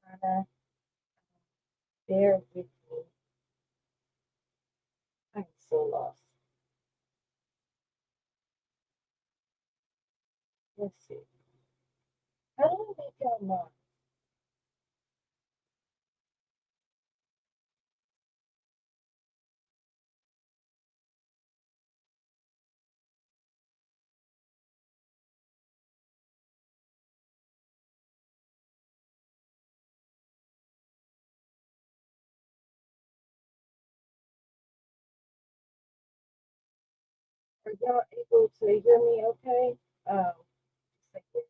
Carolina. Bear with me. I'm so lost. Let's see. How do I make y'all mod? Are y'all able to hear me okay? Just like this.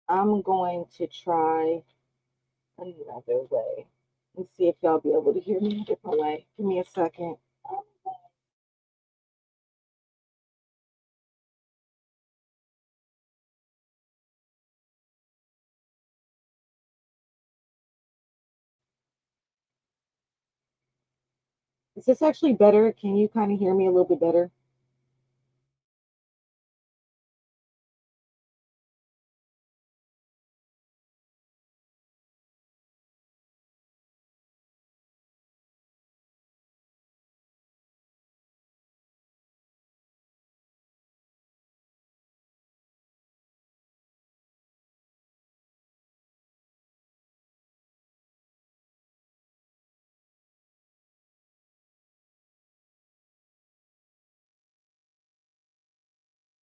I'm going to try another way and see if y'all be able to hear me a different way. Give me a second. Is this actually better? Can you kind of hear me a little bit better?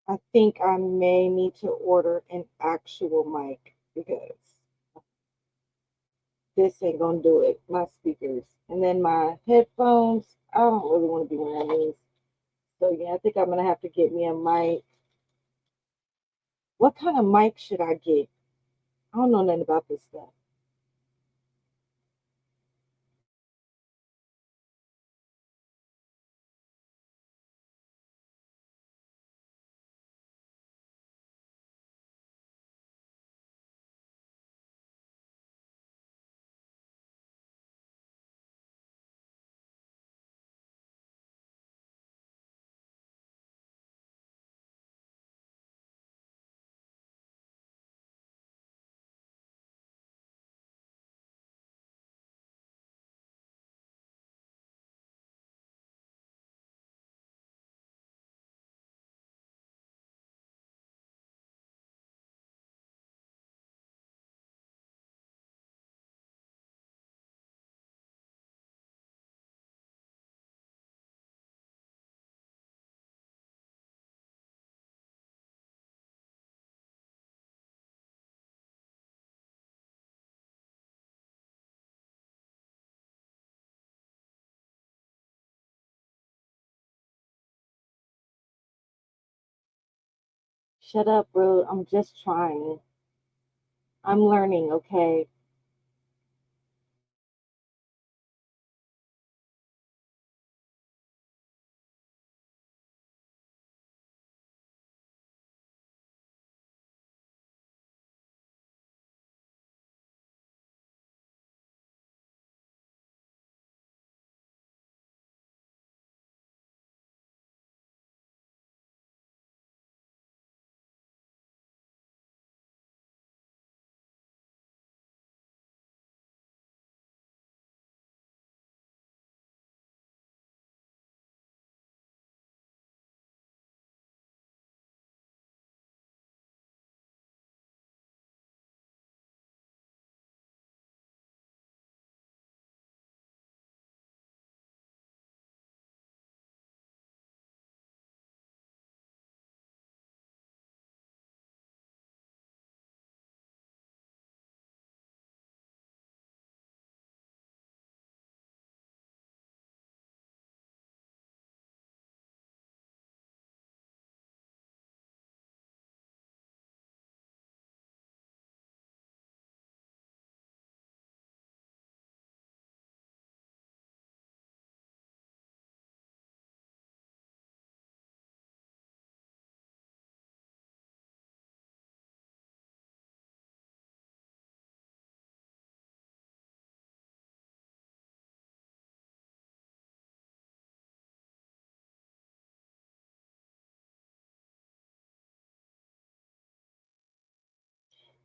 I think I may need to order an actual mic because this ain't gonna do it. My speakers and then my headphones. I don't really want to be wearing these. So yeah, I think I'm gonna have to get me a mic. What kind of mic should I get? I don't know nothing about this stuff. Shut up, bro. I'm just trying. I'm learning, okay?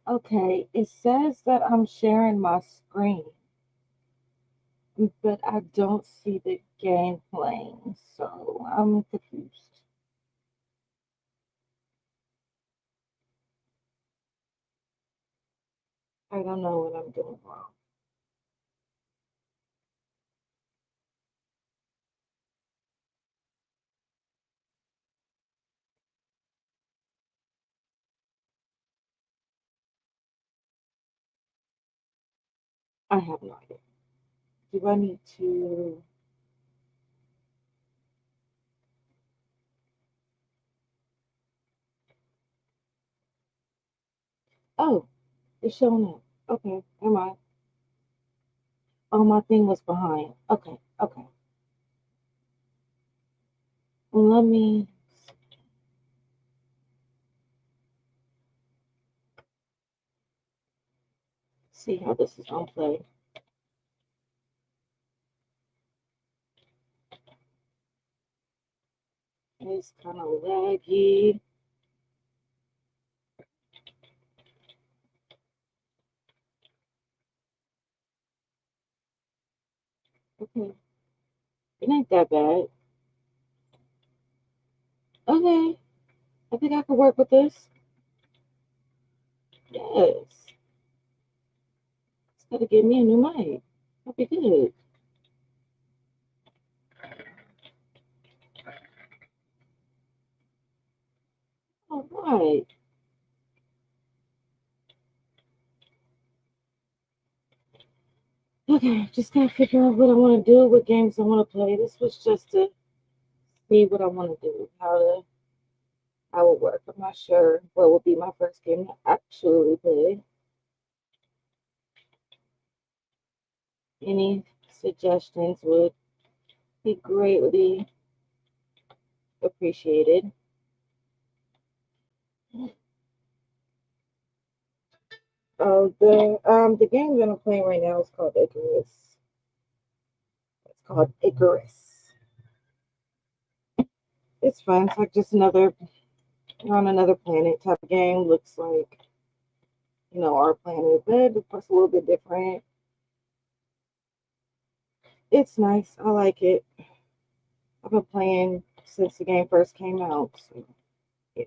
Okay, it says that I'm sharing my screen, but I don't see the game playing, so I'm confused. I don't know what I'm doing wrong. I have no idea. Do I need to? Oh, it's showing up. Okay, am I? Oh, my thing was behind. Okay, okay. Let me see how this is gonna play. It's kind of laggy. Okay, it ain't that bad. Okay, I think I can work with this. Yes, it's gotta give me a new mic. That'll be good. All right. Okay, just gotta figure out what I want to do, what games I want to play. This was just to see what I want to do, how it work. I'm not sure what will be my first game to actually play. Any suggestions would be greatly appreciated. The game that I'm playing right now is called Icarus. It's called Icarus. It's fun. It's like just another on another planet type of game. Looks like our planet, but of course a little bit different. It's nice. I like it. I've been playing since the game first came out. So yeah.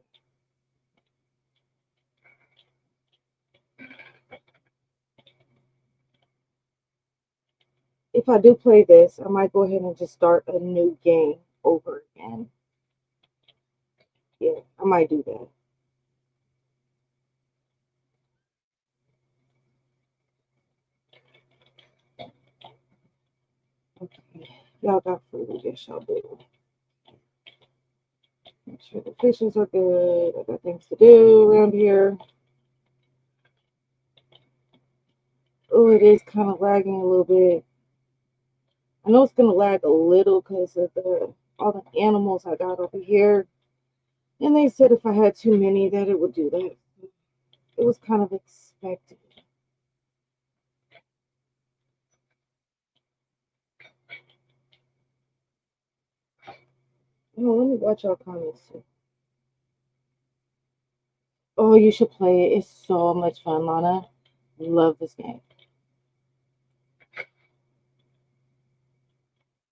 If I do play this, I might go ahead and just start a new game over again. Yeah, I might do that. Okay. Y'all got food. Yes, y'all do. Make sure the fishes are good. I got things to do around here. Oh, it is kind of lagging a little bit. I know it's gonna lag a little because of the all the animals I got over here. And they said if I had too many that it would do that. It was kind of expected. Oh, let me watch your comments too. Oh, you should play it. It's so much fun, Lana. Love this game.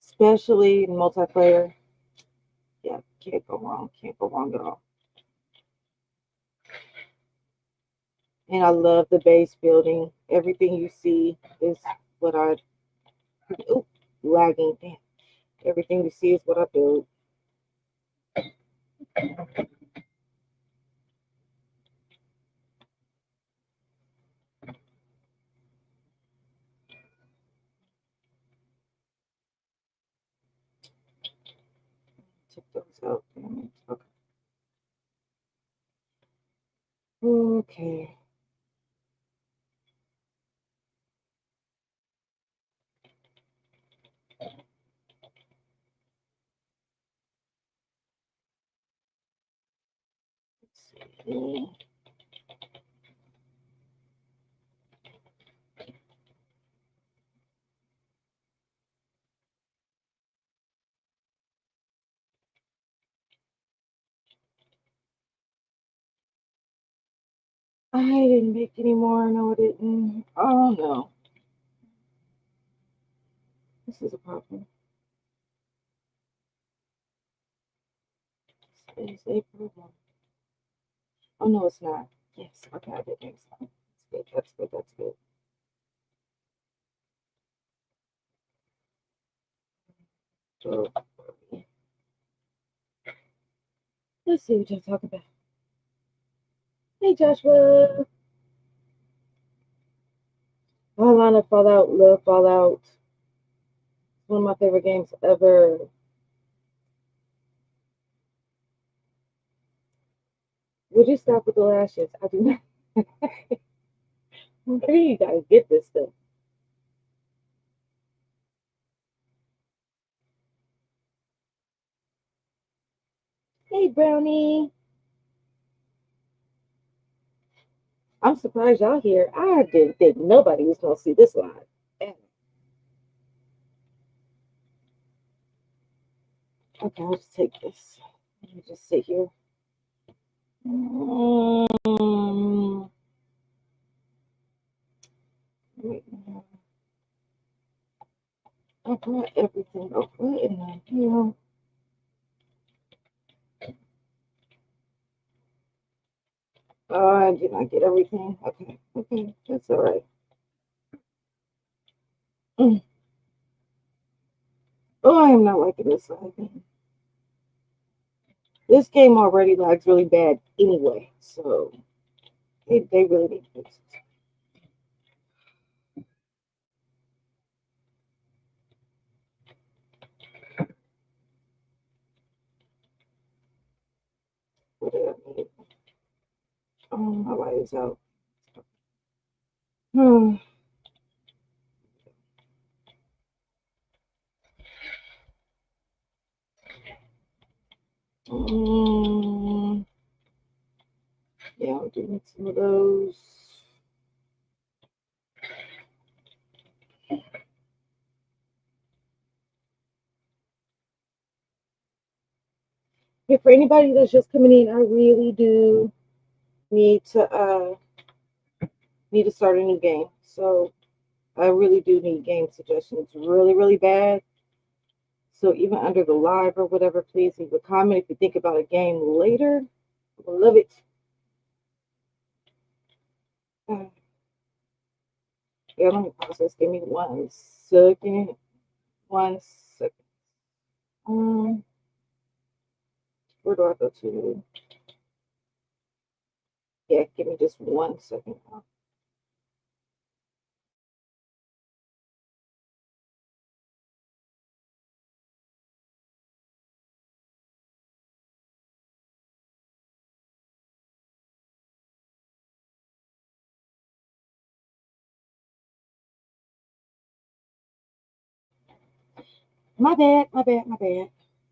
Especially in multiplayer. Yeah, can't go wrong. Can't go wrong at all. And I love the base building. Everything you see is what I oh, lagging. Damn. Everything you see is what I build. Check those out. Damn it. Okay. Okay. Let's see. I didn't make any more. No, I didn't. Oh no. This is a problem. This is a problem. Oh no, it's not. Yes, okay, I did make some. That's good. That's good. That's good. So let's see what y'all talk about. Hey Joshua. Lana Fallout, love Fallout. One of my favorite games ever. Would you stop with the lashes? I do not. Where you guys get this stuff? Hey Brownie. I'm surprised y'all here. I didn't think nobody was gonna see this live. Okay, I'll just take this. Let me just sit here. Wait, I brought everything over in the here. Oh, I did not get everything. Okay, okay, that's all right. Mm. Oh, I am not liking this lagging. This game already lags really bad anyway, so they really need to fix it. What do I need? My light is out. Hmm. Mm, yeah, I'll do some of those. Yeah, for anybody that's just coming in, I really do need to start a new game. So I really do need game suggestions really, really bad. So even under the live or whatever, please leave a comment if you think about a game later. I love it. Uh, yeah, let me pause this. Give me 1 second. 1 second. Um, where do I go to? Yeah, give me just 1 second. My bad, my bad, my bad.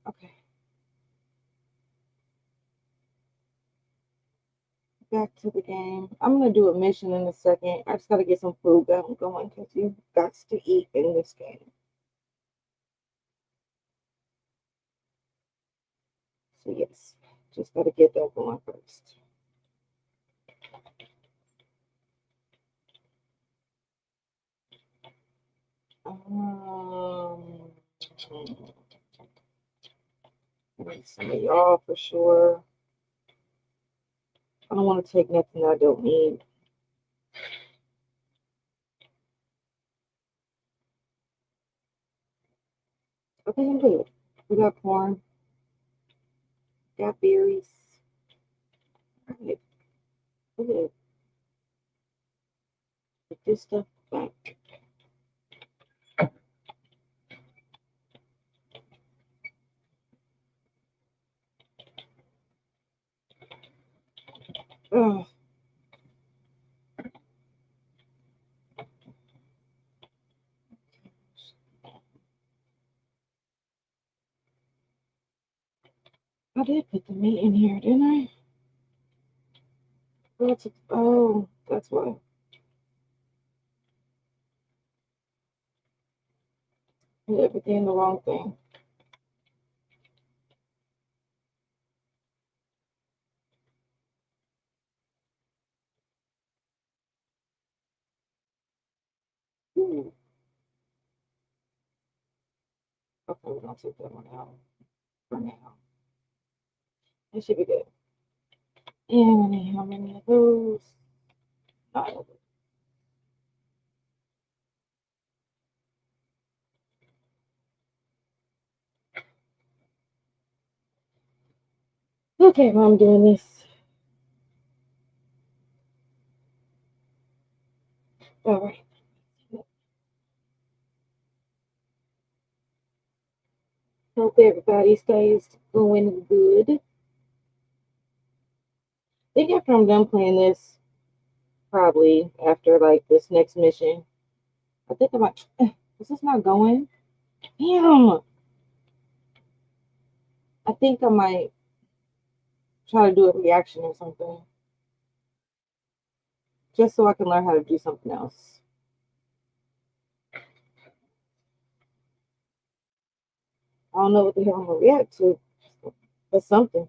Okay, back to the game. I'm gonna do a mission in a second. I just gotta get some food going because you got to eat in this game. So yes, just gotta get that going first. Um, some of y'all for sure. I don't want to take nothing I don't need. Okay, I'm good. We got corn, got berries. All right, I'm gonna put this stuff back. Oh, I did put the meat in here, didn't I? That's why. I did everything the wrong thing. Okay, we're gonna take that one out for now. It should be good. And how many of those? 9 of them. Okay, well, I'm doing this. All right. Hope everybody stays going good. I think after I'm done playing this, probably after like this next mission, I think I might. Is this not going? Damn. I think I might try to do a reaction or something, just so I can learn how to do something else. I don't know what the hell I'm gonna react to, but something.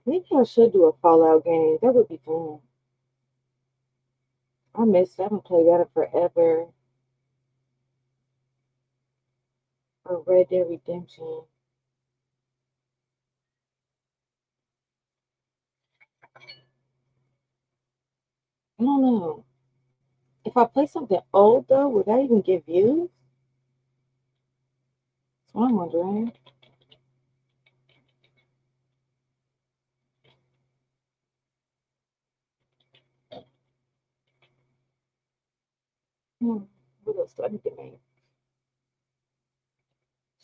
Maybe I should do a Fallout game. That would be fun. I missed. I haven't played that in forever. Or Red Dead Redemption. I don't know. If I play something old though, would that even get views? That's what I'm wondering. Hmm. What else do I need to make?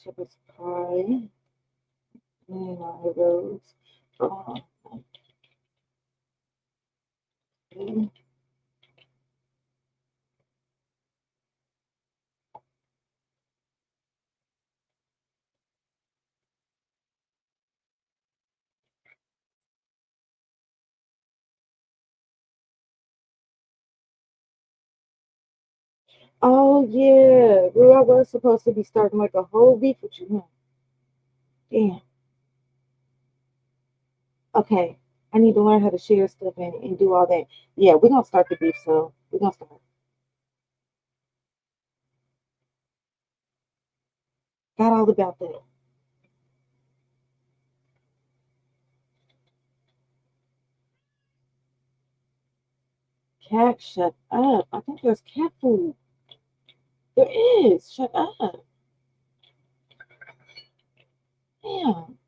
Shepherd's pie. And I have those. Uh, okay. Oh yeah, girl, I was supposed to be starting like a whole beef with you, huh? Damn. Okay. I need to learn how to share stuff and do all that. Yeah, we're gonna start the beef soon. We're gonna start. Got all about that. Cat, shut up. I think there's cat food. There is. Shut up. Damn.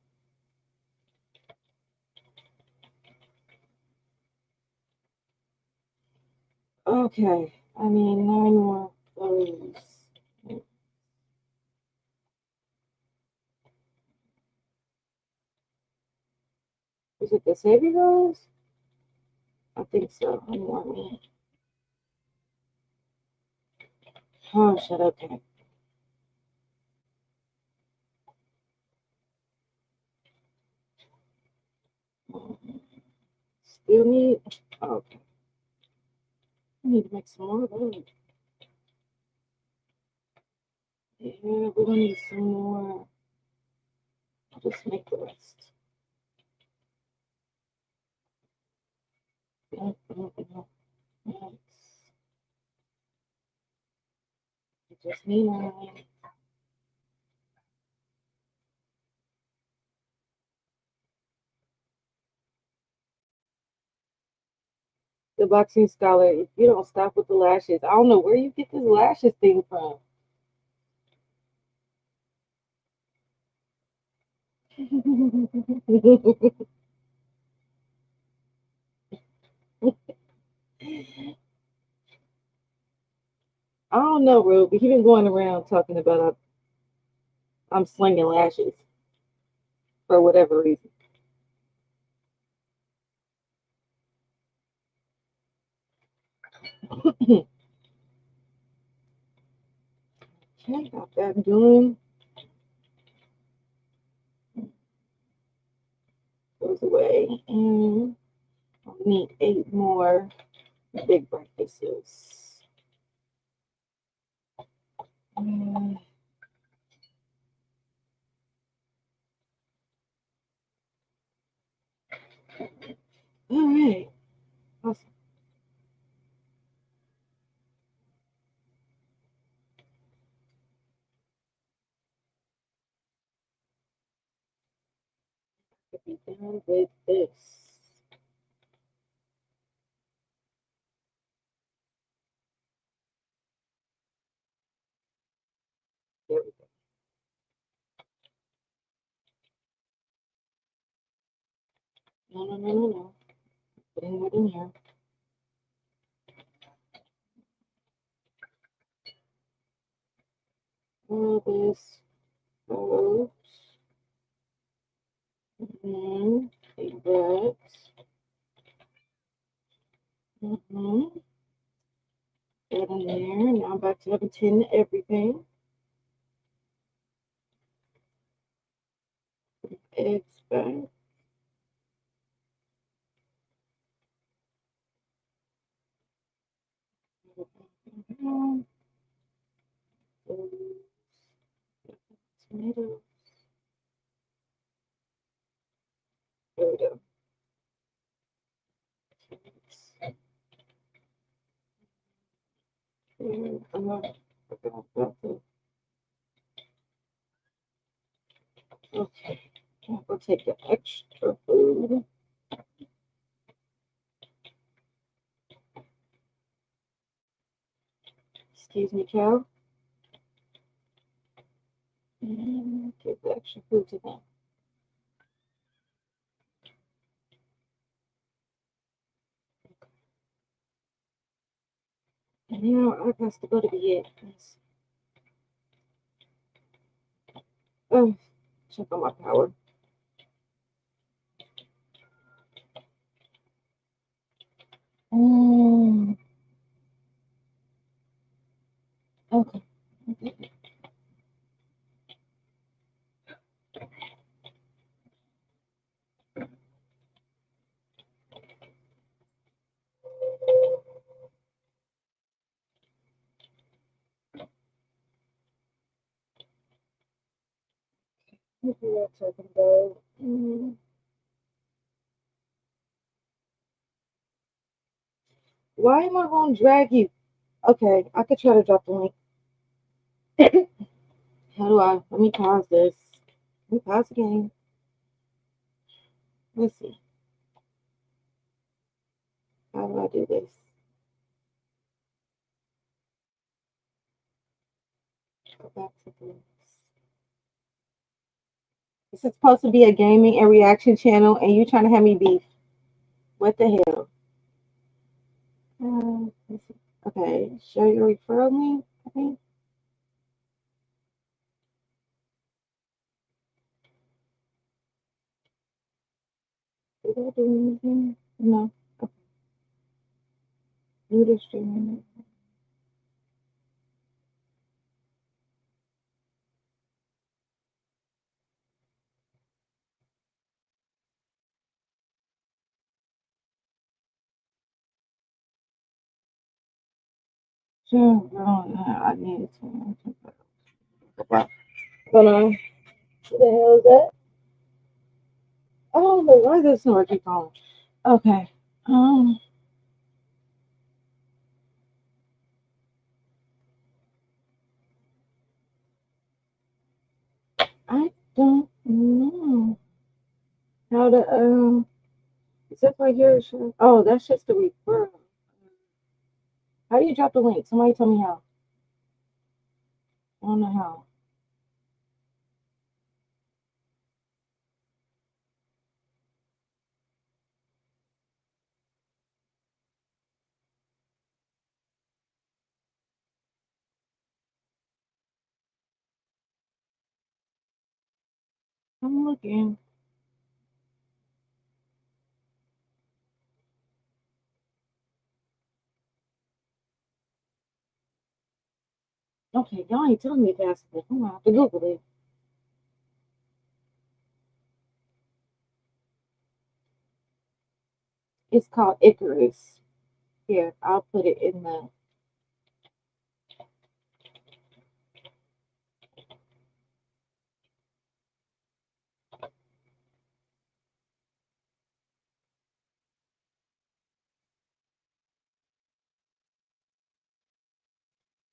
Okay. I need 9 more of those. Is it the Savvy Rose? I think so. I want me. Oh, shut up, cat. Still need. Okay. I need to make some more of those. Yeah, we're gonna need some more. I'll just make the rest. No, no, no. Yes. I just need 9. The boxing scholar, if you don't stop with the lashes, I don't know where you get this lashes thing from. I don't know, bro, but he been going around talking about I'm slinging lashes for whatever reason. Okay, got that done. Goes away, and I need 8 more big breakfasts. All right. Awesome. Could be done with this. There we go. No, no, no, no, no. Putting it in here. All this goes in a red. Mm-hmm. That in there. Now back to having 10 everything. Eggs back. Tomato. There we go. And okay. We'll take the extra food. Excuse me, cow. And give the extra food to them. And now I got to go to bed. Oh, check on my power. Um, okay. What are you talking about? Why am I going to drag you? Okay, I could try to drop the link. How do I? Let me pause this. Let me pause the game. Let's see. How do I do this? Go back to this. This is supposed to be a gaming and reaction channel, and you trying to have me beef. What the hell? Okay, show your referral link, I think. Did I do anything? No. Okay. New to streaming. Sure, I need to. Hold on. What the hell is that? Oh, why does this not keep on? Okay. Um, I don't know how to is that right here? Oh, that's just the referral. How do you drop the link? Somebody tell me how. I don't know how. I'm looking. Okay, y'all ain't telling me fast enough. I'm gonna have to Google it. It's called Icarus. Here, I'll put it in the.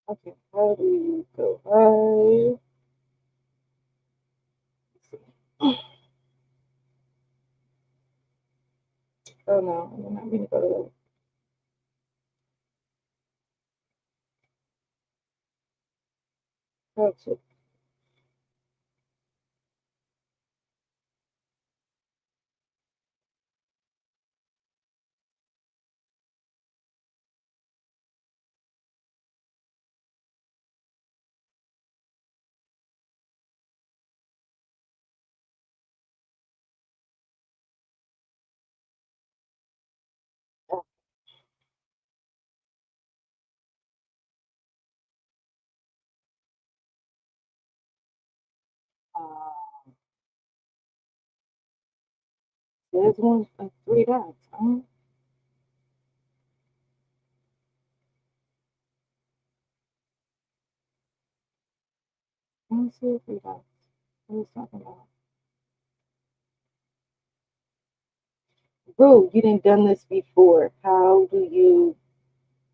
Okay, how do you go live? Oh no, I'm not going to go to that. That's there's one, three dots. I don't see three dots. What are you talking about? Bro, you didn't done this before. How do you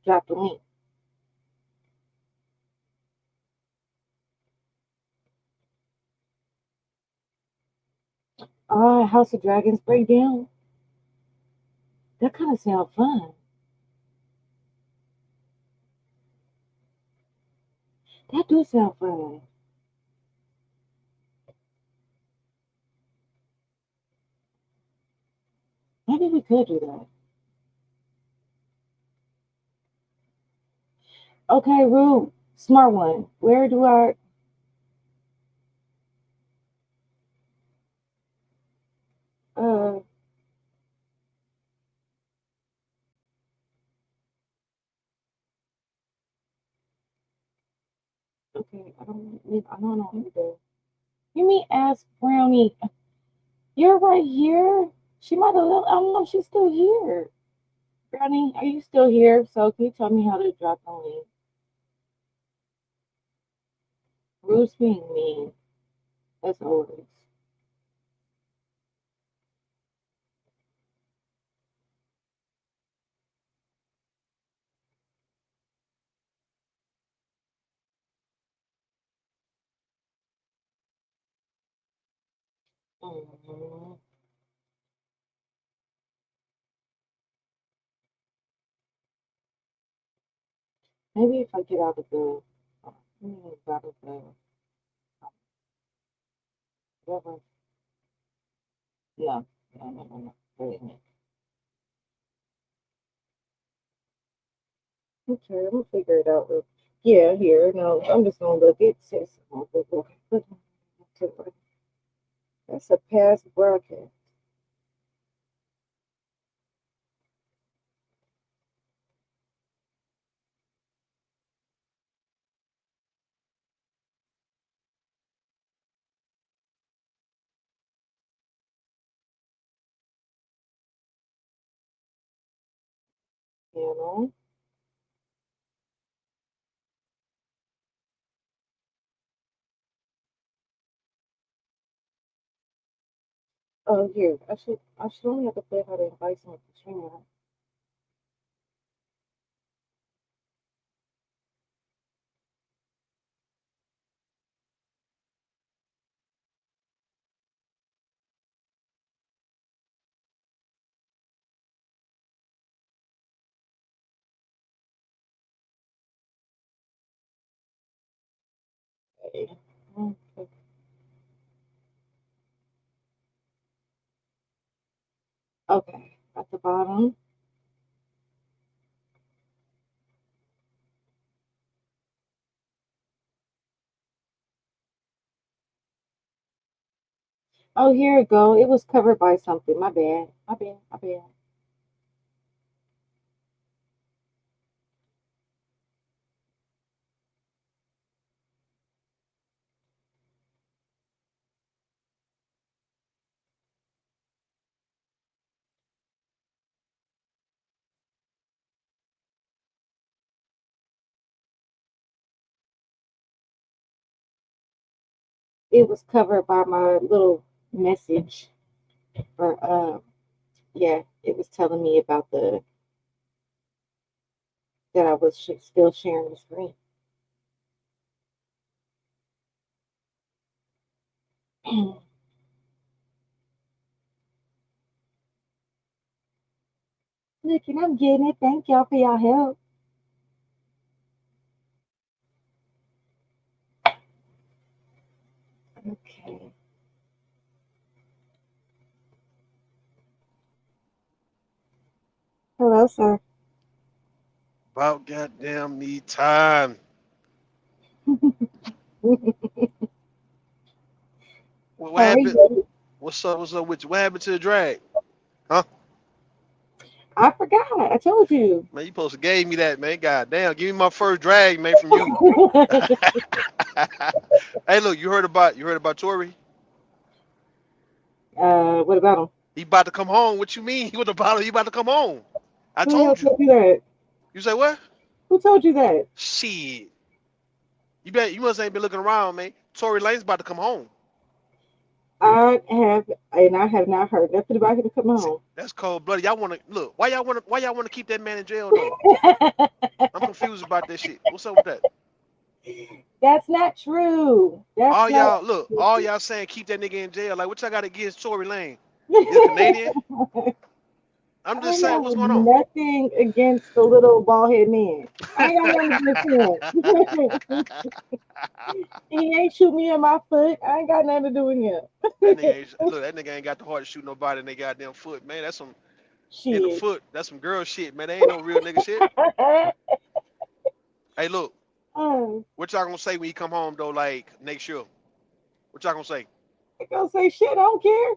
drop the link? Ah, House of Dragons breakdown. That kind of sounds fun. That do sound fun. Maybe we could do that. Okay, Rue, smart one. Where do I? Uh, okay, I don't know either. You mean ask Brownie? You're right here. She might have. I don't know if she's still here. Brownie, are you still here? So can you tell me how to drop the link? Rue's being mean as always. Mhm. Maybe if I get out of the, out of the, whatever. No, no. Wait a minute. Okay, I'm gonna figure it out. Yeah, here. No, I'm just gonna look. It says that's a past broadcast. You know. Oh, here. I should only have to play how to invite someone to stream. Okay. Okay. Okay. At the bottom. Oh, here it go. It was covered by something. My bad. My bad. My bad. It was covered by my little message. Or yeah, it was telling me about the that I was still sharing the screen. Look, and I'm getting it. Thank y'all for y'all help. Okay. Hello, sir. About goddamn me time. What How are happened? you? What's up? What's up with you? What happened to the drag? Huh? I forgot. I told you. Man, you supposed to gave me that, man. God damn. Give me my first drag, man, from you. Hey, look, you heard about Tory? What about him? He about to come home. What you mean? He about to come home. I Who the hell told you. told you that? You say what? Who told you that? Shit. You must ain't been looking around, man. Tory Lane's about to come home. I have not heard nothing about him coming See, home. that's cold blooded. Y'all wanna look, why y'all wanna keep that man in jail though? I'm confused about that shit. What's up with that? That's not true. That's not All y'all saying keep that nigga in jail. Like what y'all got against Tory Lane? He's Canadian? true. I'm I just saying have what's going on. nothing against the little bald head man. I ain't got nothing against him. He ain't shoot me in my foot. I ain't got nothing to do with That nigga him. that nigga ain't got the heart to shoot nobody in their goddamn foot, man. That's some in the Shit. foot. That's some girl shit, man. They ain't no real nigga shit. Hey, look, Oh, what y'all gonna say when he come home though? Like next year, what y'all gonna say? I gonna say shit. I don't care.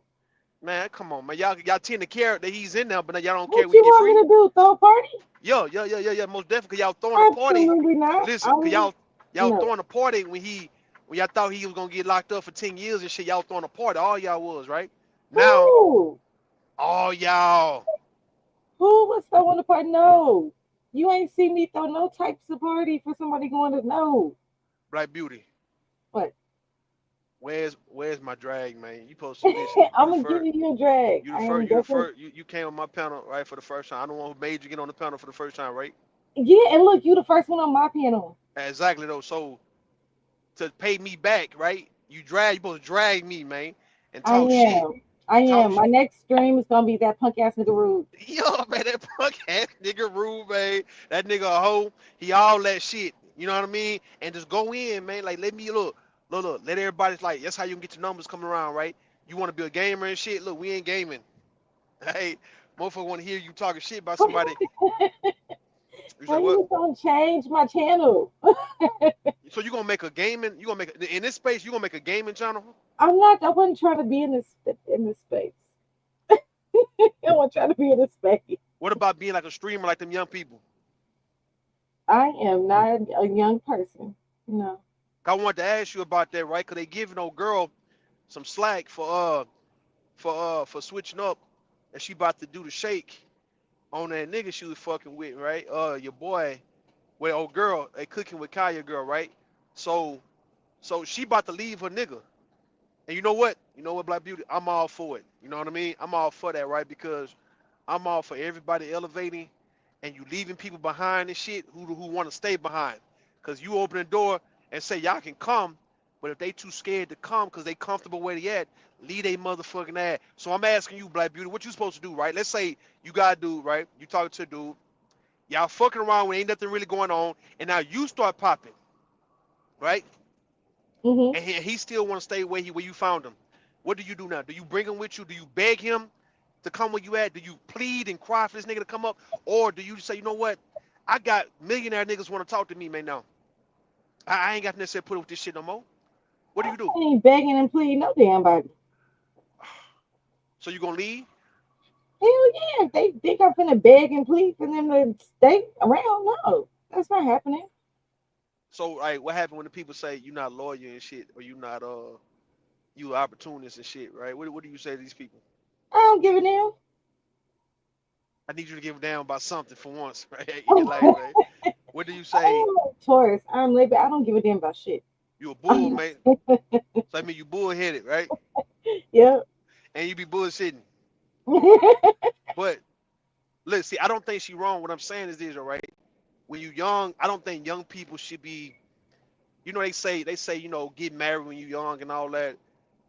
Man, come on, man. Y'all tend to care that he's in there, but y'all don't care What when he you get want free. me to do? Throw a party? Yeah. Most definitely, y'all throwing a party. Absolutely not. Listen, cause I'm y'all no. throwing a party when y'all thought he was gonna get locked up for 10 years and shit. Y'all throwing a party. All y'all was right. Now, Who? all y'all, Who was throwing a party? No. You ain't see me throw no types of party for somebody going to know. Black Beauty. What? Where's my drag, man? You supposed to listen. I'm gonna give you a drag. You the I am first. You the definitely. first. You came on my panel right for the first time. I don't want who made you get on the panel for the first time, right? Yeah, and look, you the first one on my panel. Exactly though. So to pay me back, right? You supposed to drag me, man, and I talk shit. am. I Talk am. My next stream is gonna be that punk ass nigga rude. Yo, man, that punk ass nigga rude, man. That nigga a hoe. He all that shit. You know what I mean? And just go in, man. Like let me look. Let everybody like that's how you can get your numbers coming around, right? You want to be a gamer and shit. Look, we ain't gaming. Hey, motherfucker want to hear you talking shit about somebody. You How say what? you just gonna change my channel? So you gonna make a gaming? You gonna make in this space? You gonna make a gaming channel? I'm not. I wasn't trying to be in this space. I wasn't trying to be in this space. What about being like a streamer like them young people? I am not a young person. No. I wanted to ask you about that, right? Cause they giving old girl some slack for switching up, and she about to do the shake on that nigga she was fucking with, right? Your boy, well, old girl, they cooking with Kaya girl, right? So, so she about to leave her nigga, and you know what? You know what, Black Beauty? I'm all for it. You know what I mean? I'm all for that, right? Because I'm all for everybody elevating, and you leaving people behind and shit who want to stay behind. Cause you open the door and say y'all can come, but if they too scared to come because they comfortable where they at, leave they motherfucking ass. So I'm asking you, Black Beauty, what you supposed to do, right? Let's say you got a dude, right? You talking to a dude, y'all fucking around when ain't nothing really going on, and now you start popping, right? Mhm. And he still want to stay where you found him. What do you do now? Do you bring him with you? Do you beg him to come where you at? Do you plead and cry for this nigga to come up, or do you say, you know what? I got millionaire niggas want to talk to me, man. Now I ain't got to necessarily put up with this shit no more. What do I you do? ain't begging and pleading no damn body. So you gonna leave? Hell yeah. If they think I'm finna beg and plead for them to stay around, no. That's not happening. So like, what happened when the people say you not loyal and shit, or you not you opportunist and shit, right? What do you say to these people? I don't give a damn. I need you to give a damn about something for once, right, in your life, right? What do you say? I'm Taurus. I'm laid back. I don't give a damn about shit. You a bull, man. So I mean you bullheaded, right? Yep. And you be bullshitting. But look, see, I don't think she wrong. What I'm saying is this, all right? When you young, I don't think young people should be. You know, they say get married when you young and all that.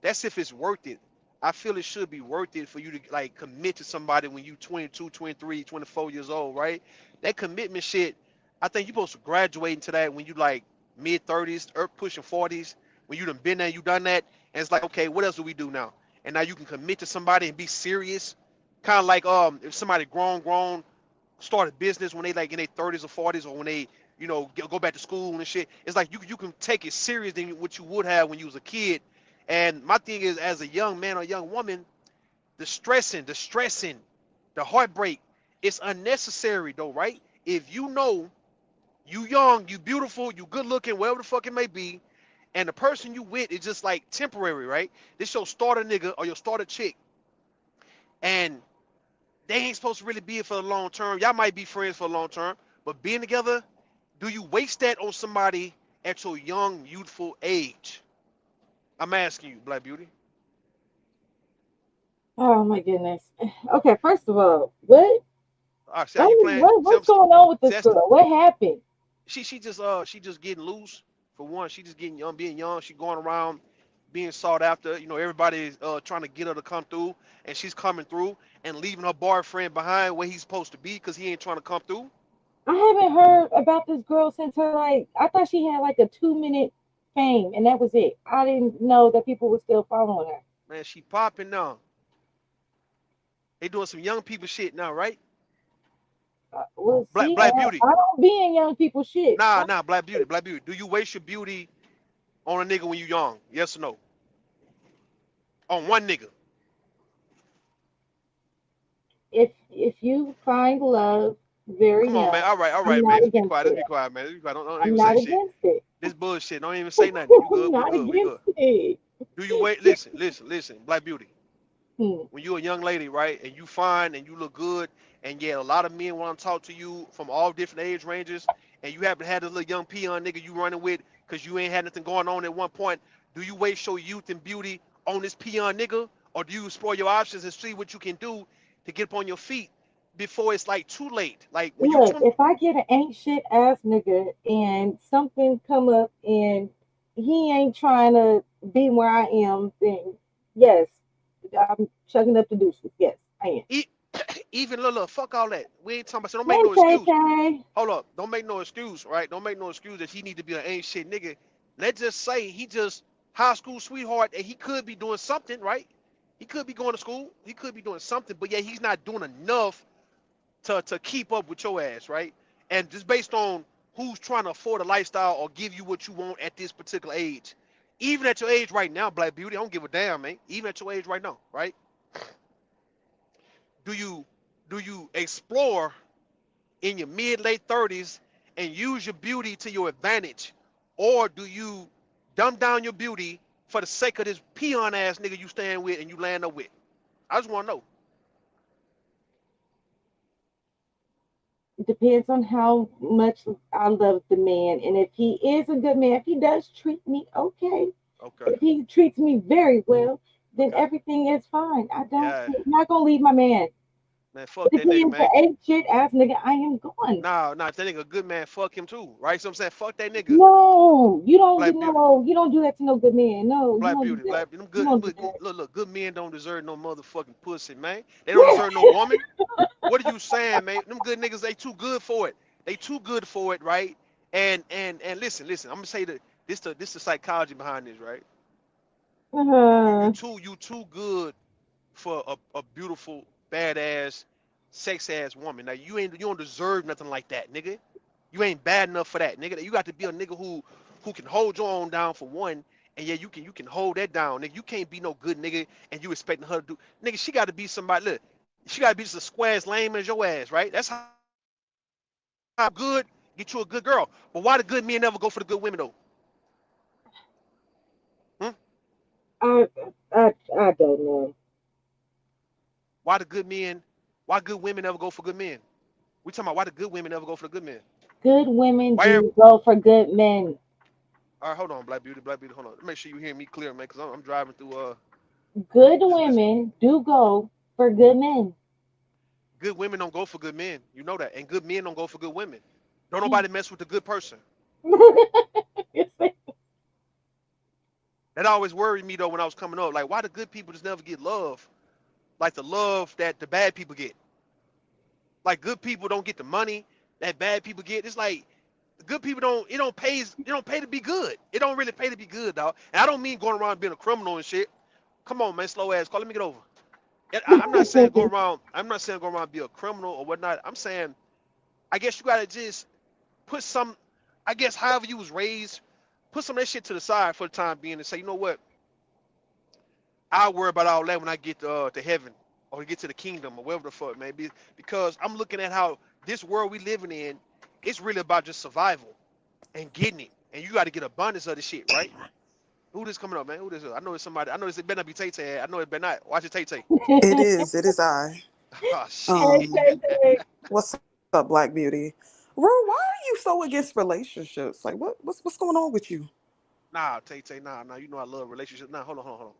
That's if it's worth it. I feel it should be worth it for you to like commit to somebody when you 22, 23, 24 years old, right? That commitment shit, I think you're supposed to graduate into that when you like mid 30s or pushing 40s, when you done been there, you done that, and it's like, okay, what else do we do now? And now you can commit to somebody and be serious. Kind of like if somebody grown start a business when they like in their 30s or 40s, or when they go back to school and shit. It's like you can take it serious than what you would have when you was a kid. And my thing is, as a young man or young woman, the stressing, the heartbreak, it's unnecessary though, right? If you know you young, you beautiful, you good looking, whatever the fuck it may be, and the person you with is just like temporary, right? This your starter nigga or your starter chick, and they ain't supposed to really be it for the long term. Y'all might be friends for the long term, but being together, do you waste that on somebody at your young, youthful age? I'm asking you, Black Beauty. Oh my goodness. Okay, first of all, what? All right, see I how you mean, playing? what's going on with See, this girl? What happened? she just getting loose for one. She just getting young, being young. She going around being sought after. Everybody's trying to get her to come through, and she's coming through and leaving her boyfriend behind where he's supposed to be because he ain't trying to come through. I haven't heard about this girl since her like I thought she had like a 2 minute fame and that was it. I didn't know that people were still following her. Man, she popping now. They doing some young people shit now, right? Well, Black see, Black Beauty. I don't be in young people shit. Nah, Black Beauty, Black Beauty. Do you waste your beauty on a nigga when you young? Yes or no? On one nigga. If you find love very Come on, man. young, All I'm right, man. not Let's be against quiet. Let's it. be quiet, man. Let's be quiet. Don't I'm even say not shit. against it. This bullshit. Don't even say nothing. You I'm good? We not good. We against good. it. Do you wait? Listen. Black Beauty. Hmm. When you're a young lady, right, and you fine and you look good, and yeah, a lot of men want to talk to you from all different age ranges, and you happen to have this little young peon nigga you running with because you ain't had nothing going on at one point. Do you waste your youth and beauty on this peon nigga, or do you explore your options and see what you can do to get up on your feet before it's like too late? Like when you Look, 20. if I get an ain't shit ass nigga and something come up and he ain't trying to be where I am, then yes, I'm chucking up the deuces. Yes, I am. E- Even look, fuck all that. We ain't talking about. So don't make Hey, no Tay excuse. Tay. Hold up, don't make no excuse, right? Don't make no excuse that he need to be an ain't shit nigga. Let's just say he just high school sweetheart and he could be doing something, right? He could be going to school. He could be doing something, but yeah, he's not doing enough to keep up with your ass, right? And just based on who's trying to afford a lifestyle or give you what you want at this particular age. Even at your age right now, Black Beauty, I don't give a damn, man. Even at your age right now, right? Do you explore in your mid late 30s and use your beauty to your advantage, or do you dumb down your beauty for the sake of this peon ass nigga you stand with and you land up with? I just want to know. It depends on how much I love the man. And if he is a good man, if he does treat me okay, Okay, if he treats me very well, then okay, everything is fine. yeah, I'm not gonna leave my man. man, But fuck if that he nigga, is an man. ain't shit ass nigga, I am gone. Nah, if that nigga a good man, fuck him too, right? So I'm saying, fuck that nigga. No, you don't. You Black Beauty, know, you don't do that to no good man. No, you Black don't do Beauty, that. Black Beauty. Them You good, them don't do good, that. look, good men don't deserve no motherfucking pussy, man. They don't deserve no woman. What are you saying, man? Them good niggas, they too good for it. They too good for it, right? And listen. I'm gonna say that this the psychology behind this, right? Uh, You too good for a beautiful, badass, sex ass woman. Now you don't deserve nothing like that, nigga. You ain't bad enough for that, nigga. You got to be a nigga who can hold your own down for one, and yeah, you can hold that down, nigga. You can't be no good nigga and you expecting her to do, nigga. She got to be somebody. Look, she got to be just a square as lame as your ass, right? That's how good get you a good girl. But why the good men never go for the good women though? Hmm? I, I don't know. Why the good men? Why good women never go for good men? We talking about why the good women never go for the good men. Good women Why? do go for good men. All right, hold on, Black Beauty, hold on. Make sure you hear me clear, man, because I'm driving through Good this. women do go for good men. Good women don't go for good men. You know that. And good men don't go for good women. Don't Yeah. nobody mess with the good person. That always worried me though when I was coming up. Like, why the good people just never get love? Like the love that the bad people get. Like good people don't get the money that bad people get. It's like good people don't. It don't pay to be good. It don't really pay to be good, dog. And I don't mean going around being a criminal and shit. Come on, man, slow ass. Call. Let me get over. I'm not saying go around. I'm not saying go around and be a criminal or whatnot. I'm saying I guess you gotta just put some. I guess however you was raised, put some of that shit to the side for the time being and say, you know what? I'll worry about all that when I get to heaven or get to the kingdom or whatever the fuck, man. Because I'm looking at how this world we living in, it's really about just survival and getting it. And you got to get abundance of the shit, right? Who this coming up, man? Who this is? I know it's somebody. I know it better not be Tay Tay. I know it better not. Watch it, Tay Tay. It is. It is I. Oh, shit. What's up, Black Beauty? Rue, why are you so against relationships? Like, what's going on with you? Nah, Tay Tay, nah. You know I love relationships. Nah, hold on.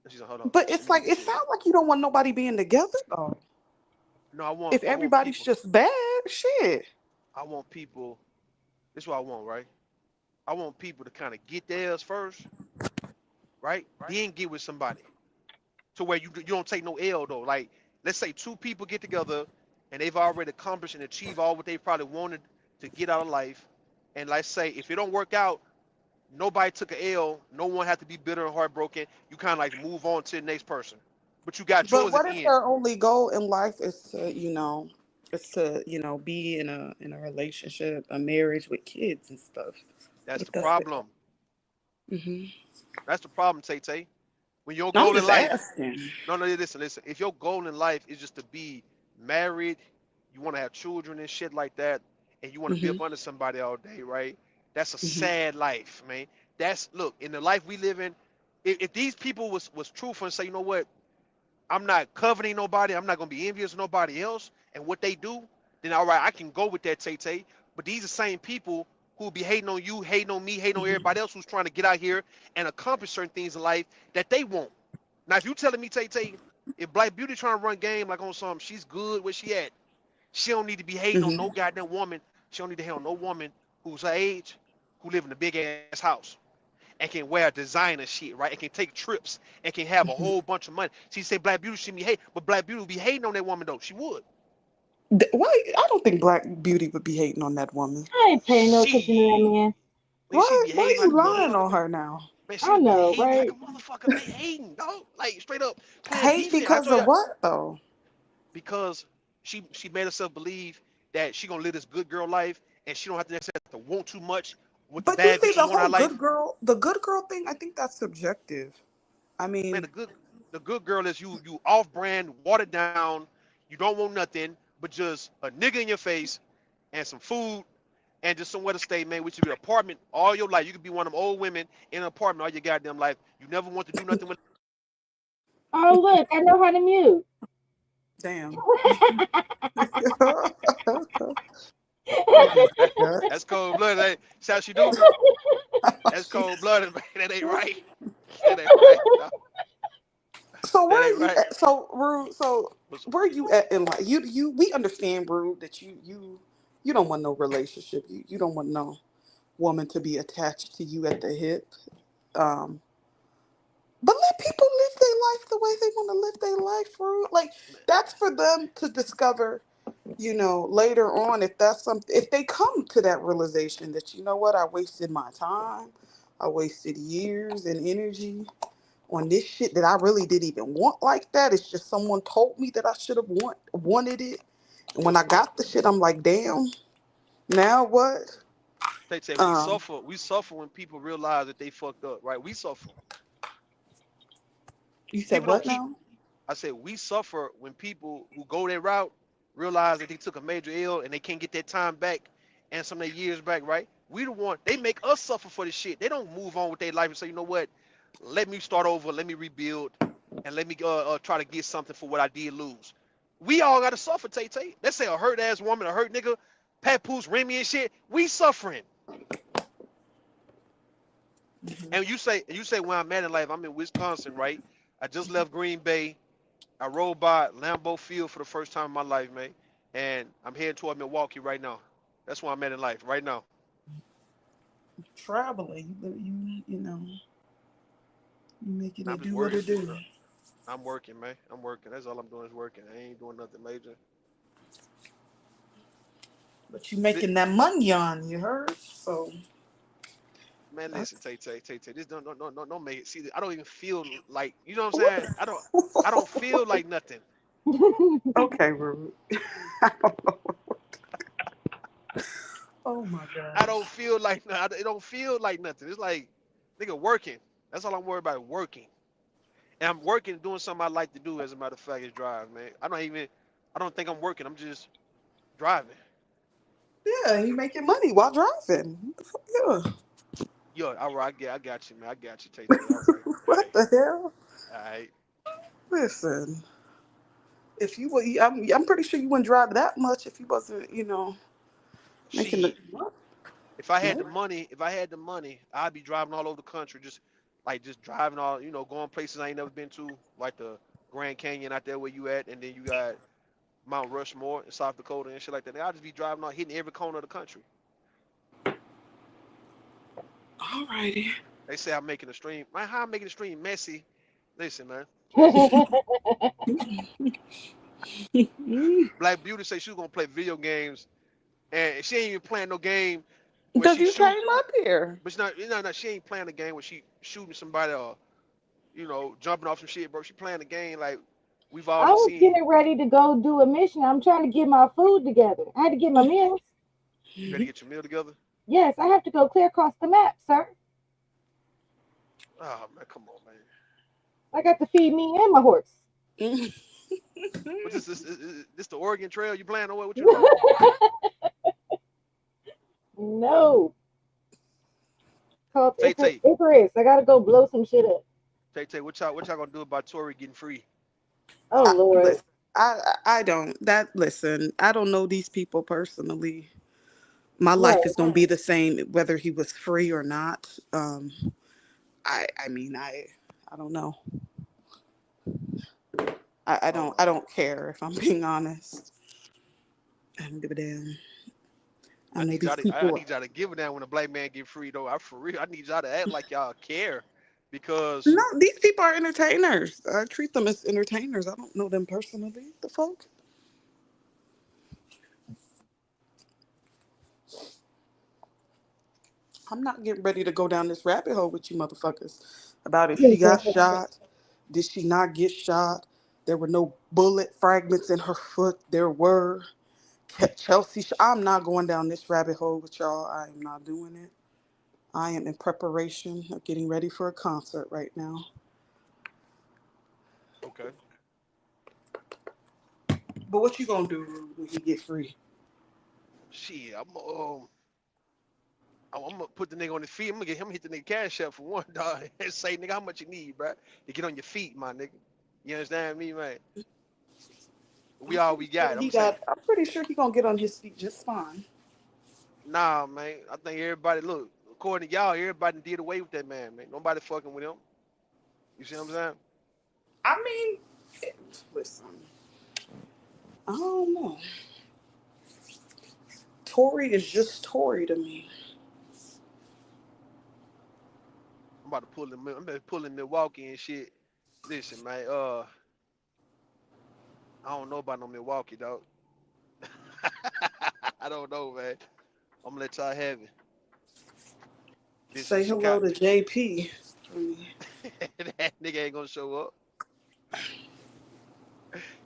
She's hold on. But it's like it sounds like you don't want nobody being together though. No, I want. If everybody's just bad, shit. I want people. This is what I want, right? I want people to kind of get theirs first, right? Then get with somebody to where you don't take no L though. Like, let's say two people get together and they've already accomplished and achieved all what they probably wanted to get out of life. And let's say if it don't work out, nobody took an L. No one had to be bitter and heartbroken. You kind of like move on to the next person. But you got yours But at what the if end. their only goal in life is to, be in a relationship, a marriage with kids and stuff? That's What the does it? problem. Hmm. That's the problem, Tay Tay. When your I'm goal in just life, asking. no, listen. If your goal in life is just to be married, you want to have children and shit like that, and you want to be Hmm. up under somebody all day, right? That's a Hmm. sad life, man. Look, in the life we live in, if these people was truthful and say, you know what, I'm not coveting nobody, I'm not gonna be envious of nobody else and what they do, then all right, I can go with that, Tay Tay. But these are the same people who will be hating on you, hating on me, hating on Hmm. everybody else who's trying to get out here and accomplish certain things in life that they want. Now, if you telling me, Tay Tay, if Black Beauty trying to run game like on some, she's good where she at. She don't need to be hating on Hmm. no goddamn woman. She don't need to hate on no woman who's her age, who live in a big ass house and can wear designer shit, right? And can take trips and can have a Hmm. whole bunch of money. She said Black Beauty shouldn't be hate, but Black Beauty would be hating on that woman though. She would. Why? I don't think Black Beauty would be hating on that woman. I ain't paying no attention to that Shit. man. Man, she'd Why? be Why hating you like a lying motherfucker, on man. her now? Man, she I would be know, hating like a right? motherfucker, man. Hating, dog. Like straight up playing Hate defense. I because told of you what though? because she made herself believe that she gonna live this good girl life and she don't have to necessarily have to want too much with the But you bad see, bitches the want her whole life. the good girl thing, I think that's subjective. I Man, mean, the good girl is you off brand, watered down, you don't want nothing but just a nigga in your face and some food and just somewhere to stay, man, which would be an apartment all your life. You could be one of them old women in an apartment all your goddamn life. You never want to do nothing with Oh, look, I know how to mute. damn. Oh my God. that's cold blooded. That's how she do. That's She- cold blooded, man. That ain't right. That ain't right. No, So that where are ain't you right. at? So Rue, so What's where are you at in life? We understand, Rue, that you don't want no relationship. You don't want no woman to be attached to you at the hip. Um, but let people live their life the way they want to live their life, Rue. Like that's for them to discover, later on if that's something if they come to that realization that you know what, I wasted my time, I wasted years and energy on this shit that I really didn't even want like that. It's just someone told me that I should have wanted it. And when I got the shit, I'm like, damn, now what? they say Um, we suffer when people realize that they fucked up, right? We suffer. you said People don't what keep. now? I said we suffer when people who go their route realize that they took a major ill and they can't get their time back and some of their years back, right? We the one they make us suffer for this shit. They don't move on with their life and say, you know what? Let me start over, let me rebuild, and let me try to get something for what I did lose. We all gotta suffer, Tay Tay. Let's say a hurt ass woman, a hurt nigga, papoose, Remy and shit. We suffering. Hmm. And you say where I'm at in life, I'm in Wisconsin, right? I just left Green Bay. I rode by Lambeau Field for the first time in my life, man. And I'm heading toward Milwaukee right now. That's where I'm at in life right now. Traveling, you know. Making I'm it just do what working. it do. I'm working, man. I'm working. That's all I'm doing is working. I ain't doing nothing major. But you Th- making that money on, you heard? So Man, listen, that's Tay. This don't make it. See, I don't even feel like you know what I'm saying. I don't feel like nothing. okay, Rude. I don't know. Oh my I gosh. don't feel like it don't feel like nothing. It's like nigga working. That's all I'm worried about working. And I'm working doing something I like to do. As a matter of fact, is drive, man. I don't think I'm working. I'm just driving. Yeah, you making money while driving. What the fuck? Yo, all right, I got you, man. I got you, Tay. All right, Yeah. all What right, the hell? all right. Listen, if you were, I'm pretty sure you wouldn't drive that much if you wasn't, making the. Shit. What? If I had the money, I'd be driving all over the country, just driving all, going places I ain't never been to, like the Grand Canyon out there where you at, and then you got Mount Rushmore in South Dakota and shit like that. I'll just be driving all, hitting every corner of the country. Alrighty. They say I'm making the stream. Man, how I'm making the stream messy? Listen, man. Black Beauty say she was gonna play video games, and she ain't even playing no game where Because she you shoot. came up here. But she ain't playing a game where she shooting somebody or jumping off some shit, bro. She playing the game like we've I already was seen. getting ready to go do a mission. I'm trying to get my food together. I had to get my meals. You better get your meal together. Yes, I have to go clear across the map, sir. Oh man, come on, man. I got to feed me and my horse. What this the Oregon Trail you playing or what? What you doing? No, called Tay Tay, Icarus. I gotta go blow some shit up. what y'all gonna do about Tory getting free? Oh Lord. Listen, I don't that listen. I don't know these people personally. My Right. life is gonna be the same whether he was free or not. I mean I don't know. Oh, I don't care if I'm being honest. I don't give a damn. I I know need these y'all to I people. need y'all to give it down when a black man get free though. I for real. I need y'all to act like y'all care because No, these people are entertainers. I treat them as entertainers. I don't know them personally. The folk. I'm not getting ready to go down this rabbit hole with you motherfuckers about if she got shot. Did she not get shot? There were no bullet fragments in her foot. There were. Chelsea, I'm not going down this rabbit hole with y'all. I am not doing it. I am in preparation of getting ready for a concert right now. okay. But what you gonna do when you get free? Shit, I'm gonna put the nigga on his feet. I'm gonna get him hit the nigga cash up for one dog and say, nigga, how much you need, bro, to get on your feet, my nigga. You understand me, man? We all we got. I'm gonna say, I'm pretty sure he gonna get on his feet just fine. nah, man. I think everybody look, according to y'all, everybody did away with that man. Nobody fucking with him. You see what I'm saying? I mean, listen, I don't know. Tory is just Tory to me. I'm about to pull him. I'm about to pull in Milwaukee and shit. Listen, man. I don't know about no Milwaukee, dog. I don't know, man. I'm gonna let y'all have it. Listen, Say hello Chicago. to JP. That nigga ain't gonna show up.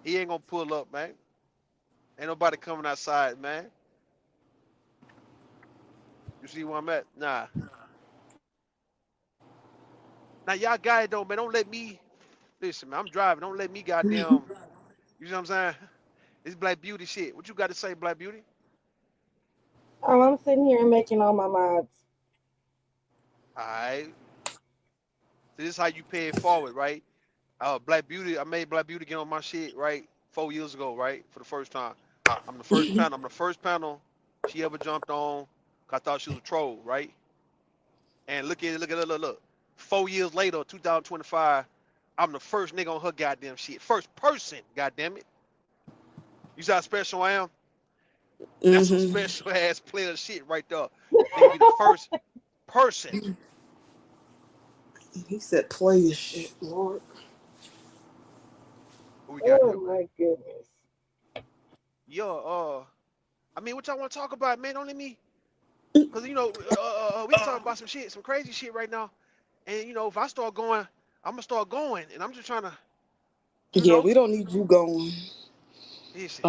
He ain't gonna pull up, man. Ain't nobody coming outside, man. You see where I'm at? Nah. Now y'all got it though, man. Don't let me listen, man. I'm driving. Don't let me goddamn. You see what I'm saying? It's Black Beauty shit. What you got to say, Black Beauty? Oh, I'm sitting here and making all my mods. All right. So this is how you pay it forward, right? Black Beauty. I made Black Beauty get on my shit right 4 years ago, right? For the first time. I'm the first panel. I'm the first panel she ever jumped on. 'Cause I thought she was a troll, right? And look at it, look. 4 years later, 2025, I'm the first nigga on her goddamn shit. First person, goddamn it. You see how special I am? That's some Mm-hmm. special ass player shit right there. Nigga be the first person. He said, "Play your shit, Lord." What we got Oh here, man? my goodness. Yo, I mean, what y'all want to talk about, man? Don't let me, cause you know, we can talk about some shit, some crazy shit right now. And you know, if I start going, I'm gonna start going, and I'm just trying to, you Yeah, know, we don't need you going. listen.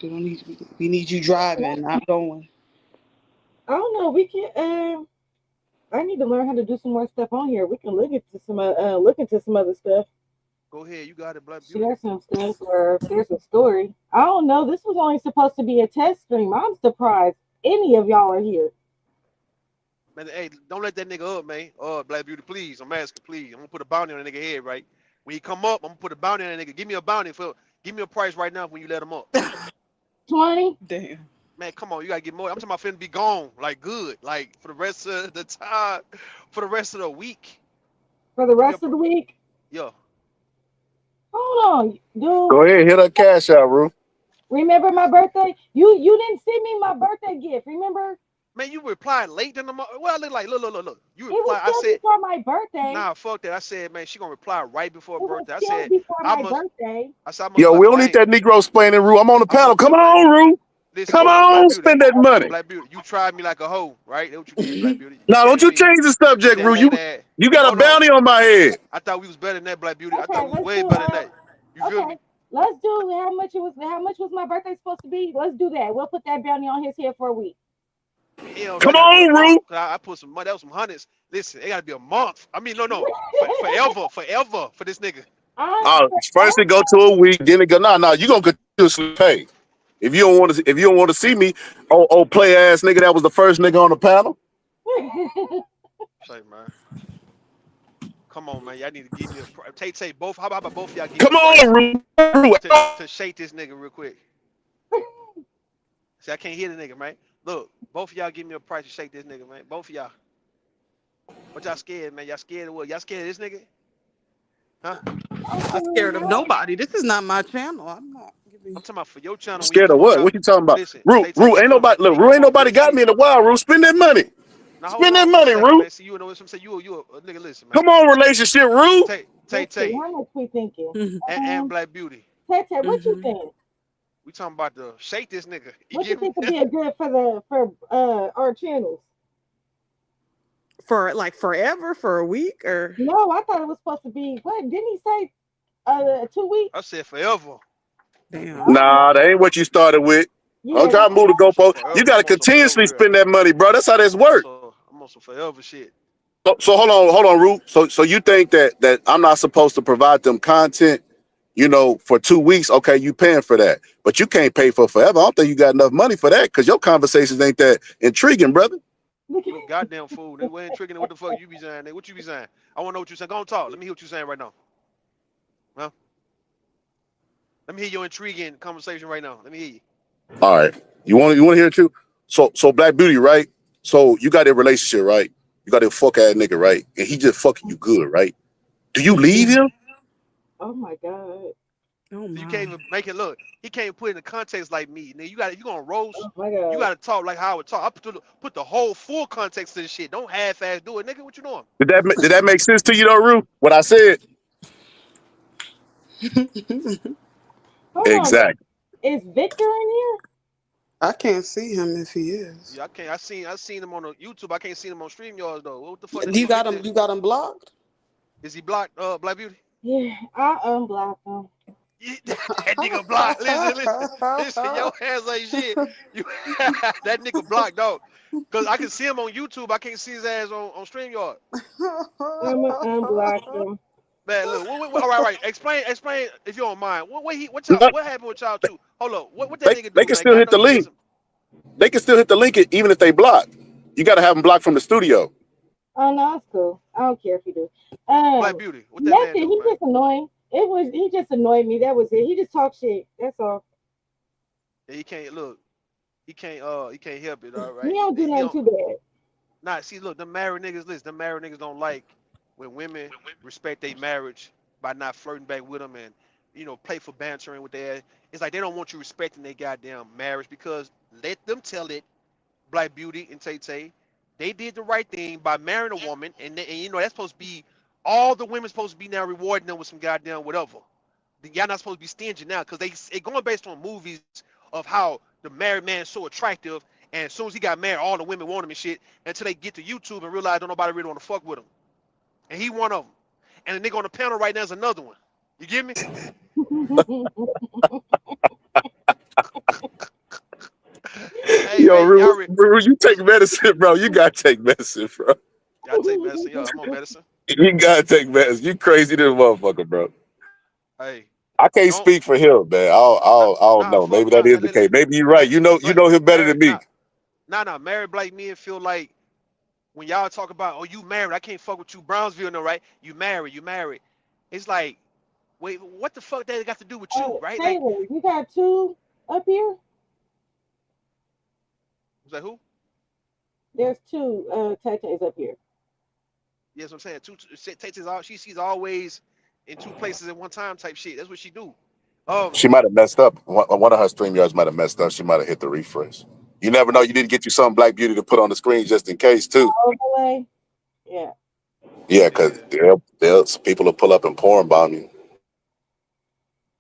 We don't need. We need you driving, not going. I don't know. We can. I need to learn how to do some more stuff on here. We can look into some other stuff. Go ahead, you got it, Black Beauty. Share some stuff, or if there's a story. I don't know. This was only supposed to be a test stream. I'm surprised any of y'all are here. Man, hey, don't let that nigga up, man. Black Beauty, please. I'm asking, please. I'm gonna put a bounty on that nigga head, right? When he come up, I'm gonna put a bounty on that nigga. Give me a bounty give me a price right now when you let him up. 20 Damn. Man, come on, you gotta get more. I'm talking about finna be gone, like good, like for the rest of the time, for the rest of the week. for the Give me a, rest of the week. yeah. Hold on, dude. Go ahead, hit that cash out, Rue. Remember my birthday? You didn't send me my birthday gift. Remember? Man, you replied late in the month. Well, I look like, look. You It was replied. I still said, before my birthday. nah, fuck that. I said, man, she gonna reply right before her It was birthday. still before I my must, birthday. I said, I must Yo, like, we well, don't I need ain't, that Negro explaining, Rue. I'm on the I panel. must Come like, well, I ain't. on, Rue. Listen, Come hold on, Black on, Beauty. spend that money. Black Beauty, you tried me like a hoe, right? That's what you did, Black Mhm. Beauty. You Now, don't came to you me change the with subject, that Rue. head ass. You got a Hold on. bounty on my head. I thought we was better than that, Black Beauty. I thought Okay, we was let's way do better than that. You feel okay. me? Let's do how much was my birthday supposed to be? Let's do that. We'll put that bounty on his head for a week. Hell no, Come it gotta be a on, month. Rue. Cause I put some money, that was some hundreds. Listen, it gotta be a month. I mean, no, forever for this nigga. I First it go to a week, then it go. Nah, you gonna continuously pay. If you don't want to see me, play ass nigga, that was the first nigga on the panel. Say, man, come on, man. Y'all need to give me a price. Tay, both. How about both of y'all give me Come a on, price Rue. to shake this nigga real quick? See, I can't hear the nigga, man. Look, both of y'all give me a price to shake this nigga, man. Both of y'all. What y'all scared, man? Y'all scared of what? Y'all scared of this nigga? Huh? Not scared of nobody. This is not my channel. I'm not I'm giving. talking about for your channel when you Scared of come on what? top. What you talking about? Listen, Rue, Tay, when you ain't come, nobody when look, you Rue, come ain't off nobody this got shit. me in a while, Rue. Spend that money. Now hold Spend that on for a money, second, Rue. man. See, you know what I'm saying? You a nigga. Listen, man. Come on, relationship, Rue. Let's see, Tay, how much we thinking? Mhm. and Um, Black Beauty. Tete, what you Mhm. think? We talking about the shake this nigga. You What you get me? think would be a good for our channels? For like forever, for a week, or No, I thought it was supposed to be. What didn't he say? 2 weeks. I said forever. damn. Oh, Nah, that ain't what you started with. I'm yeah, trying to move the I'm on some goalpost. forever. You got to I'm on some forever continuously here. spend that money, bro. That's how this work. I'm on some forever shit. So hold on, Rue. So you think that I'm not supposed to provide them content, for 2 weeks? Okay, you paying for that, but you can't pay for forever. I don't think you got enough money for that because your conversations ain't that intriguing, brother. look You a goddamn fool. Nigga, we ain't tricking it. What the fuck you be saying, nigga? What you be saying? I want to know what you saying. Go on, talk. Let me hear what you saying right now. Huh? Let me hear your intriguing conversation right now. Let me hear you. All right, you want to hear it too? So Black Beauty, right? So you got a relationship, right? You got a fuck ass nigga, right? And he just fucking you good, right? Do you leave him? oh my god, Oh So you can't my. even make it look. He can't put it in the context like me. Nigga, you gonna roast. oh my You god. gotta talk like how I would talk. I put the whole full context to this shit. Don't half-ass do it, nigga. What you doing? Did that make sense to you, though, Rue? What I said? Hold on, Exactly. is Victor in here? I can't see him if he is. Yeah, I can't. I seen him on the YouTube. I can't see him on StreamYards though. What the fuck this You nigga got Victor? him. You got him blocked. Is he blocked? Black Beauty. Yeah, I unblocked him. Yeah, that nigga blocked. Listen. Your hands like shit. You that nigga blocked, dog. Cause I can see him on YouTube. I can't see his ass on StreamYard. I'm gonna unblock him. Man, look. All right. Explain if you don't mind. No, What happened with y'all two? Hold up. What that nigga they do, can man? 'Cause still I hit know the you did link. some. They can still hit the link even if they block. You got to have them blocked from the studio. Oh no, it's cool. I don't care if you do. Black Beauty. What that man Nothing. do, He man? just annoying. He just annoyed me. That was it. He just talked shit. That's all. Yeah, he can't look. He can't help it. All He right. don't do He nothing don't. too bad. Nah, see, look, the married niggas. Listen, the married niggas don't like when women respect their marriage by not flirting back with them and play for bantering with their. It's like they don't want you respecting their goddamn marriage because let them tell it. Black Beauty and Tay Tay. they did the right thing by marrying a woman, and you know that's supposed to be all the women supposed to be now rewarding them with some goddamn whatever. Y'all not supposed to be stingy now because it going based on movies of how the married man is so attractive, and as soon as he got married, all the women want him and shit until they get to YouTube and realize don't nobody really want to fuck with him, and he one of them. And the nigga on the panel right now is another one. You get me? Hey Yo, man, Rue, you take medicine, bro. You gotta take medicine, bro. y'all take medicine. Yo, I'm on medicine. You gotta take medicine. You crazy than a motherfucker, bro. Hey, I can't don't speak for him, man. nah, I don't nah know. fuck Maybe that nah, is the case. Maybe you're right. hey, You know him better married than me. married black men feel like when y'all talk about oh you married, I can't fuck with you, Brownsville, no right? You married. It's like wait, what the fuck that got to do with you, right? Like Taylor, you got two up here? was like who? There's two Tay-Tays up here. Yes, I'm saying Tate's all she's always in two places at one time type shit. That's what she do. She might have messed up. One of her StreamYards might have messed up. She might have hit the refresh. You never know. You didn't get you some Black Beauty to put on the screen just in case, too. Overlay? Yeah. Yeah, because people will pull up and porn bomb you.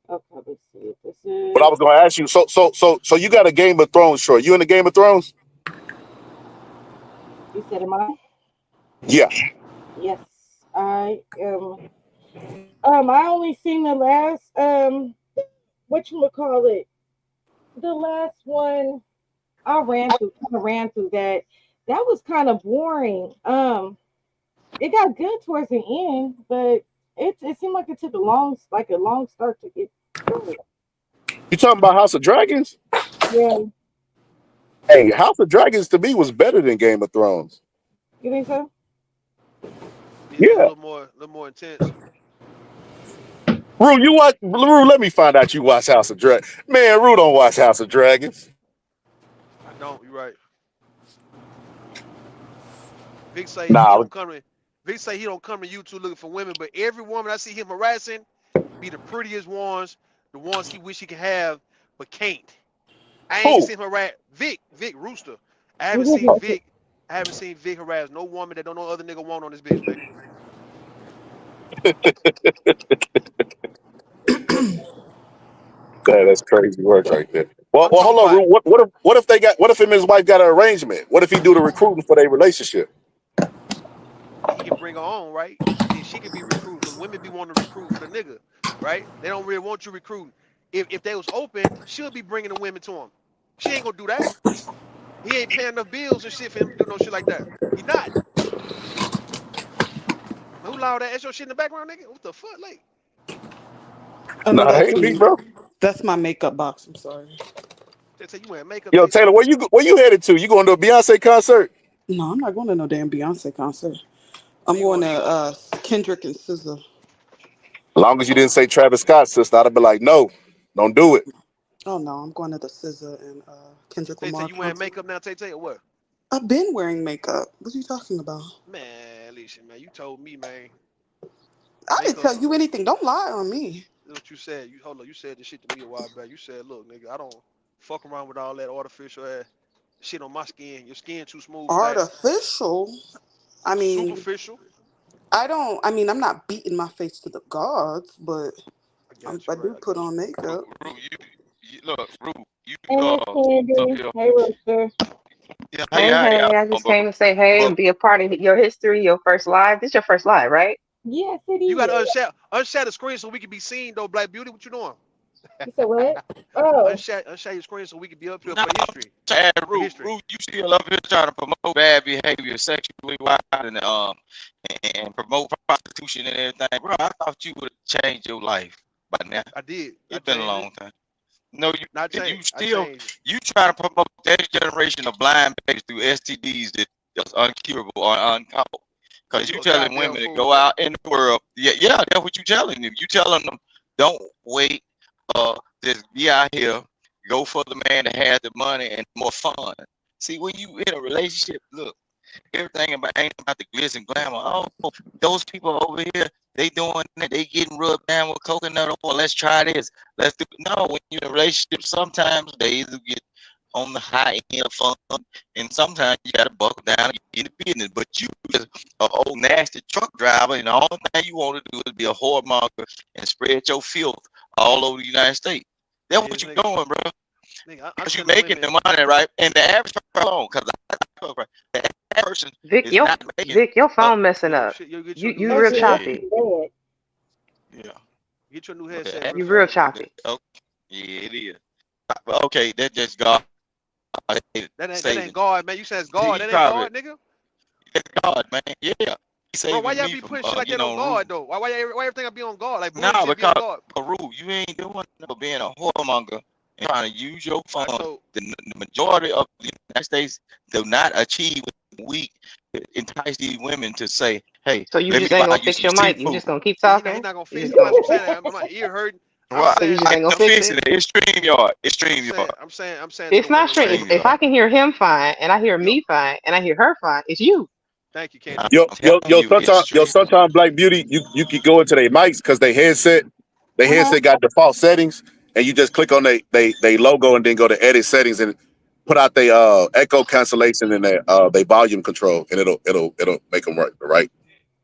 Okay, let's see if this But I is. was going to ask you. So you got a Game of Thrones short. You in the Game of Thrones? You said, am I? Yeah. Yes, I am. I only seen the last whatchamacallit, the last one I ran through that. That was kind of boring. It got good towards the end, but it seemed like it took a long start to get started. You talking about House of Dragons? Yeah, Hey, House of Dragons to me was better than Game of Thrones. you think so? It's a Yeah. little more intense. Rue, you watch Rue, let me find out you watch House of Dragons. Man, Rue don't watch House of Dragons. I don't. You're right. Vic say he Nah, don't come to. Vic say he don't come to YouTube looking for women, but every woman I see him harassing be the prettiest ones, the ones he wish he could have, but can't. I ain't even who? seen him harass Vic Rooster. I haven't seen Vic. I haven't seen Vic harass no woman that don't know other nigga want on this bitch, man. Yeah, that's crazy work right there. I'm Well, talking hold on, about Rue. What if him and his wife got an arrangement? What if he do the recruiting for their relationship? he can bring her on, right? And then she can be recruited because women be wanting to recruit for the nigga, right? They don't really want you recruiting. If they was open, she'll be bringing the women to him. She ain't gonna do that. He ain't paying enough bills and shit for him to do no shit like that. He not. Who allowed that? That's your shit in the background, nigga. What the fuck, like? I know Nah, that ain't me, bro. that's my makeup box. I'm sorry. They say you wearing makeup, Yo, Tay Taylor, Tay. where you headed to? You going to a Beyonce concert? No, I'm not going to no damn Beyonce concert. Where I'm you going going to? to Kendrick and SZA. As long as you didn't say Travis Scott, sister, I'd have been like, no, don't do it. Oh no, I'm going to the SZA and Kendrick Tay Tay, Lamar you wearing concert. makeup now, Tay Tay, or what? I've been wearing makeup. What are you talking about? Man, listen, man, you told me, man. I didn't Makeup. tell you anything. Don't lie on me. That's what you said. You hold on. You said this shit to me a while back. You said, look, nigga, I don't fuck around with all that artificial ass shit on my skin. Your skin too smooth for that. Artificial. I mean, Superficial. I mean, I'm not beating my face to the gods, but I got I you right. do I put got on you. makeup. Rue, you look, Rue, you Hey, Miss up Candy. here. Hey, Rooster. Yeah, Hey, how hey, y'all I doing? just came to say hey But and be a part of your history, your first live. This your first live, right? Yes, it You got to is. unshare the screen so we can be seen, though, Black Beauty. What you doing? You said what? Oh, Unshare your screen so we can be up here no, for history. Rue, History. you still up here trying to promote bad behavior, sexually wild, and promote prostitution and everything, bro. I thought you would have changed your life by now. I did. I It's been a changed it. long time. No, Not you changed. I still changed it. you try to promote that generation of blind babies through STDs that's uncurable or uncaught. Because you You a telling goddamn women to fool, go man. out in the world. Yeah, that's what you telling them. You telling them don't wait, just be out here, go for the man that has the money and more fun. See, when you in a relationship, look, everything ain't about the glitz and glamour. Oh, those people over here, they doing that, they getting rubbed down with coconut oil. Let's try this. Let's do no. When you're in a relationship, sometimes they either get on the high end of fun, and sometimes you gotta buckle down and get in the business. But you just an old nasty truck driver, and the only thing you want to do is be a whoremonger and spread your filth all over the United States. That's Yeah, what you're nigga. doing, bro. Nigga, I'm Because you're telling making women, the money, right? And the average person, because the average person Vic, is not making. Your phone messing up. you'll get your new You real Maybe headset. that's choppy. bad. Yeah. Get your new The headset average You real real fast. choppy. Okay. Yeah, it is. But okay, that just God. That ain't God, man. You said it's He God. That ain't probably God, nigga. that's God, man. Yeah. He Bro, saving why y'all me be from putting shit like that on God though? Why everything I be on God? Like no, bullshit be on because God. Peru, you ain't doing no being a whoremonger and trying to use your All right, funds. so The majority of the United States do not achieve what we entice these women to say, hey, So you let me just ain't buy gonna you fix some your mic. You seafood. just gonna keep he talking. not gonna You fix just it. That's gonna. what I'm saying. My ear hurting. I'm Well, So you saying, just I ain't gonna am fix fixing it. it. It's StreamYard. It's StreamYard. I'm saying to It's the not women, straight. right? If I can hear him fine, and I hear Yo, me fine, and I hear her fine, it's you. thank you, I'm Candy. Yo, yo, telling yo, you, it's StreamYard. sometime Black Beauty, you could go into their mics because they Uh-huh. headset got default settings, and you just click on they logo and then go to edit settings and put out their echo cancellation and their volume control, and it'll make them work, right?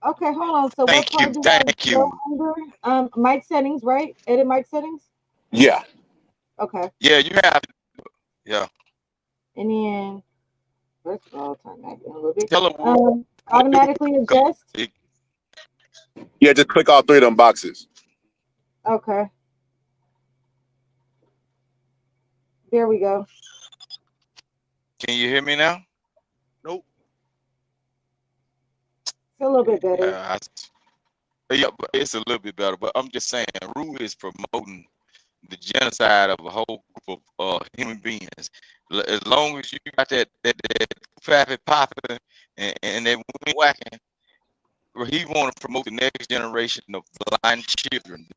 Okay, hold on. So what Thank you. part do I Thank go you. under? Mic settings, right? Edit mic settings. Yeah. Okay, Yeah, you have. Yeah. and then first of all, turn that down a little bit. Tell them what Automatically adjust. it, Yeah, just click all three of them boxes. Okay, there we go. can you hear me now? Nope. It's a little bit better. Yeah, but it's a little bit better. But I'm just saying, Rue is promoting the genocide of a whole group of human beings. As long as you got that traffic popping and that wind whacking, he want to promote the next generation of blind children,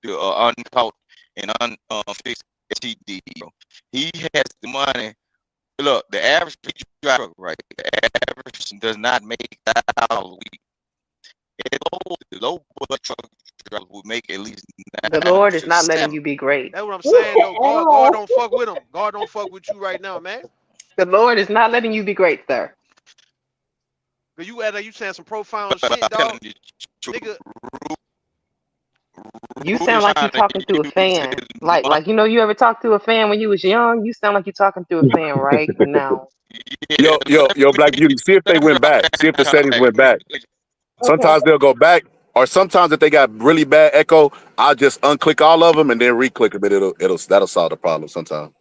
the uncaught and unfixed STD. He has the money. Look, the average driver, right? The average person does not make $1,000 a week. The low budget truck driver would make at least The 9 Lord is to not letting 7. you be great. That's what I'm saying though. At God all. don't fuck with him. God don't fuck with you right now, man. The Lord is not letting you be great, sir. Cause you at you saying some profound But shit, I'm telling dog. you, truth, Nigga, You Rue sound is like you trying to talking through a use his fan. money. Like you ever talked to a fan when you was young? You sound like you're talking through a fan right now. Yeah, Yo, Black Beauty, see if they let me went drop back. See if the down settings back. went back. Okay. Sometimes they'll go back, or sometimes if they got really bad echo, I'll just unclick all of them and then re-click them. That'll solve the problem sometimes.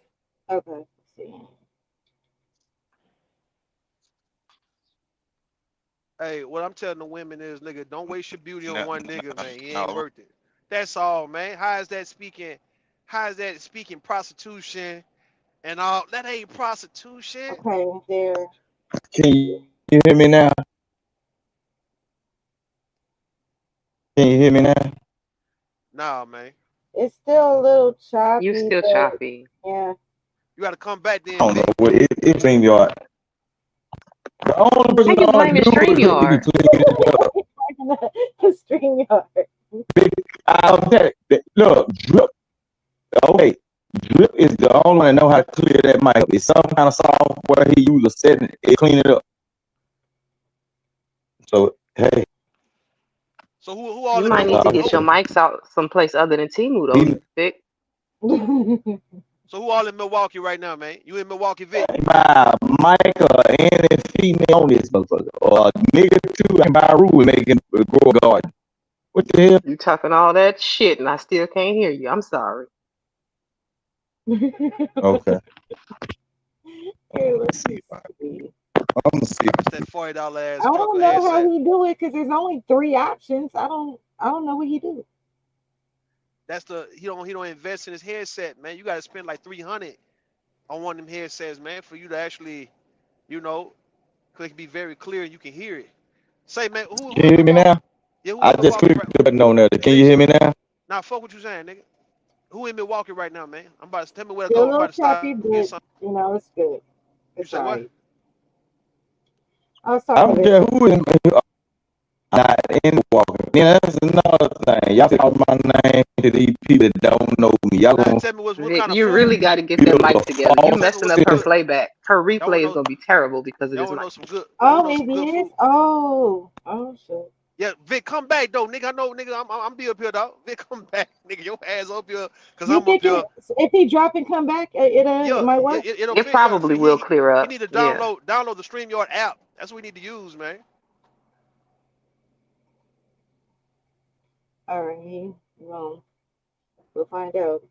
Okay. Let's see. hey, what I'm telling the women is, nigga, don't waste your beauty on No, one nigga, man. He ain't no. worth it. That's all, man. How is that speaking? How is that speaking prostitution and all? That ain't prostitution. Okay, there. Can you hear me now? Can you hear me now? Nah, man. It's still a little You choppy, still but choppy. yeah. You gotta come back I then, don't know. Vic. Well, it's StreamYard. The only person How you I ought to blaming do is let me StreamYard? clean it up. StreamYard. I'll tell you, look, Drip. Okay, Drip is the only one that know how to clear that mic up. It's some kind of software he uses to set it, clean it up. So hey, So who all You in might need to Milwaukee? get your mics out someplace other than Timu though, he Vic. So who all in Milwaukee right now, man? You in Milwaukee, Vic? buy Micah and a female on this motherfucker, or a nigga too. I can buy a rule and make him grow a garden. What the hell? You talking all that shit and I still can't hear you. I'm sorry. Okay, Hey, let's see. see. I'm gonna see. It's that $40 ass I trucker don't know how headset. he do it because there's only 3 options. I don't know what he do. That's the he don't invest in his headset, man. You gotta spend like $300 on one of them headsets, man, for you to actually, cause it can be very clear and you can hear it. Say, man, who Can in you hear me Milwaukee? now? Yeah, who I in just Milwaukee clicked right? the button on there. Can you Say, hear me now? nah, fuck what you saying, nigga. Who in Milwaukee right now, man? I'm about to tell me where to Still go. a I'm little about to stop choppy, and get but something. it's good. You It's say all what? right. I was I talking don't to care who in not in Walker. then that's another thing. Y'all talk my name to these people that don't know me. Y'all Now gonna tell me what Vic, kind of you food. really got to get that build mic a together. You Tell me false messing what up her kind of. sense. playback. Her Y'all want replay to is know? gonna be terrible because of Y'all this want to mic. know some good? Y'all want Oh, to know some it good is. food? Oh shit. Yeah, Vic, come back though, nigga. I know, nigga. I'm be up here, dog. Vic, come back, nigga. Your ass up here, cause You I'm up think here. if he drop and come back, it Yeah, might yeah, work? it'll It fit. Yeah, probably will clear he up. need to Yeah. download the StreamYard app. That's what we need to use, man. All right, well, we'll find out.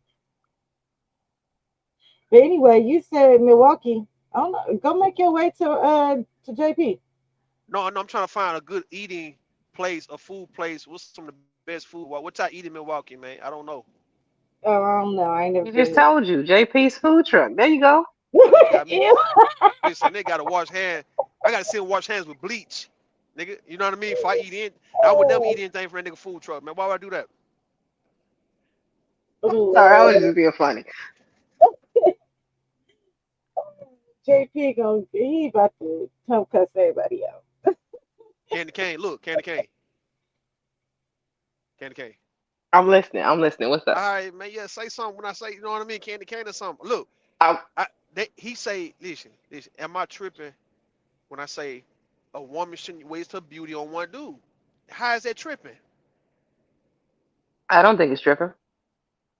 But anyway, you said Milwaukee. I don't know. Go make your way to JP. No, I'm trying to find a good eating place, a food place. What's some of the best food? What I eat in Milwaukee, man? I don't know. Oh, I don't know. I ain't never He been just told you, JP's food truck. There you go. Oh, you got me. Ew. Listen, they gotta wash hands. I gotta sit and wash hands with bleach, nigga. You know what I mean? If I eat in, I would never eat anything from a nigga food truck, man. Why would I do that? Sorry, I was Lord. just being funny. JP he about to come cuss everybody out. Candy cane, look, candy cane, candy cane. I'm listening. I'm listening. What's up? All right, man. Yeah, say something when I say, you know what I mean? Candy cane or something. Look, I, he say, listen. Am I tripping when I say a woman shouldn't waste her beauty on one dude? How is that tripping? I don't think it's tripping.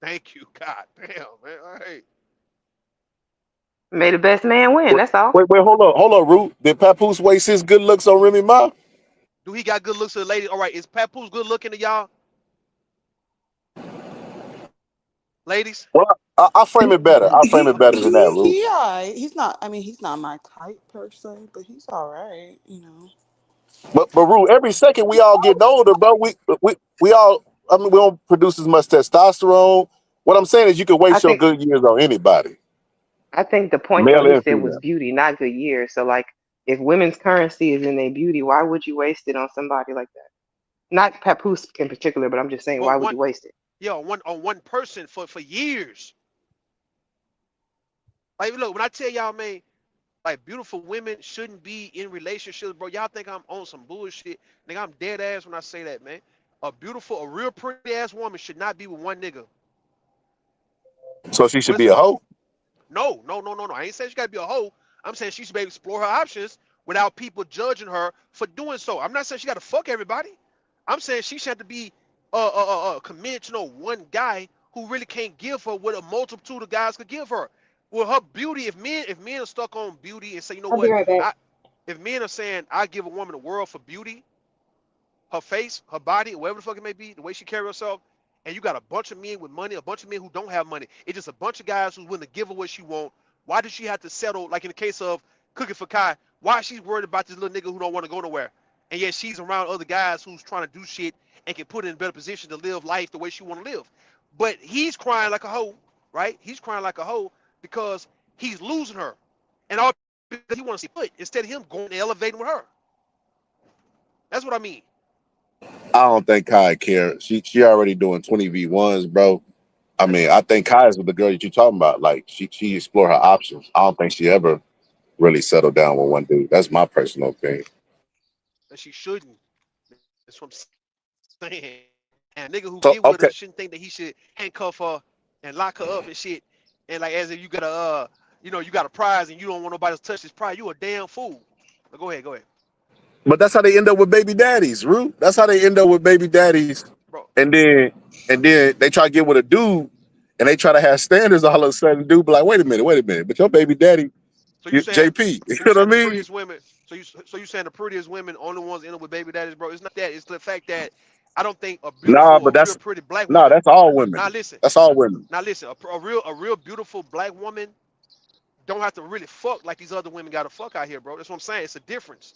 Thank you, God damn, man. All right. May the best man win. That's all. Wait, hold on, Root. Did Papoose waste his good looks on Remy Ma? Do he got good looks to the lady? All right, is Papoose good looking to y'all, ladies? Well, I frame it better. I frame it better than that, Root. He alright. He's not. I mean, he's not my type per se, but he's all right. You know. But Root, every second we all getting older, bro. We all. I mean, we don't produce as much testosterone. What I'm saying is, you can I waste your think good years on anybody, the point though male he and said was female. beauty, not good years. So like if women's currency is in their beauty, why would you waste it on somebody like that? Not Papoose in particular, but I'm just saying, But why would you waste it? on one person for years. Like, look, when I tell y'all, man, like beautiful women shouldn't be in relationships, bro. Y'all think I'm on some bullshit? Nigga, I'm dead ass when I say that, man. A real pretty ass woman should not be with one nigga. So she should What is be it? a hoe. No. I ain't saying she gotta be a hoe. I'm saying she should be able to explore her options without people judging her for doing so. I'm not saying she gotta fuck everybody. I'm saying she should have to be committed to no one guy who really can't give her what a multitude of guys could give her. Well, her beauty, if men are stuck on beauty and say, you know I'll be what, right back. if men are saying I give a woman the world for beauty, her face, her body, whatever the fuck it may be, the way she carry herself, and you got a bunch of men with money, a bunch of men who don't have money. It's just a bunch of guys who's willing to give her what she want. Why does she have to settle? Like in the case of Cooking for Kai, why is she worried about this little nigga who don't want to go nowhere? And yet she's around other guys who's trying to do shit and can put her in a better position to live life the way she want to live. But he's crying like a hoe, right? He's crying like a hoe because he's losing her. And all because he wants to see foot instead of him going and elevating with her. That's what I mean. I don't think Kai cares. She already doing 20v1s, bro. I mean, I think Kai is with the girl that you talking about. Like she explore her options. I don't think she ever really settled down with one dude. That's my personal opinion. That she shouldn't. That's what I'm saying. And a nigga who So get with her okay, shouldn't think that he should handcuff her and lock her up and shit. And like as if you got you got a prize and you don't want nobody to touch this prize. You a damn fool. But go ahead. but that's how they end up with baby daddies, Rue. That's how they end up with baby daddies, Bro. and then they try to get with a dude, and they try to have standards. All of a sudden, dude be like, wait a minute, but your baby daddy, So you saying JP. You so you know what saying I the mean? prettiest women so you saying the prettiest women only ones end up with baby daddies, bro. It's not that. It's the fact that I don't think Nah, a but real pretty black nah, woman. that's all women. Now listen. That's all women. A real beautiful black woman don't have to really fuck like these other women gotta fuck out here, bro. That's what I'm saying. It's a difference.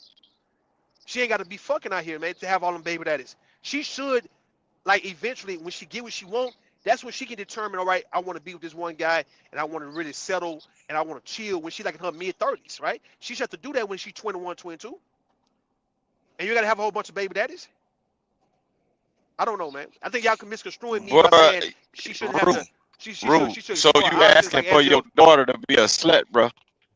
She ain't gotta be fucking out here, man, to have all them baby daddies. She should, like, eventually when she get what she want, that's when she can determine, all right, I want to be with this one guy and I want to really settle and I want to chill when she's like in her mid-30s, right? She should have to do that when she's 21, 22. And you gotta have a whole bunch of baby daddies. I don't know, man. I think y'all can misconstrue me by But saying she shouldn't have rude, to. She rude. should So explore her you options, asking like for as your if daughter to be a slut, bro?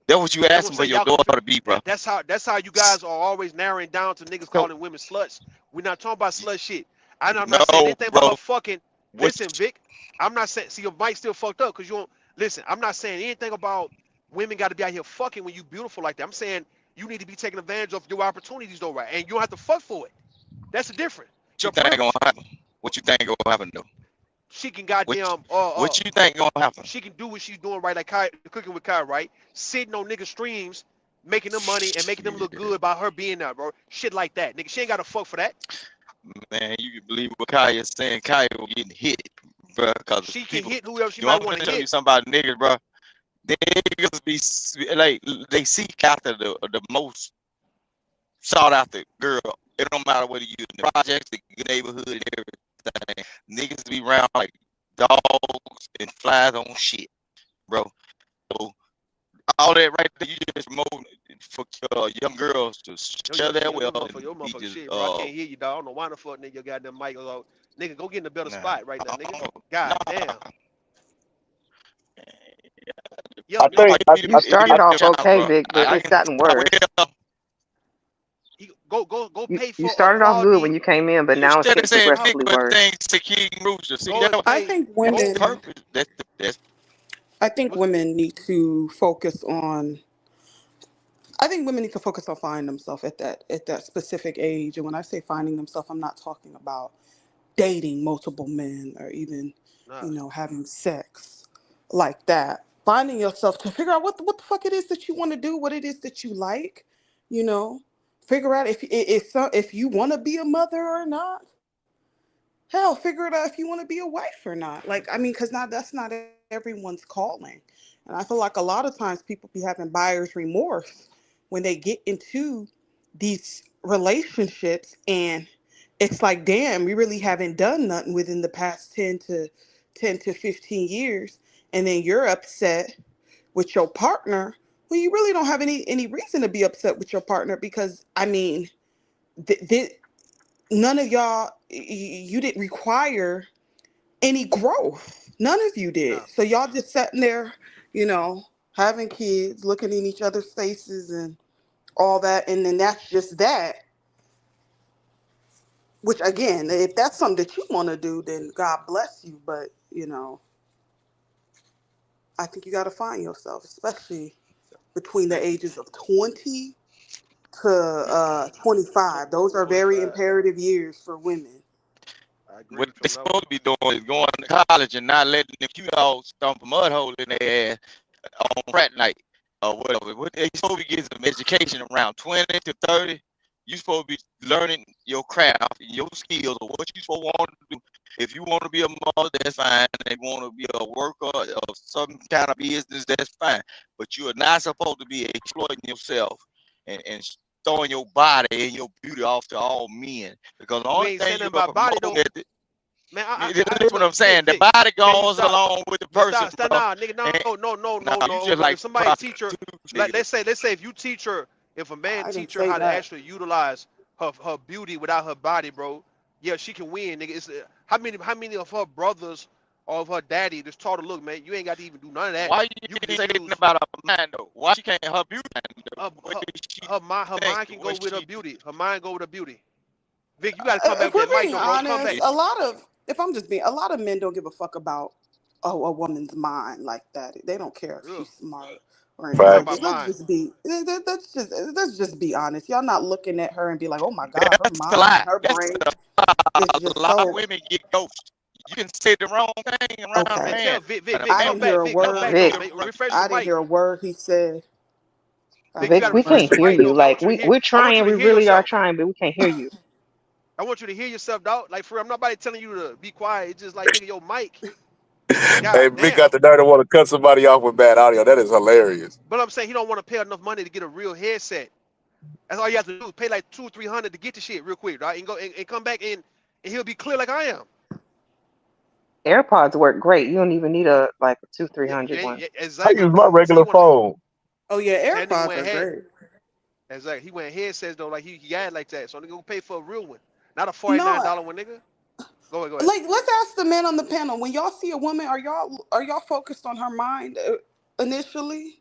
That's what you that's what I'm asking for saying. your Y'all can. daughter to be, bro. That's how you guys are always narrowing down to niggas So calling women sluts. We're not talking about slut shit. I'm not saying No, anything about bro. her fucking. What Listen, Vic, I'm not saying. See, your mic still fucked up because you don't listen. I'm not saying anything about women got to be out here fucking when you beautiful like that. I'm saying you need to be taking advantage of your opportunities though, right? And you don't have to fuck for it. That's the difference. you The think gonna privilege. happen? What you think gonna happen though? She can What goddamn what you think gonna happen? she can do what she's doing right, like Kai, cooking with Kai, right? Sitting on nigga streams, making them money and making them look good by her being there, bro. Shit like that, nigga. She ain't got to fuck for that. Man, you can believe what Kaya is saying. Kaya was getting hit, bro. Cause She can people, hit whoever she you know, might I'm want gonna to tell you hit. something about niggas, bro. Niggas be like they seek after the most sought after girl. It don't matter whether you in the projects, the neighborhood, and everything. Niggas be around like dogs and flies on shit, bro. So all that right there, you just promoting for young girls to share their Your wealth motherfucker, your and be motherfucker just shit, bro. I can't hear you, dog. I don't know why the fuck nigga you got them mic on. Nigga, go get in a better nah. spot right now, nigga. Nah. God damn. Yo, I no, think You started off okay, Vic, but I it's can gotten worse. go pay for You a started off good when quality. you came in, but You now it's instead getting of saying big progressively but worse. things to King Rooster. See, Go and that I pay. think that's the women. purpose. That's I think What's- women need to focus on. I think women need to focus on finding themselves at that specific age. And when I say finding themselves, I'm not talking about dating multiple men or even, Nah. having sex like that. Finding yourself to figure out what the fuck it is that you want to do, what it is that you like, you know. Figure out if you want to be a mother or not. Hell, figure it out if you want to be a wife or not. Like, I mean, because now that's not everyone's calling. And I feel like a lot of times people be having buyer's remorse when they get into these relationships, and it's like, damn, we really haven't done nothing within the past 10 to 15 years. And then you're upset with your partner. Well, you really don't have any reason to be upset with your partner because, I mean, none of y'all, you didn't require any growth. None of you did. Nah. So y'all just sitting there, having kids, looking in each other's faces and all that. And then that's just that. Which, again, if that's something that you want to do, then God bless you. But, I think you got to find yourself, especially between the ages of 20 to 25. Those are very 25. imperative years for women. I agree what from they that supposed one. to be doing is going to college and not letting them you all stomp a mud hole in their ass on frat night or whatever. What they supposed to be getting some education around 20 to 30. You supposed to be learning your craft, your skills, or what you supposed to want to do. If you want to be a mother, that's fine. If you want to be a worker of some kind of business, that's fine. But you are not supposed to be exploiting yourself and throwing your body and your beauty off to all men. Because the We only ain't thing saying you're nothing about body though. promoting at the Man, that's what I'm look, saying. The Vic, body can you goes stop? along with the But person, stop, bro. nah, nigga, No, you no. just like If somebody teach her, prostitution, let's say if you teach her, if a man I didn't teach her say how to that. actually utilize her beauty without her body, bro, yeah, she can win, nigga. It's how many of her brothers or of her daddy just taught her, look, man, you ain't got to even do none of that. Why you You can ain't just saying use about her mind though? Why she can't her beauty? her, The way she her mind. Her think, mind the can way go with her she beauty. Her mind go with her beauty. Vic, you got to come back If with we're that mic, being though, bro. Come honest, back. a lot of men don't give a fuck about a woman's mind like that. They don't care if Ugh. she's smart or We talking intelligent. about facts. Let's mine. just be let's just be honest. Y'all not looking at her and be like, oh my yeah, God, her that's a mind lie. and her That's brain is a just lot of so women get ghosted. You can say the wrong thing around a okay. Man, man. tell Vic, And a I man come didn't back, hear a Vic, come word. back though, Vic, man. Refresh the I didn't mic. hear a word he said. Vic, you gotta we refresh can't the hear mic you. though, man. Like we're I want you trying, to we hear really are yourself. trying, but we can't hear you. I want you to hear yourself, dog. Like for real, I'm not about telling you to be quiet. It's just like nigga, your mic. Hey, God Vic damn. got the nerve to want to cut somebody off with bad audio. That is hilarious. But I'm saying he don't want to pay enough money to get a real headset. That's all you have to do. Pay like $200-300 to get the shit real quick, right? And go and come back and he'll be clear like I am. AirPods work great. You don't even need a like a two, three Yeah, hundred yeah, one. yeah, I exactly. use my See, he regular wanna phone. Oh yeah, that nigga AirPods went are head. great. Exactly. He went headsets though, like he got like that. So nigga go pay for a real one, not a No, $49 one, nigga. Go ahead, go ahead. like let's ask the men on the panel. When y'all see a woman, are y'all focused on her mind initially?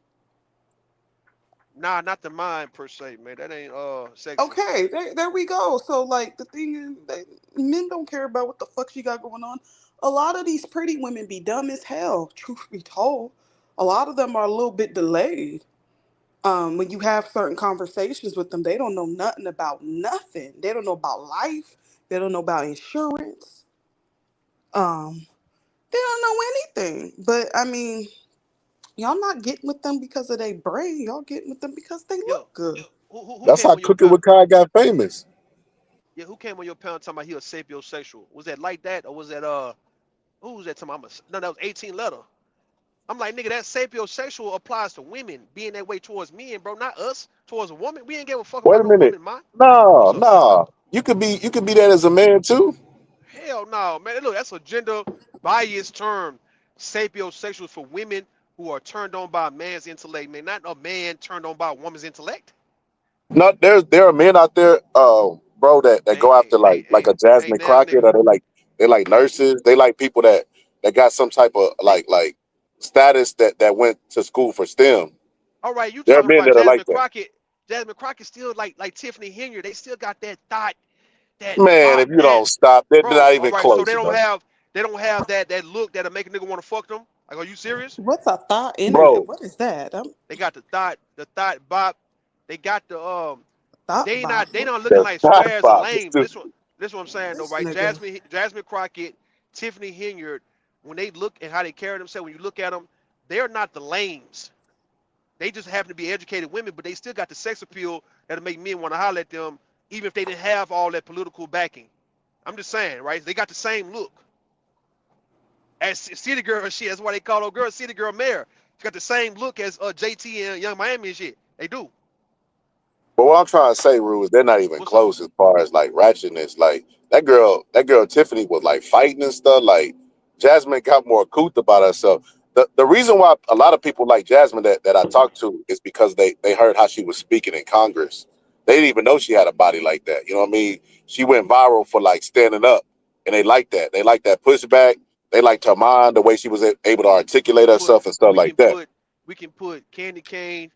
Nah, not the mind per se, man. That ain't sexy. Okay, there we go. So like the thing is, men don't care about what the fuck she got going on. A lot of these pretty women be dumb as hell. Truth be told, a lot of them are a little bit delayed. When you have certain conversations with them, they don't know nothing about nothing. They don't know about life. They don't know about insurance. Um, they don't know anything. But I mean, y'all not getting with them because of their brain. Y'all getting with them because they Yo, look good. who That's came how on your Cooking panel? with Kai got famous. Yeah, who came on your panel talking about he a sapiosexual? Was that like that, or was that who was that talking about? No, that was 18 letter. I'm like, nigga, that sapiosexual applies to women being that way towards men, bro, not us towards a woman. We ain't give a fuck Wait about a no minute. woman, man. No, What's up? no. You could be that as a man too. Hell no, man. Look, that's a gender biased term. Sapiosexual for women who are turned on by a man's intellect, man. Not a man turned on by a woman's intellect. No, there are men out there, bro, that Hey, go hey, after hey, like hey, a hey, Jasmine now, Crockett, nigga. or they like nurses. They like people that got some type of like status that went to school for STEM. All right, you There are talking men about that are like Jasmine that. Crockett. Jasmine Crockett still like Tiffany Henry. They still got that Man, thought, if you that don't stop, they're bro. not All even right, so close enough. they don't have that look that'll make a nigga want to fuck them. Like, are you serious? What's a thought internet? Bro, What is that? They got the thought bop. They got the Thought bot. they not looking the like thought squares and pop is lames. stupid. This what I'm saying though, This right? nigga. Jasmine Crockett, Tiffany Henyard, when they look at how they carry themselves, when you look at them, they're not the lames. They just happen to be educated women, but they still got the sex appeal that'll make men want to holler at them, even if they didn't have all that political backing. I'm just saying, right? They got the same look as City Girl and shit. That's why they call her girl City Girl Mayor. She got the same look as JT and Young Miami and shit. They do. But what I'm trying to say, Rue, is they're not even What's up? close as far as like ratchetness. Like that girl Tiffany was like fighting and stuff. Like Jasmine got more couth about herself. The reason why a lot of people like Jasmine that I talked to is because they heard how she was speaking in Congress. They didn't even know she had a body like that. You know what I mean? She went viral for like standing up, and they like that. They like that pushback. They liked her mind, the way she was able to We articulate can put herself and stuff we like can that. put we can put Candy Cane,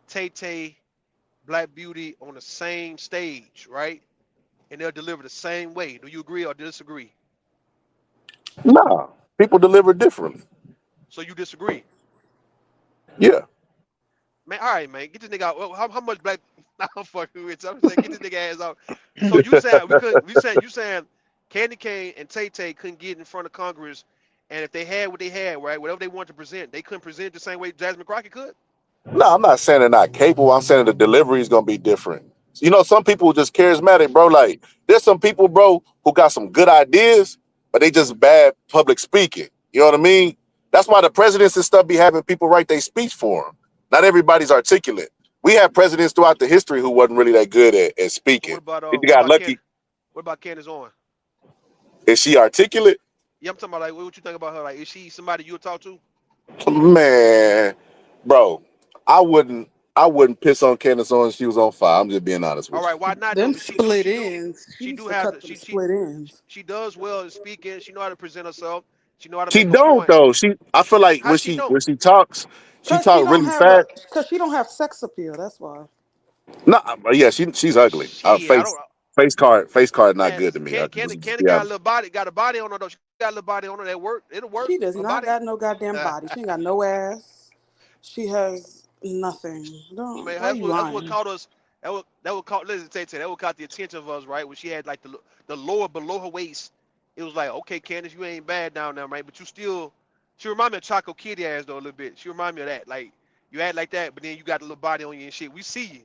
Tay Tay, Black Beauty on the same stage, right? And they'll deliver the same way. Do you agree or disagree? Nah, people deliver differently. So you disagree, Yeah. man? All right, man. Get this nigga out. Well, how much black? I'm fucking with you. I'm saying get this nigga ass out. So you saying we could? You saying Candy Cane and Tay Tay couldn't get in front of Congress, and if they had what they had, right, whatever they wanted to present, they couldn't present it the same way Jasmine Crockett could. No, I'm not saying they're not capable. I'm saying the delivery is gonna be different. You know, some people are just charismatic, bro. Like there's some people, bro, who got some good ideas, but they just bad public speaking. You know what I mean? That's why the presidents and stuff be having people write their speech for them. Not everybody's articulate. We have presidents throughout the history who wasn't really that good at So speaking. If you got lucky, what about Candace Owens? is she articulate? Yeah, I'm talking about like what you think about her? Like, is she somebody you would talk to? Man, bro, I wouldn't I wouldn't piss on Candace Owens if she was on fire. I'm just being honest All with right, you. why not though? Them She do split she do ends. She she needs do to have cut the them split ends. she does well in speaking. She know how to present herself. She know how to She make a don't point. though. I feel like How she don't? when she talks, she talk really fast. Cause she don't have sex appeal. That's why. No, yeah, she's ugly. Shit, I don't. Face card not Man, good to me. Candy Be got a honest. little body, got a body on her though. She got a little body on her that work. It'll work. She does A not body. got no goddamn body. She ain't got no ass. She has nothing. Don't. Man, Why you that's what lying? caught us. That would caught. Listen, that would caught the attention of us, right? When she had like the lower below her waist, it was like, okay, Candace, you ain't bad down there, right? But you still, she remind me of Choco Kitty ass though a little bit. She remind me of that. Like you act like that, but then you got a little body on you and shit. We see you.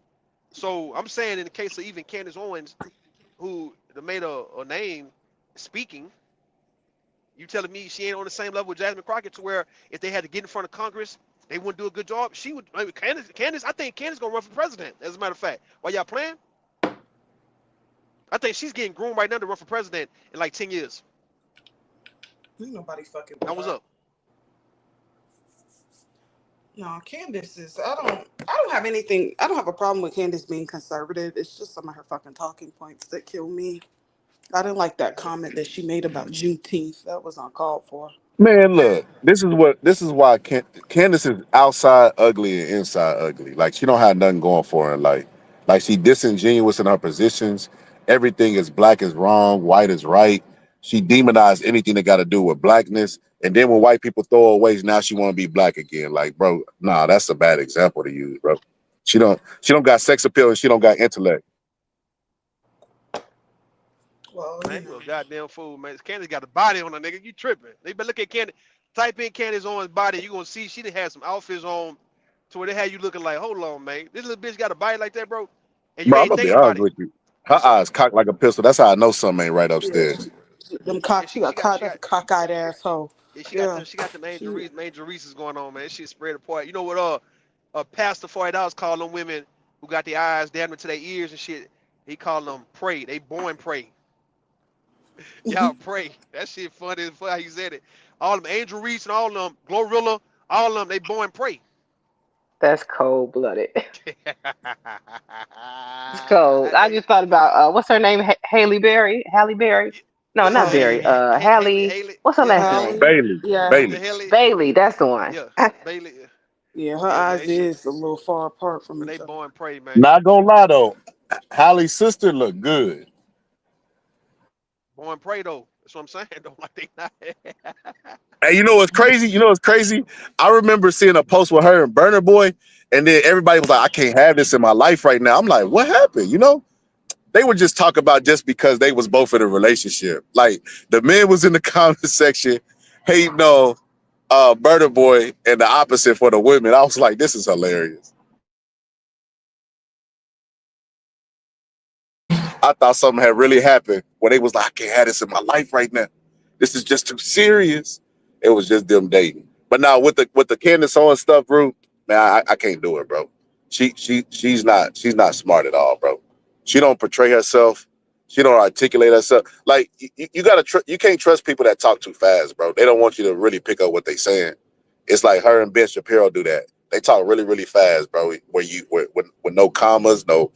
So I'm saying in the case of even Candace Owens, who made a name speaking, you telling me she ain't on the same level with Jasmine Crockett to where if they had to get in front of Congress, they wouldn't do a good job. She would. I mean, Candace, I think Candace gonna run for president. As a matter of fact, while y'all playing, I think she's getting groomed right now to run for president in like 10 years. Ain't nobody fucking with Now what's her. up? No, Candace is. I don't have anything. I don't have a problem with Candace being conservative. It's just some of her fucking talking points that kill me. I didn't like that comment that she made about Juneteenth. That was uncalled for. Man, look, this is why Candace is outside ugly and inside ugly. Like she don't have nothing going for her. Like she disingenuous in her positions. Everything is black is wrong, white is right. She demonized anything that got to do with blackness. And then when white people throw her away, now she want to be black again. Like, bro, nah, that's a bad example to use, bro. She don't got sex appeal and she don't got intellect. Well, Man, you a goddamn fool, man. Candace got a body on her, nigga. You tripping. They better look at Candace. Type in Candace Owens' body. You gonna see she done had some outfits on to where they had you looking like, hold on, man. This little bitch got a body like that, bro. And you Bro, I'm ain't gonna be thinking about honest it. with you. Her eyes cocked like a pistol. That's how I know something ain't right upstairs. them Yeah, cock, she got cock, that's a cockeyed asshole. yeah, Yeah, she got them she. Angel Reese's going on, man. Shit spread apart. You know what Pastor $40 call them women who got their eyes damn to their ears and shit. He called them prey. They born prey. Y'all pray. That shit funny as fuck how you said it. All them Angel Reese and all them Glorilla, all of them, they born prey. That's cold blooded. It's cold. I know I you. just thought about what's her name? Haley Berry. Halle Berry. No, What's her not name? Berry. Haley, Hallie. Haley. What's her Yeah, last Haley. name? Hallie, Bailey. yeah, The Bailey. Haley. Bailey. That's the one. Yeah, Bailey. yeah. Her Yeah, man. eyes They shit. is a little far apart from Man, they each other. born prey, man. Not gonna lie though, Hallie's sister look good. Born prey though. That's what I'm saying. Don't like they not. Hey, you know what's crazy? You know what's crazy? I remember seeing a post with her and Burner Boy, and then everybody was like, "I can't have this in my life right now." I'm like, "What happened?" You know? They were just talking about just because they was both in a relationship. Like the man was in the comment section hating on Burner Boy, and the opposite for the women. I was like, "This is hilarious." I thought something had really happened when they was like, I can't have this in my life right now. This is just too serious. It was just them dating. But now with the Candace Owens stuff, bro, man, I can't do it, bro. She's not smart at all, bro. She don't portray herself. She don't articulate herself. Like you gotta you can't trust people that talk too fast, bro. They don't want you to really pick up what they saying. It's like her and Ben Shapiro do that. They talk really, really fast, bro. With no commas, no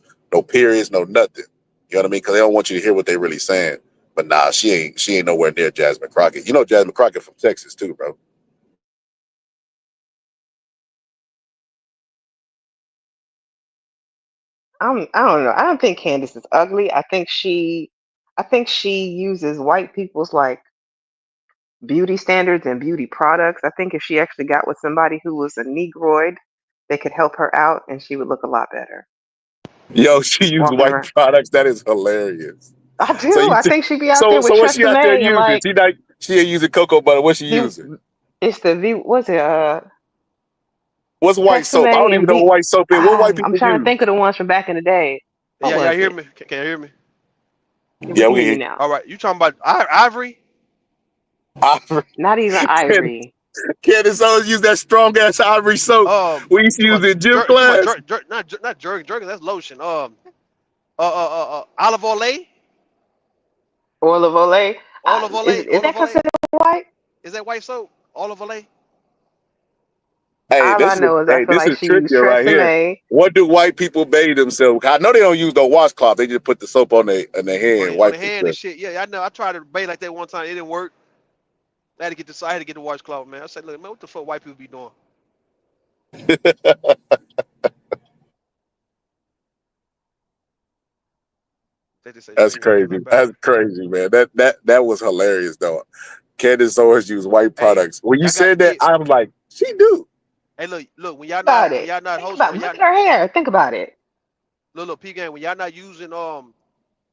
periods, no nothing. You know what I mean? Because they don't want you to hear what they really saying. But nah, she ain't nowhere near Jasmine Crockett. You know Jasmine Crockett from Texas too, bro. I don't know. I don't think Candace is ugly. I think she uses white people's like beauty standards and beauty products. I think if she actually got with somebody who was a Negroid, they could help her out and she would look a lot better. Yo, she used Walking white around. products. That is hilarious. I So do. I think she'd be out there with so what she out there Tresemme and using? like She ain't using cocoa butter. What she V using? it's the V what's it What's white soap? I don't Tresemme even and know what V white soap is. What white I'm people trying to use? think of the ones from back in the day. What Yeah, y'all was hear it? me? Can you hear me? We Yeah, can we hear you can now. All right. You talking about Ivory? hear Not even you. Ivory. Candace always use that strong ass ivory soap. We used to You use talking it in gym about you talking class. about not Jergen. That's lotion. Olive Olay. Olive Olay. Olive Olay. Is Olive that Olay. considered white? Is that white soap? Olive Olay. Hey, All I know is I feel this like is she used trickier right here. Tresemme. What do white people bathe themselves? I know they don't use no washcloth. They just put the soap on their hand and On the wipe hand and themselves. shit. Yeah, I know. I tried to bait like that one time. It didn't work. I had to get the washcloth, man. I said, look, man, what the fuck white people be doing? They just say you That's ain't got crazy. no battery. That's crazy, man. That was hilarious though. Candace always use white Hey, products. When you y'all got to said that, get. I was like, she do. Hey, look. Think about it. When y'all not Think hosting, about Look at her hair. Think about it. look, P game. When y'all not using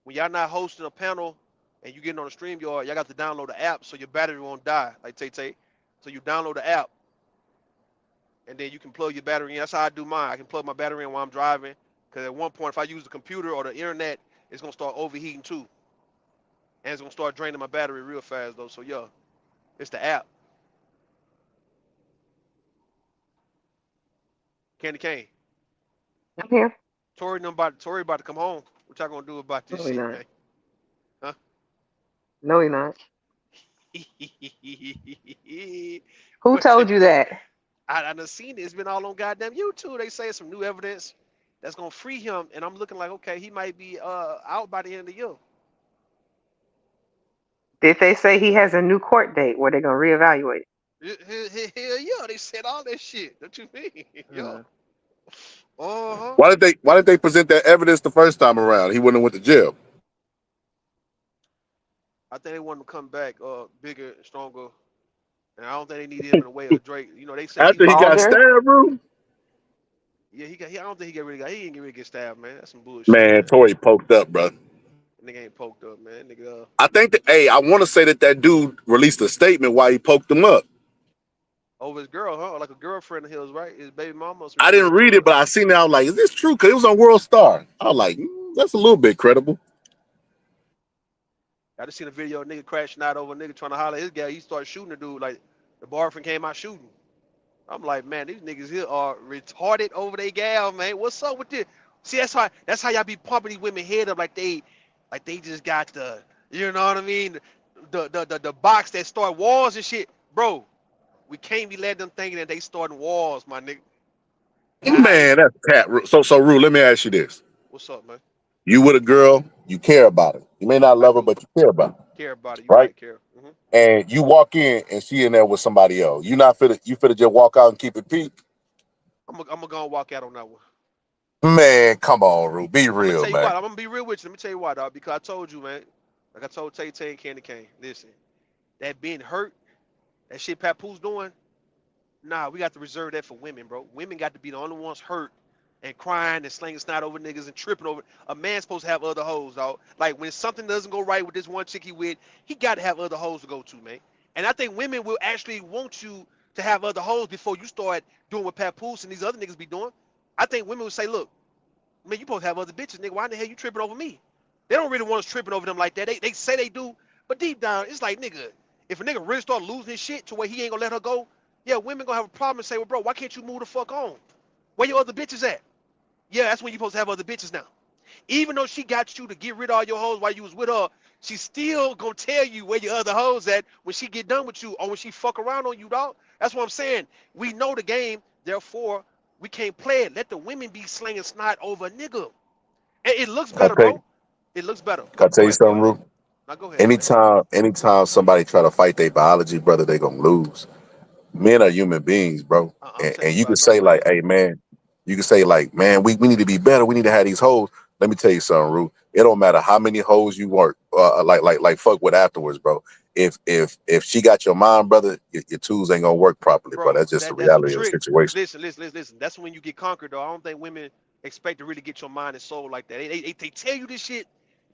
when y'all not hosting a panel and you getting on the stream yard, y'all got to download the app so your battery won't die, like Tay Tay. So you download the app and then you can plug your battery in. That's how I do mine. I can plug my battery in while I'm driving. Because at one point, if I use the computer or the internet, it's gonna start overheating too, and it's gonna start draining my battery real fast though. So yeah, it's the app. Candy Cane. I'm here. Tori about to come home. What y'all gonna do about this No, we shit, not. man? Huh? No, we not. Who But told you that? I done seen it. It's been all on goddamn YouTube. They say some new evidence that's gonna free him, and I'm looking like, okay, he might be out by the end of the year. Did they say he has a new court date where they're gonna reevaluate? Hell yeah, they said all that shit. Don't you mean? Yo. Mm. Uh-huh. Why did they present that evidence the first time around? He wouldn't have went to jail. I think they want him to come back bigger and stronger. And I don't think they need him in the way of Drake. You know, they say After he got Balder? stabbed, bro. yeah, I don't think he ain't get ready to get stabbed, man. That's some bullshit, Man, man. Tory poked up, bro. Nigga ain't poked up, man. Nigga, I think that. Hey, I want to say that dude released a statement why he poked him up. over his girl, huh? Like a girlfriend of his, right? His baby mama. Or some I shit. didn't read it, but I seen it. I was like, is this true? Because it was on World Star. I was like, that's a little bit credible. I just seen a video of a nigga crashing out over a nigga trying to holler at his guy. He started shooting the dude. Like the boyfriend came out shooting. I'm like, man, these niggas here are retarded over their gal, man. What's up with this? See, that's how y'all be pumping these women head up like they just got the, you know what I mean? The box that start wars and shit. Bro, we can't be letting them thinking that they starting wars, my nigga. Man, that's cat. So Rue, let me ask you this. What's up, man? You with a girl, you care about her. You may not I love her, do. but you care about her. Care about it. You Right? care. Mm-hmm. And you walk in and she in there with somebody else. You finna just walk out and keep it peak? I'm gonna go and walk out on that one. Man, come on, Rue. Be I'm gonna real, tell you man. what. I'm gonna be real with you. Let me tell you why, dog. Because I told you, man. Like I told Tay Tay and Candy Cane. Listen, that being hurt, that shit Papoose doing. Nah, we got to reserve that for women, bro. Women got to be the only ones hurt and crying and slinging snot over niggas and tripping over. A man's supposed to have other hoes, dog. Like when something doesn't go right with this one chick he with, he got to have other hoes to go to, man. And I think women will actually want you to have other hoes before you start doing what Papoose and these other niggas be doing. I think women will say, look, man, you supposed to have other bitches, nigga. Why in the hell you tripping over me? They don't really want us tripping over them like that. They say they do, but deep down, it's like, nigga, if a nigga really start losing his shit to where he ain't gonna let her go, yeah, women gonna have a problem and say, well, bro, why can't you move the fuck on? Where your other bitches at? Yeah, that's when you supposed to have other bitches now. Even though she got you to get rid of all your hoes while you was with her, she's still gonna tell you where your other hoes at when she get done with you or when she fuck around on you, dog. That's what I'm saying. We know the game, therefore we can't play it. Let the women be slinging snot over a nigga. And it looks better, bro. It looks better. Can I tell Go you ahead. Go something, ahead. Rue? Now go ahead, man. Anytime somebody try to fight their biology, brother, they gonna lose. Men are human beings, bro. I'm telling And you you can about no say like, way. hey man, you can say like, man, we need to be better. We need to have these hoes. Let me tell you something, Rue. It don't matter how many hoes you work, like fuck with afterwards, bro. If she got your mind, brother, your tools ain't gonna work properly, bro. Bro, That's just the that's the reality of the trick. situation. Listen. That's when you get conquered, though. I don't think women expect to really get your mind and soul like that. They tell you this shit.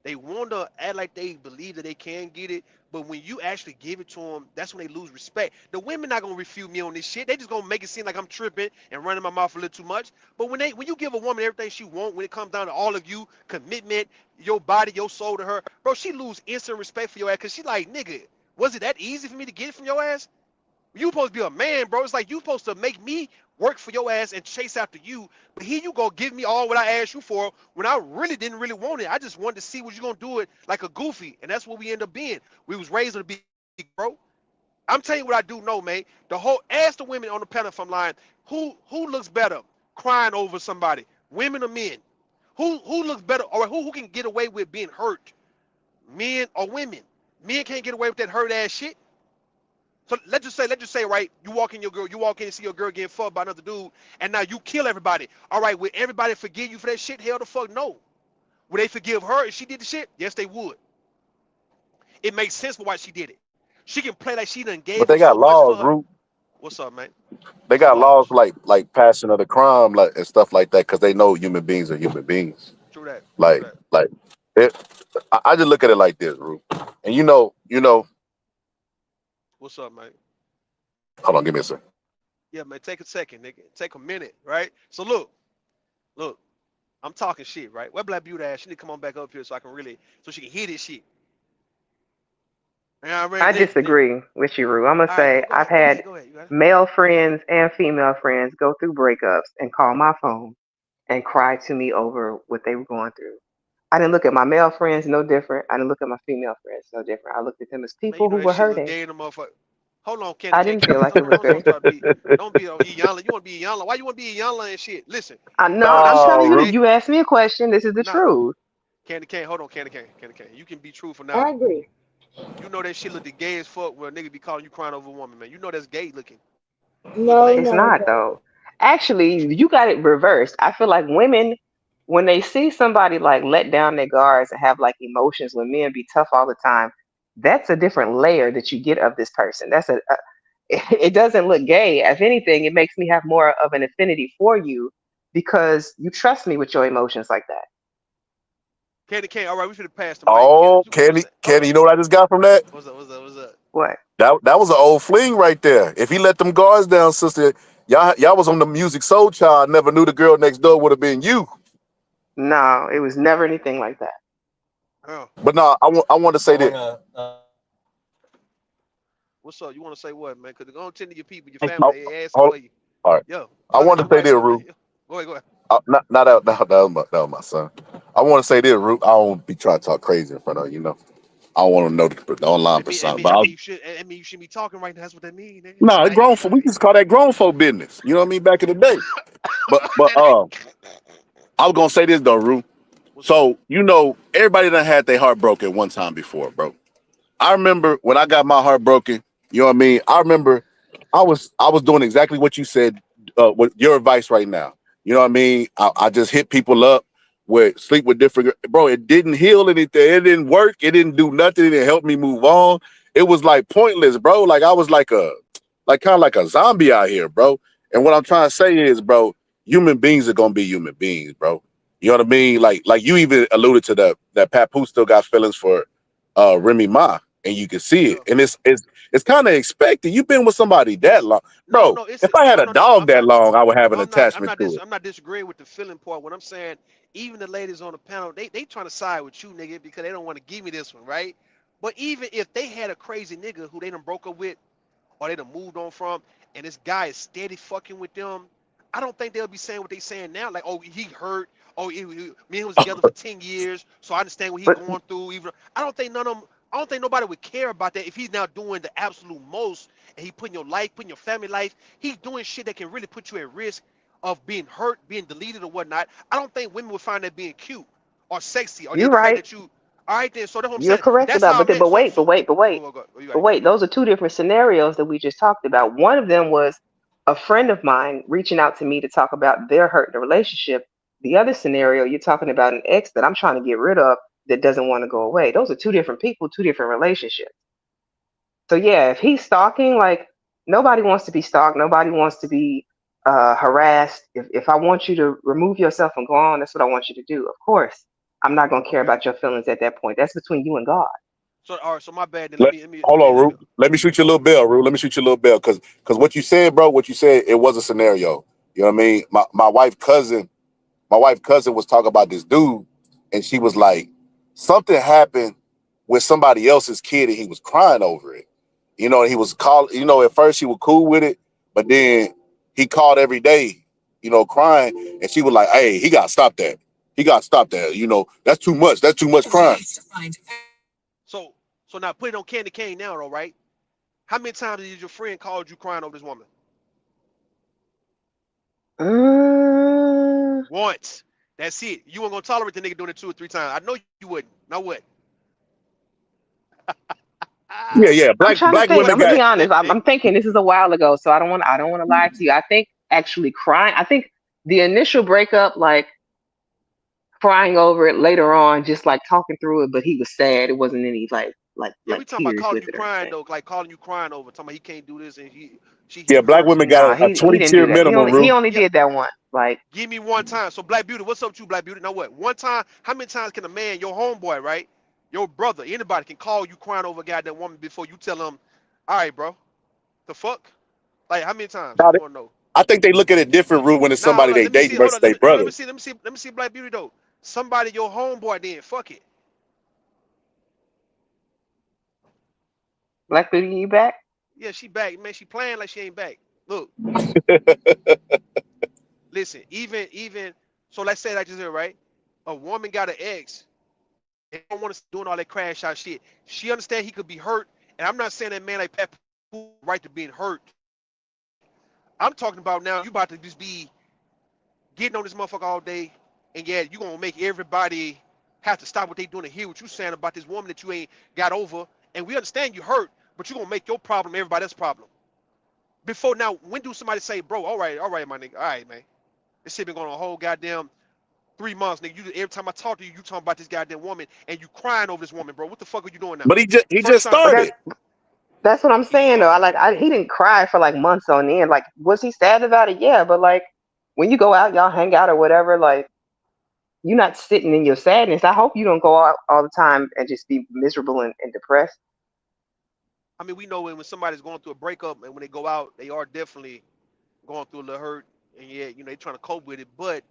They want to act like they believe that they can get it, but when you actually give it to them, that's when they lose respect. The women not gonna refute me on this shit. They just gonna make it seem like I'm tripping and running my mouth a little too much. But when you give a woman everything she want, when it comes down to all of you, commitment, your body, your soul to her, bro, she lose instant respect for your ass because she like, nigga, was it that easy for me to get it from your ass? You supposed to be a man, bro. It's like you supposed to make me work for your ass and chase after you. But here you go, give me all what I asked you for when I really didn't really want it. I just wanted to see what you're gonna do it like a goofy, and that's what we end up being. We was raised to be, bro. I'm telling you what I do know, man. Ask the women on the panel if I'm lying. Who looks better crying over somebody? Women or men? Who looks better, or who can get away with being hurt? Men or women? Men can't get away with that hurt ass shit. So let's just say, right, you walk in and see your girl getting fucked by another dude, and now you kill everybody. All right, would everybody forgive you for that shit? Hell the fuck no. Would they forgive her if she did the shit? Yes, they would. It makes sense for why she did it. She can play like she done But gave they him got so much for laws, her. Rue. What's up, man? They What's the got laws laws? like passing of the crime, like and stuff like that, because they know human beings are human beings. True that. True Like that. like it. I just look at it like this, Rue. And you know. What's up, man? Hold on, give me a second. Yeah, man, take a second, nigga. Take a minute, right? So look, I'm talking shit, right? Where Black Beauty ass? She need to come on back up here so she can hear this shit. You know what I I mean? disagree with you, Rue. I'm gonna All right, say go I've ahead. Go had ahead. Go ahead. You got it. male friends and female friends go through breakups and call my phone and cry to me over what they were going through. I didn't look at my male friends no different. I didn't look at my female friends no different. I looked at them as Man, you people know who that were shit look hurting. gay in the motherfucker. Hold on, Candy I Cane, didn't feel Candy. like it Hold was on, gay. don't be Iyanla. You want to be Iyanla? Why you want to be Iyanla and shit? Listen, No, when I I'm show telling you you. No, gay, You asked me a question. This is the nah, truth. Candy Cane. Hold on, Candy Cane. You can be truthful I now. agree. You know that shit look the gay as fuck when a nigga be calling you crying over a woman, man. You know that's gay looking. Look No, lame. It's no, not though. Actually, you got it reversed. I feel like women, when they see somebody like let down their guards and have like emotions, when men be tough all the time, that's a different layer that you get of this person. It doesn't look gay. If anything, it makes me have more of an affinity for you because you trust me with your emotions like that. Candy, all right, we should have passed the mic. Candy, Oh, what you say? Candy, you know what I just got from that? What's up? What? That was an old fling right there. If he let them guards down, sister, y'all was on the Music Soul Child. Never knew the girl next door would have been you. No, it was never anything like that. Oh, But no, I want to say that. what's up? You want to say what, man? Because don't tend to your people, your Oh, family, they asking hold, for you. all right. Yo, I want to say somebody this, said, man. Ru. Go ahead. That was my son. I want to say this, Ru. I don't be trying to talk crazy in front of you, know. I don't want to know the online persona. But I mean, you shouldn't be talking right now. That's what that means, nigga. no, All the right. we just call that grown folk business. You know what I mean? Back in the day. But I was gonna say this though, Ru. What's up? So you know, everybody done had their heart broken one time before, bro. I remember when I got my heart broken. You know what I mean? I remember I was doing exactly what you said. With your advice right now. You know what I mean? I just hit people up with sleep with different. Bro, it didn't heal anything. It didn't work. It didn't do nothing. It didn't help me move on. It was like pointless, bro. Like I was like kind of like a zombie out here, bro. And what I'm trying to say is, bro, human beings are gonna be human beings, bro. You know what I mean? Like you even alluded to that Papoose still got feelings for Remy Ma, and you can see it. Yeah. And it's kind of expected. You've been with somebody that long. Bro, No, it's if I had a no. dog that long, I would have an attachment to it. I'm not disagreeing with the feeling part. What I'm saying, even the ladies on the panel, they trying to side with you, nigga, because they don't want to give me this one, right? But even if they had a crazy nigga who they done broke up with or they done moved on from, and this guy is steady fucking with them, I don't think they'll be saying what they saying now, like, oh, he hurt, oh, me and him was together for 10 years, so I understand what he But going through. Even I don't think none of them. I don't think nobody would care about that if he's now doing the absolute most and he putting your life, putting your family life. He's doing shit that can really put you at risk of being hurt, being deleted or whatnot. I don't think women would find that being cute or sexy or you're the fact right. that you. All right then, so that's what I'm You're saying. correct That's about. how I meant. But wait. Oh, you got But it. Go ahead. wait. Those are two different scenarios that we just talked about. One of them was a friend of mine reaching out to me to talk about their hurt in a relationship. The other scenario, you're talking about an ex that I'm trying to get rid of that doesn't want to go away. Those are two different people, two different relationships. So yeah, if he's stalking, like nobody wants to be stalked, nobody wants to be harassed. If I want you to remove yourself and go on, that's what I want you to do. Of course, I'm not gonna care Okay. about your feelings at that point. That's between you and God. So all right. So my bad. Then Hold on, Ru. Let me shoot you a Go little ahead. bell, Ru. Let me shoot you a little bell, because what you said, bro, it was a scenario. You know what I mean? My wife cousin was talking about this dude, and she was like, something happened with somebody else's kid, and he was crying over it. You know, he was called. You know, at first she was cool with it, but then he called every day, you know, crying, and she was like, "Hey, he got to stop that. He got to stop that. You know, that's too much. That's too much crying." So now put it on Candy Cane now, though, right? How many times did your friend called you crying over this woman? Mm, Once. That's it. You weren't gonna tolerate the nigga doing it 2 or 3 times. I know you wouldn't. Now what? Yeah, Ah. yeah. I'm Black trying to black think. women I'm gonna got. be honest. I'm thinking this is a while ago, so I don't want to lie to you. I think actually crying. I think the initial breakup, like crying over it later on, just like talking through it, but he was sad. It wasn't any Yeah, like we talking about tears calling with you it or crying anything. though, like calling you crying over, talking about he can't do this and he Yeah, black hurt. women got No, a he 20 didn't do tier that. minimum, He Ru. only Yeah, did that one. Like give me one time. So Black Beauty, what's up to you, Black Beauty? Now what? One time, how many times can a man, your homeboy, right? Your brother, anybody can call you crying over a goddamn woman before you tell him, all right, bro, the fuck? Like how many times? I wanna know. I think they look at it different, Ru, when it's Now hold somebody on, they let me see. dating Hold versus on, let their me no, brother. let me see Black Beauty though. Somebody your homeboy then. Fuck it. Black Beauty, you back? Yeah, she back, man. She playing like she ain't back. Look, listen, even so let's say like this here, right? A woman got an ex and don't want to doing all that crash out shit. She understand he could be hurt, and I'm not saying that man like Pat right to being hurt. I'm talking about now you about to just be getting on this motherfucker all day, and yeah, you gonna make everybody have to stop what they doing to hear what you saying about this woman that you ain't got over, and we understand you hurt, but you're gonna make your problem everybody else's problem. Before now, when do somebody say, bro, all right, my nigga, all right, man, this shit been going on a whole goddamn 3 months, nigga. You every time I talk to you, you talking about this goddamn woman, and you crying over this woman, bro. What the fuck are you doing now? But he First just time, But started. that's what I'm saying though. He didn't cry for like months on end. Like, was he sad about it? Yeah, but like when you go out, y'all hang out or whatever, like you're not sitting in your sadness. I hope you don't go out all the time and just be miserable and depressed. I mean, we know when somebody's going through a breakup and when they go out, they are definitely going through a little hurt, and yeah, you know, they trying to cope with it. But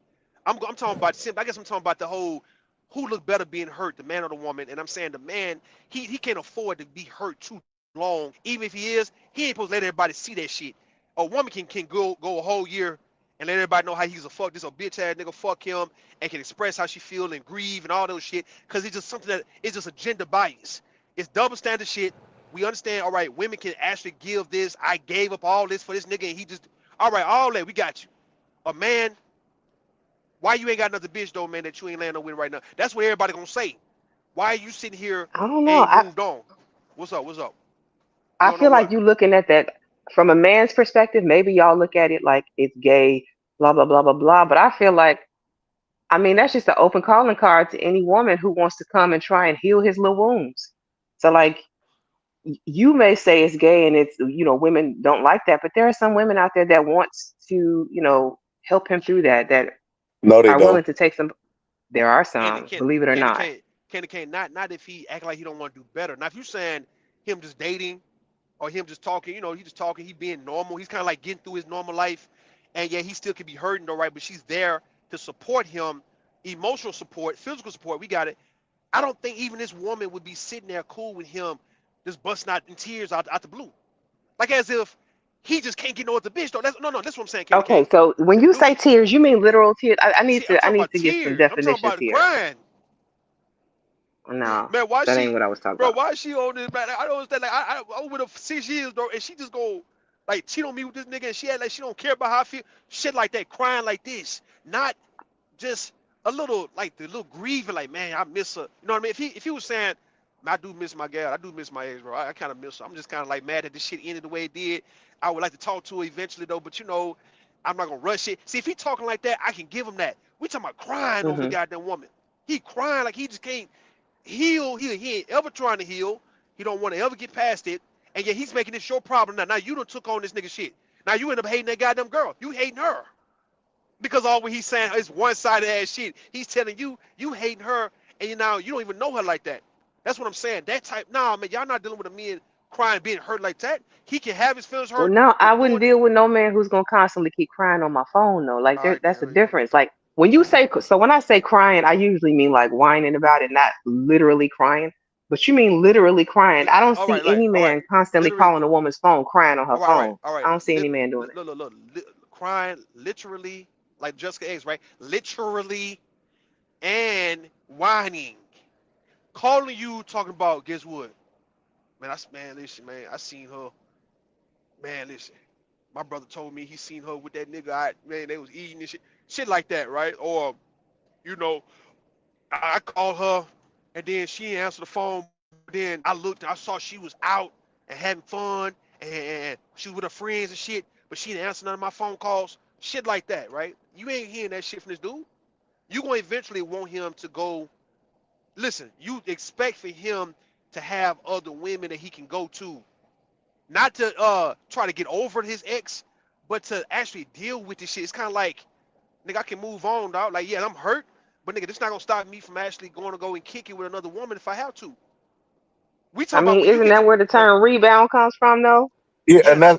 I'm talking about I guess I'm talking about the whole who look better being hurt, the man or the woman. And I'm saying the man, he can't afford to be hurt too long. Even if he is, he ain't supposed to let everybody see that shit. A woman can go a whole year and let everybody know how he's a fuck this a bitch ass nigga, fuck him, and can express how she feel and grieve and all those shit. Cause it's just something that it's just a gender bias. It's double standard shit. We understand, all right, women can actually give this. I gave up all this for this nigga and he just, all right, all that, we got you. A man, why you ain't got another bitch though, man, that you ain't landing with right now? That's what everybody gonna say. Why are you sitting here I don't and know. ain't moved on? What's up? What's up? You I don't know feel like what? you looking at that from a man's perspective. Maybe y'all look at it like it's gay, blah blah blah blah blah. But I feel like, I mean, that's just an open calling card to any woman who wants to come and try and heal his little wounds. So like, you may say it's gay and it's, women don't like that, but there are some women out there that wants to, help him through that, that No, they are don't. willing to take some. There are Candy some, can believe it or Candy not. can't Candy can't not if he act like he don't want to do better. Now if you saying him just dating or him just talking, he just talking, he being normal, he's kind of like getting through his normal life, and yeah, he still could be hurting though, right? But she's there to support him, emotional support, physical support. We got it. I don't think even this woman would be sitting there cool with him, just busting out in tears out the blue, like as if he just can't get no other bitch though. That's no, that's what I'm saying, Candy Okay, Cane. so when The you dude, say tears, you mean literal tears? I see, need I'm to I talking need about to get some tears. I'm talking definitions about the here. crying. No, Man, why that she, ain't what I was talking bro? about. Why is she on this? Man, I don't understand. Like, I with her for 6 years, bro, and she just go like cheat on me with this nigga, and she had like she don't care about how I feel, shit like that, crying like this, not just a little like the little grieving, like man, I miss her. You know what I mean? If he was saying, man, I do miss my gal, I do miss my ex, bro. I kind of miss her. I'm just kind of like mad that this shit ended the way it did. I would like to talk to her eventually though, but I'm not gonna rush it. See, if he talking like that, I can give him that. We talking about crying over the Hmm. goddamn woman. He crying like he just can't heal. He ain't ever trying to heal. He don't want to ever get past it. And yet he's making this your problem now. Now you done took on this nigga shit. Now you end up hating that goddamn girl. You hating her. Because all what he's saying is one-sided ass shit. He's telling you hating her, and you don't even know her like that. That's what I'm saying. That type, nah, man, y'all not dealing with a man crying, being hurt like that. He can have his feelings Well, hurt, no, I but wouldn't doing it. deal with no man who's gonna constantly keep crying on my phone though. Like All right, that's then. the difference. Like when you say, so when I say crying, I usually mean like whining about it, not literally crying. But you mean literally crying. I don't All see right, like, any all right, man constantly literally. calling a woman's phone, crying on her All right, all right, phone. all right. I don't see any man doing it. Look, crying literally, like Jessica X, right? Literally and whining, calling you, talking about. Guess what, man, listen, man, I seen her. Man, listen, my brother told me he seen her with that nigga. Man, they was eating and shit like that, right? Or you know, I called her, and then she didn't answer the phone. Then I looked, and I saw she was out and having fun, and she was with her friends and shit. But she didn't answer none of my phone calls. Shit like that, right? You ain't hearing that shit from this dude. You gonna eventually want him to go. Listen, you expect for him to have other women that he can go to, not to try to get over his ex, but to actually deal with this shit. It's kind of like, nigga, I can move on, dog. Like, yeah, I'm hurt, but nigga, this not gonna stop me from actually going to go and kick it with another woman if I have to. We I talking about mean, when you isn't get that to, where the term rebound comes from though? Yeah, and yes,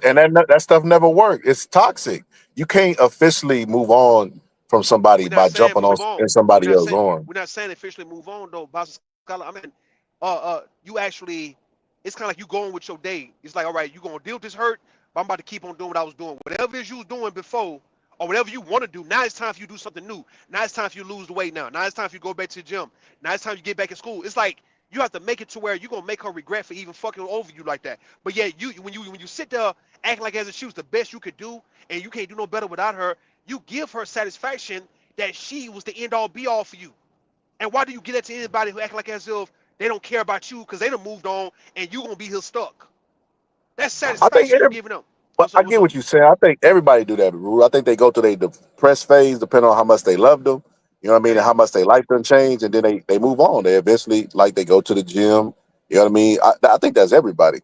that stuff never worked. It's toxic. You can't officially move on from somebody we're not by saying jumping on move on. in somebody else's arm. We're not saying officially move on though, Boss Scholar. I mean, you actually, it's kind of like you going with your day. It's like, all right, you gonna deal with this hurt, but I'm about to keep on doing what I was doing. Whatever it is you was doing before, or whatever you want to do, now it's time for you to do something new. Now it's time for you to lose the weight now. Now it's time for you to go back to the gym. Now it's time you get back in school. It's like you have to make it to where you're gonna make her regret for even fucking over you like that. But yeah, when you sit there acting like as if she was the best you could do, and you can't do no better without her, you give her satisfaction that she was the end all be all for you. And why do you give that to anybody who act like as if They don't care about you because they done moved on and you gonna be here stuck. That's I think, satisfaction you giving them. but What's I up? What's get up? what you're saying. I think everybody do that, Rule. I think they go through their depressed phase, depending on how much they love them. You know what I mean, and Okay. how much they like them change, and then they move on. They eventually like they go to the gym. You know what I mean? I think that's everybody.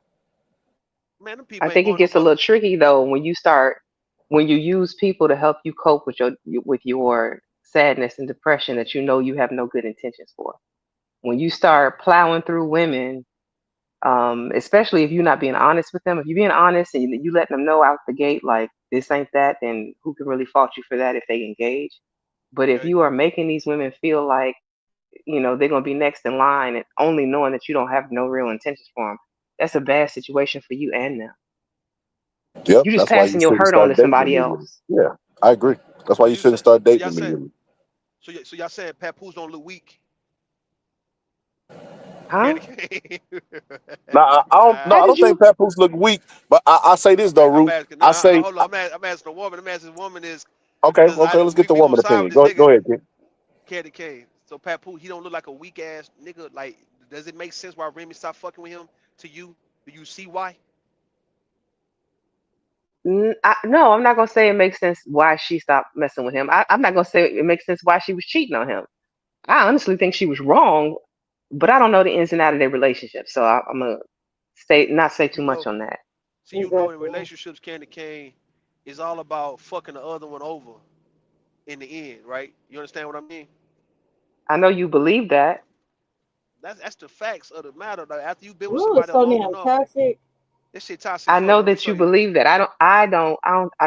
Man, them I people ain't think it going no gets a more. little tricky though when you use people to help you cope with your sadness and depression that you know you have no good intentions for. When you start plowing through women, especially if you're not being honest with them, if you're being honest and you let them know out the gate like this ain't that, then who can really fault you for that if they engage? But if Okay. you are making these women feel like they're gonna be next in line and only knowing that you don't have no real intentions for them, that's a bad situation for you and them. Yep, You're just that's why you passing your shouldn't hurt on start to dating somebody immediately. else. Yeah, I agree. That's why So you you shouldn't said. start So dating y'all said. immediately. So y'all saying Papoose don't look weak. Huh? Candy cane. Now, I don't. No, How I did don't think you? Papoose look weak. But I say this though, I'm Root. asking. I Nah, say, hold on. I'm asking a woman. I'm asking a woman is okay, because okay. Let's get the we gonna woman side with opinion. this Go nigga. ahead, kid. Candy cane. So Papoose, he don't look like a weak ass nigga. Like, does it make sense why Remy stopped fucking with him? To you, do you see why? No, I'm not gonna say it makes sense why she stopped messing with him. I'm not gonna say it makes sense why she was cheating on him. I honestly think she was wrong, but I don't know the ins and out of their relationship, so I'm gonna not say too You much know, on that. see, you know, in Exactly. relationships, Candy cane is all about fucking the other one over in the end, right? You understand what I mean? I know you believe that. That's the facts of the matter. Like, after you've been with Rule is somebody so long damn enough, toxic. this shit toxic I fuck, know bro. that So you believe that. I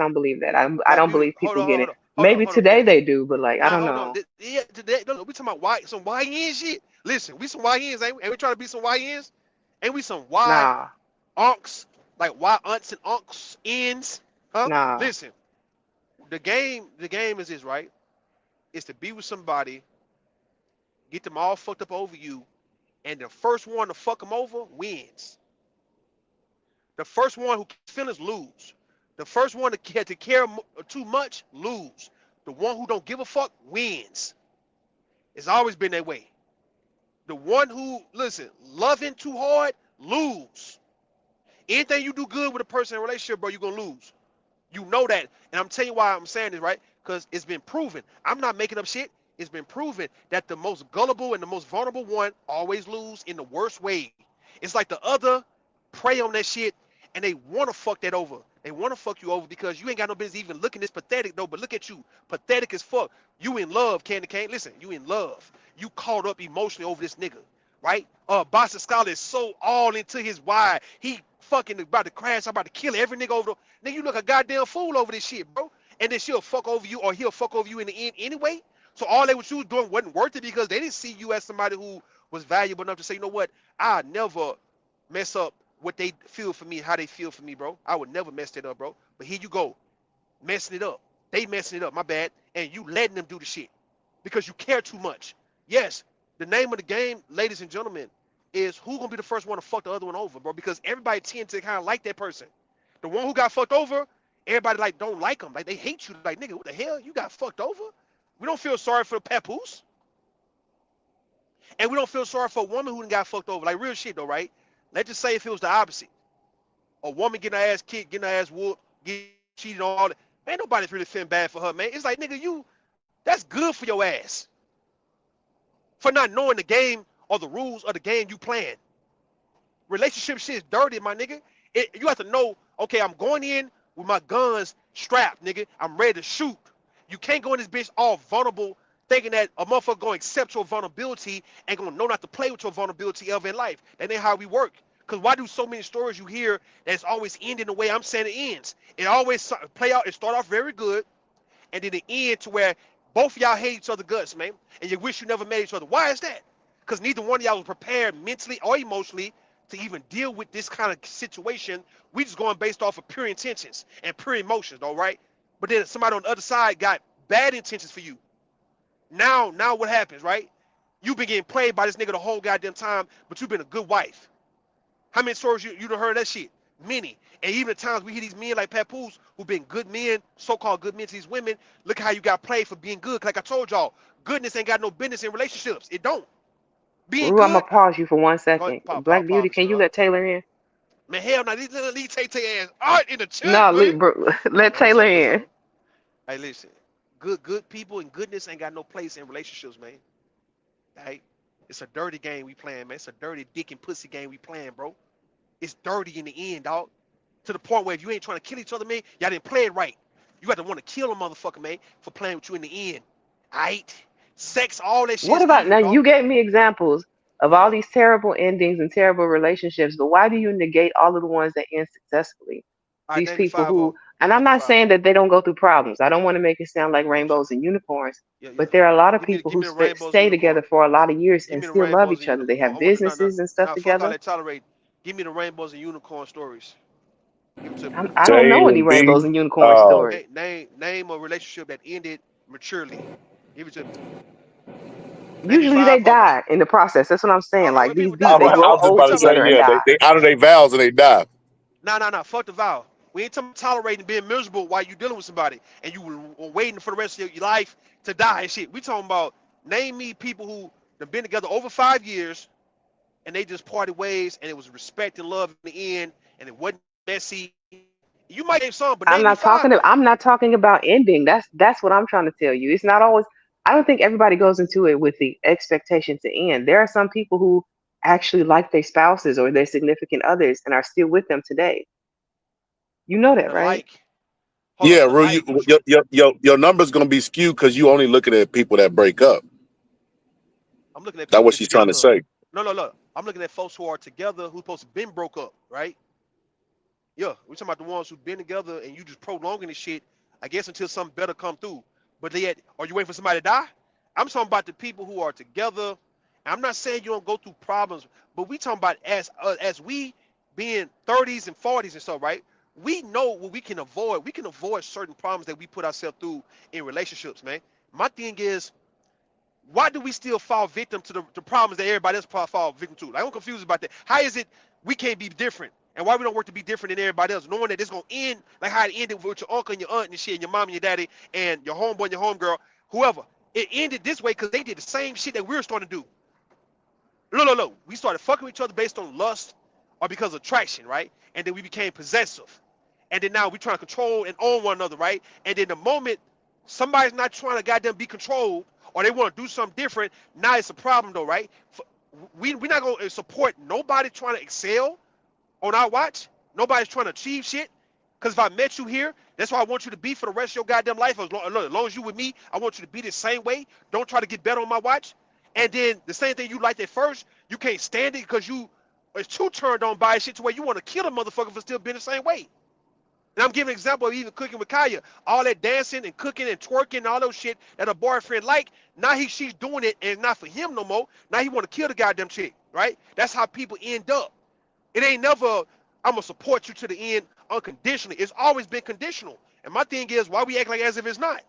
don't believe that. I like, don't believe hold people on, get it. hold Maybe on, today Candy they cane. do, but like I Nah, don't hold on. know. Yeah, today, no, we talking about some YN shit. Listen, we some YNs, ain't we trying to be some YNs? Ain't we some Y Nah, unks, like Y aunts and unks ends? Huh? nah, Listen, the game is this, right? Is to be with somebody, get them all fucked up over you, and the first one to fuck them over wins. The first one who feelings lose. The first one to care too much lose. The one who don't give a fuck wins. It's always been that way. The one who listen, loving too hard lose. Anything you do good with a person in a relationship, bro, you're gonna lose. You know that. And I'm telling you why I'm saying this, right? Because it's been proven. I'm not making up shit. It's been proven that the most gullible and the most vulnerable one always lose in the worst way. It's like the other prey on that shit and they want to fuck that over. They want to fuck you over because you ain't got no business even looking this pathetic though. But look at you, pathetic as fuck. You in love, Candy Cane. Listen, you in love. You caught up emotionally over this nigga, right? Boston Scholar is so all into his why. He fucking about to crash, about to kill every nigga over. Nigga, you look a goddamn fool over this shit, bro. And then she'll fuck over you or he'll fuck over you in the end anyway. So all they what you was doing wasn't worth it because they didn't see you as somebody who was valuable enough to say, you know what, I never mess up what they feel for me, how they feel for me, bro. I would never mess that up, bro. But here you go, messing it up. They messing it up, my bad. And you letting them do the shit because you care too much. Yes, the name of the game, ladies and gentlemen, is who gonna be the first one to fuck the other one over, bro? Because everybody tends to kind of like that person. The one who got fucked over, everybody like don't like them. Like they hate you. Like, nigga, what the hell? You got fucked over? We don't feel sorry for the papoose. And we don't feel sorry for a woman who done got fucked over. Like real shit though, right? Let's just say if it was the opposite. A woman getting her ass kicked, getting her ass whooped, getting cheated on all that. Man, nobody's really feeling bad for her, man. It's like, nigga, that's good for your ass. For not knowing the game or the rules of the game you playing. Relationship shit is dirty, my nigga. You have to know, okay, I'm going in with my guns strapped, nigga. I'm ready to shoot. You can't go in this bitch all vulnerable, thinking that a motherfucker gonna accept your vulnerability and gonna know not to play with your vulnerability ever in life. That ain't how we work. Cause why do so many stories you hear that's always ending the way I'm saying it ends? It always play out. It start off very good, and then it end to where both of y'all hate each other guts, man, and you wish you never met each other. Why is that? Because neither one of y'all was prepared mentally or emotionally to even deal with this kind of situation. We just going based off of pure intentions and pure emotions, all right? But then somebody on the other side got bad intentions for you. Now what happens, right? You've been getting played by this nigga the whole goddamn time, but you've been a good wife. How many stories you done heard that shit? Many. And even at times we hear these men like Papoose who've been good men, so-called good men to these women. Look how you got played for being good. Like I told y'all, goodness ain't got no business in relationships. It don't. Being Rue, I'm good. gonna pause you for 1 Go ahead, second. Black Beauty, pause, can you sweetheart. let Taylor in? Man, hell no, these take ass art in the church, No, man. let Man, what's Taylor up? What's in. up? Hey, listen, good people and goodness ain't got no place in relationships, man. Right? It's a dirty game we playing, man. It's a dirty dick and pussy game we playing, bro. It's dirty in the end, dog. To the point where if you ain't trying to kill each other, man, y'all didn't play it right. You got to want to kill a motherfucker, man, for playing with you in the end. Alright? Sex, all that What shit's about now? evil, dog. You gave me examples of all Uh-huh. these terrible endings and terrible relationships, but why do you negate all of the ones that end successfully? All right, These name me people five of who, them. and I'm Name me not five of saying them. that they don't go through problems. I don't want to make it sound like Okay. rainbows and unicorns, Yeah, yeah. but there are a lot of Give me people give who me the rainbows and stay together unicorns. for a lot of years Give and me the still love rainbows and each other. They unicorns. have I want no, businesses and stuff fuck all together. that tolerate. Give me the rainbows and unicorn stories. Give it to me. I don't J know any and B. rainbows and unicorn Uh, stories. Name a relationship that ended maturely. Give it to me. Name me Usually they 5 of them. die in the process. That's what I'm saying. All right, Like when people these die, all they right, hold I grow on. was just We old about to talking say, about together and yeah, die. They out of their vows and they die. no. Fuck the vow. We ain't talking about tolerating being miserable while you dealing with somebody and you were waiting for the rest of your life to die and shit. We talking about name me people who have been together over 5 years and they just parted ways and it was respect and love in the end and it wasn't messy. You might name some, but name me five of them. I'm not talking about ending. That's what I'm trying to tell you. It's not always I don't think everybody goes into it with the expectation to end. There are some people who actually like their spouses or their significant others and are still with them today. You know that, The right? like, hold Yeah, on, the Ru, like, what you, your number's gonna be skewed because you only looking at people that break up. I'm looking at That's people what that's she's trying to together. say. No. I'm looking at folks who are together who's supposed to been broke up, right? Yeah, we're talking about the ones who've been together and you just prolonging this shit, I guess until something better come through. But they had, are you waiting for somebody to die? I'm talking about the people who are together. I'm not saying you don't go through problems, but we talking about as we being 30s and 40s and stuff, right? We know what we can avoid. We can avoid certain problems that we put ourselves through in relationships, man. My thing is, why do we still fall victim to the problems that everybody else fall victim to? Like, I'm confused about that. How is it we can't be different? And why we don't work to be different than everybody else, knowing that it's gonna end like how it ended with your uncle and your aunt and shit, and your mom and your daddy and your homeboy and your homegirl, whoever. It ended this way because they did the same shit that we were starting to do. Look. We started fucking with each other based on lust or because of attraction, right? And then we became possessive. And then now we trying to control and own one another, right? And then the moment somebody's not trying to goddamn be controlled or they want to do something different, now it's a problem though, right? We're not going to support nobody trying to excel on our watch. Nobody's trying to achieve shit. Because if I met you here, that's why I want you to be for the rest of your goddamn life. As long as you with me, I want you to be the same way. Don't try to get better on my watch. And then the same thing you liked at first, you can't stand it because you is too turned on by shit to where you want to kill a motherfucker for still being the same way. And I'm giving an example of even cooking with Kaya. All that dancing and cooking and twerking and all those shit that her boyfriend like, now she's doing it and it's not for him no more. Now he want to kill the goddamn chick, right? That's how people end up. It ain't never, I'm going to support you to the end unconditionally. It's always been conditional. And my thing is, why we act like as if it's not?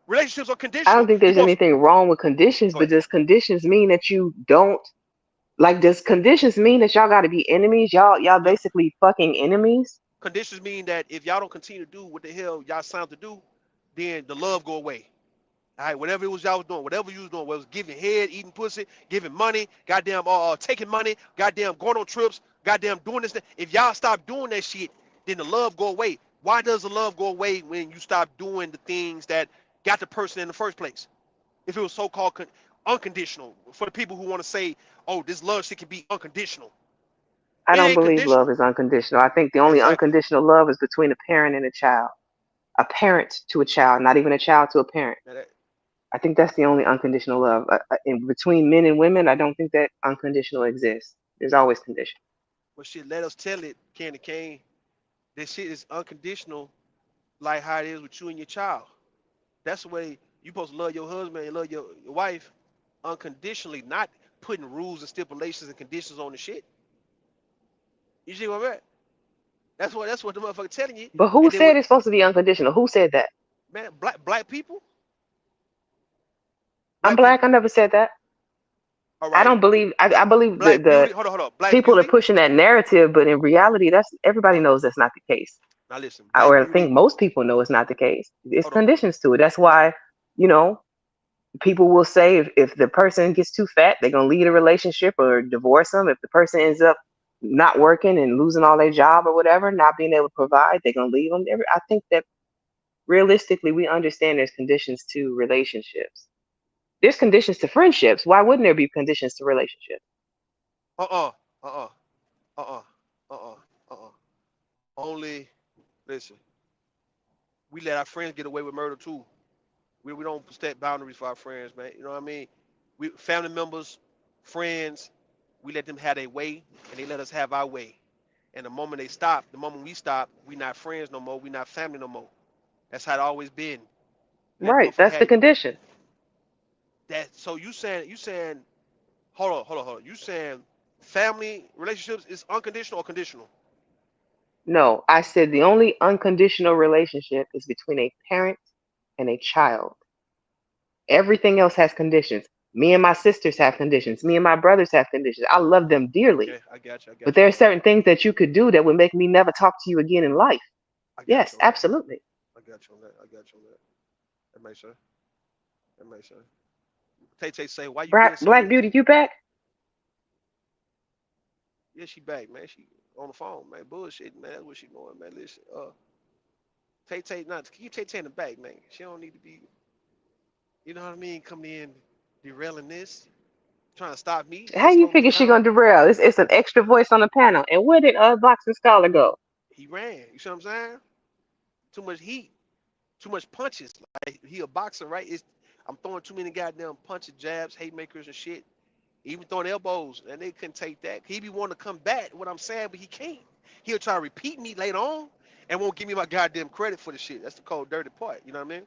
Relationships are I don't conditional. think You there's both, anything wrong with conditions, go but ahead. does conditions mean that you don't like does conditions mean that y'all gotta be enemies? Y'all Yeah. basically fucking enemies? Conditions mean that if y'all don't continue to do what the hell y'all signed to do, then the love go away. All right, whatever it was y'all was doing, whatever you was doing, whether it was giving head, eating pussy, giving money, goddamn, taking money, goddamn, going on trips, goddamn, doing this. If y'all stop doing that shit, then the love go away. Why does the love go away when you stop doing the things that got the person in the first place? If it was so-called unconditional, for the people who want to say, oh, this love shit can be unconditional. I It don't ain't believe love conditional. is unconditional. I think the only Exactly. unconditional love is between a parent and a child. A parent to a child, not even a child to a parent. I think that's the only unconditional love. In between men and women, I don't think that unconditional exists. There's always condition. Well, shit, let us tell it, Candy Kane. This shit is unconditional, like how it is with you and your child. That's the way you supposed to love your husband and love your wife unconditionally, not putting rules and stipulations and conditions on the shit. You see what I'm at? That's what the motherfucker telling you. But who And then said it's supposed to be unconditional? Who said that? man, black people, I'm black black. I people. never said that. All I right, don't believe. I believe black the beauty. Hold on. Black people are beauty. pushing that narrative, but in reality, that's everybody Uh, knows that's not the case. now listen, black Or I beauty. think most people know it's not the case. It's Hold on. conditions to it. That's why, you know, people will say if the person gets too fat, they're gonna leave a relationship or divorce them. If the person ends up not working and losing all their job or whatever, not being able to provide, they're gonna leave them. I think that realistically, we understand there's conditions to relationships. There's conditions to friendships. Why wouldn't there be conditions to relationships? Uh-uh. Uh-uh. Uh-uh. Uh-uh. Uh-uh. Only listen. We let our friends get away with murder too. We don't set boundaries for our friends, man. You know what I mean? We family members, friends, we let them have their way and they let us have our way. And the moment they stop, the moment we stop, we not friends no more, we not family no more. That's how it always been. Let Right. motherfucker That's the have condition. that. So you saying hold on. You saying family relationships is unconditional or conditional? No, I said the only unconditional relationship is between a parent and a child. Everything else has conditions. Me and my sisters have conditions. Me and my brothers have conditions. I love them dearly. Okay, I got you. I But got you there on are that. certain things that you could do that would make me never talk to you again in life. I got Yes, you on that. absolutely. I got you on that. I got you on that. That makes sense. That makes sense. Tay say, why you being so Black Beauty, you back? Yeah, she back, man. She on the phone, man. Bullshit, man. That's what she doing, man. Listen, Tay, not keep Tay in the back, man. She don't need to be, you know what I mean, coming in derailing this, trying to stop me, trying How to you slow me figure she down. gonna derail? It's an extra voice on the panel. And where did Boxing Scholar go? He ran. You see what I'm saying? Too much heat, too much punches. Like he a boxer, right? I'm throwing too many goddamn punches, jabs, haymakers, and shit. Even throwing elbows, and they couldn't take that. He be wanting to come back, what I'm saying, but he can't. He'll try to repeat me later on and won't give me my goddamn credit for the shit. That's the cold, dirty part. You know what I mean?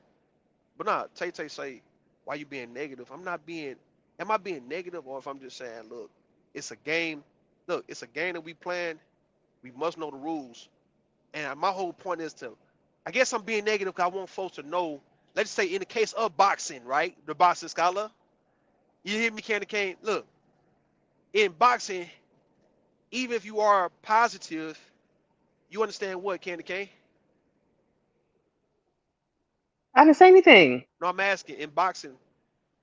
But nah, Tay say, why you being negative? I'm not being, am I being negative or if I'm just saying, look, it's a game. Look, it's a game that we playing. We must know the rules. And my whole point is to, I guess I'm being negative because I want folks to know, let's say in the case of boxing, right? The boxing scholar. You hear me, Candy Cane? Look, in boxing, even if you are positive, you understand what, Candy Cane? I didn't say anything. No, I'm asking, in boxing,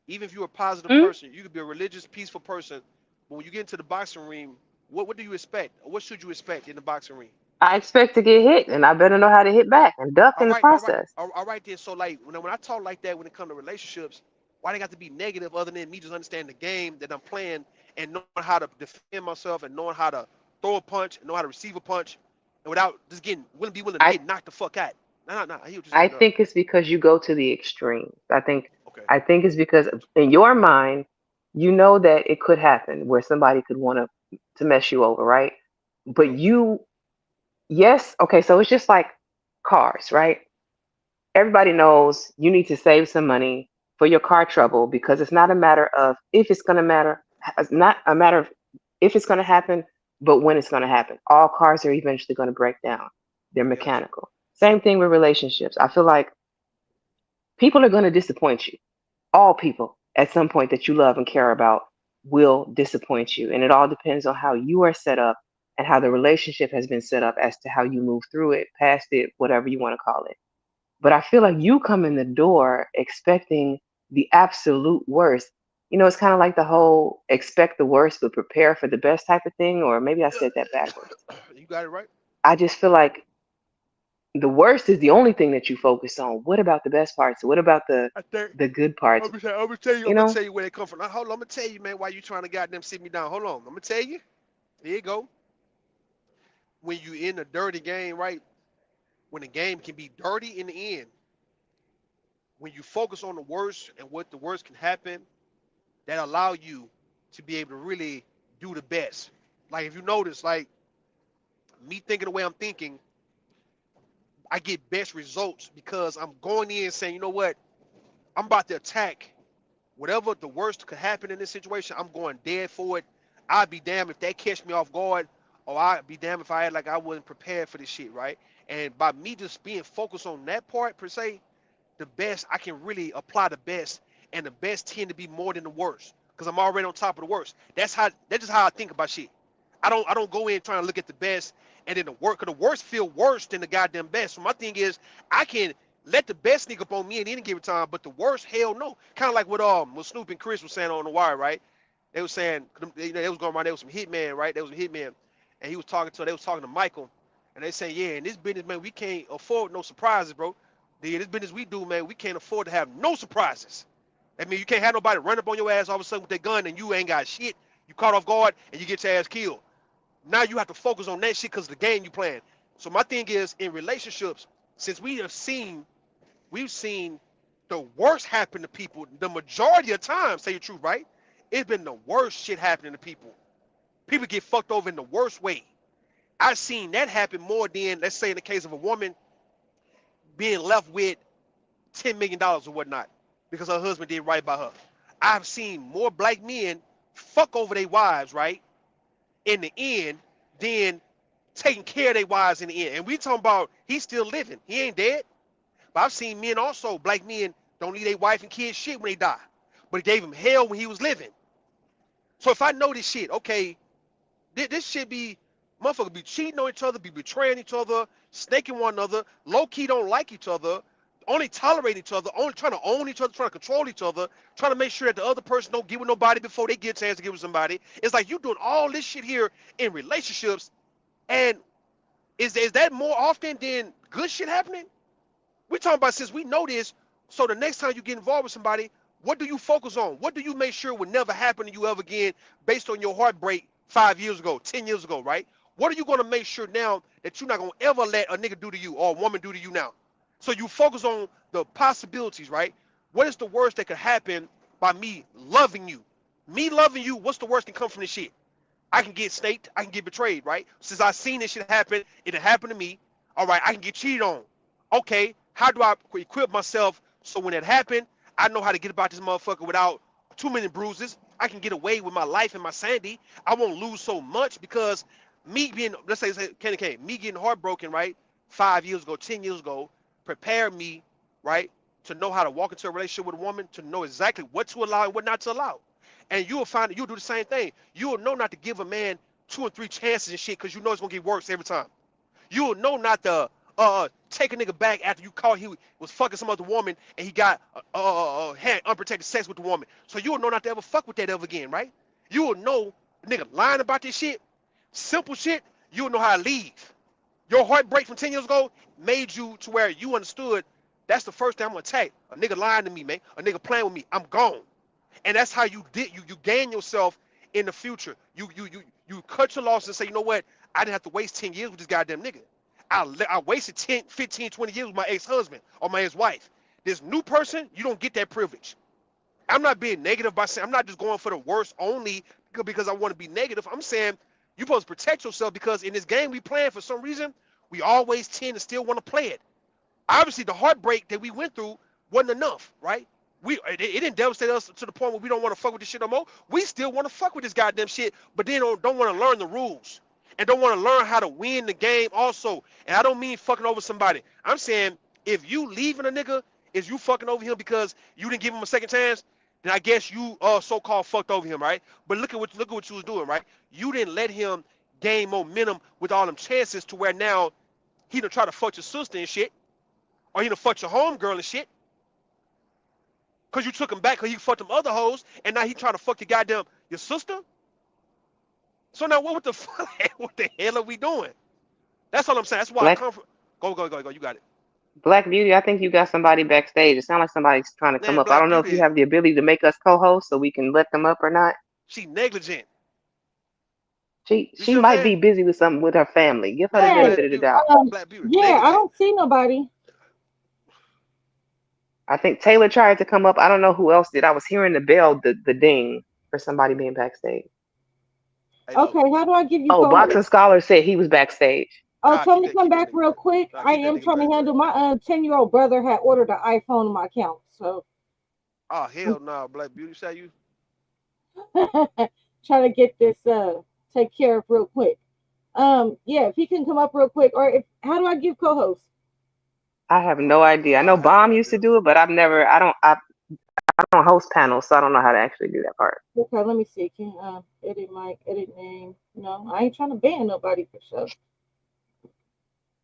even if you're a positive Hmm? person, you could be a religious, peaceful person, but when you get into the boxing ring, what do you expect? Or what should you expect in the boxing ring? I expect to get hit, and I better know how to hit back and duck All in the right, all right, process. all right then. So like when I talk like that when it comes to relationships, why they got to be negative other than me just understanding the game that I'm playing and knowing how to defend myself and knowing how to throw a punch and know how to receive a punch and without just getting willing to I get knocked the fuck out. Nah, I hear what you're I saying. No. think it's because you go to the extremes. Okay. I think it's because in your mind, you know that it could happen where somebody could want to mess you over, right? But No. yes, okay, so it's just like cars, right? Everybody knows you need to save some money for your car trouble because it's not a matter of if it's going to matter, it's not a matter of if it's going to happen, but when it's going to happen. All cars are eventually going to break down. They're I got you. mechanical. Same thing with relationships. I feel like people are going to disappoint you. All people at some point that you love and care about will disappoint you. And it all depends on how you are set up and how the relationship has been set up as to how you move through it, past it, whatever you want to call it. But I feel like you come in the door expecting the absolute worst. You know, it's kind of like the whole expect the worst but prepare for the best type of thing, or maybe I said that backwards. You got it right. I just feel like the worst is the only thing that you focus on. What about the best parts? What about I think the good parts? I'm You gonna know, tell you where they come from. Now, hold on, I'm gonna tell you, man, why you trying to goddamn sit me down. Hold on. I'm gonna tell you. Here you go. When you in a dirty game, right? When the game can be dirty in the end, when you focus on the worst and what the worst can happen, that allow you to be able to really do the best. Like if you notice, like me thinking the way I'm thinking, I get best results because I'm going in saying, you know what, I'm about to attack whatever the worst could happen in this situation. I'm going dead for it. I'd be damned if they catch me off guard, or I'd be damned if I had like I wasn't prepared for this shit, right? And by me just being focused on that part per se, the best I can really apply the best, and the best tend to be more than the worst because I'm already on top of the worst. That's just how I think about shit. I don't go in trying to look at the best and then the worst. Cause the worst feel worse than the goddamn best. So my thing is I can let the best sneak up on me at any given time, but the worst, hell no. Kind of like what Snoop and Chris was saying on the wire, right? They was saying they was going around. There was some hitman, right? There was a hitman, and he was talking to. They was talking to Michael, and they saying, yeah, in this business, man, we can't afford no surprises, bro. In this business we do, man, we can't afford to have no surprises. I mean, you can't have nobody run up on your ass all of a sudden with their gun, and you ain't got shit. You caught off guard, and you get your ass killed. Now you have to focus on that shit because of the game you playing. So my thing is, in relationships, since we've seen the worst happen to people, the majority of times, say the truth, right? It's been the worst shit happening to people. People get fucked over in the worst way. I've seen that happen more than, let's say, in the case of a woman being left with $10 million or whatnot because her husband did right by her. I've seen more black men fuck over their wives, right, in the end, than taking care of their wives in the end. And we talking about he's still living. He ain't dead. But I've seen men also, black men, don't leave their wife and kids shit when they die. But it gave him hell when he was living. So if I know this shit, okay, this shit be, motherfuckers be cheating on each other, be betraying each other, snaking one another, low-key don't like each other, only tolerate each other, only trying to own each other, trying to control each other, trying to make sure that the other person don't get with nobody before they get a chance to get with somebody. It's like you doing all this shit here in relationships, and is that more often than good shit happening? We talking about since we know this, so the next time you get involved with somebody, what do you focus on? What do you make sure would never happen to you ever again based on your heartbreak 5 years ago, 10 years ago, right? What are you going to make sure now that you're not going to ever let a nigga do to you or a woman do to you now? So you focus on the possibilities, right? What is the worst that could happen by me loving you? Me loving you, what's the worst that can come from this shit? I can get snaked, I can get betrayed, right? Since I seen this shit happen, it happened to me. All right, I can get cheated on. Okay, how do I equip myself so when it happened, I know how to get about this motherfucker without too many bruises. I can get away with my life and my sanity. I won't lose so much because me being, let's say Kenny K, me getting heartbroken, right? 5 years ago, 10 years ago, prepared me, right, to know how to walk into a relationship with a woman, to know exactly what to allow and what not to allow. And you'll find that you'll do the same thing. You'll know not to give a man 2 or 3 chances and shit because you know it's gonna get worse every time. You'll know not to take a nigga back after you caught he was fucking some other woman and he got had unprotected sex with the woman. So you'll know not to ever fuck with that ever again, right? You'll know nigga lying about this shit, simple shit. You'll know how to leave. Your heartbreak from 10 years ago made you to where you understood that's the first thing I'm gonna attack. A nigga lying to me, man. A nigga playing with me. I'm gone. And that's how you gain yourself in the future. You cut your losses and say, you know what? I didn't have to waste 10 years with this goddamn nigga. I wasted 10, 15, 20 years with my ex-husband or my ex-wife. This new person, you don't get that privilege. I'm not being negative by saying, I'm not just going for the worst only because I want to be negative. I'm saying you're supposed to protect yourself because in this game we playing, for some reason, we always tend to still want to play it. Obviously, the heartbreak that we went through wasn't enough, right? It didn't devastate us to the point where we don't want to fuck with this shit no more. We still want to fuck with this goddamn shit, but then don't want to learn the rules and don't want to learn how to win the game also. And I don't mean fucking over somebody. I'm saying if you leaving a nigga, is you fucking over him because you didn't give him a second chance, then I guess you so-called fucked over him, right? But look at what you was doing, right? You didn't let him gain momentum with all them chances to where now he done try to fuck your sister and shit, or he done fuck your homegirl and shit. Cause you took him back cause he fucked them other hoes, and now he trying to fuck your sister. So now what the fuck? What the hell are we doing? That's all I'm saying. That's why I come from. Go. You got it. Black Beauty, I think you got somebody backstage. It sounds like somebody's trying to come Man, up. I Black don't know if you Beauty, have the ability to make us co-host so we can let them up or not. she negligent. She You see what I'm might be saying? busy with something with her family. Give her the Hey, benefit Black of the Beauty. doubt. Black Beauty. yeah, I Negligent. don't see nobody. I think Taylor tried to come up. I don't know who else did. I was hearing the bell, the ding for somebody being backstage. Hey, look. Okay, how do I give you Oh, co-host? Boxing Scholar said he was backstage. Oh, Nah, tell me to come keep that back nigga real back. quick. Nah, I keep that am nigga trying to back, handle man. my 10-year-old brother had ordered an iPhone on my account, so Oh hell nah, Black Beauty. Say you. trying to get this take care of real quick. Yeah, if he can come up real quick, or if how do I give co-host? I have no idea. I know I have no Bomb used to idea. do it, but I've never. I don't host panels, so I don't know how to actually do that part. Okay, let me see. Can edit mic, edit name? No, I ain't trying to ban nobody for sure.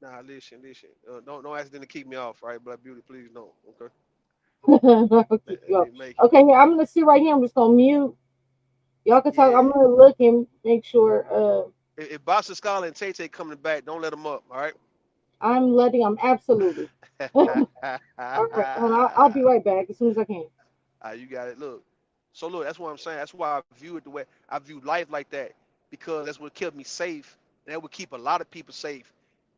Nah, listen. Don't accidentally keep me off, right? Black Beauty, please don't. Okay. I'll keep you up. Make Okay, here I'm gonna sit right here. I'm just gonna mute. Y'all can talk. yeah. I'm gonna look and make sure. If Bossa Scholar and Tay Tay coming back, don't let them up. All right. I'm letting. I'm absolutely. All right, and I'll be right back as soon as I can. You got it. Look. So look, that's what I'm saying. That's why I view it the way I view life like that, because that's what kept me safe, and that would keep a lot of people safe.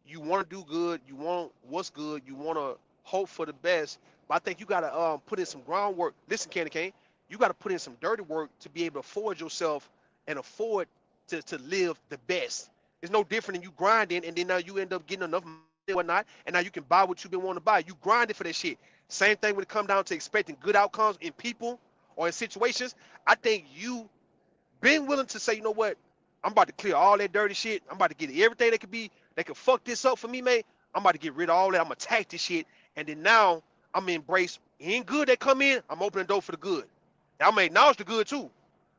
You want to do good, you want what's good, you want to hope for the best, but I think you gotta put in some groundwork. Listen, Candy Cane, you gotta put in some dirty work to be able to afford yourself and afford to live the best. It's no different than you grinding and then now you end up getting enough money and whatnot, and now you can buy what you've been wanting to buy. You grinded for that shit. Same thing when it come down to expecting good outcomes in people or in situations. I think you been willing to say, you know what, I'm about to clear all that dirty shit. I'm about to get everything that could be that could fuck this up for me, man. I'm about to get rid of all that. I'm gonna attack this shit, and then now I'm gonna embrace any good that come in. I'm opening the door for the good. I'm gonna acknowledge the good too.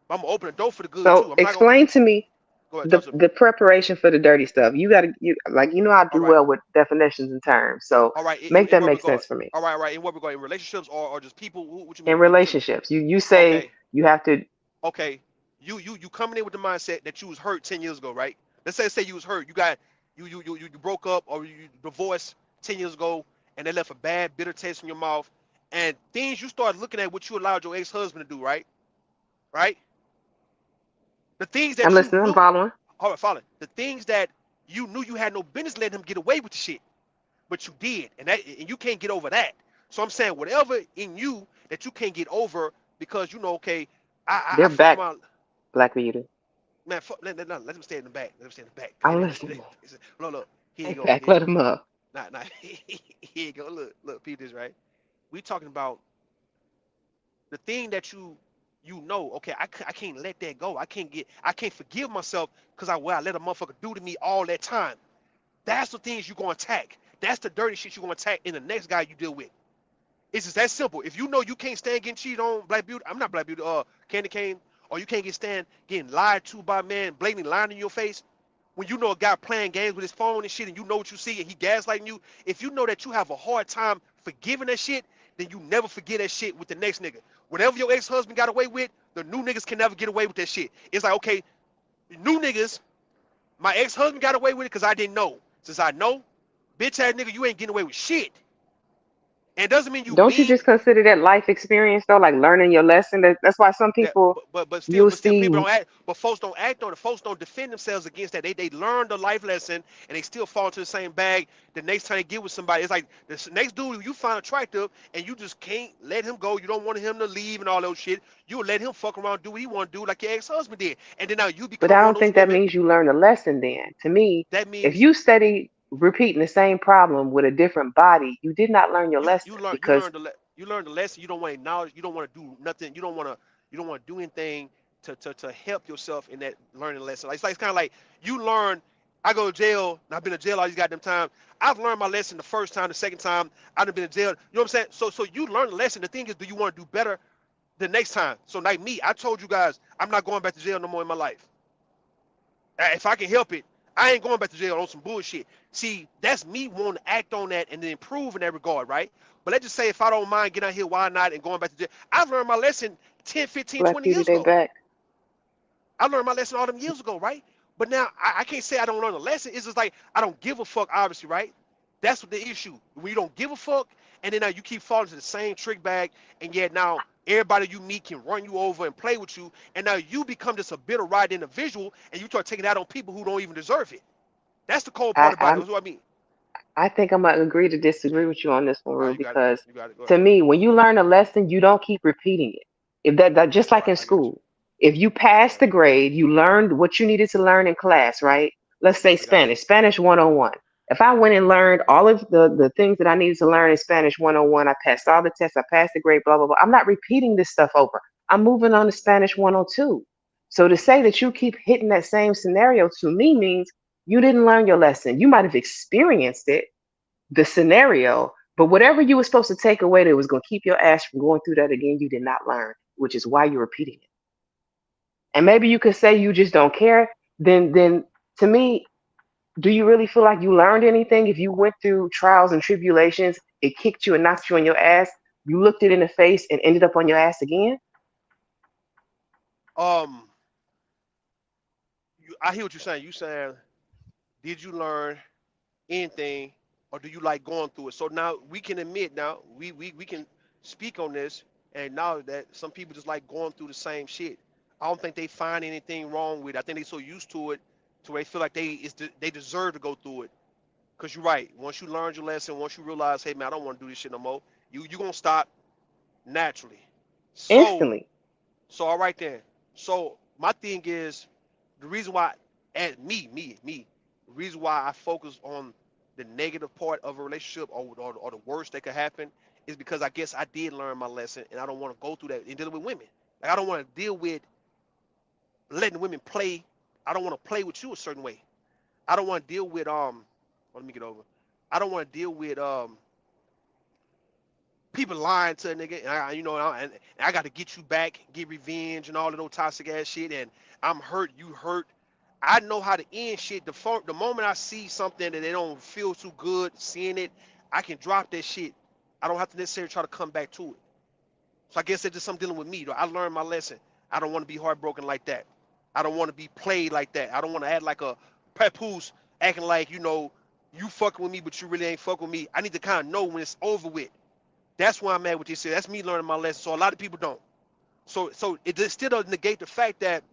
But I'm gonna open the door for the good too. So I'm not gonna explain to me go ahead, the talk to me. the preparation for the dirty stuff. You gotta I All do right, well with definitions and terms. So all right. make In that what make regard? sense for me. All right. In what regard? In relationships or just people? What you In mean? What you mean? relationships, you say Okay, you have to. okay. You coming in with the mindset that you was hurt 10 years ago, right? Let's say you was hurt. You got you broke up or you divorced 10 years ago, and they left a bad bitter taste in your mouth, and things you started looking at what you allowed your ex-husband to do, right? Right? The things I'm that you listening. I'm knew, following. all right, follow. The things that you knew you had no business letting him get away with the shit, but you did, and you can't get over that. So I'm saying whatever in you that you can't get over because you know, okay, I They're fuck back, around. Black Beauty. Man, let them stay in the back. Let them stay in the back. I'm listening. Look. Here you Stay go. back. Let them up. Nah. Here you go. Look. Peep this, right? We talking about the thing that you know. Okay, I can't let that go. I can't forgive myself because I let a motherfucker do to me all that time. That's the things you gonna attack. That's the dirty shit you gonna attack in the next guy you deal with. It's just that simple. If you know you can't stand getting cheated on, Black Beauty, I'm not Black Beauty, Candy Cane, or you can't stand getting lied to by a man, blatantly lying in your face. When you know a guy playing games with his phone and shit, and you know what you see, and he gaslighting you, if you know that you have a hard time forgiving that shit, then you never forget that shit with the next nigga. Whatever your ex-husband got away with, the new niggas can never get away with that shit. It's like, okay, new niggas, my ex-husband got away with it because I didn't know. Since I know, bitch ass nigga, you ain't getting away with shit. And it doesn't mean you Don't you mean just consider that life experience though, like learning your lesson? That's why some that, people but you'll still see. people don't act, but folks don't act on it. Folks don't defend themselves against that. They learn the life lesson and they still fall into the same bag the next time they get with somebody. It's like this next dude you find attractive and you just can't let him go. You don't want him to leave and all those shit. You'll let him fuck around, do what he want to do like your ex-husband did, and then now you But become I one don't of those think that women. means you learn a lesson then. To me, That if means you study repeating the same problem with a different body, you did not learn your lesson because you learn the lesson. You don't want to acknowledge. You don't want to do nothing. You don't want to do anything to help yourself in that learning lesson. Like it's kind of like you learn. I go to jail. And I've been to jail all these goddamn times. I've learned my lesson the first time, the second time. I've been in jail. You know what I'm saying? So you learn the lesson. The thing is, do you want to do better the next time? So like me, I told you guys, I'm not going back to jail no more in my life. If I can help it, I ain't going back to jail on some bullshit. See, that's me wanting to act on that and then improve in that regard, right? But let's just say if I don't mind getting out here, why not, and going back to jail. I've learned my lesson 10, 15, Black 20 Beauty years they ago. back. I learned my lesson all them years ago, right? But now I can't say I don't learn a lesson. It's just like I don't give a fuck, obviously, right? That's what the issue. When you don't give a fuck, and then now you keep falling to the same trick bag, and yet now everybody you meet can run you over and play with you, and now you become just a bitter, right individual, and you start taking that on people who don't even deserve it. That's the cold part I about it. I That's what I mean. I think I'm gonna agree to disagree with you on this one, All right, Rue, you got it. because You got it. Go to ahead. me, when you learn a lesson, you don't keep repeating it. If that just like Right, in I got you. school, if you passed the grade, you learned what you needed to learn in class, right? Let's say I got you. Spanish 101. If I went and learned all of the things that I needed to learn in Spanish 101, I passed all the tests, I passed the grade, blah, blah, blah. I'm not repeating this stuff over. I'm moving on to Spanish 102. So to say that you keep hitting that same scenario to me means you didn't learn your lesson. You might have experienced it, the scenario, but whatever you were supposed to take away that was going to keep your ass from going through that again, you did not learn, which is why you're repeating it. And maybe you could say you just don't care. Then to me, Do you really feel like you learned anything? If you went through trials and tribulations, it kicked you and knocked you on your ass, you looked it in the face and ended up on your ass again? Um, I hear what you're saying. You saying, did you learn anything, or do you like going through it? So now we can admit, now we can speak on this, and now that some people just like going through the same shit. I don't think they find anything wrong with it. I think they so used to it to where they feel like they deserve to go through it. Cause you're right. Once you learn your lesson, once you realize, hey man, I don't want to do this shit no more, you gonna stop naturally. So Instantly. all right then. So my thing is, the reason why, and the reason why I focus on the negative part of a relationship, or the worst that could happen, is because I guess I did learn my lesson, and I don't want to go through that in dealing with women. Like I don't want to deal with letting women play. I don't want to play with you a certain way. I don't want to deal with let me get over. I don't want to deal with people lying to a nigga, and and I got to get you back, get revenge, and all of those toxic ass shit. And I'm hurt, you hurt. I know how to end shit. The moment I see something that they don't feel too good seeing it, I can drop that shit. I don't have to necessarily try to come back to it. So I guess it's just something dealing with me. Though. I learned my lesson. I don't want to be heartbroken like that. I don't want to be played like that. I don't want to act like a papoose, acting like you fucking with me, but you really ain't fucking with me. I need to kind of know when it's over with. That's why I'm at with this shit. That's me learning my lesson. So a lot of people don't. So it still doesn't negate the fact that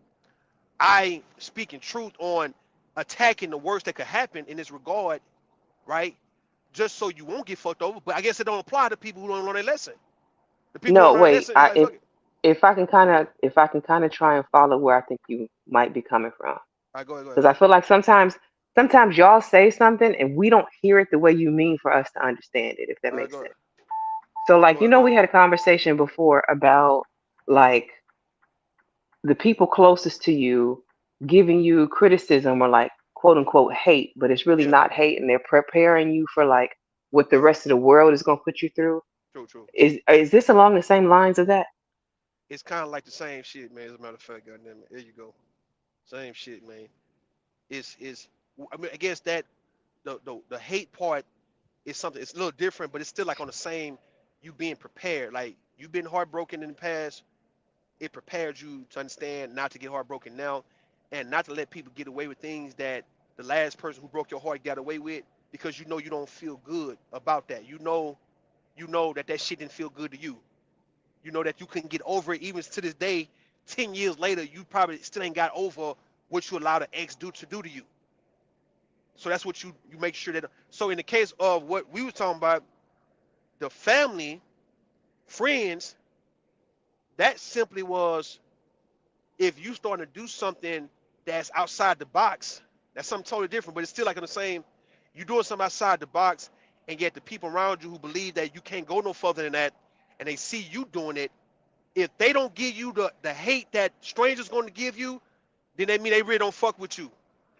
I speaking truth on attacking the worst that could happen in this regard, right? Just so you won't get fucked over. But I guess it don't apply to people who don't learn their lesson. The people who No, don't learn their wait. lesson, like fuck it. If I can kind of try and follow where I think you might be coming from, All right, go ahead. because I feel like sometimes y'all say something and we don't hear it the way you mean for us to understand it, if that All right, makes go ahead. sense. So like, Go ahead. we had a conversation before about like the people closest to you giving you criticism or like quote unquote hate, but it's really Yeah, not hate, and they're preparing you for like what the rest of the world is going to put you through. true. Is this along the same lines of that? It's kind of like the same shit, man. As a matter of fact, goddamn it, there you go. Same shit, man. It's. I mean, I guess that the hate part is something. It's a little different, but it's still like on the same. You being prepared, like you've been heartbroken in the past. It prepared you to understand not to get heartbroken now, and not to let people get away with things that the last person who broke your heart got away with, because you don't feel good about that. You know that shit didn't feel good to you. You know that you couldn't get over it, even to this day. 10 years later, you probably still ain't got over what you allowed an ex to do to you. So that's what you make sure that. So in the case of what we were talking about, the family, friends, that simply was, if you starting to do something that's outside the box, that's something totally different. But it's still like in the same. You're doing something outside the box, and yet the people around you who believe that you can't go no further than that, and they see you doing it. If they don't give you the hate that strangers going to give you, then that mean they really don't fuck with you.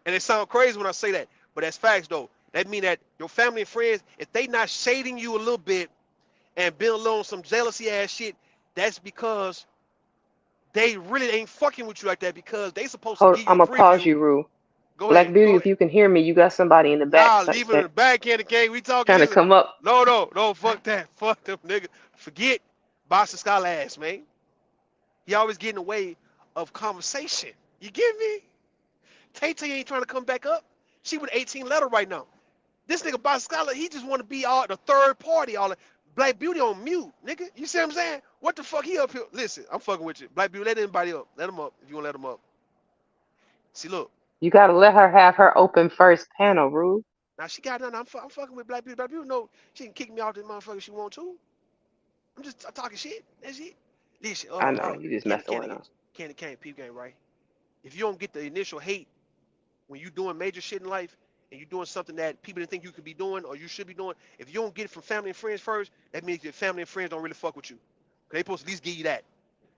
And it sounds crazy when I say that, but that's facts though. That mean that your family and friends, if they not shading you a little bit and being a little on some jealousy ass shit, that's because they really ain't fucking with you like that, because they supposed to Hold, give you I'm a gonna pause preview. you, Rue. Go Black ahead, Beauty, go if ahead. you can hear me, you got somebody in the back Nah, leave it in that the back end of the game. We talking, trying to listen. come up. No, fuck that. Fuck them, nigga. Forget Boston Scott ass, man. He always getting away of conversation. You get me? Tay ain't trying to come back up. She with 18 letter right now. This nigga Bob Scholar, he just want to be all the third party, all the Black Beauty on mute, nigga. You see what I'm saying? What the fuck he up here? Listen, I'm fucking with you. Black Beauty, let anybody up. Let him up if you want to let him up. See, look. You gotta let her have her open first panel, Rue. Now she got done. I'm fucking with Black Beauty. Black Beauty, no, she can kick me out this motherfucker if she want to. I'm just talking shit. That's it. Listen, I know you just Candy, messing with her. peep game, right? If you don't get the initial hate when you doing major shit in life, and you're doing something that people didn't think you could be doing or you should be doing, if you don't get it from family and friends first, that means your family and friends don't really fuck with you. They supposed to at least give you that.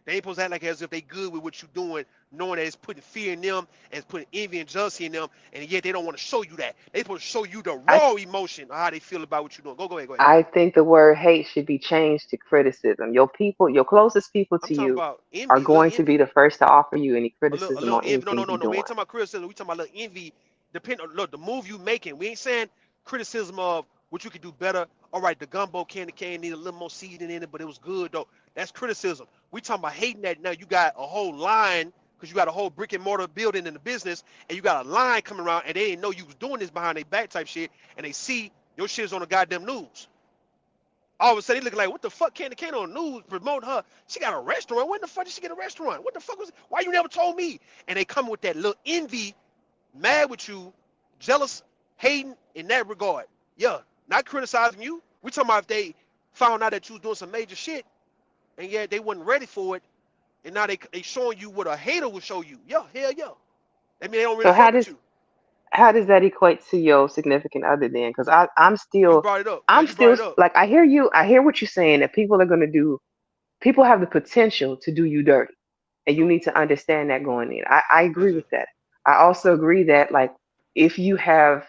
They ain't supposed to act like as if they good with what you're doing, knowing that it's putting fear in them and it's putting envy and jealousy in them, and yet they don't want to show you that. They supposed to show you the I raw emotion of how they feel about what you're doing. Go ahead. I think the word hate should be changed to criticism. Your people, your closest people I'm to talking you, about are envy, a little going to be envy. the first to offer you any A criticism little on envy. anything No. you're We ain't doing. talking about criticism. We talking about a little envy Depend on look the move you making. We ain't saying criticism of what you could do better. All right, the gumbo candy cane need a little more seasoning in it, but it was good though. That's criticism. We talking about hating that now you got a whole line because you got a whole brick and mortar building in the business and you got a line coming around and they didn't know you was doing this behind their back type shit and they see your shit's on the goddamn news. All of a sudden they looking like, what the fuck Candy Cane on the news promoting her? She got a restaurant. When the fuck did she get a restaurant? What the fuck was it? Why you never told me? And they come with that little envy, mad with you, jealous, hating in that regard. Yeah, not criticizing you. We talking about if they found out that you was doing some major shit and yet they wasn't ready for it and now they showing you what a hater would show you. Yeah, hell yeah. I mean, they don't really So fuck with you. how does that equate to your significant other then? Because You brought it up. Now I'm you brought still it up. like I hear what you're saying that people have the potential to do you dirty, and you True. need to understand that going in. I Yes, agree sir. with that. I also agree that like if you have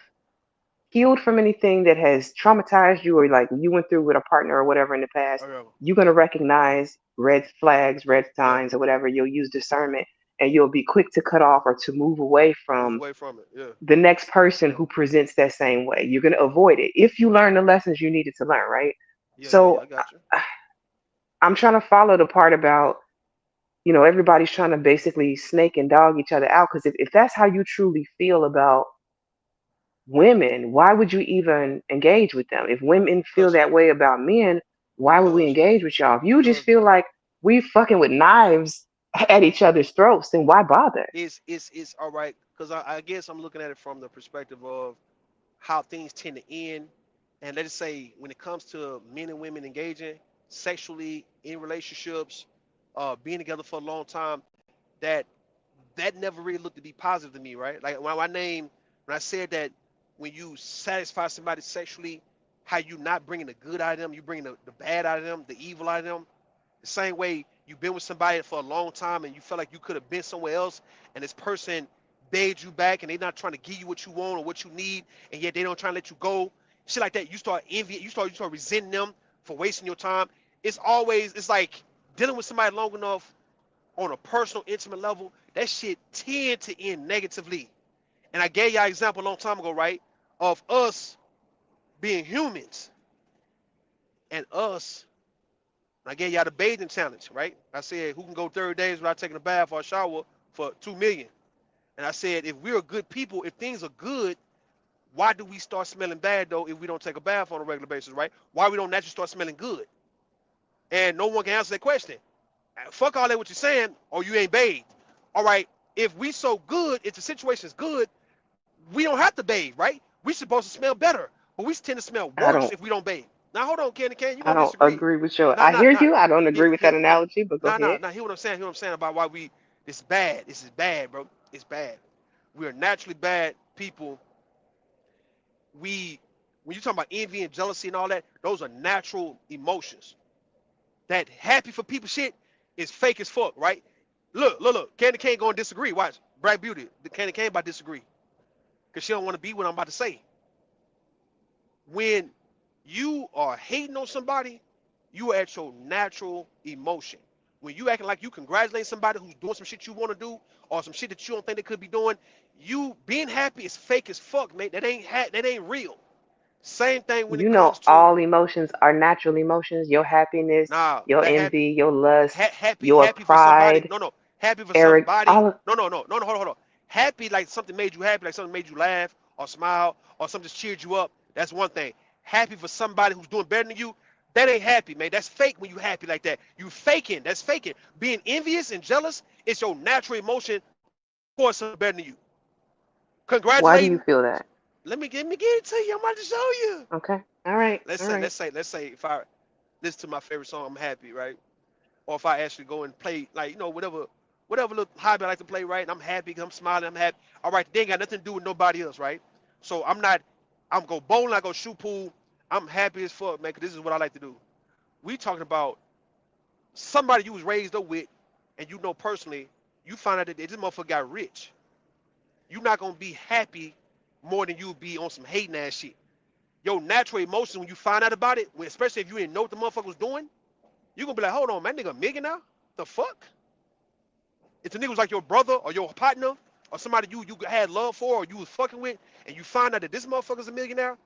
healed from anything that has traumatized you or like you went through with a partner or whatever in the past, Whatever. you're going to recognize red flags, red Yeah. signs, or whatever. You'll use discernment and you'll be quick to cut off or to move away Move from away from it. Yeah. the next person who presents that same way. You're going to avoid it if you learn the lessons you needed to learn, right? Yeah, yeah, yeah. So I got you. I'm trying to follow the part about, everybody's trying to basically snake and dog each other out. Because if that's how you truly feel about women, why would you even engage with them? If women feel Cause that way about men, why would we because engage with y'all? If you just because feel like we fucking with knives at each other's throats, then why bother? it's all right. Cause I guess I'm looking at it from the perspective of how things tend to end. And let's say when it comes to men and women engaging sexually in relationships, being together for a long time, that that never really looked to be positive to me, right? Like when I said that when you satisfy somebody sexually, how you not bringing the good out of them, you bringing the bad out of them, the evil out of them. The same way you've been with somebody for a long time and you felt like you could have been somewhere else, and this person begged you back and they're not trying to give you what you want or what you need, and yet they don't try to let you go. Shit like that, you start envying, you start resenting them for wasting your time. It's like dealing with somebody long enough on a personal, intimate level, that shit tend to end negatively. And I gave y'all an example a long time ago, right? Of us being humans and us. I gave y'all the bathing challenge, right? I said who can go 30 days without taking a bath or a shower for 2 million. And I said if we're good people, if things are good, why do we start smelling bad though if we don't take a bath on a regular basis, right? Why we don't naturally start smelling good? And no one can answer that question. Fuck all that what you're saying, or you ain't bathed. All right, if we so good, if the situation's good, we don't have to bathe, right? We supposed to smell better, but we tend to smell I worse don't if we don't bathe. Now hold on, Candy Cane, you I gonna don't disagree? agree with your Nah, I nah, hear nah. you. I don't agree with Here, that analogy, but go nah, nah, ahead. nah. Hear what I'm saying. Hear what I'm saying about why we. It's bad. This is bad, bro. It's bad. We are naturally bad people. We, when you talk about envy and jealousy and all that, those are natural emotions. That happy for people shit is fake as fuck, right? Look. Candy Cane gonna disagree. Watch. Brad Beauty. The Candy Cane about to disagree. Because she don't want to be what I'm about to say. When you are hating on somebody, you are at your natural emotion. When you acting like you congratulate somebody who's doing some shit you want to do or some shit that you don't think they could be doing, you being happy is fake as fuck, mate. That ain't real. Same thing when it comes to All emotions are natural emotions. Your happiness, nah your that happy envy, your lust, your happy for somebody. pride, No, happy for Eric, somebody. all of No. Hold on. Happy like something made you happy, like something made you laugh or smile or something just cheered you up. That's one thing. Happy for somebody who's doing better than you. That ain't happy, man. That's fake when you happy like that. You faking. That's faking. Being envious and jealous is your natural emotion for something better than you. why do you Congratulating. feel that? Let me get it to you. I'm about to show you. Okay. All right. Let's All say right. let's say let's say if I listen to my favorite song, I'm happy, right? Or if I actually go and play, like, whatever little hobby I like to play, right? And I'm happy, I'm smiling, I'm happy. All right, they ain't got nothing to do with nobody else, right? So I'm go bowling, I go shoot pool. I'm happy as fuck, man, 'cause this is what I like to do. We talking about somebody you was raised up with, and you know personally, you find out that this motherfucker got rich. You not gonna be happy more than you be on some hating ass shit. Your natural emotions when you find out about it, especially if you didn't know what the motherfucker was doing, you gonna be like, hold on, man, nigga, a million now? The fuck? If the nigga was like your brother or your partner, or somebody you had love for or you was fucking with, and you find out that this motherfucker's a millionaire,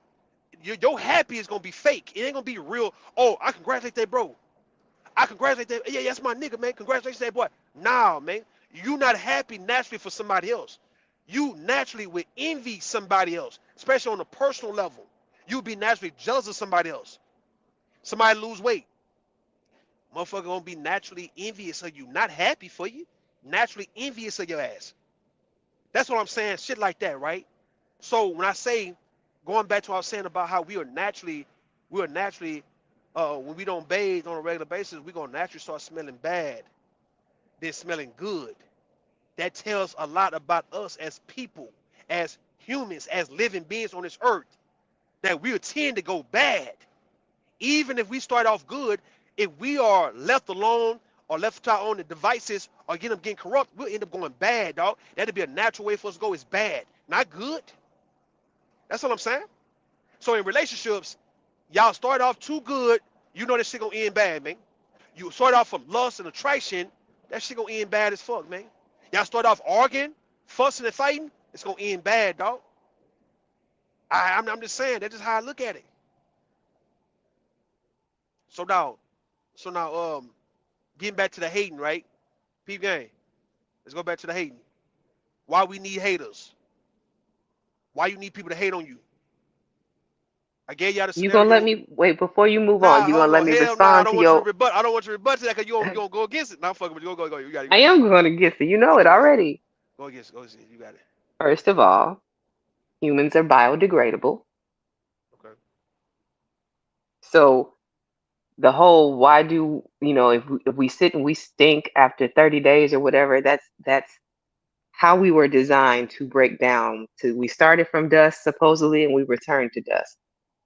your happy is gonna be fake. It ain't gonna be real. Oh, I congratulate that bro. I congratulate that. Yeah, that's my nigga, man. Congratulations, that boy. Nah, man. You not happy naturally for somebody else. You naturally would envy somebody else, especially on a personal level. You'd be naturally jealous of somebody else. Somebody lose weight. Motherfucker gonna be naturally envious of you. Not happy for you. Naturally envious of your ass. That's what I'm saying. Shit like that, right? So when I say, going back to what I was saying about how we are naturally, when we don't bathe on a regular basis, we're gonna naturally start smelling bad, then smelling good. That tells a lot about us as people, as humans, as living beings on this earth, that we'll tend to go bad. Even if we start off good, if we are left alone or left to our own devices or getting corrupt, we'll end up going bad, dog. That'd be a natural way for us to go. It's bad, not good. That's what I'm saying. So in relationships, y'all start off too good, you know that shit gonna end bad, man. You start off from lust and attraction, that shit gonna end bad as fuck, man. Y'all start off arguing, fussing and fighting, it's gonna end bad, dog. I'm just saying, that's just how I look at it. So now, getting back to the hating, right? Peep game. Let's go back to the hating. Why we need haters? Why you need people to hate on you? I gave y'all the You scenario. gonna let me wait before you move on? Nah, You gonna hold let on. me Hell no, I respond don't to want you to your? rebut. I don't want you to rebut to that because you gonna go against it. Nah, I'm fucking with you. Go. You got it. I am going to get it. You know it Go against it. already. Go against it. Go against it. You got it. First of all, humans are biodegradable. Okay. So the whole why do if we sit and we stink after 30 days or whatever, that's how we were designed to break down. We started from dust supposedly and we return to dust.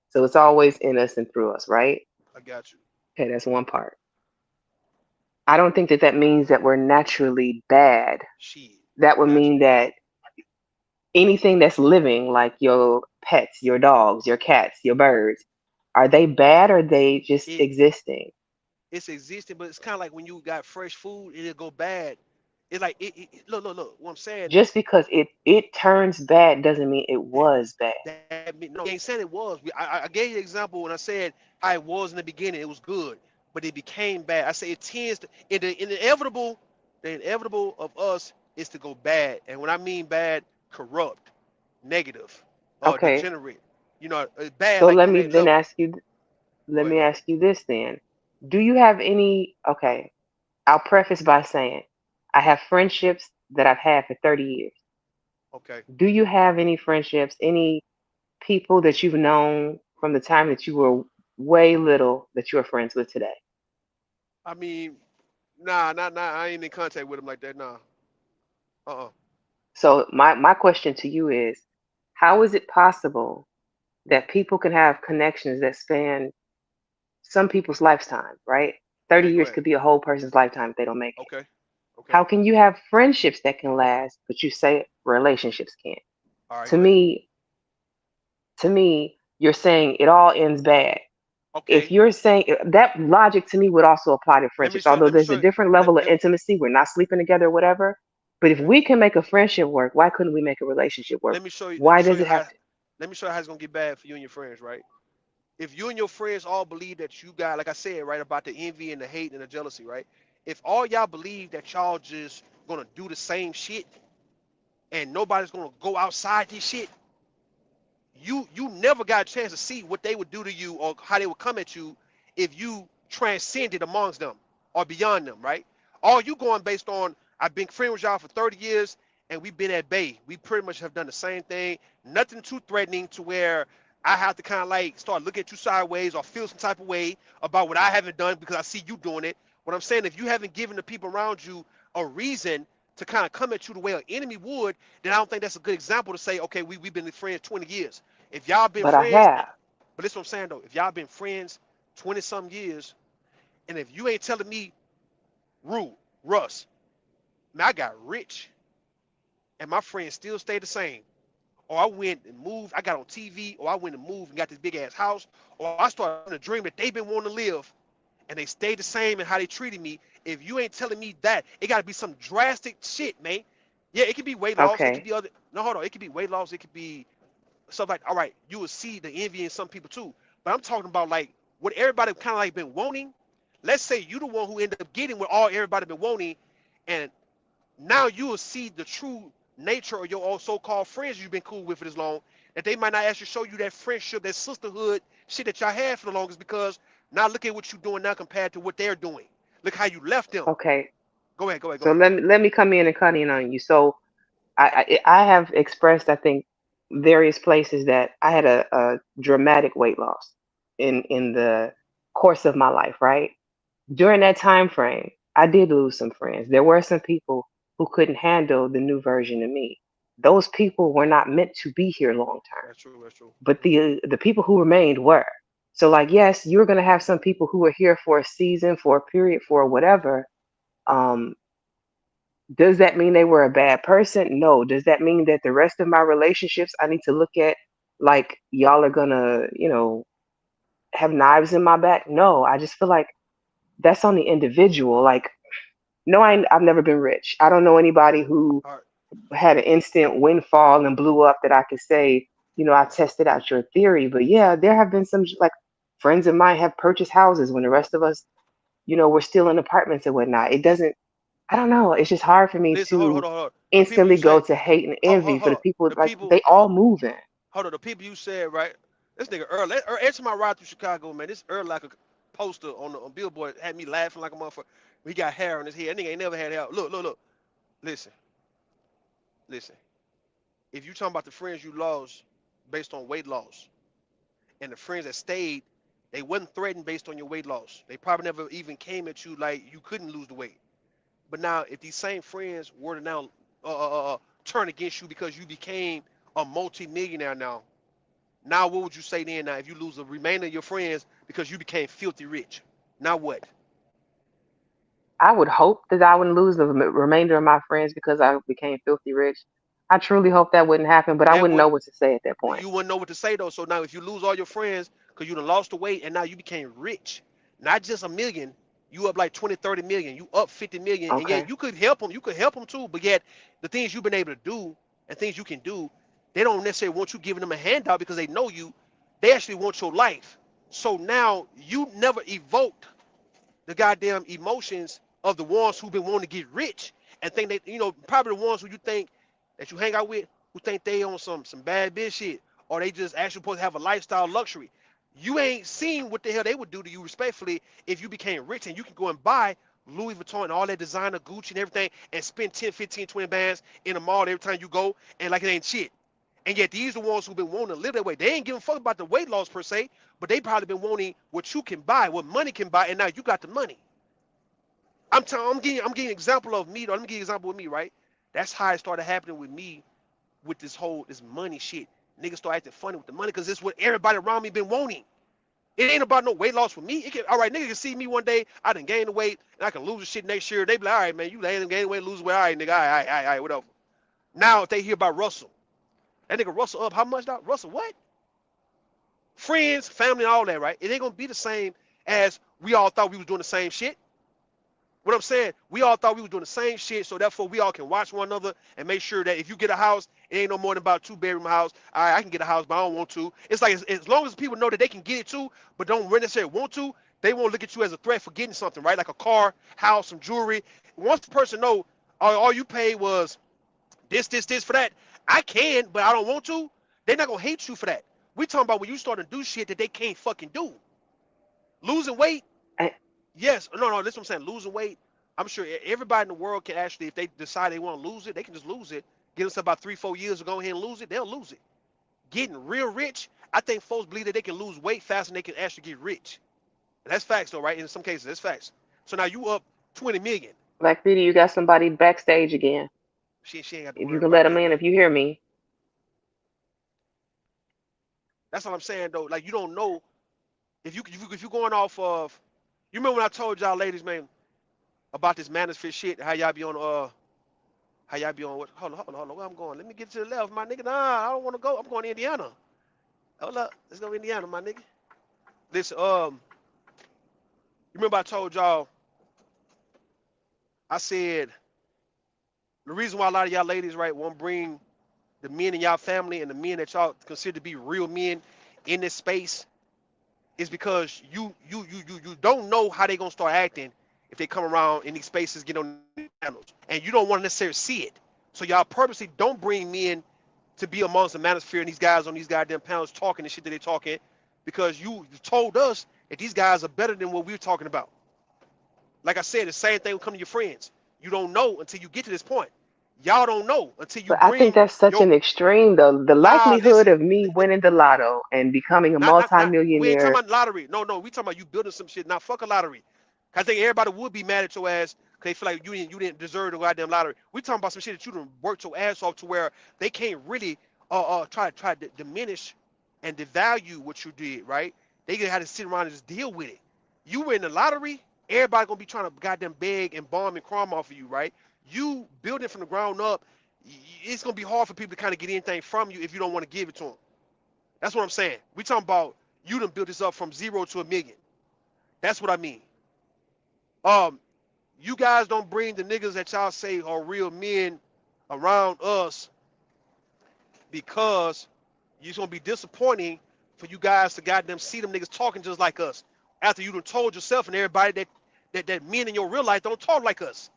So it's always in us and through us, right? I got you. Okay, that's one part. I don't think that means that we're naturally bad. Shit. That would Got you. mean that anything that's living, like your pets, your dogs, your cats, your birds, are they bad or are they just It existing? it's existing, but it's kind of like when you got fresh food, it'll go bad. It's like look. What I'm saying Just is because it turns bad doesn't mean it was bad. that no, I ain't saying it was. I gave you an example when I said how it was in the beginning. It was good, but it became bad. I say it tends to the inevitable of us is to go bad, and when I mean bad, corrupt, negative, Okay, degenerate. Bad so like on that level. let Go me ahead. ask you this then. Do you have any, okay, I'll preface by saying I have friendships that I've had for 30 years. Okay. Do you have any friendships, any people that you've known from the time that you were way little that you're friends with today? I mean, nah, not. I ain't in contact with him like that. Nah. Uh. So my question to you is, how is it possible that people can have connections that span some people's lifetime, right? 30 Okay. Go years ahead. could be a whole person's lifetime if they don't make it. Okay. Okay. How can you have friendships that can last, but you say relationships can't? All right. To Go ahead. me, you're saying it all ends bad. If Okay. you're saying that, logic to me would also apply to Let me friendships, show. although Let me there's a show. different Let, level of let, intimacy. We're not sleeping together, whatever. But if okay. we can make a friendship work, why couldn't we make a relationship work? Let me show you. Let me Why show does you it how. have to? Let me show you how it's gonna get bad for you and your friends, right? If you and your friends all believe that you got, like I said, right, about the envy and the hate and the jealousy, right? If all y'all believe that y'all just gonna do the same shit and nobody's gonna go outside this shit, you never got a chance to see what they would do to you or how they would come at you if you transcended amongst them or beyond them, right? All you going based on, I've been friends with y'all for 30 years and we've been at bay. We pretty much have done the same thing. Nothing too threatening to where I have to kind of like start looking at you sideways or feel some type of way about what I haven't done because I see you doing it. What I'm saying, if you haven't given the people around you a reason to kind of come at you the way an enemy would, then I don't think that's a good example to say, okay, we've been friends 20 years. If y'all been But I friends, have. but listen what I'm saying though, if y'all been friends 20 some years, and if you ain't telling me, Russ, man, I got rich and my friends still stay the same. Or I went and moved, I got on TV, or I went and moved and got this big ass house, or I started a dream that they've been wanting to live and they stayed the same in how they treated me. If you ain't telling me that, it gotta be some drastic shit, man. Yeah, it could be weight loss. It could Okay. be other. No, hold on. It could be weight loss. It could be stuff like. All right, you will see the envy in some people too. But I'm talking about like what everybody kind of like been wanting. Let's say you the one who ended up getting what all everybody been wanting, and now you will see the true nature of your own so-called friends you've been cool with for this long. That they might not actually show you that friendship, that sisterhood shit that y'all had for the longest because now look at what you're doing now compared to what they're doing. Look how you left them. Okay. Go ahead, go ahead, go So ahead, go ahead. let me come in and cut in on you. So I have expressed, I think, various places that I had a dramatic weight loss in the course of my life, right? During that time frame, I did lose some friends. There were some people who couldn't handle the new version of me. Those people were not meant to be here long term, That's true, that's true. but Mm-hmm. the people who remained were. So, like, yes, you're gonna have some people who are here for a season, for a period, for whatever. Um, does that mean they were a bad person? No. Does that mean that the rest of my relationships I need to look at like y'all are gonna, have knives in my back? No. I just feel like that's on the individual. Like, no, I've never been rich. I don't know anybody who All right. had an instant windfall and blew up that I could say, I tested out your theory. But yeah, there have been some like friends of mine have purchased houses when the rest of us, we're still in apartments and whatnot. It doesn't, I don't know. It's just hard for me Listen, hold on, hold to on, hold on. The people you instantly go say, to hate and hold, envy hold, for hold the on. people The like people, they all moving. hold on. The people you said, right? This nigga Earl. Every time I ride through Chicago, man, this Earl like a poster on Billboard had me laughing like a motherfucker. He got hair on his head. That nigga ain't never had hair. Look, look, look. Listen, listen. If you talking about the friends you lost based on weight loss, and the friends that stayed, they wasn't threatened based on your weight loss. They probably never even came at you like you couldn't lose the weight. But now, if these same friends were to now turn against you because you became a multi-millionaire now what would you say then? Now, if you lose the remainder of your friends because you became filthy rich, now what? I would hope that I wouldn't lose the remainder of my friends because I became filthy rich. I truly hope that wouldn't happen, but I That wouldn't would know what to say at that point. you wouldn't know what to say though. So now, if you lose all your friends because you done lost the weight and now you became rich, not just a million, you up like 20, 30 million, you up 50 million, and yet Okay. you could help them. You could help them too, but yet the things you've been able to do and things you can do, they don't necessarily want you giving them a handout because they know you. They actually want your life. So now you never evoked the goddamn emotions of the ones who've been wanting to get rich and think they, probably the ones who you think that you hang out with who think they on some bad bitch shit or they just actually supposed to have a lifestyle luxury. You ain't seen what the hell they would do to you respectfully if you became rich and you can go and buy Louis Vuitton and all that designer Gucci and everything and spend 10, 15, 20 bands in the mall every time you go and like it ain't shit. And yet these are the ones who've been wanting to live that way. They ain't giving a fuck about the weight loss per se, but they probably been wanting what you can buy, what money can buy, and now you got the money. I'm getting an example of me. Let me give you an example with me, right? That's how it started happening with me with this money shit. Niggas start acting funny with the money because it's what everybody around me been wanting. It ain't about no weight loss for me. All right, nigga can see me one day, I done gain the weight, and I can lose the shit next year. They be like, all right, man, you ain't gain weight, lose weight. All right, nigga, all right, whatever. Now, if they hear about Russell, that nigga Russell up how much now? Russell, what? Friends, family, all that, right? It ain't gonna be the same as we all thought we was doing the same shit. What I'm saying, we all thought we was doing the same shit, so therefore we all can watch one another and make sure that if you get a house, it ain't no more than about 2 bedroom house. All right, I can get a house, but I don't want to. It's like as long as people know that they can get it too, but don't necessarily want to, they won't look at you as a threat for getting something, right? Like a car, house, some jewelry. Once the person know all you paid was this for that, I can, but I don't want to. They're not gonna hate you for that. We talking about when you start to do shit that they can't fucking do. Losing weight, I, yes, no, this is what I'm saying. Losing weight, I'm sure everybody in the world can actually, if they decide they want to lose it, they can just lose it. Give us about 3, 4 years to go ahead and lose it, they'll lose it. Getting real rich, I think folks believe that they can lose weight faster than they can actually get rich. And that's facts though, right? In some cases, that's facts. So now you up 20 million. Black Beauty, you got somebody backstage again. She ain't got to If worry you can let about them that, in, man. if you hear me. That's what I'm saying though. Like you don't know if you going off of. You remember when I told y'all ladies, man, about this Manosphere shit? How y'all be on what? Hold on. Where I'm going? Let me get to the left, my nigga. Nah, I don't want to go. I'm going to Indiana. Hold up. Let's go to Indiana, my nigga. Listen, you remember I told y'all, I said The reason why a lot of y'all ladies, right, won't bring the men in y'all family and the men that y'all consider to be real men in this space is because you don't know how they gonna start acting if they come around in these spaces, get on these panels, and you don't want to necessarily see it. So y'all purposely don't bring men to be amongst the manosphere and these guys on these goddamn panels talking the shit that they're talking, because you told us that these guys are better than what we're talking about. Like I said, the same thing will come to your friends. You don't know until you get to this point. Y'all don't know until you But I think bring that's such your an extreme, though. The nah. likelihood Listen, of me winning the lotto and becoming a not. We ain't talking multimillionaire. about lottery. No. We talking about you building some shit. Now fuck a lottery. I think everybody would be mad at your ass because they feel like you didn't deserve the goddamn lottery. We talking about some shit that you done worked your ass off to where they can't really try to diminish and devalue what you did, right? They gonna have to sit around and just deal with it. You win the lottery, everybody gonna be trying to goddamn beg and bomb and crumb off of you, right? You building from the ground up, it's gonna be hard for people to kind of get anything from you if you don't want to give it to them. That's what I'm saying. We talking about you done built this up from 0 to 1,000,000. That's what I mean. Um, you guys don't bring the niggas that y'all say are real men around us because it's gonna be disappointing for you guys to goddamn see them niggas talking just like us after you done told yourself and everybody that men in your real life don't talk like us.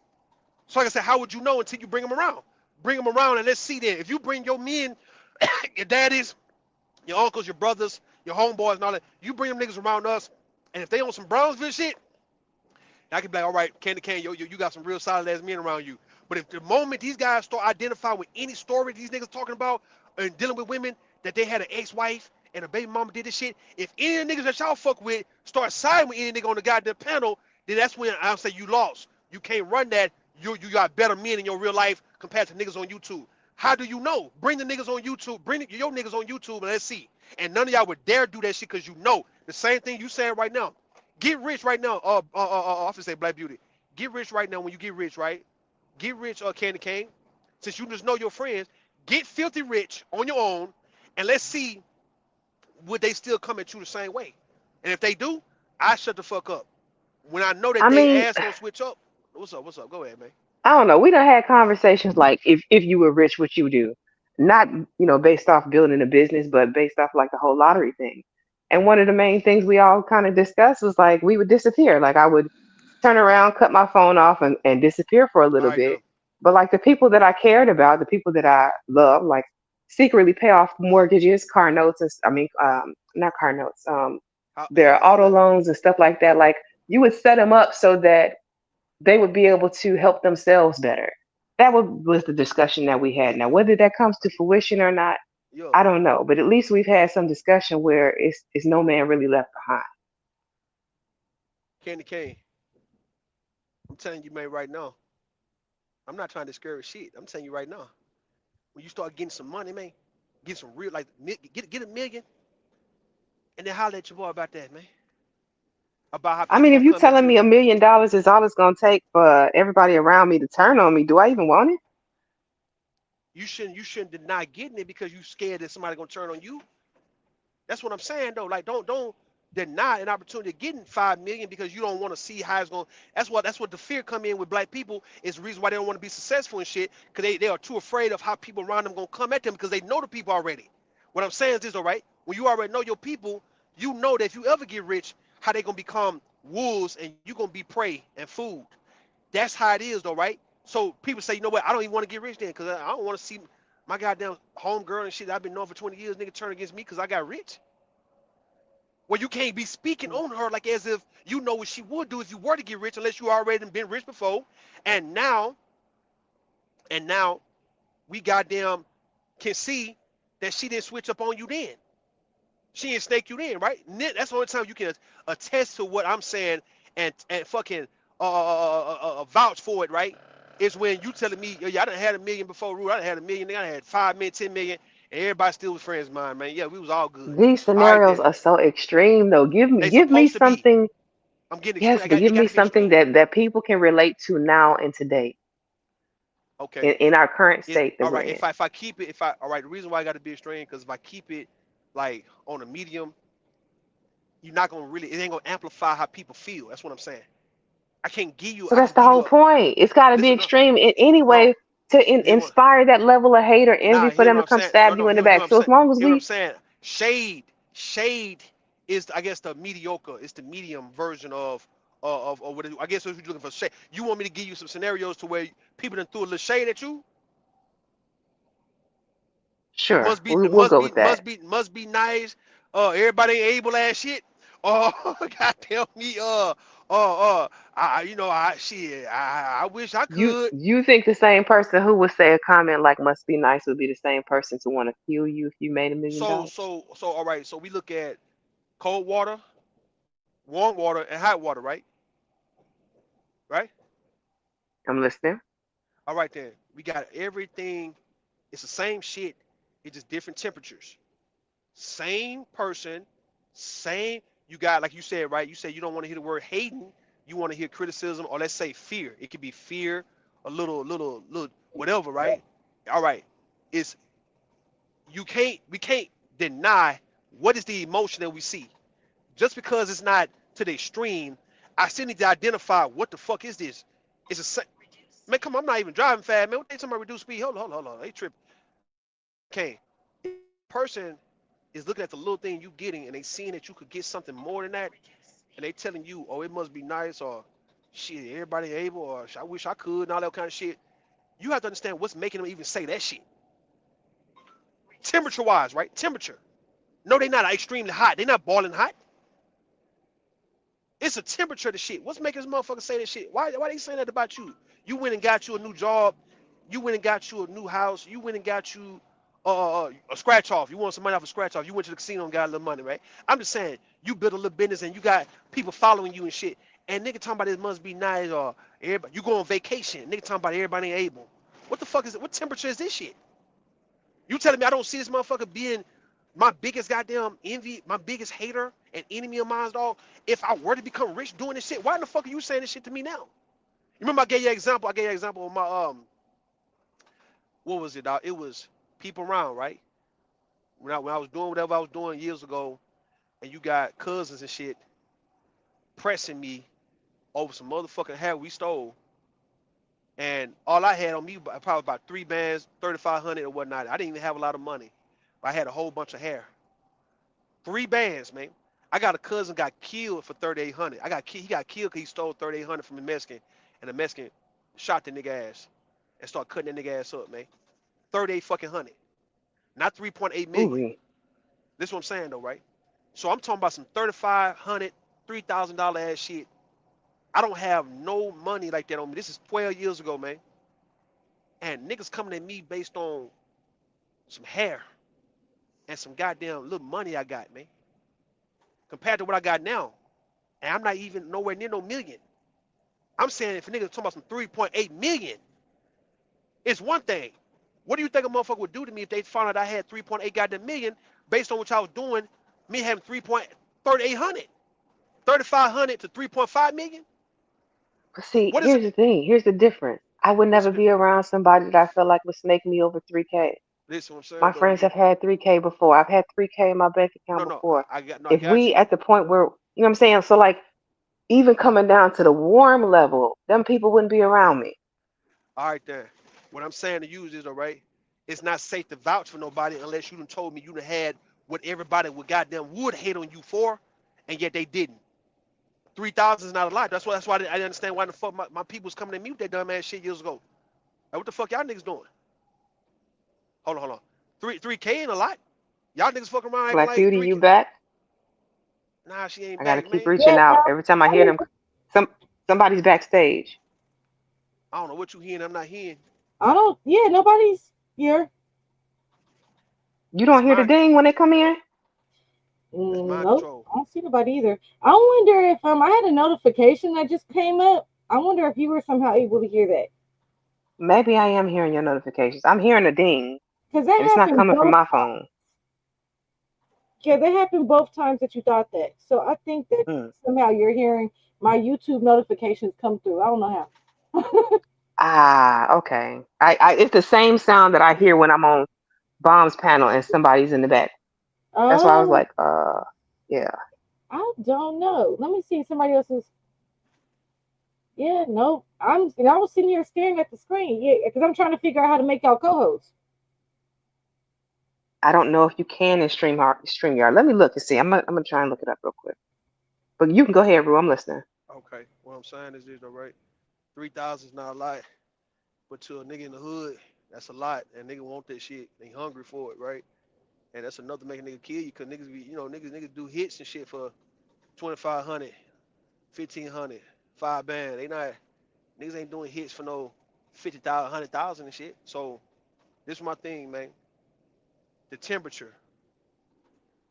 So like I said, how would you know until you bring them around? Bring them around and let's see then. If you bring your men, your daddies, your uncles, your brothers, your homeboys, and all that, you bring them niggas around us, and if they on some Brownsville shit, I can be like, all right, Candy Cane, you got some real solid ass men around you. But if the moment these guys start identifying with any story these niggas talking about and dealing with women that they had an ex-wife and a baby mama did this shit, if any of the niggas that y'all fuck with start siding with any nigga on the goddamn panel, then that's when I'll say you lost. You can't run that. You got better men in your real life compared to niggas on YouTube. How do you know? Bring the niggas on YouTube. Bring your niggas on YouTube and let's see. And none of y'all would dare do that shit because you know the same thing you saying right now. Get rich right now. I often say Black Beauty. Get rich right now when you get rich, right? Get rich, Candy Cane. Since you just know your friends, get filthy rich on your own, and let's see would they still come at you the same way. And if they do, I shut the fuck up. When I know that I they mean, ass gonna switch up, what's up? What's up? Go ahead, man. I don't know. We done had conversations like if you were rich, what you would do, not based off building a business, but based off like the whole lottery thing. And one of the main things we all kind of discussed was like we would disappear. Like I would turn around, cut my phone off, and disappear for a All little right, bit. good. But like the people that I cared about, the people that I love, like secretly pay off mortgages, car notes, and not car notes, their auto Yeah. loans and stuff like that. Like you would set them up so that they would be able to help themselves better. That was the discussion that we had. Now, whether that comes to fruition or not, Yo, I don't know. But at least we've had some discussion where it's no man really left behind. Candy Cane. I'm telling you, man, right now. I'm not trying to discourage shit. I'm telling you right now. When you start getting some money, man, get some real like get a million, and then holler at your boy about that, man. About how I people mean, if gonna you come at telling you. me $1 million is all it's gonna take for everybody around me to turn on me, do I even want it? You shouldn't deny getting it because you scared that somebody gonna turn on you. That's what I'm saying though. Like don't deny an opportunity of getting 5 million because you don't want to see how it's going. That's what the fear come in with black people is the reason why they don't want to be successful and shit because they are too afraid of how people around them gonna come at them because they know the people already. What I'm saying is this, all right? When you already know your people, you know that if you ever get rich, how they gonna become wolves and you gonna be prey and food. That's how it is though, right? So people say, you know what? I don't even want to get rich then because I don't want to see my goddamn home girl and shit that I've been knowing for 20 years, nigga, turn against me because I got rich. Well, you can't be speaking on her like as if you know what she would do if you were to get rich, unless you already been rich before. And now, and now, we goddamn can see that she didn't switch up on you then. She didn't snake you then, right? That's the only time you can attest to what I'm saying and fucking vouch for it, right? Is when you telling me, yo, yeah, I done had a million before Rude. I done had a million, I done had 5 million, 10 million, and everybody still was friends of mine, man. Yeah, we was all good. These All right scenarios then. are so extreme, though. They Give me supposed to be. something. I'm getting extreme. Yes, but give It got me to be something extreme. that people can relate to now and today Okay. in our current It state that all we're right. in. If I keep it, if I all right. The reason why I got to be extreme because if I keep it like on a medium, you're not gonna really. It ain't gonna amplify how people feel. That's what I'm saying. I can't give you. So I that's can the give you whole a point. It's got to be listen. No, extreme in any no. way They want inspire that level of hate or nah. envy for Hear them what to I'm come saying? No, stab you no. in the Hear what back. I'm So as saying. long as Hear what I'm we, saying. Shade is, I guess, the mediocre. It's the medium version of what I guess what you're looking for. Shade. You want me to give you some scenarios to where people done threw a little shade at you? sure, we'll go with that. Must be nice. Everybody ain't able ass shit. Oh, goddamn me. I wish I could. You think the same person who would say a comment like "must be nice" would be the same person to want to kill you if you made $1 million? All right. So we look at cold water, warm water, and hot water, right? Right. I'm listening. All right then. We got everything. It's the same shit. It's just different temperatures. Same person, same. You got, like you said, right? You said you don't want to hear the word hating. You want to hear criticism, or let's say fear. It could be fear, a little, whatever, right? All right. It's we can't deny what is the emotion that we see. Just because it's not to the extreme, I still need to identify what the fuck is this. It's a man. Come on, I'm not even driving fast, man. What they talking about reduce speed? Hold on. They tripping. Okay. Person is looking at the little thing you getting, and they seeing that you could get something more than that, and they telling you, oh, it must be nice, or shit, everybody able, or I wish I could, and all that kind of shit. You have to understand what's making them even say that shit. Temperature wise, right? Temperature. No, they're not extremely hot. They're not boiling hot. It's a temperature to shit. What's making this motherfucker say that shit? Why they saying that about you? You went and got you a new job. You went and got you a new house. You went and got you a scratch off. You want some money off a scratch off. You went to the casino and got a little money, right? I'm just saying, you built a little business and you got people following you and shit. And nigga talking about this must be nice, or everybody, you go on vacation. Nigga talking about everybody ain't able. What the fuck is it? What temperature is this shit? You telling me I don't see this motherfucker being my biggest goddamn envy, my biggest hater and enemy of mine, dog? If I were to become rich doing this shit, why in the fuck are you saying this shit to me now? You remember I gave you an example? I gave you an example of my what was it, dog? It was people around, right? When I was doing whatever I was doing years ago, and you got cousins and shit pressing me over some motherfucking hair we stole, and all I had on me probably about 3 bands, 3,500 or whatnot. I didn't even have a lot of money, but I had a whole bunch of hair. 3 bands, man. I got a cousin got killed for 3,800. He got killed because he stole 3,800 from a Mexican, and the Mexican shot the nigga ass and started cutting that nigga ass up, man. 38 fucking hundred, not 3.8 million. Ooh, This is what I'm saying though, right? So I'm talking about some 3,500, $3,000 ass shit. I don't have no money like that on me. This is 12 years ago, man. And niggas coming at me based on some hair and some goddamn little money I got, man. Compared to what I got now. And I'm not even nowhere near no million. I'm saying if a nigga talking about some 3.8 million, it's one thing. What do you think a motherfucker would do to me if they found out I had 3.8 goddamn million based on what I was doing, me having 3.3800, 3,500 to 3.5 million? but see, What is it? here's the thing. Here's the difference. I would What's never the be difference? around somebody that I feel like would snake me over 3K. Listen, what I'm My saying though, friends have had 3K before. I've had 3K in my bank account no, before. I If got we you. at the point where, you know what I'm saying? So like even coming down to the warm level, them people wouldn't be around me. All right then. What I'm saying to you is, all right, it's not safe to vouch for nobody unless you done told me you done had what everybody would goddamn would hate on you for, and yet they didn't. 3,000 is not a lot. That's why I didn't understand why the fuck my people's coming at me with that dumb ass shit years ago. Like, what the fuck y'all niggas doing? Hold on. 3K ain't a lot. Y'all niggas fucking around acting Black like Beauty, you 3K. back? Nah, she ain't I gotta back, keep man. reaching Yeah, out. Every time I hear them, somebody's backstage. I don't know what you hearing. I'm not hearing. I don't. Yeah, nobody's here. You It's don't hear the mine. ding when they come in? That's mind Nope, control. I don't see nobody either. I wonder if I had a notification that just came up. I wonder if you were somehow able to hear that, Maybe I am hearing your notifications. I'm hearing a ding, because that and it's not happened coming from both. my phone. Yeah, that happened both times that you thought that. So I think that Mm. somehow you're hearing my YouTube notifications come through. I don't know how. Ah, okay. It's the same sound that I hear when I'm on Bomb's panel and somebody's in the back. That's why I was Oh, like, yeah. I don't know. Let me see somebody else's. Yeah, no, I was sitting here staring at the screen. Yeah, because I'm trying to figure out how to make y'all co-host. I don't know if you can in StreamYard. Let me look and see. I'm gonna try and look it up real quick. But you can go ahead, Rue. I'm listening. Okay, what I'm saying is this, all right? 3,000 is not a lot, but to a nigga in the hood, that's a lot, and nigga want that shit. They hungry for it, right? And that's enough to make a nigga kill you, cause niggas be, niggas do hits and shit for 2,500, 1,500, 5 band. They not niggas ain't doing hits for no 50,000, 100,000 and shit. So this is my thing, man. The temperature.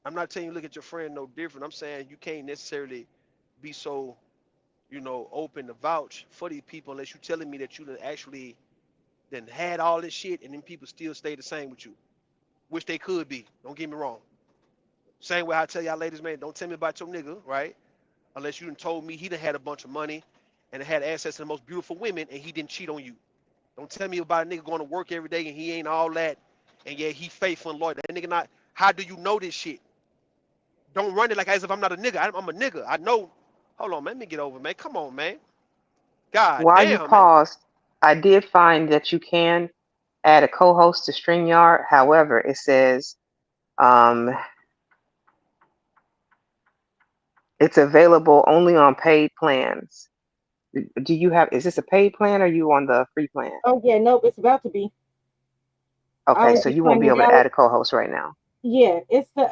I'm not telling you look at your friend no different. I'm saying you can't necessarily be so, open to vouch for these people unless you telling me that you done actually then had all this shit and then people still stay the same with you, which they could be. Don't get me wrong. Same way I tell y'all ladies, man, don't tell me about your nigga, right? Unless you done told me he done had a bunch of money and had access to the most beautiful women and he didn't cheat on you. Don't tell me about a nigga going to work every day and he ain't all that and yeah, he faithful and loyal. That nigga not, how do you know this shit? Don't run it like as if I'm not a nigga. I'm a nigga. I know. Hold on, man. Let me get over, man. Come on, man. God While you damn, man. paused, I did find that you can add a co-host to StreamYard. However, it says um, it's available only on paid plans. Do you have? Is this a paid plan or are you on the free plan? Oh yeah, nope, it's about to be. I Okay, was so just you won't trying be to able to download. add a co-host right now. Yeah, it's the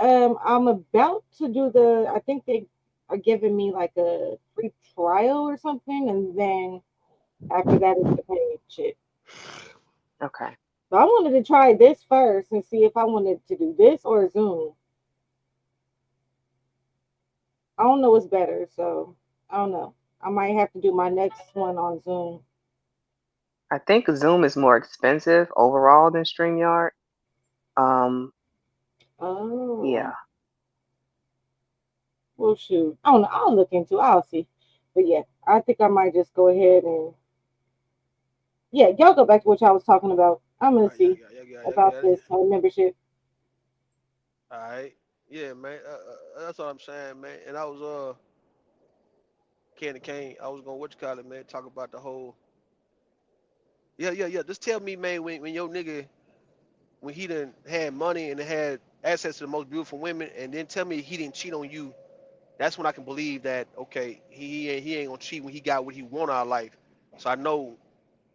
I'm about to do the. I think they are giving me like a free trial or something, and then after that it's the paid shit. Okay. But I wanted to try this first and see if I wanted to do this or Zoom. I don't know what's better, so I don't know. I might have to do my next one on Zoom. I think Zoom is more expensive overall than StreamYard. Um, Oh, yeah. well, shoot. I don't know. I'll look into. I'll see. But yeah, I think I might just go ahead and yeah, y'all go back to what y'all was talking about. I'm gonna Yeah, see yeah, yeah, yeah, about yeah. this membership. All right. Yeah, man. That's what I'm saying, man. And I was Candy Kane. I was gonna what you call it, man. Talk about the whole. Yeah, yeah, yeah. Just tell me, man, when your nigga when he done had money and had access to the most beautiful women, and then tell me he didn't cheat on you. That's when I can believe that okay, he ain't gonna cheat when he got what he want out of life. So I know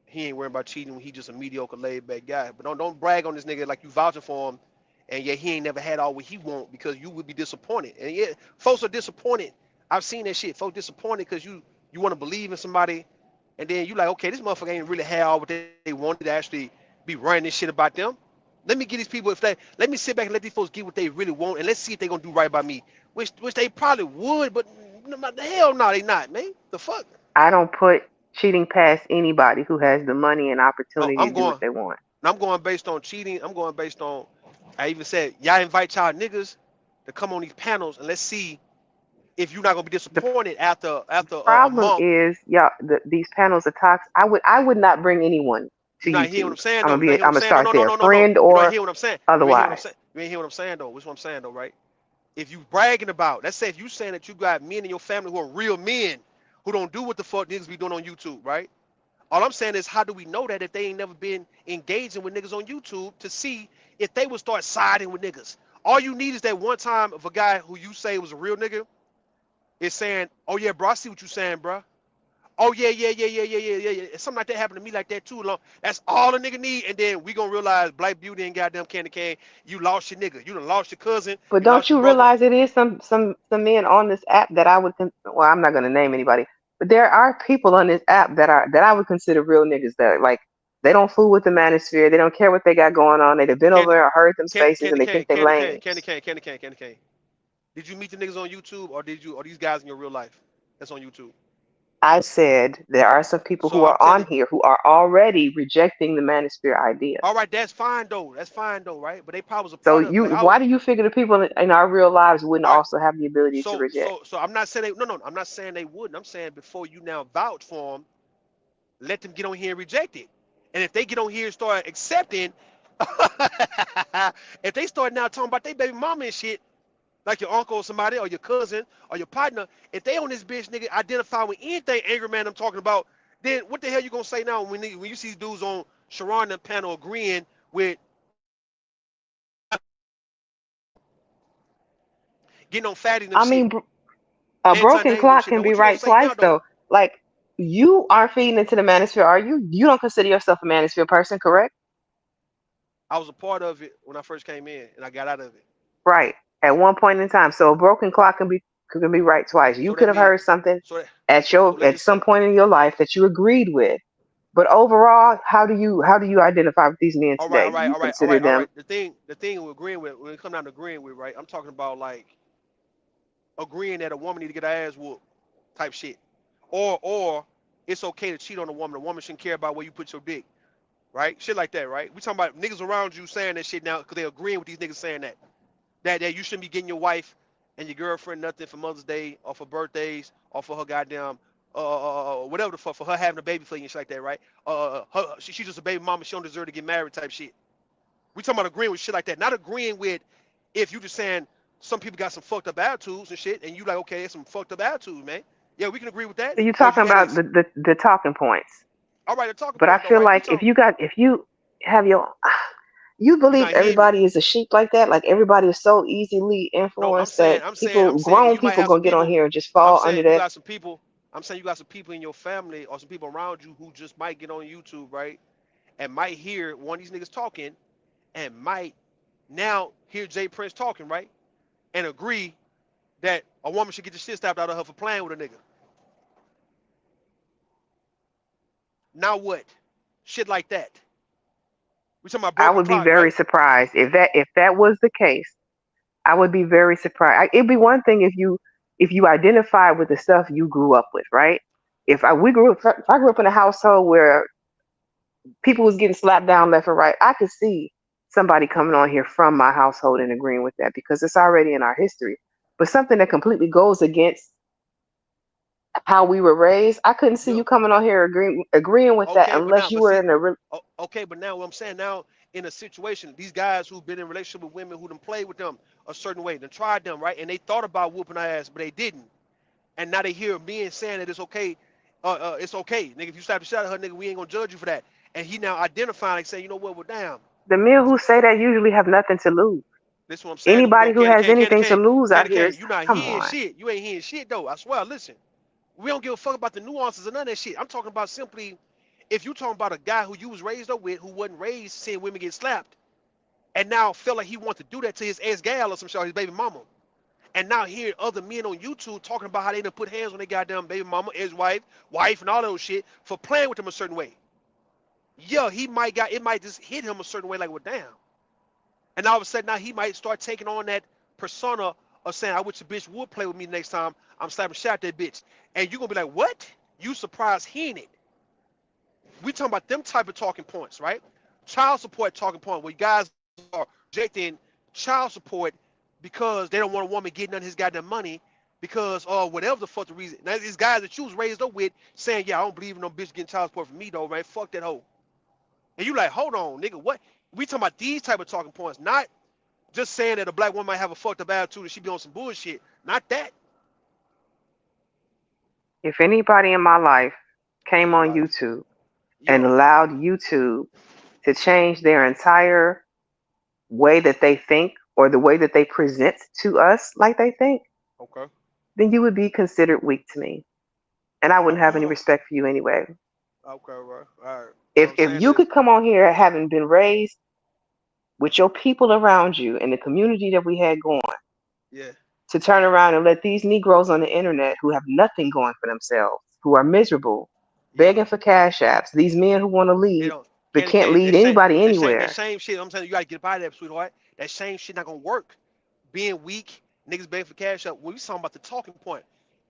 he ain't worrying about cheating when he just a mediocre laid back guy. But don't brag on this nigga like you vouching for him, and yet he ain't never had all what he want because you would be disappointed. And yeah, folks are disappointed. I've seen that shit. Folks disappointed because you want to believe in somebody, and then you like okay, this motherfucker ain't really had all what they wanted to actually be running this shit about them. Let me get these people if they let me sit back and let these folks get what they really want, and let's see if they gonna do right by me. Which they probably would, but the hell no, they not, man. The fuck? I don't put cheating past anybody who has the money and No, opportunity to do what they want. I'm going based on cheating. I'm going based on. I even said y'all invite y'all niggas to come on these panels and let's see if you're not gonna be The disappointed after a problem month. is, y'all, these panels are toxic. I would not bring anyone to You're not hearing what YouTube. I'm saying I'm though. gonna You're not be. hearing what I'm I'm gonna saying. No, start no, no, there, no, no, no. friend You don't or hear what I'm saying. You ain't hear what I'm otherwise. saying. You ain't hear what I'm saying though. Which what I'm saying though, right? If you bragging about, let's say if you saying that you got men in your family who are real men who don't do what the fuck niggas be doing on YouTube, right? All I'm saying is, how do we know that if they ain't never been engaging with niggas on YouTube to see if they would start siding with niggas? All you need is that one time of a guy who you say was a real nigga is saying, "Oh yeah, bro, I see what you saying, bro. Oh yeah, yeah, yeah, yeah, yeah, yeah, yeah, yeah." Something like that happened to me like that too. That's all a nigga need, and then we gonna realize Black Beauty and goddamn Candy Cane, you lost your nigga. You done lost your cousin. But You don't lost your you brother. realize it is some men on this app that I would well, I'm not gonna name anybody, but there are people on this app that I would consider real niggas that like they don't fool with the manosphere. They don't care what they got going on. They've been over Candy, there, heard them spaces, Candy and they Cane, think they Candy Cane, Candy lames. Cane, Candy Cane, Candy Cane. Did you meet the niggas on YouTube, or are these guys in your real life? That's on YouTube. I said there are some people So who I'm are on telling. here who are already rejecting the manosphere idea. All right, that's fine though. That's fine though, right? But they probably was a So part of like I was. why do you figure the people in our real lives wouldn't All right, also have the ability to reject? so I'm not saying they. No, no, I'm not saying they wouldn't. I'm saying before you now vouch for them, let them get on here and reject it. And if they get on here and start accepting, if they start now talking about their baby mama and shit, like your uncle or somebody or your cousin or your partner, if they on this bitch, nigga, identify with anything angry man I'm talking about, then what the hell you gonna say now when you see dudes on Sharon and panel agreeing with getting on fatty and them I shit, mean, a broken anti-name them clock shit can though. be What you gonna right say now twice though? though. Like you aren't feeding into the manosphere, are you? You don't consider yourself a manosphere person, correct? I was a part of it when I first came in and I got out of it. Right. At one point in time. So a broken clock can be right twice. You So could that have mean heard something so that so let's at just some say point in your life that you agreed with. But overall, how do you identify with these men all right, today? all Do right, you all right, all consider right, all them? right. The thing we're agreeing with when it comes down to agreeing with, right? I'm talking about like agreeing that a woman need to get her ass whooped type shit. Or it's okay to cheat on a woman. A woman shouldn't care about where you put your dick, right? Shit like that, right? We talking about niggas around you saying that shit now because they agreeing with these niggas saying that. That you shouldn't be getting your wife and your girlfriend nothing for Mother's Day or for birthdays or for her goddamn whatever the fuck for her having a baby for you and shit like that, right? She's just a baby mama. She don't deserve to get married type shit. We talking about agreeing with shit like that, not agreeing with if you just saying some people got some fucked up attitudes and shit, and you like okay, it's some fucked up attitudes, man. Yeah, we can agree with that. So you're Or if you talking got a about the talking points. all right, the talking But I points though, feel right? We like talking if you have your you you believe not hearing me. everybody is a sheep like that, like everybody is so easily No, I'm influenced saying, that I'm saying, I'm people, saying grown you might people, have some gonna get on people. here and just I'm fall under saying you that. got some people. I'm saying you got some people in your family or some people around you who just might get on YouTube, right, and might hear one of these niggas talking, and might now hear Jay Prince talking, right, and agree that a woman should get the shit slapped out of her for playing with a nigga. Now what? Shit like that. We talking about I broken would be clock, very right? surprised if that was the case. I would be very surprised. It'd be one thing if you identify with the stuff you grew up with, right? If I grew up in a household where people was getting slapped down left and right, I could see somebody coming on here from my household and agreeing with that because it's already in our history. But something that completely goes against how we were raised, I couldn't see Yep. you coming on here agreeing with that Okay, but unless now, you but were see, in a real. okay, but now what I'm saying now in a situation, these guys who've been in relationship with women who done played with them a certain way, done tried them, right? And they thought about whooping her ass, but they didn't. And now they hear men saying that it's okay, nigga. If you slap the shit out of her, nigga, we ain't gonna judge you for that. And he now identifying, like saying, you know what, well, damn, The men who say that usually have nothing to lose. this is what I'm saying. Though, Anybody no, who candy, has candy, candy, anything to candy, lose out candy, here candy. is, You not come hearing on. shit. You ain't hearing shit though. I swear. Listen, we don't give a fuck about the nuances of none of that shit. I'm talking about simply if you talking about a guy who you was raised up with, who wasn't raised seeing women get slapped, and now feel like he wants to do that to his ex gal or some shit, or his baby mama. And now hearing other men on YouTube talking about how they done put hands on their goddamn baby mama, his wife, and all those shit for playing with him a certain way. Yeah, it might just hit him a certain way, like, well, damn. And all of a sudden now he might start taking on that persona of saying, I wish a bitch would play with me next time I'm slapping shot that bitch. And you're gonna be like, what? You surprised hearing it. We talking about them type of talking points, right? Child support talking point where guys are rejecting child support because they don't want a woman getting on his goddamn money because whatever the fuck the reason. Now these guys that you was raised up with saying, yeah, I don't believe in no bitch getting child support from me though, man. Fuck that hoe. And you like, hold on, nigga, what? We talking about these type of talking points, not just saying that a black woman might have a fucked up attitude and she be on some bullshit. Not that. If anybody in my life came on Anybody. YouTube and Yeah. allowed YouTube to change their entire way that they think or the way that they present to us like they think, Okay. then you would be considered weak to me. And I wouldn't have any Okay, respect for you anyway. bro. All right. What If I'm if saying you is, could come on here having been raised with your people around you and the community that we had going, yeah, to turn around and let these Negroes on the internet who have nothing going for themselves, who are miserable, yeah. begging for cash apps, these men who want to They lead don't. but Candy, can't candy. lead anybody That anywhere. same shit. I'm telling you, you gotta get up out of that, sweetheart. That same shit not gonna work. Being weak, niggas begging for cash up. When we talking about the talking point,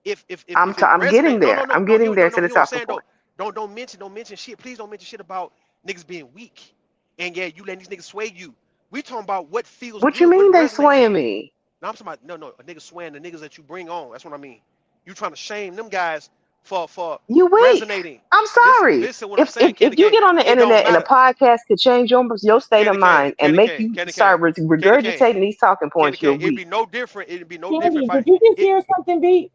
if it I'm getting resonate, no, no, there. no, I'm no. getting You there no, no. to the You know what I'm talking saying? point. Don't mention shit. Please don't mention shit about niggas being weak. And yeah, you letting these niggas sway you. We talking about what feels What you good, what mean they resonates. swaying me? No, I'm talking about no, a nigga swaying the niggas that you bring on. That's what I mean. You trying to shame them guys for You weak. resonating. I'm sorry. Listen what I'm If saying, Candy you Cane. get on the It don't internet and a matter. podcast could change your state of Candy Cane, mind and Candy make Cane, you Candy start Cane, Candy Cane, regurgitating these talking Candy points, you're Cane. It'd weak. be no different. It'd be no Candy, different if I did you just it. hear something beat?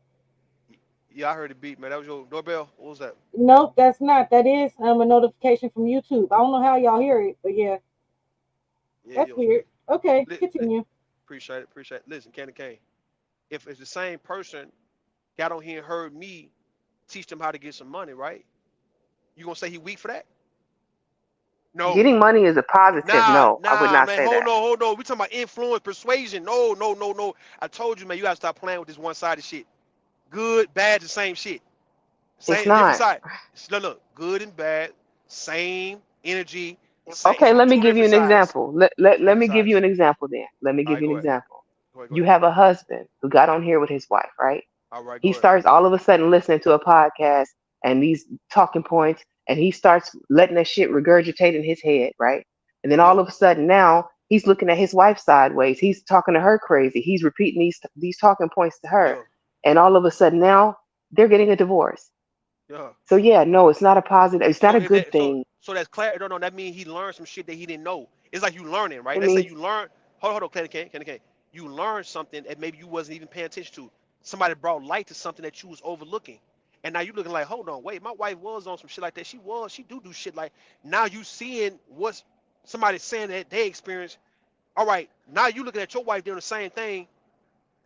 Yeah, I heard it beat, man. That was your doorbell. What was that? Nope, that's not. That is a notification from YouTube. I don't know how y'all hear it, but yeah, Yeah, that's yo. weird. Okay, Li- li- continue. appreciate it. Appreciate it. Listen, Candy Cane. If it's the same person got on here and heard me teach them how to get some money, right? You gonna say he weak for that? No. Getting money is a positive. No, I would Nah, not man. say that. Hold on. We talking about influence, persuasion. No. I told you, man. You gotta stop playing with this one-sided shit. Good, bad, the same shit. It's Same, different not. side. Look. Good and bad, same energy. Same. It's Okay, from let me two give you different an sides. example. Two Let different me give you sides. an example then. Let me All give right, you go an ahead. example. Go You ahead. have a husband who got on here with his wife, right? All right, He go ahead. starts all of a sudden listening to a podcast and these talking points, and he starts letting that shit regurgitate in his head, right? And then all Yep. of a sudden now he's looking at his wife sideways. He's talking to her crazy. He's repeating these talking points to her. Yeah. And all of a sudden now they're getting a divorce. Yeah. So yeah, no, it's not a positive. It's not So a is good that thing. so that's clear? No. That means he learned some shit that he didn't know. It's like you learning, right? It Let's say means you learn. Hold on, Candy Cane. You learned something that maybe you wasn't even paying attention to. Somebody brought light to something that you was overlooking, and now you looking like, hold on, wait, my wife was on some shit like that. She do shit like. Now you seeing what's somebody saying that they experienced. All right, now you looking at your wife doing the same thing,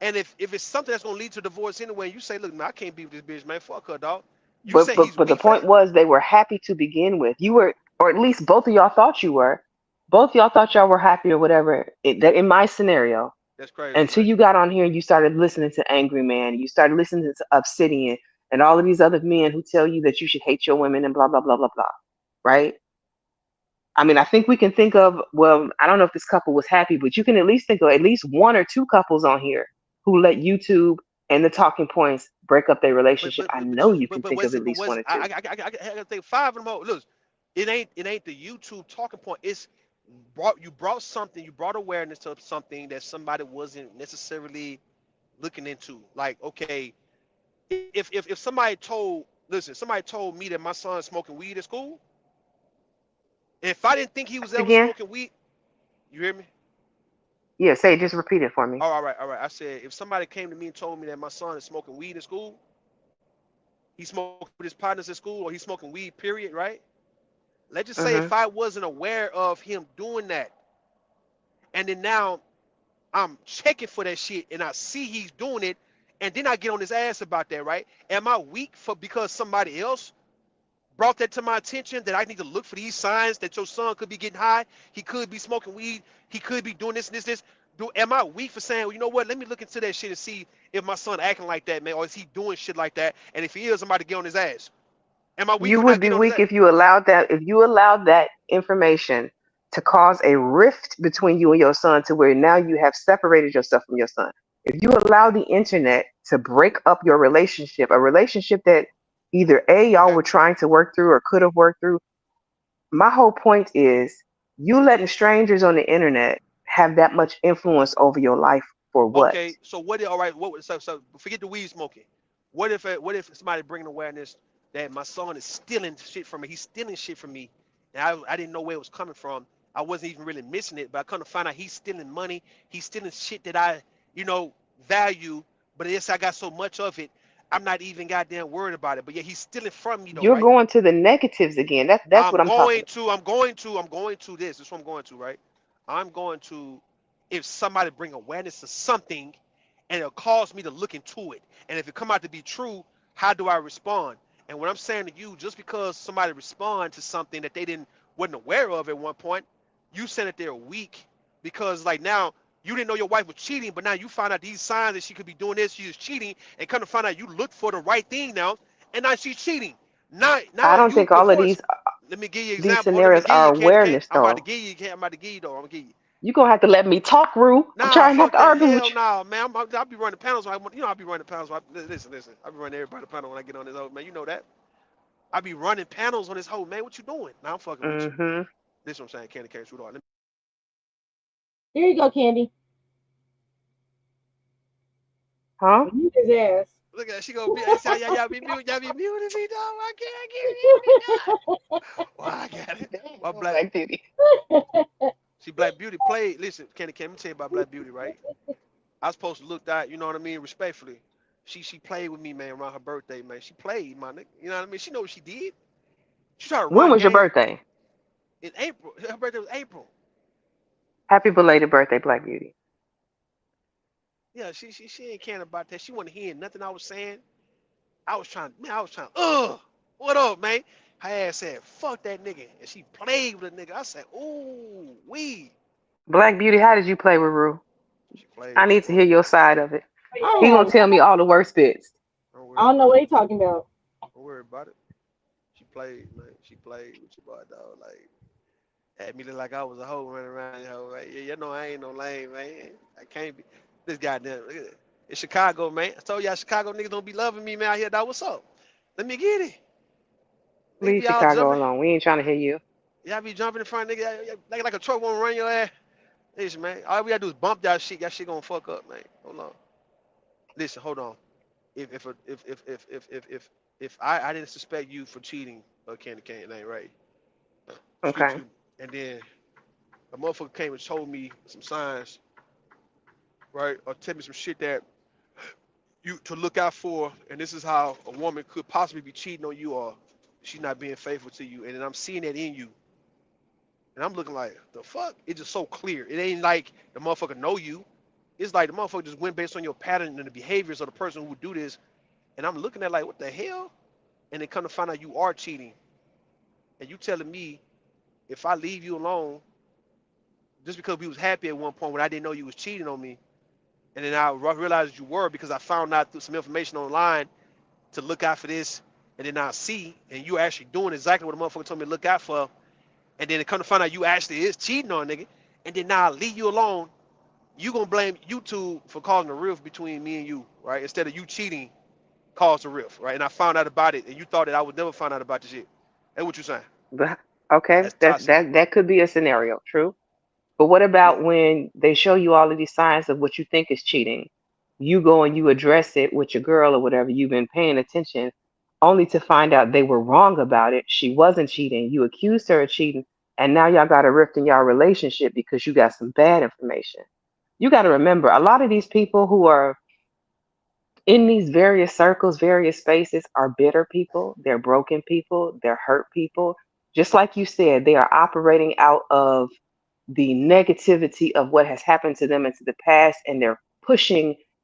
and if it's something that's gonna lead to divorce anyway, you say, look, no, I can't be with this bitch, man. Fuck her, dog. You but say he's but the weak for point that? was they were happy to begin with. You were, or at least both of y'all thought you were. Both of y'all thought y'all were happy or whatever. That in my scenario, That's crazy, until man. you got on here and you started listening to Angry Man, you started listening to Obsidian and all of these other men who tell you that you should hate your women and blah blah blah blah blah. Right? I mean, I think we can think of, well, I don't know if this couple was happy, but you can at least think of at least one or two couples on here who let YouTube and the talking points break up their But relationship. but I but but know you can but think of was at it? But least one was or two. I gotta think five of them. Look, it ain't the YouTube talking point. It's brought something. You brought awareness to something that somebody wasn't necessarily looking into. Like, okay, if somebody told, listen, somebody told me that my son's smoking weed at school. If I didn't think he was ever Again? smoking weed, you hear me? Yeah, say it, just repeat it for me. Oh, all right. I said if somebody came to me and told me that my son is smoking weed in school, he's smoking with his partners at school, or he's smoking weed, period, right? Let's just say Mm-hmm. if I wasn't aware of him doing that, and then now I'm checking for that shit and I see he's doing it, and then I get on his ass about that, right? Am I weak for because somebody else brought that to my attention that I need to look for these signs that your son could be getting high, he could be smoking weed, he could be doing this? Am I weak for saying, well, you know what? Let me look into that shit and see if my son acting like that, man, or is he doing shit like that? And if he is, I'm about to get on his ass. Am I weak You for would not be getting on his weak ass? if you allowed that information to cause a rift between you and your son to where now you have separated yourself from your son. If you allow the internet to break up your relationship, a relationship that either A, y'all Okay. were trying to work through or could have worked through, my whole point is you letting strangers on the internet have that much influence over your life for what? Okay, so what? All right, so forget the weed smoking. What if somebody bringing awareness that my son is stealing shit from me? He's stealing shit from me, and I didn't know where it was coming from. I wasn't even really missing it, but I come to find out he's stealing money. He's stealing shit that I, you know, value. But yes, I got so much of it, I'm not even goddamn worried about it. But yeah, he's stealing from me though, You're right? going to the negatives again. That's I'm what I'm talking going about. to, I'm going to, I'm going to this. This is what I'm going to, right? I'm going to, if somebody bring awareness to something and it'll cause me to look into it. And if it come out to be true, how do I respond? And what I'm saying to you, just because somebody respond to something that they wasn't aware of at one point, you saying that they're weak because like now you didn't know your wife was cheating, but now you find out these signs that she could be doing this, she is cheating, and come to find out you look for the right thing now, and now she's cheating. I Now don't you think all of divorced. Let me give you an these example. Hold on, let me scenarios give you are Candy Cane. awareness I'm about to though. give you. I'm about to give you though. I'm gonna give you. You're gonna have to let me talk, Rue. I'm Nah, trying not fuck to that. argue with Hell you. nah, man. I'll be running panels. I'll be running panels. Listen. I'll be running everybody panel when I get on this hoe, man. You know that. I be running panels on this hoe, man. What you doing? Nah, I'm fucking with you. Mm-hmm. This is what I'm saying. Candy Cane, sweetheart. Here you go, Candy. Huh? Mute his ass. Look at that. She gonna be. Y'all be muting. Y'all be muting me, dog. I can't get it. Well, I got it. My black. Black Beauty. See, Black Beauty played. Listen, Candy, can me tell you about Black Beauty, right? I was supposed to look that, you know what I mean, respectfully. She played with me, man, around her birthday, man. She played, my nigga. You know what I mean? She know what she did. She tried to When run was your game birthday? in April. Her birthday was April. Happy belated birthday, Black Beauty. Yeah, she ain't caring about that. She wasn't hearing nothing I was saying. I was trying, what up, man? Her ass said, fuck that nigga. And she played with the nigga. I said, ooh, we. Black Beauty, how did you play with Rue? She played I with need the to hear your motherfucker. side of it. I He gonna have. tell me all the worst bits. Don't I worry don't know about what it. you're talking about. Don't worry about it. She played, man. She played with your boy, dog. Like, had me look like I was a hoe running around, hoe. Right? Yeah, you know I ain't no lame, man. I can't be. This goddamn. Look at it. It's Chicago, man. I told y'all Chicago niggas don't be loving me, man. Out here, dog. What's up? Let me get it. Nigga Leave be all Chicago jumping. alone. We ain't trying to hear you. Y'all be jumping in front, nigga. Like a truck won't run your ass. Listen, man. All we gotta do is bump that shit. That shit gonna fuck up, man. Hold on. Listen, hold on. If I didn't suspect you for cheating, Candy Cane, it ain't right. Excuse Okay. you. And then a motherfucker came and told me some signs, right? Or tell me some shit that you to look out for, and this is how a woman could possibly be cheating on you or she's not being faithful to you. And then I'm seeing that in you. And I'm looking like, the fuck? It's just so clear. It ain't like the motherfucker know you. It's like the motherfucker just went based on your pattern and the behaviors of the person who would do this. And I'm looking at like, what the hell? And then come to find out you are cheating. And you telling me if I leave you alone, just because we was happy at one point when I didn't know you was cheating on me, and then I realized you were because I found out through some information online to look out for this, and then I see, and you actually doing exactly what the motherfucker told me to look out for, and then it come to find out you actually is cheating on a nigga, and then now I leave you alone, you gonna blame YouTube for causing a rift between me and you, right? Instead of you cheating caused a rift, right? And I found out about it, and you thought that I would never find out about this shit. That's what you saying. But okay, That's that toxic. that that could be a scenario, true. But what Yeah. about when they show you all of these signs of what you think is cheating? You go and you address it with your girl or whatever, you've been paying attention, only to find out they were wrong about it. She wasn't cheating. You accused her of cheating, and now y'all got a rift in y'all relationship because you got some bad information. You got to remember, a lot of these people who are in these various circles, various spaces are bitter people, they're broken people, they're hurt people. Just like you said, they are operating out of the negativity of what has happened to them into the past, and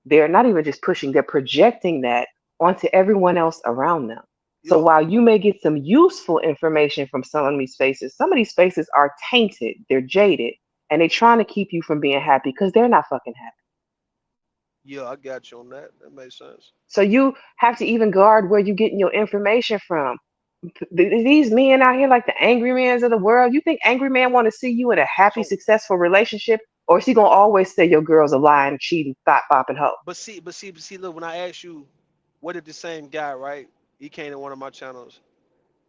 they're not even just pushing, they're projecting that onto everyone else around them. So Yeah. while you may get some useful information from some of these spaces are tainted, they're jaded, and they're trying to keep you from being happy because they're not fucking happy. Yeah, I got you on that. That makes sense. So you have to even guard where you're getting your information from. These men out here, like the angry mans of the world, you think angry man want to see you in a happy, So, successful relationship, or is he gonna always say your girl's a lying, cheating, thought bopping hoe? but see, look, when I asked you, what if the same guy, right? He came to one of my channels,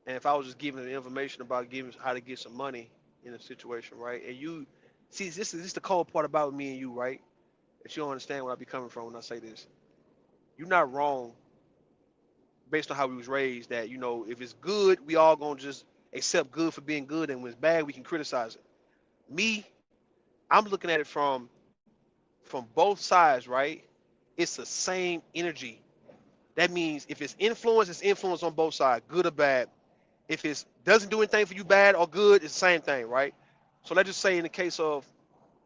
and if I was just giving him information about giving how to get some money in a situation, right? And you see, this is the cold part about me and you, right? That you don't understand where I be coming from when I say this. You're not wrong based on how we was raised. That if it's good, we all gonna just accept good for being good, and when it's bad, we can criticize it. Me, I'm looking at it from both sides, right? It's the same energy. That means if it's influence on both sides, good or bad. If it doesn't do anything for you, bad or good, it's the same thing, right? So let's just say in the case of,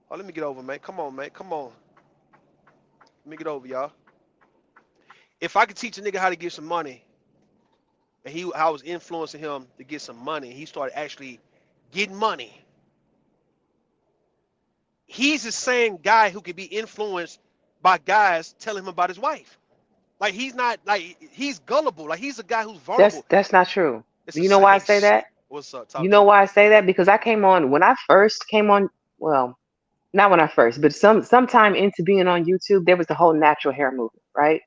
oh, let me get over, man. Come on, man. Come on. Let me get over, y'all. If I could teach a nigga how to get some money, and I was influencing him to get some money, and he started actually getting money, he's the same guy who could be influenced by guys telling him about his wife. Like he's not like he's gullible. Like he's a guy who's vulnerable. That's not true. It's the You know why I same say that? shit. What's up? You Talk to know me. why I say that? Because I came on when I first came on. Well, not when I first, but sometime into being on YouTube, there was the whole natural hair movement, right?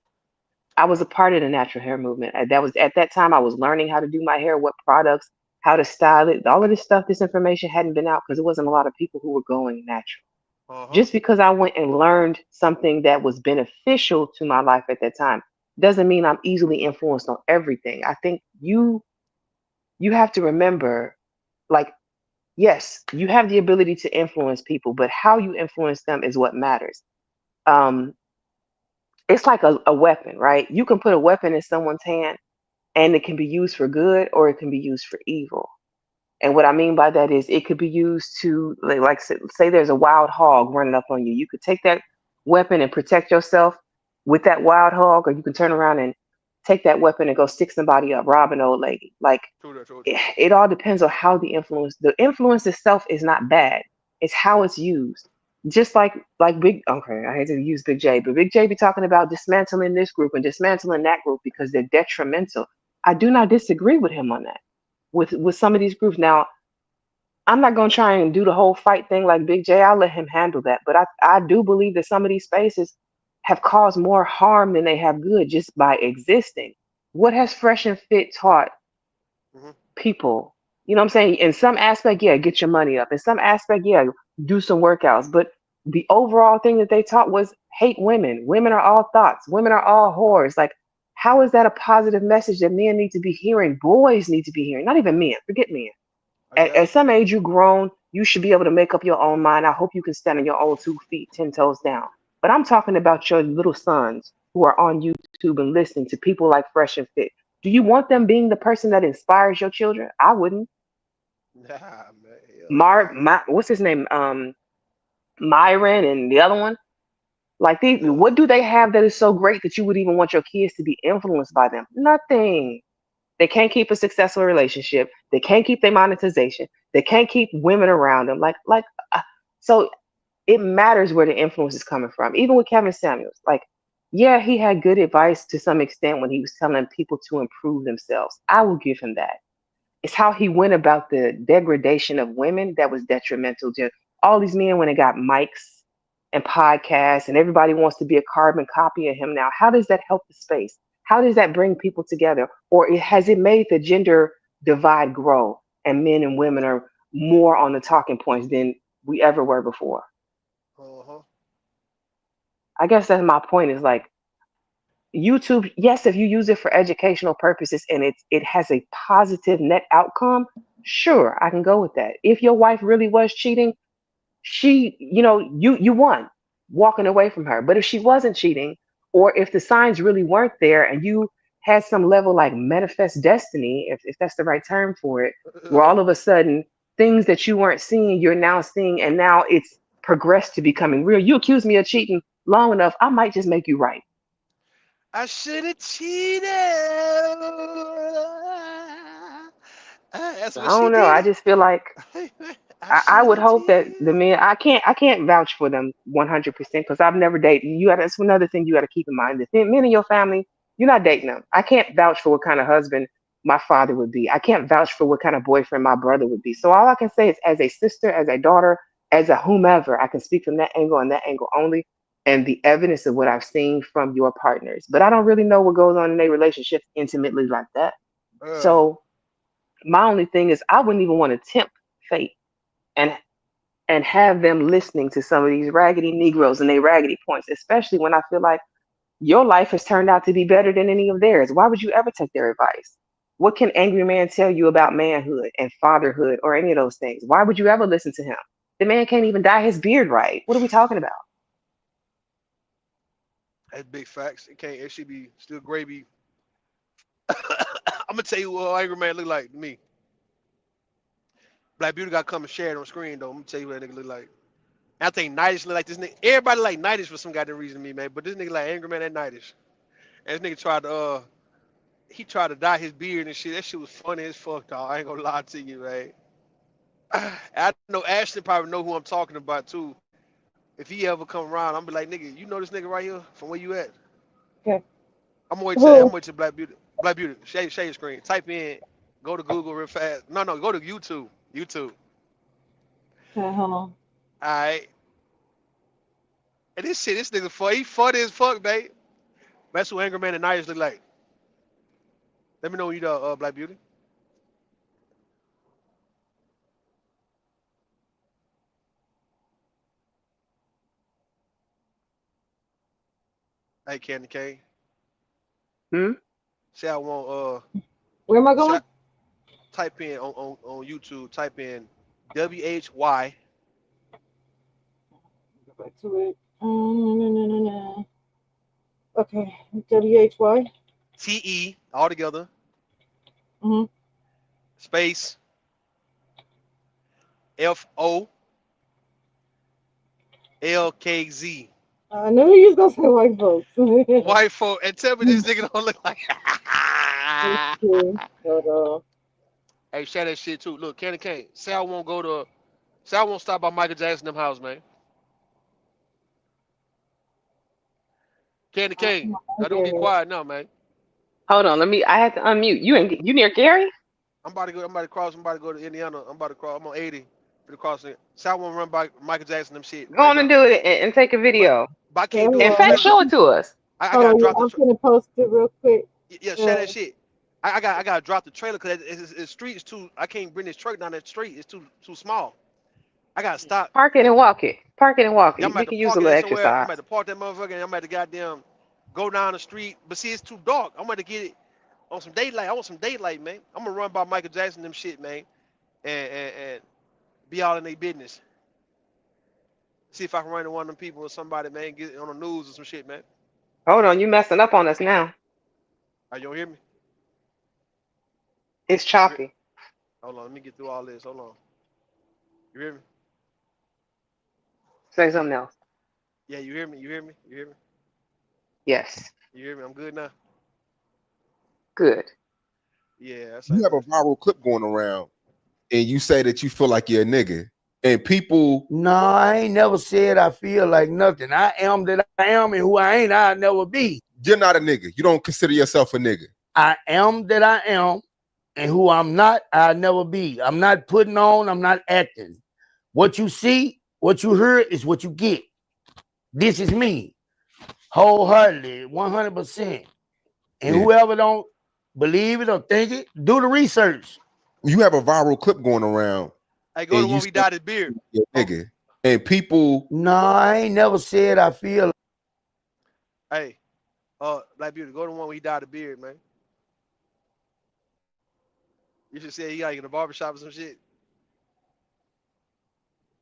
I was a part of the natural hair movement. That was at that time I was learning how to do my hair, what products, how to style it. All of this stuff, this information hadn't been out because there wasn't a lot of people who were going natural. Uh huh. Just because I went and learned something that was beneficial to my life at that time doesn't mean I'm easily influenced on everything. I think you have to remember, like, yes, you have the ability to influence people, but how you influence them is what matters. Um, it's like a weapon, right? You can put a weapon in someone's hand and it can be used for good or it can be used for evil. And what I mean by that is it could be used to, like say there's a wild hog running up on you. You could take that weapon and protect yourself with that wild hog, or you can turn around and take that weapon and go stick somebody up, rob an old lady. Like, True that, true that. it all depends on how the influence itself is not bad. It's how it's used. Just like big, okay, I had to use Big J, but Big J be talking about dismantling this group and dismantling that group because they're detrimental. I do not disagree with him on that. With some of these groups now, I'm not gonna try and do the whole fight thing like Big J. I'll let him handle that. But I do believe that some of these spaces have caused more harm than they have good just by existing. What has Fresh and Fit taught Hmm. people? You know what I'm saying? In some aspect, yeah, get your money up. In some aspect, yeah, do some workouts. But the overall thing that they taught was hate women. Women are all thoughts. Women are all whores. Like, how is that a positive message that men need to be hearing? Boys need to be hearing. Not even men. Forget men. I At guess. some age, you grown. You should be able to make up your own mind. I hope you can stand on your own 2 feet, 10 toes down. But I'm talking about your little sons who are on YouTube and listening to people like Fresh and Fit. Do you want them being the person that inspires your children? I wouldn't. Nah, man. Hell nah. What's his name? Myron and the other one. Like, Yeah. what do they have that is so great that you would even want your kids to be influenced by them? Nothing. They can't keep a successful relationship. They can't keep their monetization. They can't keep women around them. Uh, so it matters where the influence is coming from. Even with Kevin Samuels, like, yeah, he had good advice to some extent when he was telling people to improve themselves. I will give him that. It's how he went about the degradation of women that was detrimental to all these men when they got mics and podcasts and everybody wants to be a carbon copy of him now. How does that help the space? How does that bring people together? Or has it made the gender divide grow and men and women are more on the talking points than we ever were before? Uh-huh. I guess that's my point is like YouTube, yes, if you use it for educational purposes and it has a positive net outcome, sure, I can go with that. If your wife really was cheating, you won walking away from her. But if she wasn't cheating, or if the signs really weren't there and you had some level like manifest destiny, if that's the right term for it, where all of a sudden things that you weren't seeing, you're now seeing, and now it's progressed to becoming real. You accuse me of cheating long enough, I might just make you right. I should have cheated. That's I what she don't know. I did. just feel like I I should would have hope that the cheated. men I can't vouch for them 100% because I've never dated. That's another thing you got to keep in mind. The men in your family, you're not dating them. I can't vouch for what kind of husband my father would be. I can't vouch for what kind of boyfriend my brother would be. So all I can say is, as a sister, as a daughter, as a whomever, I can speak from that angle and that angle only, and the evidence of what I've seen from your partners. But I don't really know what goes on in their relationships intimately like that. Uh, So my only thing is, I wouldn't even want to tempt fate and have them listening to some of these raggedy Negroes and their raggedy points, especially when I feel like your life has turned out to be better than any of theirs. Why would you ever take their advice? What can Angry Man tell you about manhood and fatherhood or any of those things? Why would you ever listen to him? The man can't even dye his beard right. What are we talking about? that's big facts. It can't. It should be still gravy. I'm gonna tell you what Angry Man look like to me. Black Beauty got to come and share it on screen though. I'm gonna tell you what that nigga look like. I think Nightish look like this nigga. Everybody like Nightish for some goddamn reason to me, man. But this nigga like Angry Man and Nightish. And this nigga tried to he tried to dye his beard and shit. That shit was funny as fuck, dog. I ain't gonna lie to you, man. I know Ashton probably know who I'm talking about too. If he ever come around, I'm be like, nigga, you know this nigga right here from where you at? Okay. I'm Who? waiting to Black Beauty. Black Beauty, share your screen. Type in, go to Google real fast. No, go to YouTube. YouTube. Okay, hold on. Alright. And this nigga funny. He funny as fuck, babe. That's what Angry Man and Nias look like. Let me know when you done, Black Beauty. Hey, Candy K. Hmm? Say I want Where am I say going? type in on YouTube, type in WHY Go back to it. Okay, WHY. TE all together Mm-hmm. space FOLKZ. I knew you was gonna say white folks. White folk, and tell me this nigga don't look like. Okay, hold on. Hey, share that shit too. Look, Candy Cane. Say I won't go to. Say I won't stop by Michael Jackson them house, man. Candy Cane. Now don't get quiet now, man. Hold on, I had to unmute. You near Gary? I'm about to go. I'm about to cross. I'm about to go to Indiana. I'm about to cross. I'm on 80 for the crossing. Say I won't run by Michael Jackson them shit Go right on and now. do it and take a But video. but I Okay, can't do hold it In because on. fact, show it to us. I Hold gotta on, drop yeah, the. I'm gonna post it real quick. Yeah, share that shit. I gotta drop the trailer because the street is too. I can't bring this truck down that street. It's too small. I gotta stop. Park it and walk it. Park it and walk Yeah, it. I'm at You to can use park a it little in somewhere. I'm exercise. at to park that motherfucker and I'm at to goddamn go down the street. But see, it's too dark. I'm gonna get it on some daylight. I want some daylight, man. I'm gonna run by Michael Jackson them shit, man, and be all in their business. See if I can run into one of them people or somebody, man, get it on the news or some shit, man. Hold on, you messing up on us now. Are you hear me? It's You hear- choppy. Hold on, let me get through all this. Hold on. You hear me? Say something else. Yeah, you hear me? You hear me? You hear me? Yes. You hear me? I'm good now. Good. Yeah, that's You it. have a viral clip going around, and you say that you feel like you're a nigga, and people. No, I ain't never said I feel like nothing. I am that I am, and who I ain't, I'll never be. You're not a nigga. You don't consider yourself a nigga. I am that I am, and who I'm not, I'll never be. I'm not putting on, I'm not acting. What you see, what you hear is what you get. This is me, wholeheartedly, 100%. And Yeah. whoever don't believe it or think it, do the research. You have a viral clip going around, Hey, go to and the you one say we dyed his beard. you're a nigga, and people. No, I ain't never said I feel. Hey, Black Beauty, go to the one where he dyed the beard, man. You should say he got in the barbershop or some shit.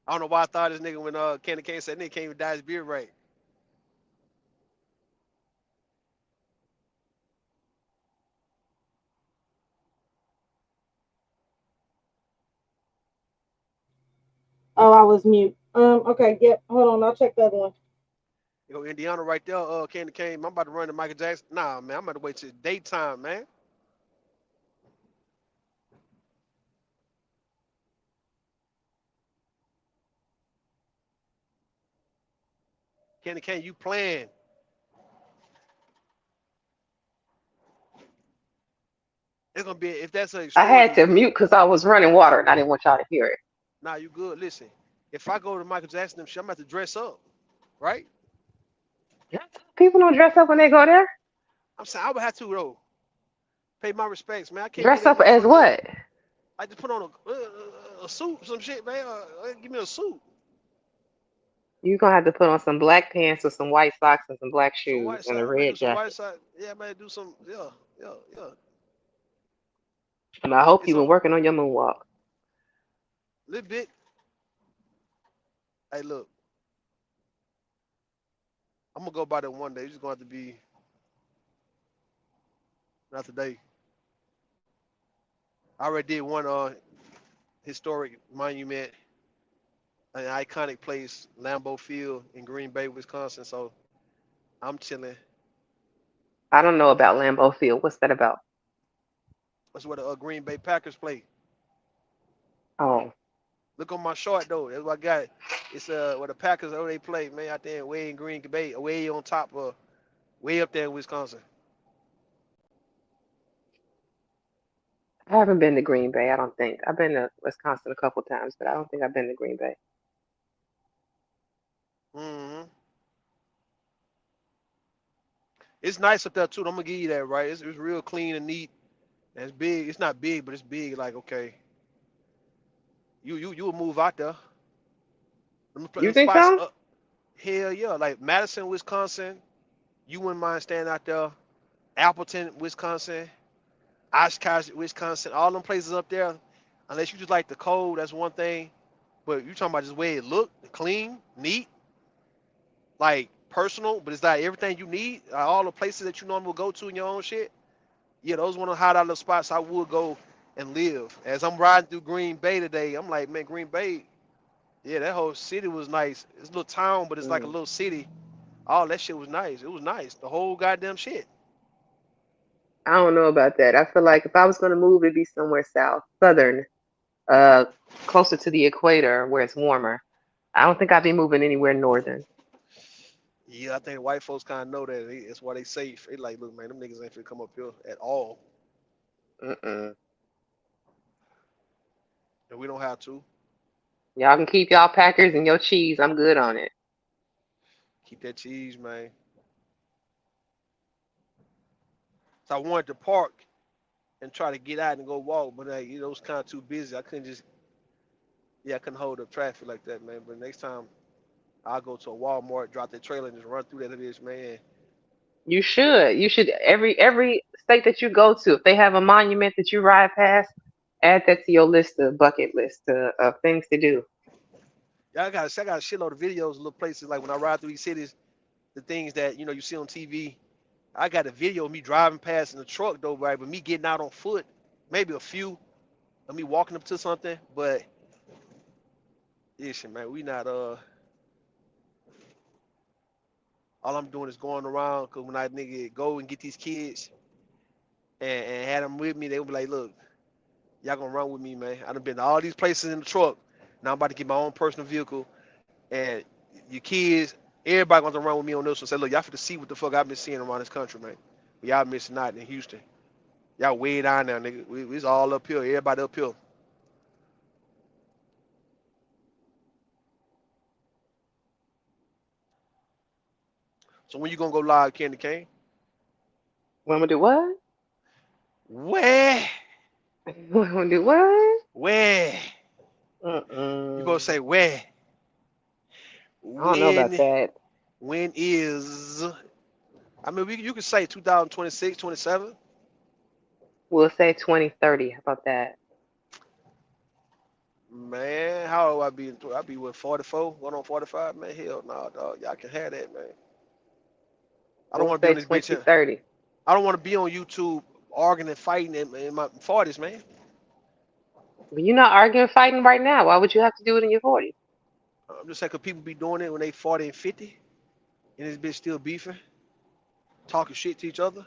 I don't know why I thought this nigga when Candy Cane said nigga can't even dye his beard right. Oh, I was mute. Okay, yep. Hold on, I'll check the other one. You know, Indiana right there, Candy Cane. I'm about to run to Michael Jackson. Nah, man, I'm about to wait till daytime, man. Candy Cane, you playing. It's gonna be if that's an I had extraordinary. to mute because I was running water and I didn't want y'all to hear it. Nah, you good. Listen, if I go to Michael Jackson, them shit, I'm about to dress up, right? People don't dress up when they go there. I'm saying I would have to though. Pay my respects, man. I can't be Dress that up as motherfucker. what? I just put on a suit, some shit, man. Give me a suit, You're gonna have to put on some black pants with some white socks and some black some shoes white and a side. I might do red some white jacket. side. Yeah, I might do some. Yeah, yeah, yeah. And I hope It's you've a been working on your moonwalk. little bit. Hey, look, I'm gonna go by that one day. It's just gonna have to be not today. I already did one historic monument, an iconic place, Lambeau Field in Green Bay, Wisconsin. So I'm chilling. I don't know about Lambeau Field. What's that about? That's where the Green Bay Packers play. Oh, Look on my short though. That's what I got. It's where the Packers they play, man, out there way in Green Bay, way on top of, way up there in Wisconsin. I haven't been to Green Bay. I don't think. I've been to Wisconsin a couple times, but I don't think I've been to Green Bay. hmm It's nice up there too. I'm gonna give you that, right? It's real clean and neat. And it's big. It's not big, but it's big. Like okay, you will move out there. You Them think spots. so? Hell yeah, like Madison, Wisconsin. You wouldn't mind staying out there. Appleton, Wisconsin, Oshkosh, Wisconsin, all them places up there. Unless you just like the cold, that's one thing. But you talking about just the way it look, clean, neat, like personal, but it's not everything you need. All the places that you normally will go to in your own shit. Yeah, those one of the hot out of spots I would go and live. As I'm riding through Green Bay today, I'm like, man, Green Bay, yeah, that whole city was nice. It's a little town, but it's like a little city. All that shit was nice. It was nice. The whole goddamn shit. I don't know about that. I feel like if I was gonna move, it'd be somewhere south, southern, uh, closer to the equator where it's warmer. I don't think I'd be moving anywhere northern. Yeah, I think white folks kind of know that. That's why they safe. They like, look, man, them niggas ain't finna come up here at all, Mm-mm. and we don't have to. Y'all can keep y'all Packers and your cheese. I'm good on it. Keep that cheese, man. So I wanted to park and try to get out and go walk, but it was kind of too busy. I couldn't just, I couldn't hold up traffic like that, man. But next time I'll go to a Walmart, drop that trailer, and just run through that bitch, man. You should. You should. Every state that you go to, if they have a monument that you ride past, add that to your list of bucket list of things to do. Yeah, I got a shitload of videos of little places like when I ride through these cities, the things that you see on TV. I got a video of me driving past in the truck though, right? But me getting out on foot, maybe a few of me walking up to something, but listen, man, we not all I'm doing is going around because when I nigga go and get these kids and had them with me, they would be like, look, y'all gonna run with me, man. I done been to all these places in the truck. Now I'm about to get my own personal vehicle. And your kids, everybody gonna run with me on this one. Say, look, y'all finna see what the fuck I've been seeing around this country, man. But y'all missing out in Houston. Y'all way down there, nigga. We's all up here. Everybody up here. So when you gonna go live, Candy Cane? Want me to do what? Where? Want me to do what? Where? You gonna Mm-mm. say where? I don't know about that. When is? I mean, you can say 2026, 27. We'll say 2030. How about that? Man, how old I be? I be what, 44? Going on 45? Man, hell no, dog. Y'all can have that, man. I don't We'll want to be say on this bitch here. 2030. I don't want to be on YouTube arguing and fighting in my 40s, man. But you're not arguing, fighting right now. Why would you have to do it in your 40s? I'm just saying, could people be doing it when they 40 and 50, and this bitch still beefing, talking shit to each other?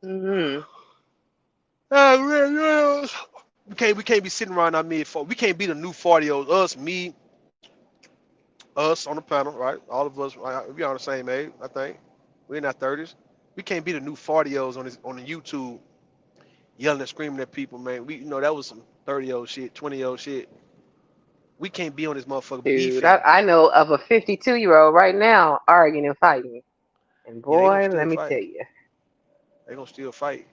Mm-hmm. We can't be sitting around our mid 40. We can't be the new 40-year-olds. Us, me, us on the panel, right? All of us, right? We on the same age, I think. We're in our 30s. We can't be the new 40-year-olds on the YouTube yelling and screaming at people, man. That was some 30-year-old shit, 20-year-old shit. We can't be on this motherfucker Dude, beefing. I know of a 52-year-old right now arguing and fighting. And Yeah, they gonna boy, let still me fight. tell you. They gonna still fight.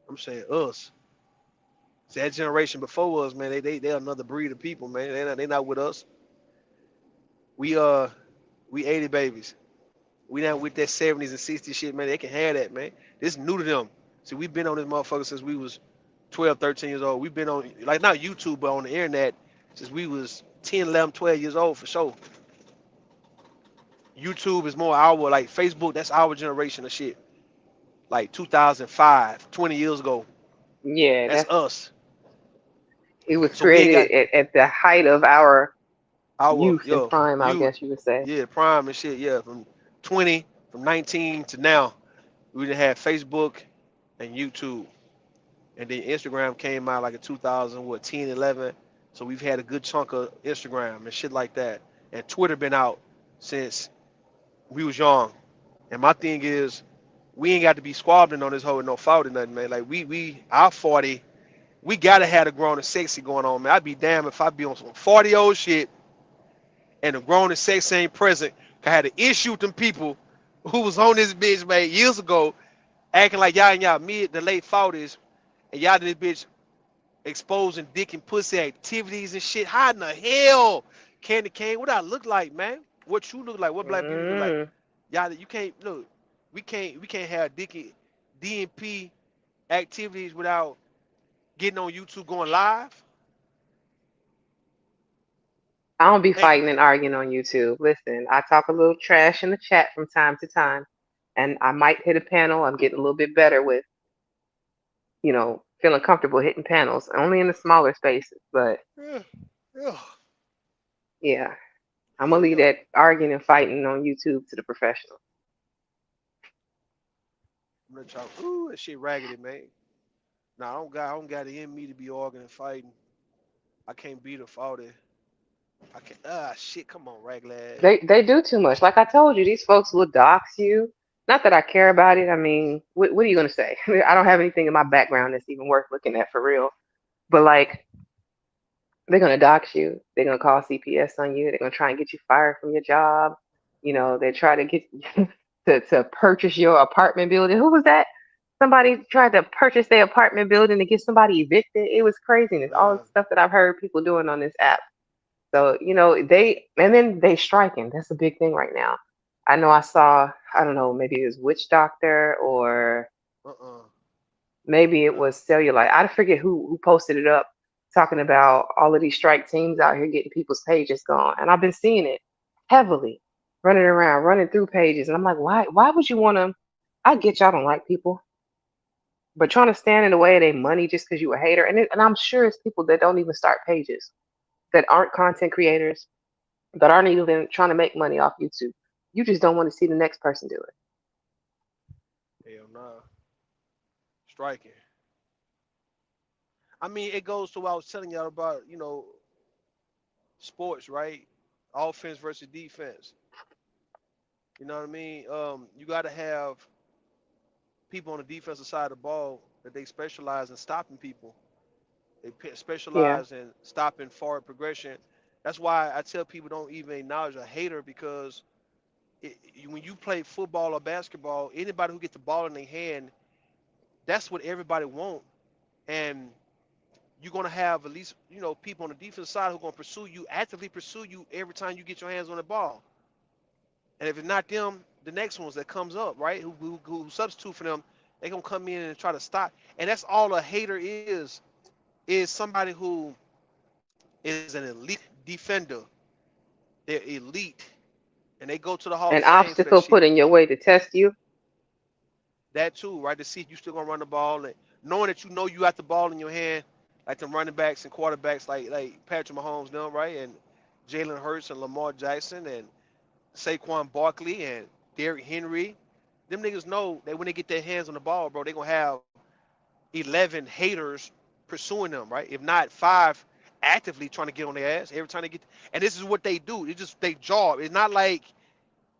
I'm saying us. See, that generation before us, man, they're another breed of people, man. They not with us. We 80 babies. We not with that 70s and 60s shit, man. They can have that, man. This is new to them. See, we've been on this motherfucker since we was 12, 13 years old. We've been on, like, not YouTube, but on the internet since we was 10, 11, 12 years old for sure. YouTube is more our, like, Facebook, that's our generation of shit. Like 2005, 20 years ago. Yeah, That's us. it was So we ain't got created at the height of our our, youth and prime, I guess you would say. yeah, prime and shit, yeah. From 19 to now, we done had Facebook and YouTube. And then Instagram came out like in 2010, 11. So we've had a good chunk of Instagram and shit like that. And Twitter been out since we was young. And my thing is, we ain't got to be squabbling on this whole no fault or nothing, man. Like our 40, we gotta have the grown and sexy going on, man. I'd be damned if I be on some 40-old shit and the grown and sexy ain't present. I had an issue with them people who was on this bitch, man, years ago, acting like y'all in y'all mid to late 40s, and y'all in this bitch exposing dick and pussy activities and shit. How in the hell, Candy Cane, what I look like, man? What you look like? What black people look like? Y'all, you can't look. We can't have DNP activities without getting on YouTube going live. I don't be And fighting and arguing on YouTube. Listen, I talk a little trash in the chat from time to time, and I might hit a panel. I'm getting a little bit better with, feeling comfortable hitting panels, only in the smaller spaces. But yeah, yeah, yeah, I'm yeah, gonna leave yeah. that arguing and fighting on YouTube to the professionals. I'm gonna try. Ooh, that shit raggedy, man. Nah, I don't got it in me to be arguing and fighting. I can't beat a faulty. I can't. Shit. Come on, raglag. They do too much. Like I told you, these folks will dox you. Not that I care about it. I mean, what are you gonna say? I don't have anything in my background that's even worth looking at for real. But like, they're gonna dox you. They're gonna call CPS on you. They're gonna try and get you fired from your job. They try to get you to purchase your apartment building. Who was that? Somebody tried to purchase their apartment building to get somebody evicted. It was craziness. All the Man, stuff that I've heard people doing on this app. So, they striking. That's a big thing right now. I know I saw, I don't know, maybe it was Witch Doctor or uh-uh. maybe it Nah. was Cellulite. I forget who posted it up talking about all of these strike teams out here getting people's pages gone. And I've been seeing it heavily running around, running through pages. And I'm like, why would you want to? I get y'all don't like people, but trying to stand in the way of their money just because you a hater. And I'm sure it's people that don't even start pages, that aren't content creators, that aren't even trying to make money off YouTube. You just don't want to see the next person do it. Hell nah. Striking. I mean, it goes to what I was telling y'all about, sports, right? Offense versus defense. You know what I mean? You got to have people on the defensive side of the ball that they specialize in stopping people. Yeah. Specialize in stopping forward progression. That's why I tell people don't even acknowledge a hater because when you play football or basketball, anybody who gets the ball in their hand, that's what everybody want. And you're gonna have at least people on the defensive side who are gonna actively pursue you every time you get your hands on the ball. And if it's not them, the next ones that comes up, right? Who substitute for them, they gonna come in and try to stop. And that's all a hater is somebody who is an elite defender. They're elite, and they go to the Hall An of Fame for that obstacle put shit. in your way to test you. That too, right? To see if you still gonna run the ball, and knowing that you got the ball in your hand, like the running backs and quarterbacks, like Patrick Mahomes, now, right? And Jalen Hurts and Lamar Jackson and Saquon Barkley and Derrick Henry. Them niggas know that when they get their hands on the ball, bro, they gonna have 11 haters pursuing them, right? If not five actively trying to get on their ass every time they get. And this is what they do. It's just they job. It's not like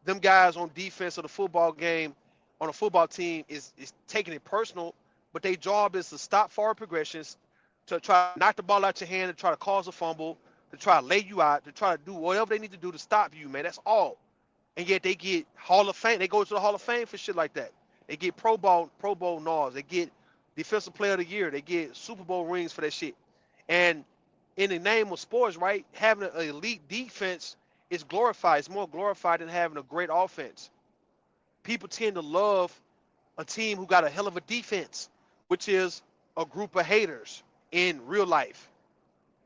them guys on defense of the football game on a football team is taking it personal, but their job is to stop forward progressions, to try to knock the ball out your hand, to try to cause a fumble, to try to lay you out, to try to do whatever they need to do to stop you, man. That's all. And yet they get Hall of Fame. They go to the Hall of Fame for shit like that. They get Pro Bowl nods. They get Defensive Player of the Year. They get Super Bowl rings for that shit. And in the name of sports, right, having an elite defense is glorified. It's more glorified than having a great offense. People tend to love a team who got a hell of a defense, which is a group of haters in real life.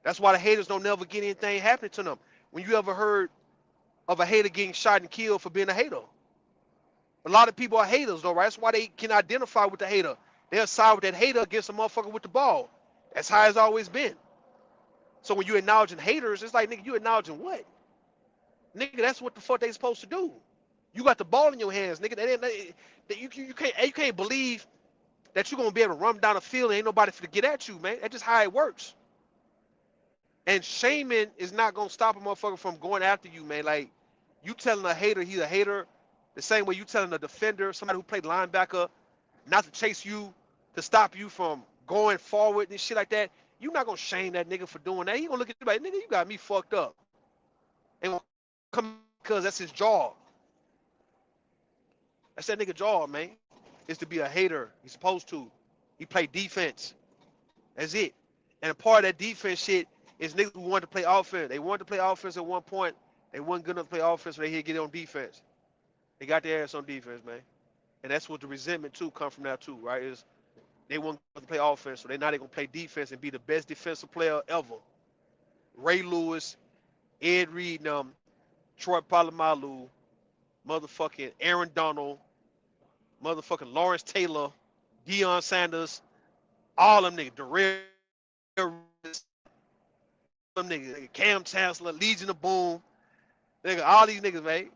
That's why the haters don't never get anything happening to them. When you ever heard of a hater getting shot and killed for being a hater? A lot of people are haters, though, right? That's why they can identify with the hater. They'll side with that hater against a motherfucker with the ball. That's how it's always been. So when you acknowledging haters, it's like, nigga, you acknowledging what? Nigga, that's what the fuck they supposed to do. You got the ball in your hands, nigga. You can't believe that you're gonna be able to run down the field and ain't nobody for to get at you, man. That's just how it works. And shaming is not gonna stop a motherfucker from going after you, man. Like you telling a hater he's a hater, the same way you telling a defender, somebody who played linebacker, not to chase you, to stop you from going forward and shit like that. You're not gonna shame that nigga for doing that. He gonna look at you like, nigga, you got me fucked up. And come because that's his job. That's that nigga job, man. Is to be a hater. He's supposed to. He play defense. That's it. And a part of that defense shit is niggas who wanted to play offense. They wanted to play offense at one point. They weren't good enough to play offense, so they here get on defense. They got their ass on defense, man. And that's what the resentment too come from that too, right? Is they want to play offense, so they gonna play defense and be the best defensive player ever. Ray Lewis, Ed Reed, Troy Polamalu, motherfucking Aaron Donald, motherfucking Lawrence Taylor, Deion Sanders, all them niggas, Darrell, them niggas, Cam Chancellor, Legion of Boom, nigga, all these niggas, man.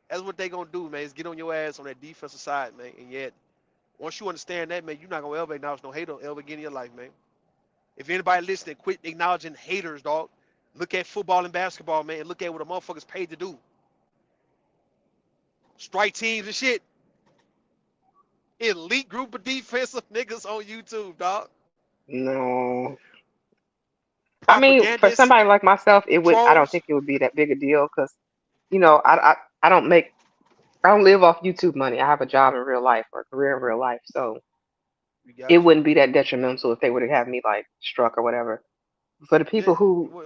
That's what they gonna do, man. Is get on your ass on that defensive side, man. And yet, once you understand that, man, you're not gonna ever acknowledge no hater ever again in your life, man. If anybody listening, quit acknowledging haters, dog. Look at football and basketball, man, and look at what a motherfucker's paid to do. Strike teams and shit. Elite group of defensive niggas on YouTube, dog. No. I mean, for Propagandists, somebody like myself, it would. I don't trolls. think it would be that big a deal because, I don't make. I don't live off YouTube money. I have a job in real life or a career in real life, so You it got you. wouldn't be that detrimental if they would have had me like struck or whatever. For the people Yeah. who,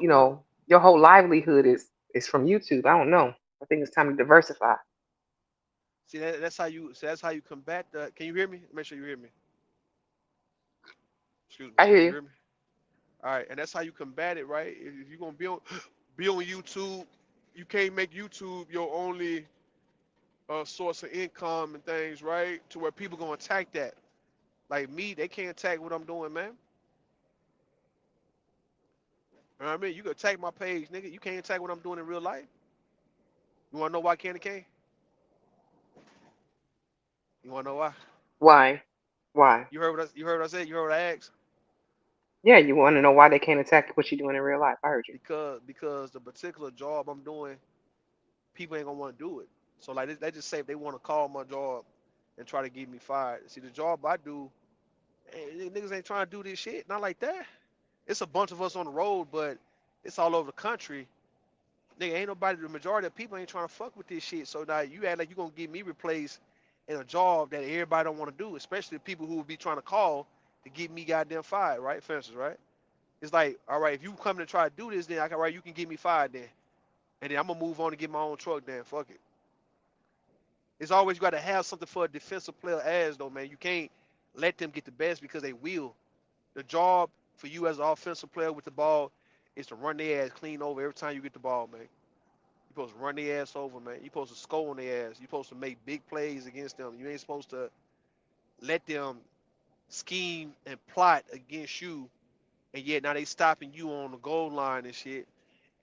your whole livelihood is from YouTube, I don't know. I think it's time to diversify. See, that's how you. So that's how you combat that. Can you hear me? Make sure you hear me. Excuse me. I hear Can you you. hear me? All right, and that's how you combat it, right? If you're gonna be on YouTube, you can't make YouTube your only source of income and things, right? To where people gonna attack that. Like me, they can't attack what I'm doing, man. You know what I mean? You can attack my page, nigga. You can't attack what I'm doing in real life. You wanna know why Candy can't? You wanna know why? Why? Why? You heard what I said? You heard what I asked? Yeah, you want to know why they can't attack what you're doing in real life. I heard you. Because the particular job I'm doing, people ain't gonna want to do it. So like they just say if they want to call my job and try to get me fired. See the job I do, niggas ain't trying to do this shit. Not like that. It's a bunch of us on the road, but it's all over the country. Nigga, ain't nobody. The majority of people ain't trying to fuck with this shit. So now you act like you gonna get me replaced in a job that everybody don't want to do, especially the people who will be trying to call to get me goddamn fired, right? Fences, right? It's like, all right, if you come to try to do this, then I can, right, you can get me fired then, and then I'm gonna move on and get my own truck. Then fuck it. It's always you got to have something for a defensive player as though, man. You can't let them get the best because they will. The job for you as an offensive player with the ball is to run their ass clean over every time you get the ball, man. You're supposed to run their ass over, man. You're supposed to score on their ass. You're supposed to make big plays against them. You ain't supposed to let them scheme and plot against you, and yet now they stopping you on the goal line and shit.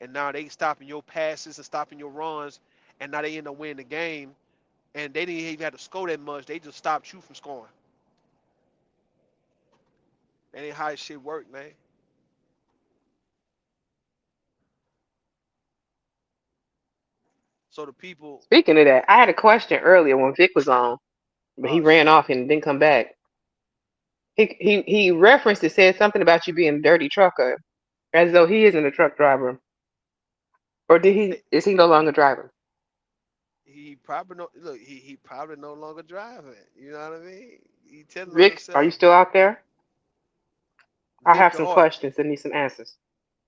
And now they stopping your passes and stopping your runs, and now they end up winning the game. And they didn't even have to score that much. They just stopped you from scoring. That ain't how this shit work, man. So the people, Speaking of that, I had a question earlier when Vic was on, but he oh ran shit, off and didn't come back. He referenced it, said something about you being a dirty trucker, as though he isn't a truck driver. Or did he? Hey, Is he no longer driving? he probably no look. He probably no longer driving. You know what I mean? He telling on Vic, are you himself. still out there? I have Victor some Hart, questions and need some answers.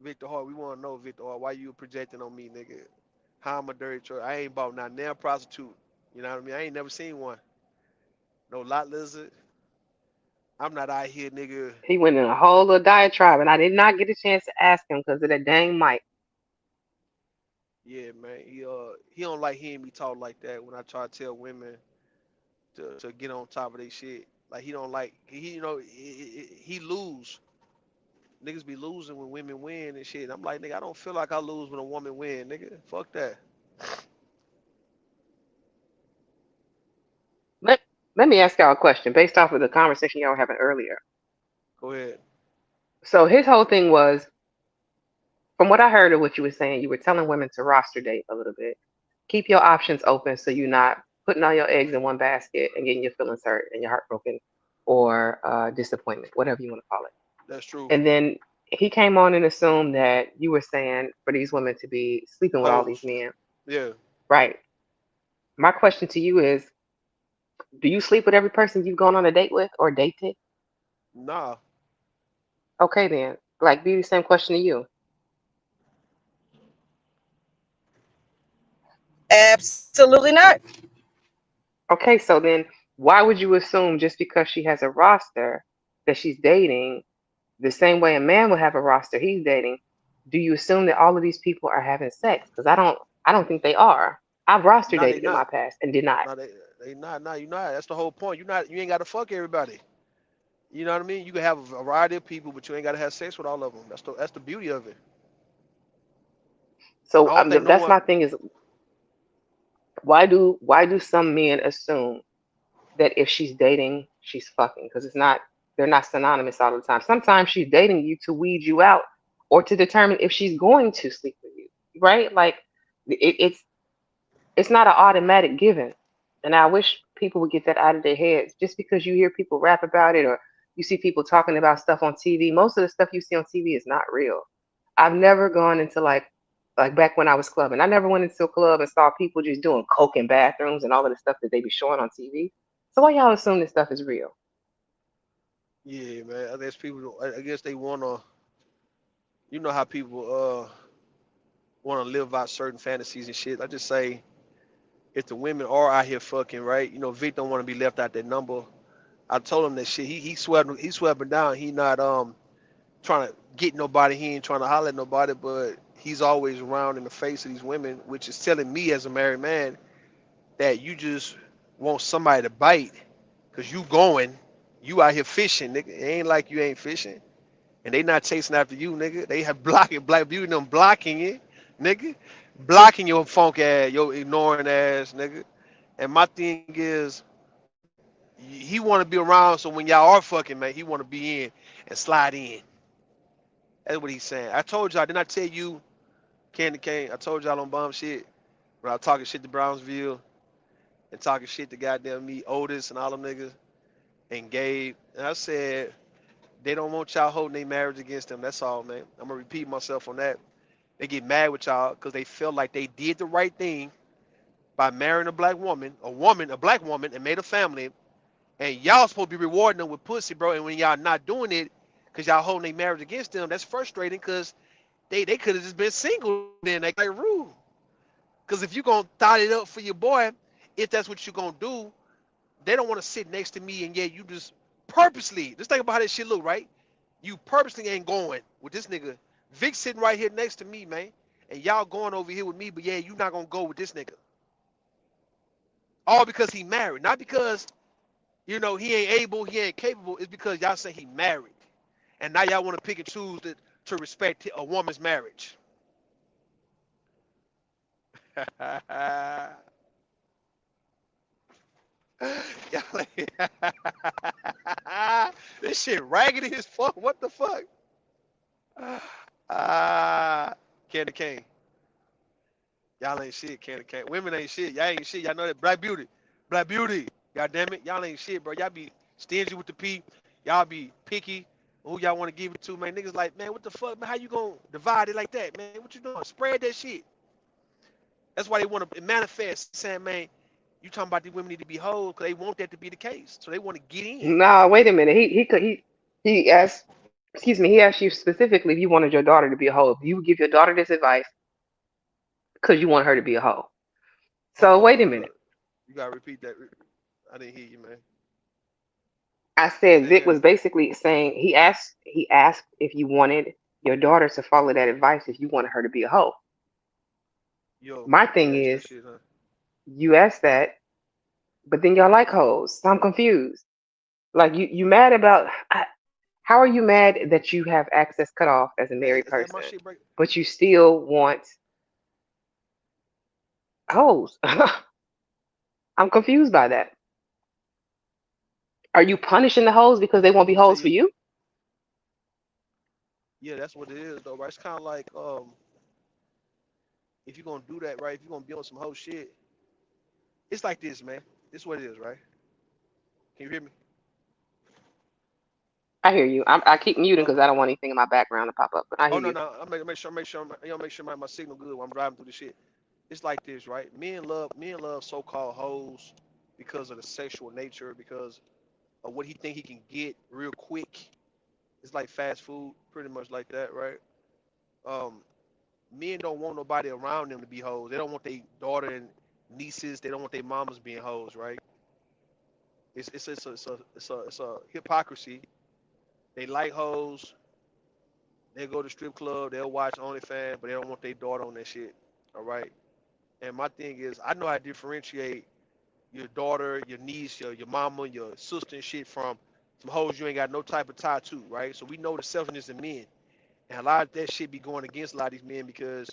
Victor Hart. We want to know, Victor Hart, why you projecting on me, nigga? How I'm a dirty truck? I ain't bought not damn prostitute. You know what I mean? I ain't never seen one. No lot lizard. I'm not out here, nigga. He went in a whole little diatribe, and I did not get a chance to ask him because of that dang mic. Yeah, man. He don't like hearing me talk like that when I try to tell women to get on top of their shit. Like he don't like he lose. Niggas be losing when women win and shit. I'm like, nigga, I don't feel like I lose when a woman win, nigga. Fuck that. Let Let me ask y'all a question based off of the conversation y'all were having earlier. Go ahead. So his whole thing was, from what I heard of what you were saying, you were telling women to roster date a little bit. Keep your options open so you're not putting all your eggs in one basket and getting your feelings hurt and your heart broken or disappointment, whatever you want to call it. That's true. And then he came on and assumed that you were saying for these women to be sleeping with all these Hoes. men. Yeah. Right. My question to you is, do you sleep with every person you've gone on a date with or dated? Nah. Okay then. Like, be the same question to you. Absolutely not. Okay, so then why would you assume just because she has a roster that she's dating the same way a man would have a roster he's dating? Do you assume that all of these people are having sex? Because I don't think they are. I've roster No, they dated in my not. past and did not. No, they not. No, you not. That's the whole point. You ain't got to fuck everybody. You know what I mean? You can have a variety of people, but you ain't got to have sex with all of them. That's the beauty of it. I So don't think no that's one. my thing is why do some men assume that if she's dating, she's fucking? Because they're not synonymous all the time. Sometimes she's dating you to weed you out or to determine if she's going to sleep with you, right? Like it's not an automatic given. And I wish people would get that out of their heads. Just because you hear people rap about it or you see people talking about stuff on TV, most of the stuff you see on TV is not real. I've never gone into like back when I was clubbing. I never went into a club and saw people just doing coke in bathrooms and all of the stuff that they be showing on TV. So why y'all assume this stuff is real? Yeah, man. I guess people. I guess they wanna. You know how people wanna live out certain fantasies and shit. I just say if the women are out here fucking right, Vic don't want to be left out that number. I told him that shit. He swept me down. He not trying to get nobody. He ain't trying to holler at nobody, but he's always around in the face of these women, which is telling me as a married man that you just want somebody to bite because you out here fishing, nigga. It ain't like you ain't fishing. And they not chasing after you, nigga. They have blocking Black Beauty them blocking it, nigga. Blocking your funk ass, your ignoring ass, nigga. And my thing is, he want to be around so when y'all are fucking, man, he want to be in and slide in. That's what he's saying. I told y'all, didn't I tell you, Candy Cane? I told y'all on bomb shit when I was talking shit to Brownsville and talking shit to goddamn me, Otis and all them niggas and Gabe. And I said, they don't want y'all holding their marriage against them. That's all, man. I'm gonna repeat myself on that. They get mad with y'all because they feel like they did the right thing by marrying a black woman, a black woman, and made a family. And y'all supposed to be rewarding them with pussy, bro. And when y'all not doing it, because y'all holding their marriage against them, that's frustrating because they could have just been single then. They like rude. Because if you gonna thought it up for your boy, if that's what you gonna do, they don't want to sit next to me and yeah, you just purposely. Just think about how this shit look, right? You purposely ain't going with this nigga. Vic sitting right here next to me, man. And y'all going over here with me, but yeah, you not gonna go with this nigga. All because he married. Not because, he ain't able, he ain't capable. It's because y'all say he married. And now y'all want to pick and choose to respect a woman's marriage. This shit raggedy as fuck. What the fuck? Ah, Candy Cane. Y'all ain't shit, Candy Cane. Women ain't shit. Y'all ain't shit. Y'all know that. Black Beauty. Black Beauty. God damn it. Y'all ain't shit, bro. Y'all be stingy with the P. Y'all be picky. Who y'all want to give it to, man? Niggas like, man, what the fuck, man? How you gonna divide it like that, man? What you doing? Spread that shit. That's why they want to manifest, saying, man, you talking about these women need to be whole because they want that to be the case. So they want to get in. No, wait a minute. He asked, excuse me, he asked you specifically if you wanted your daughter to be a hoe. You would give your daughter this advice because you want her to be a hoe. Hold So on, wait hold a on. minute. You gotta repeat that. I didn't hear you, man. I said Say Vic again. was basically saying he asked if you wanted your daughter to follow that advice if you wanted her to be a hoe. Yo, My you thing asked that is shit, huh? you asked that, but then y'all like hoes. So I'm confused. Like you mad about how are you mad that you have access cut off as a Hey, married is that my person, shit break? but you still want hoes? I'm confused by that. Are you punishing the hoes because they won't be You say hoes for you? you? Yeah, that's what it is, though, right? It's kind of like if you're gonna do that, right? If you're gonna be on some whole shit, it's like this, man. This is what it is, right? Can you hear me? I hear you. I keep muting Oh, because I don't want anything in my background to pop up, but I oh hear no, you. no. I make sure my signal good when I'm driving through the shit. It's like this, right? Men love so-called hoes because of the sexual nature, because of what he think he can get real quick. It's like fast food, pretty much like that, right? Um, Men don't want nobody around them to be hoes. They don't want their daughter and nieces. They don't want their mamas being hoes, right? It's a hypocrisy. They like hoes. They go to strip club. They'll watch OnlyFans, but they don't want their daughter on that shit. All right. And my thing is, I know how to differentiate your daughter, your niece, your mama, your sister and shit from some hoes you ain't got no type of tie to, right? So we know the selfishness in men. And a lot of that shit be going against a lot of these men because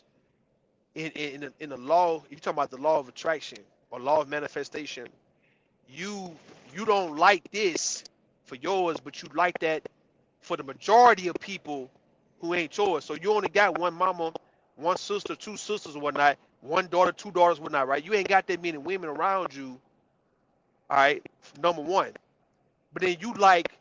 in the law, if you talking about the law of attraction or law of manifestation, you you don't like this for yours, but you like that for the majority of people who ain't yours. So you only got one mama, one sister, two sisters or whatnot, one daughter, two daughters, whatnot, right? You ain't got that many women around you, all right, number one. But then you like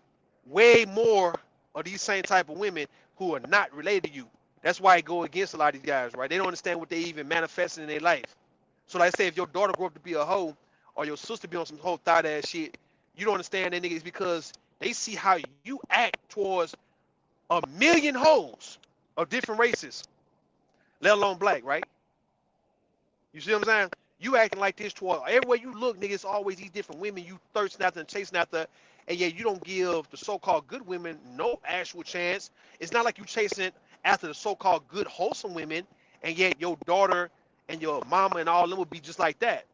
way more of these same type of women who are not related to you. That's why it go against a lot of these guys, right? They don't understand what they even manifesting in their life. So like I say, if your daughter grew up to be a hoe or your sister be on some whole thought ass shit, you don't understand that niggas because they see how you act towards a million hoes of different races, let alone black, right? You see what I'm saying? You acting like this toward everywhere you look, nigga. It's always these different women you thirsting after and chasing after, and yet you don't give the so-called good women no actual chance. It's not like you chasing after the so-called good wholesome women, and yet your daughter and your mama and all them will be just like that.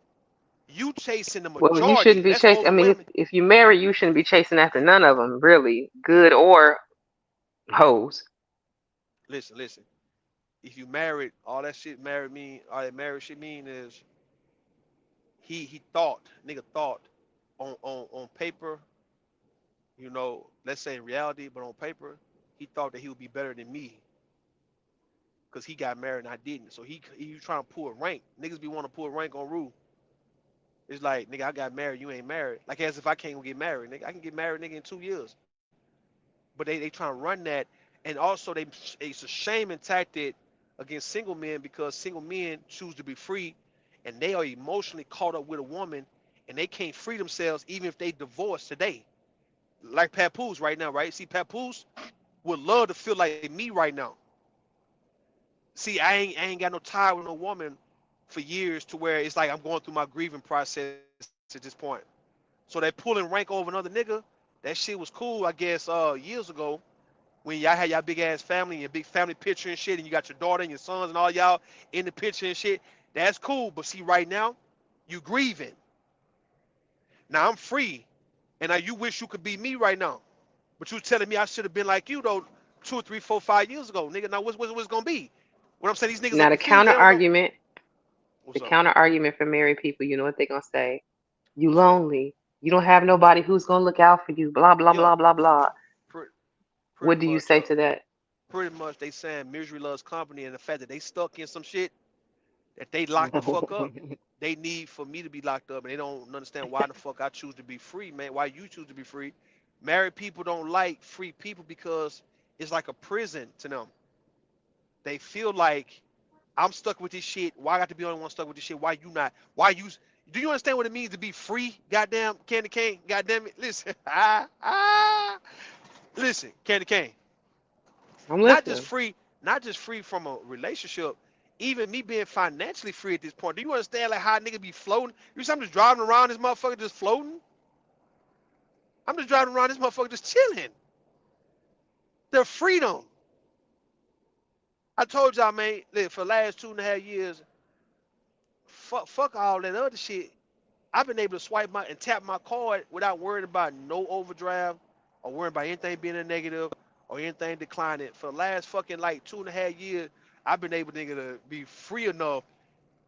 You chasing the Well, you majority, shouldn't and be that's chasing. I mean, overwhelming. if you marry, you shouldn't be chasing after none of them, really, good or hoes. Listen, listen. If you married, all that shit married mean, all that marriage shit mean is he thought, nigga thought on paper, let's say in reality, but on paper, he thought that he would be better than me because he got married and I didn't. So he was trying to pull a rank. Niggas be want to pull a rank on Rue. It's like, nigga, I got married, you ain't married. Like as if I can't get married, nigga. I can get married, nigga, in 2 years. But they trying to run that, and also it's a shaming tactic against single men because single men choose to be free, and they are emotionally caught up with a woman, and they can't free themselves even if they divorce today. Like Papoose right now, right? See, Papoose would love to feel like me right now. See, I ain't got no tie with no woman for years to where it's like I'm going through my grieving process at this point. So that pulling rank over another nigga, that shit was cool, I guess, years ago when y'all had y'all big ass family and your big family picture and shit, and you got your daughter and your sons and all y'all in the picture and shit. That's cool. But see, right now, you grieving. Now I'm free, and now you wish you could be me right now. But you telling me I should have been like you though 2 or 3 4 5 years ago, nigga. Now what's gonna be? What I'm saying, these niggas are Now confused. They don't know. the What's up? counter argument for married people, you know what they're gonna say? You What's that? lonely. You don't have nobody who's gonna look out for you. Blah blah Yeah, blah blah blah. pretty pretty What do you much. say to that? Pretty much they saying misery loves company, and the fact that they stuck in some shit that they locked the fuck up, they need for me to be locked up, and they don't understand why the fuck I choose to be free, man. Why you choose to be free? Married people don't like free people because it's like a prison to them. They feel like I'm stuck with this shit. Why I got to be the only one stuck with this shit? Why you not? Why you? Do you understand what it means to be free? Goddamn, Candy Cane. Goddamn it. Listen, listen, Candy Cane. I'm Not just listening. free, not just free from a relationship, even me being financially free at this point. Do you understand like how a nigga be floating? You see, I'm just driving around this motherfucker just floating. I'm just driving around this motherfucker just chilling. The freedom. I told y'all, man, look, for the last 2.5 years, fuck all that other shit. I've been able to swipe my and tap my card without worrying about no overdraft or worrying about anything being a negative or anything declining. For the last fucking like 2.5 years, I've been able to be free enough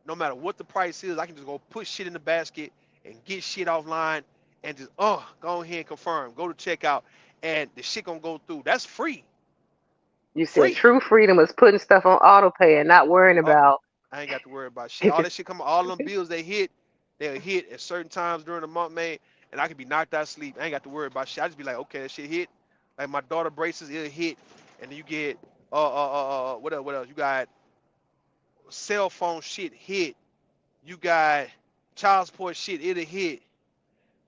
no matter what the price is, I can just go put shit in the basket and get shit offline and just go ahead and confirm, go to checkout, and the shit gonna go through. That's free, You said free. true freedom is putting stuff on auto pay and not worrying Uh, about. I ain't got to worry about shit. All that shit come, all them bills they'll hit at certain times during the month, man, and I can be knocked out of sleep. I ain't got to worry about shit. I just be like, okay, that shit hit. Like my daughter braces, it'll hit, and then you get what else? You got cell phone shit hit. You got child support shit, it'll hit.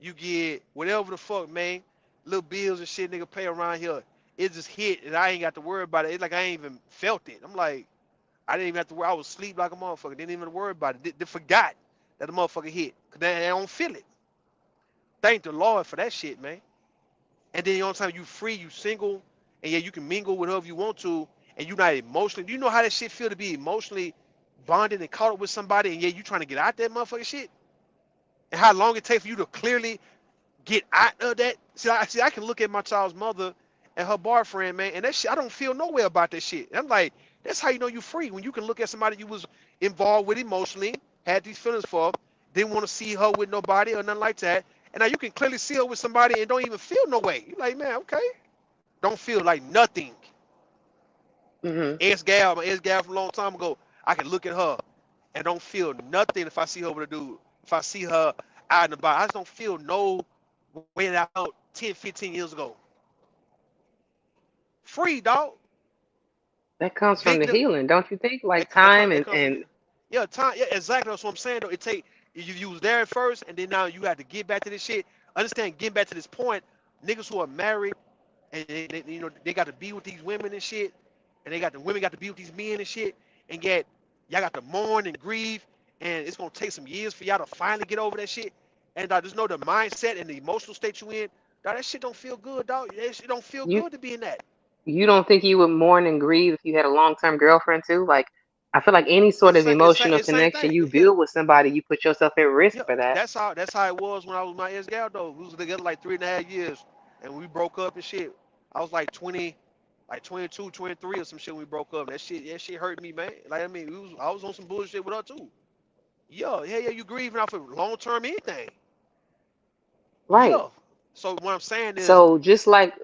You get whatever the fuck, man. Little bills and shit nigga pay around here. It just hit and I ain't got to worry about it. It's like I ain't even felt it. I'm like, I didn't even have to worry. I was asleep like a motherfucker. Didn't even worry about it. They forgot that the motherfucker hit. Cause they don't feel it. Thank the Lord for that shit, man. And then you know what I'm saying, you free, you single, and yeah, you can mingle with whoever you want to, and you're not emotionally. Do you know how that shit feel to be emotionally bonded and caught up with somebody, and yeah, you trying to get out that motherfucking shit? And how long it takes for you to clearly get out of that? See, I can look at my child's mother and her boyfriend, man, and that shit, I don't feel no way about that shit. And I'm like, that's how you know you free, when you can look at somebody you was involved with emotionally, had these feelings for, didn't want to see her with nobody or nothing like that. And now you can clearly see her with somebody and don't even feel no way. You're like, man, okay. Don't feel like nothing. Hmm. My ex gal from a long time ago, I can look at her and don't feel nothing if I see her with a dude. If I see her out and about, I just don't feel no way that I felt 10, 15 years ago. Free, dog. That comes from the Dignity. healing, don't you think? Like That time comes from and it. Yeah, time. Yeah, exactly. That's what I'm saying. Though it take you was there at first, and then now you have to get back to this shit. Understand? Getting back to this point, niggas who are married and you know they got to be with these women and shit, and the women got to be with these men and shit, and yet y'all got to mourn and grieve, and it's gonna take some years for y'all to finally get over that shit. And just know the mindset and the emotional state you in, dog, that shit don't feel good, dog. That shit don't feel you good to be in that. you don't think you would mourn and grieve if you had a long-term girlfriend too? Like, I feel like any sort It's of the same, it's same, emotional it's same connection thing. you Yeah, build with somebody, you put yourself at risk yeah. for that. That's how it was when I was with my ex gal though. We was together like 3.5 years, and we broke up and shit. I was like 20, like 22, 23 or some shit when we broke up. That shit hurt me, man. Like I mean, I was on some bullshit with her too. Yeah. You grieving off of long term anything. Right. Yeah. So what I'm saying is, So just like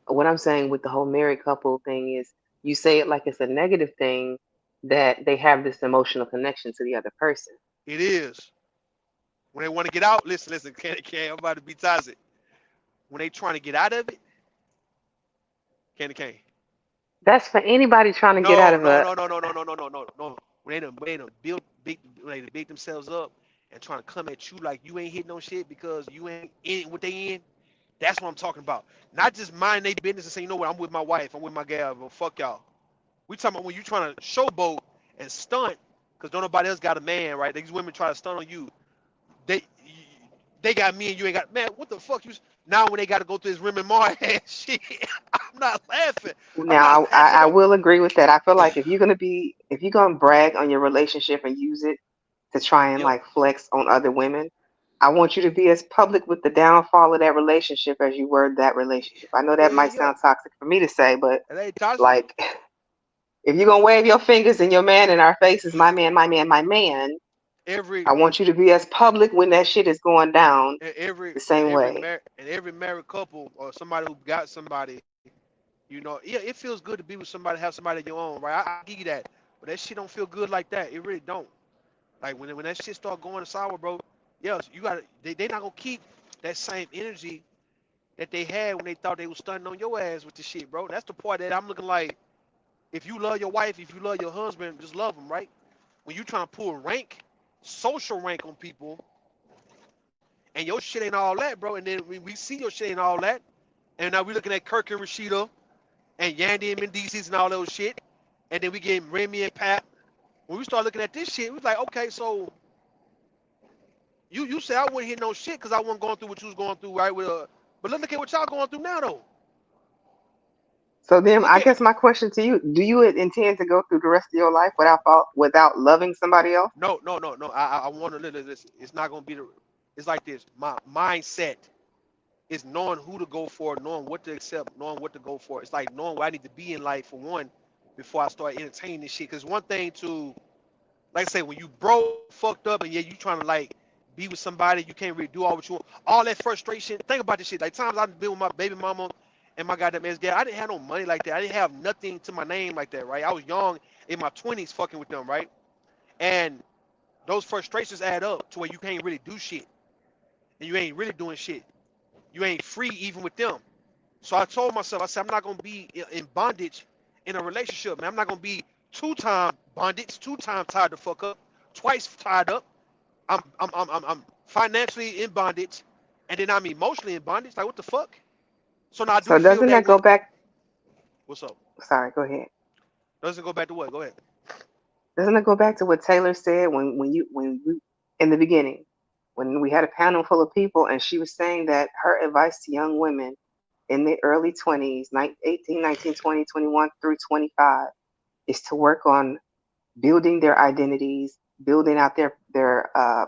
what I'm saying with the whole married couple thing is you say it like it's a negative thing that they have this emotional connection to the other person. it is when they want to get out. Listen. Can I'm about to be toxic. When they trying to get out of it, can. That's for anybody trying to get out No, of no, a no, no, no, no, no, no, no, no, no. When they done when they big themselves up and trying to come at you like you ain't hitting no shit because you ain't in what they in. That's what I'm talking about. Not just mind they business and say, you know what, I'm with my wife, I'm with my gal, but fuck y'all. We talking about when you trying to showboat and stunt because don't nobody else got a man, right? These women try to stunt on you. They they got me and you ain't got man. What the fuck you? Now when they got to go through this Remy Ma ass shit, I'm not laughing. I'm not now laughing I though. will agree with that. I feel like if you're gonna brag on your relationship and use it to try and Yep. like flex on other women, I want you to be as public with the downfall of that relationship as you were that relationship. I know that might Yeah. sound toxic for me to say, but It ain't toxic. like if you're gonna wave your fingers in your man in our faces, my man, my man, my man, Every I want you to be as public when that shit is going down and every the and same every way. mar- and every married couple or somebody who got somebody, yeah, it feels good to be with somebody, have somebody of your own, right? I give you that, but that shit don't feel good like that. It really don't. Like when that shit start going sour, bro. Yeah, you got to they not gonna keep that same energy that they had when they thought they was stunting on your ass with the shit, bro. That's the part that I'm looking like. If you love your wife, if you love your husband, just love them, right? When you trying to pull rank, social rank on people, and your shit ain't all that, bro. And then we see your shit ain't all that, and now we looking at Kirk and Rashida and Yandy and Mendeecees and all those shit, and then we get Remy and Pat. When we start looking at this shit, we was like, okay, so you said I wouldn't hit no shit because I wasn't going through what you was going through, right? But look at what y'all going through now, though. So then Look I at guess my question to you, do you intend to go through the rest of your life without loving somebody else? no. I want to listen. It's not gonna be the. It's like this. My mindset is knowing who to go for, knowing what to accept, knowing what to go for. It's like knowing where I need to be in life for one before I start entertaining this shit. Cause one thing to like I say, when you broke, fucked up, and yeah, you trying to like be with somebody, you can't really do all what you want. All that frustration. Think about this shit. Like times I've been with my baby mama and my goddamn ass dad. I didn't have no money like that. I didn't have nothing to my name like that, right? I was young in my 20s fucking with them, right? And those frustrations add up to where you can't really do shit. And you ain't really doing shit. You ain't free even with them. So I told myself, I said, I'm not gonna be in bondage in a relationship, man. I'm not gonna be two-time bondage, two-time tied the fuck up, twice tied up. I'm financially in bondage, and then I'm emotionally in bondage. Like what the fuck? So now I do So feel doesn't that that when go back? what's up? Sorry, go ahead. Doesn't go back to what? Go ahead. Doesn't it go back to what Taylor said when you in the beginning when we had a panel full of people, and she was saying that her advice to young women in the early 20s, 18, 19, 20, 21 through 25, is to work on building their identities, building out their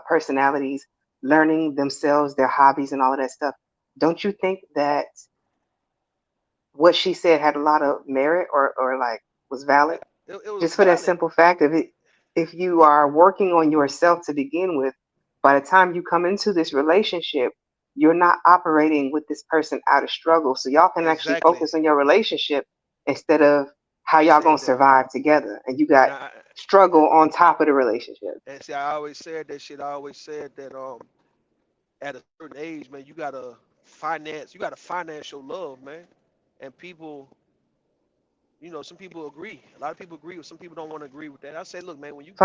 personalities, learning themselves, their hobbies, and all of that stuff. Don't you think that what she said had a lot of merit, or like was valid? It was Just for that valid. simple fact of it, if you are working on yourself to begin with, by the time you come into this relationship, you're not operating with this person out of struggle. So y'all can actually Exactly. focus on your relationship instead of how You y'all gonna said that. survive together. And you got And I struggle on top of the relationship. and see, I always said that shit. I always said that at a certain age, man, you gotta finance your love, man. And people, some people agree. A lot of people agree, with some people don't want to agree with that. I say, look, man, when you get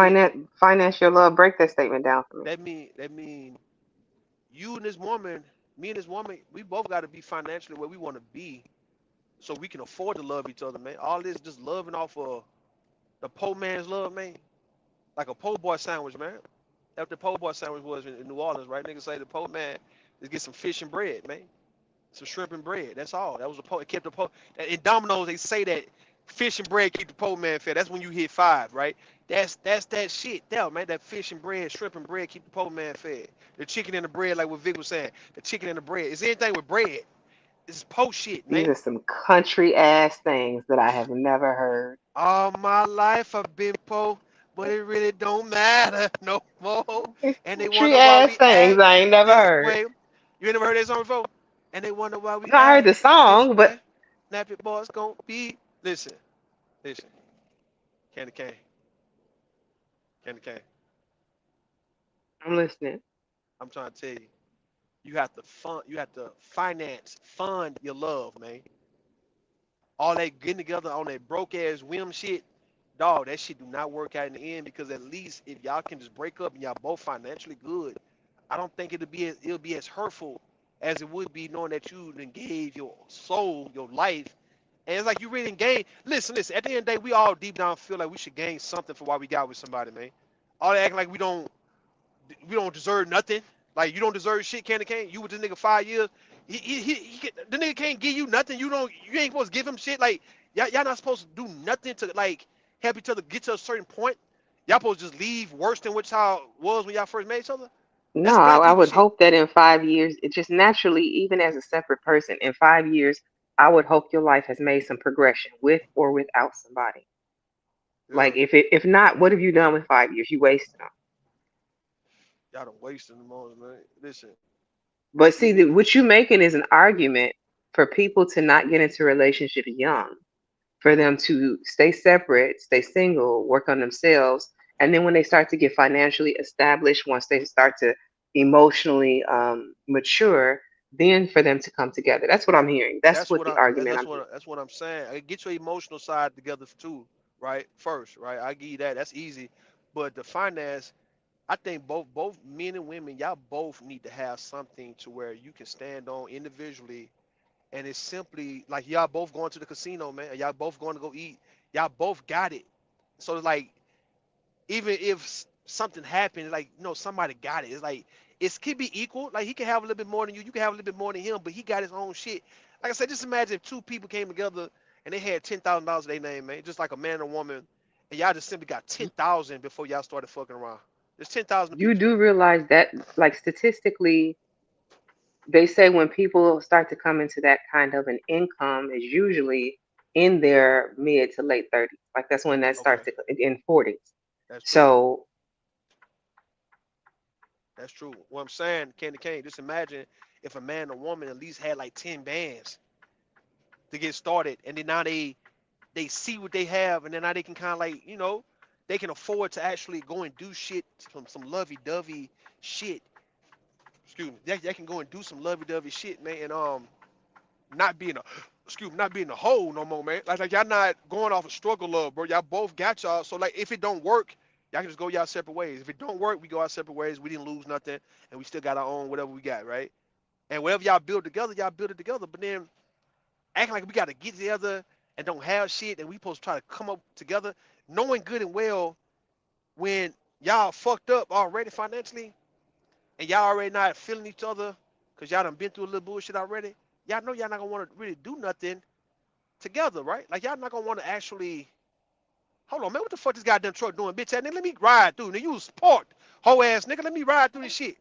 Finance your love. Break that statement down for me. that mean you and this woman, me and this woman, we both got to be financially where we want to be, so we can afford to love each other, man. All this just loving off of the poor man's love, man, like a po' boy sandwich, man. That's what the po' boy sandwich was in New Orleans, right? Niggas say the po' man is get some fish and bread, man. Some shrimp and bread. That's all. That was a po. It kept the po. In Domino's, they say that fish and bread keep the po man fed. That's when you hit five, right? That's that shit there, man. That fish and bread, shrimp and bread keep the po man fed. The chicken and the bread, like what Vic was saying. The chicken and the bread. It's anything with bread. It's po shit, These man. are some country ass things that I have never heard. All my life I've been po, but it really don't matter no more. It's And they country wonder why ass we things act I ain't never this heard. way. You ain't never heard that song before? And they wonder why we No, I heard act the this song, but way. Nappy boys gonna be. Listen, Candy Cane, Candy Cane. I'm listening. I'm trying to tell you, you have to fund your love, man. All that getting together on that broke ass whim shit, dog, that shit do not work out in the end, because at least if y'all can just break up and y'all both financially good, I don't think it'll be as hurtful as it would be knowing that you done gave your soul, your life. And it's like you really didn't gain. Listen. At the end of the day, we all deep down feel like we should gain something for what we got with somebody, man. All that acting like we don't deserve nothing. Like you don't deserve shit, Candy Cane. You with this nigga 5 years. The nigga can't give you nothing. You ain't supposed to give him shit. Like y'all not supposed to do nothing to like help each other get to a certain point. Y'all supposed to just leave worse than which how it was when y'all first met each other. No, That's some young I people would shit. hope that in 5 years, it just naturally, even as a separate person, in 5 years, I would hope your life has made some progression with or without somebody. Yeah, Like if not, what have you done with 5 years? You wasted them. y'all done wasting the moment, man. Listen, But see, you what you making is an argument for people to not get into relationships young, for them to stay separate, stay single, work on themselves, and then when they start to get financially established, once they start to emotionally mature, then for them to come together. That's what I'm hearing. That's what the argument I'm hearing. that's what I'm saying. Get your emotional side together too, right? First, right? I give you that. That's easy. But the finance, I think both men and women, y'all both need to have something to where you can stand on individually, and it's simply like y'all both going to the casino, man. Y'all both going to go eat. Y'all both got it. So it's like even if something happened, like somebody got it. It's like it could be equal. Like he can have a little bit more than you. You can have a little bit more than him, but he got his own shit. Like I said, just imagine if two people came together and they had $10,000 in their name, man, just like a man and a woman, and y'all just simply got 10,000 before y'all started fucking around. There's 10,000 You apiece, man. do realize that, like statistically, they say when people start to come into that kind of an income is usually in their mid to late 30s. Like that's when that Okay, starts to in 40s. that's true. So That's true. What I'm saying, Candy Cane, just imagine if a man and a woman at least had like 10 bands to get started, and then now they see what they have, and then now they can kind of like they can afford to actually go and do shit, some lovey-dovey shit. Excuse me. They can go and do some lovey-dovey shit, man, and not being a not being a hole no more, man. Like y'all not going off a struggle love, bro. Y'all both got y'all. So like if it don't work, y'all can just go y'all separate ways. If it don't work, we go our separate ways. We didn't lose nothing, and we still got our own whatever we got, right? And whatever y'all build together, y'all build it together. But then acting like we got to get together and don't have shit, and we supposed to try to come up together, knowing good and well when y'all fucked up already financially. and y'all already not feeling each other because y'all done been through a little bullshit already, y'all know y'all not gonna want to really do nothing together, right? Like y'all not gonna want to actually. Hold on, man. What the fuck this goddamn truck doing, bitch ass nigga? Let me ride through. Nigga, you was parked, hoe ass nigga. Let me ride through this shit,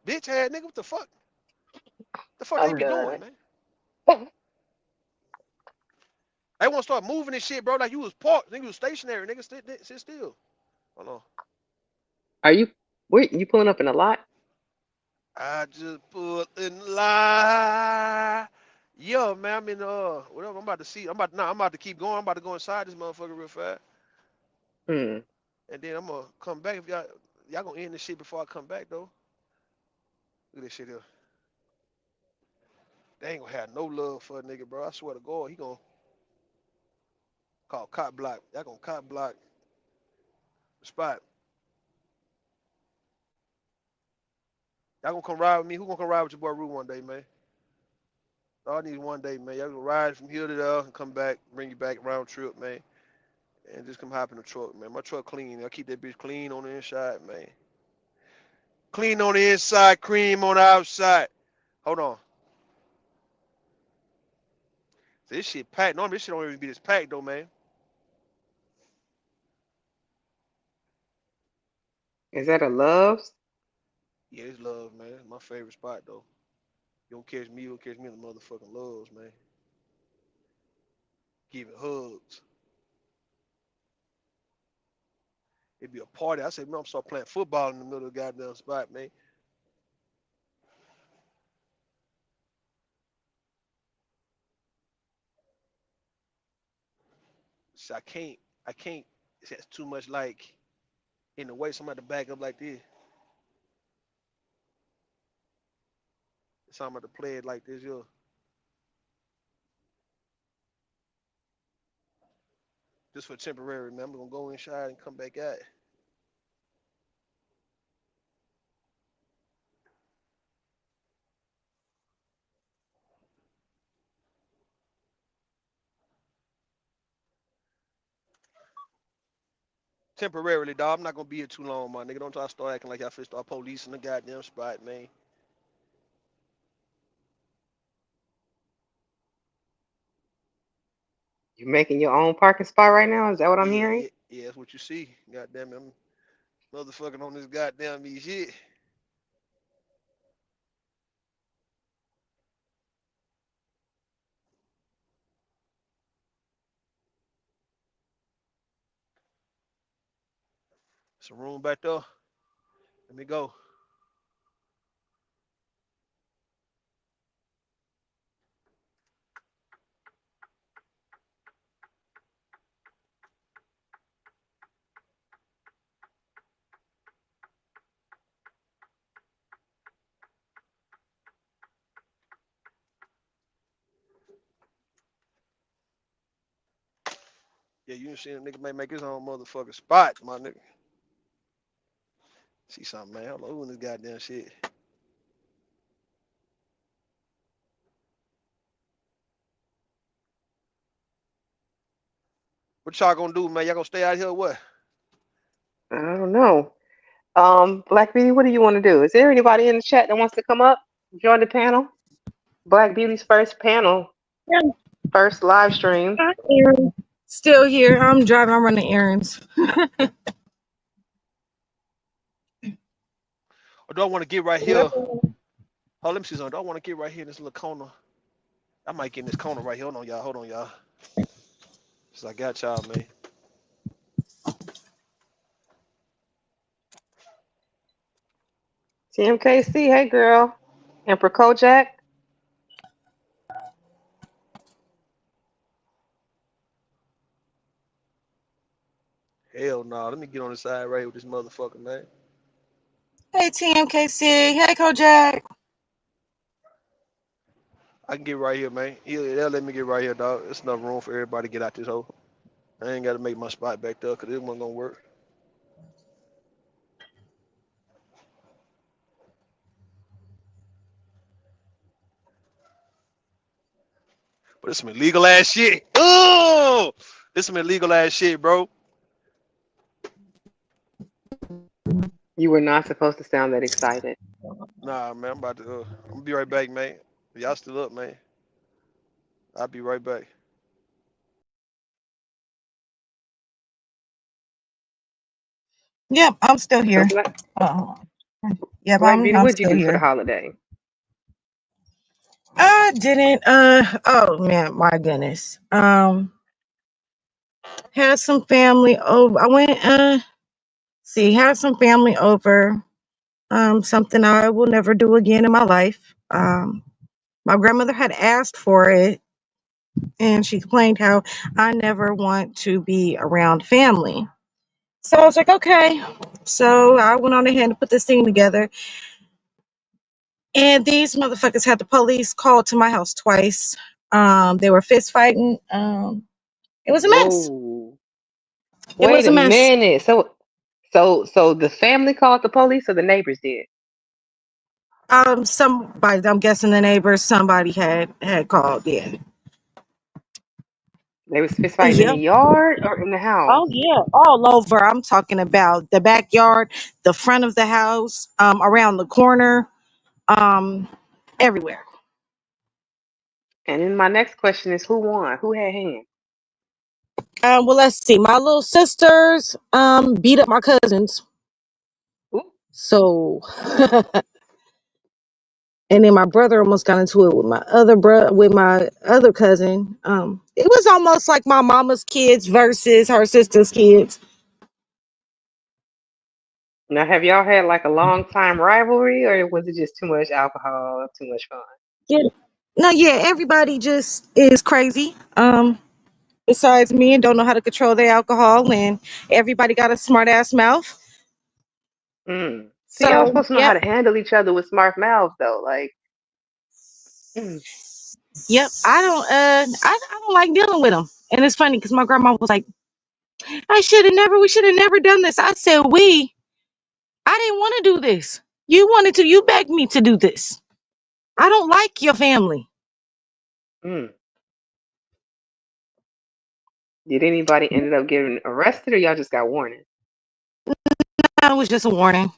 bitch ass nigga. What the fuck? The fuck they I'm be doing, done. man? They want to start moving this shit, bro. Like you was parked, nigga. You was stationary, nigga. Sit still. Hold on. Are you? Wait, you pulling up in a lot? I just put in line. Yo, man, I'm in whatever. I'm about to see. I'm about to keep going. I'm about to go inside this motherfucker real fast, Hmm. and then I'm gonna come back. If y'all gonna end this shit before I come back though. Look at this shit here. They ain't gonna have no love for a nigga, bro. I swear to God, he gonna call cop block. Y'all gonna cop block the spot. Y'all gonna come ride with me? Who gonna come ride with your boy Rue one day, man? All I need one day, man. Y'all gonna ride from here to there and come back, bring you back round trip, man. And just come hop in the truck, man. My truck clean. I keep that bitch clean on the inside, man. Clean on the inside, cream on the outside. Hold on. This shit packed. Normally this shit don't even be this packed though, man. Is that a Love's? Yeah, it's love, man. It's my favorite spot though. You don't catch me, you don't catch me in the motherfucking loves, man. Giving hugs. It'd be a party. I said, man, I'm start playing football in the middle of the goddamn spot, man. So I can't, it's too much like in the way somebody to back up like this. So I'm about to play it like this, yo. Just for temporary, man. I'm gonna go inside and come back out. Temporarily, dog. I'm not gonna be here too long, my nigga. Don't try to start acting like y'all finna start policing the goddamn spot, man. You making your own parking spot right now? Is that what I'm Yeah, hearing? yeah, yeah. That's what you see. Goddamn it, I'm motherfucking on this goddamn me shit. Some room back there. Let me go. Yeah, you ain't seen a nigga may make his own motherfucking spot, my nigga. See something, man. Hold on, who in this goddamn shit? What y'all gonna do, man? Y'all gonna stay out here or what? I don't know. Black Beauty, what do you want to do? Is there anybody in the chat that wants to come up, join the panel? Black Beauty's first panel, Yeah, first live stream. hi, Erin. Still here. I'm driving. I'm running errands. Or do I want to get right here? Oh, let me see something. Do I want to get right here in this little corner? I might get in this corner right here. Hold on, y'all. Hold on, y'all. So I got y'all, man. TMKC, hey girl. Emperor Kojak. Hell no. Let me get on the side right here with this motherfucker, man. Hey, TMKC. Hey, Kojak. I can get right here, man. They'll let me get right here, dog. There's enough room for everybody to get out this hole. I ain't got to make my spot back there because this one gonna work. But it's some illegal ass shit. Oh, this some illegal ass shit, bro. You were not supposed to sound that excited. Nah, man, I'm about to. I'm gonna be right back, man. Y'all still up, man? I'll be right back. Yep, I'm still So here. Black Uh, yep, Black Beauty, I'm what'd you still do for the here. holiday? I didn't. Oh man, my goodness. Had some family over. I went. See, had some family over. Something I will never do again in my life. My grandmother had asked for it, and she complained how I never want to be around family. So I was like, okay. So I went on ahead and put this thing together. And these motherfuckers had the police called to my house twice. They were fist fighting. It was a mess. Whoa. It was Wait a a mess. minute. So the family called the police or the neighbors did? Somebody, I'm guessing the neighbors, somebody had called. Yeah. They was fist fighting in the Yep. yard or in the house? Oh yeah, all over. I'm talking about the backyard, the front of the house, around the corner, um, everywhere. And then my next question is who won? Who had hands? Well, let's see. My little sisters beat up my cousins. Ooh. So, and then my brother almost got into it with my other with my other cousin. It was almost like my mama's kids versus her sister's kids. Now have y'all had like a long time rivalry or was it just too much alcohol, too much fun? Yeah. No, yeah, everybody just is crazy. Besides me and don't know how to control their alcohol, and everybody got a smart ass mouth. See, y'all So, supposed to know how yep, to handle each other with smart mouths though. Like, mm, yep. I don't like dealing with them. And it's funny because my grandma was like, we should have never done this. I said, I didn't want to do this. You begged me to do this. I don't like your family. mm. Did anybody ended up getting arrested or y'all just got warning? That was just a warning.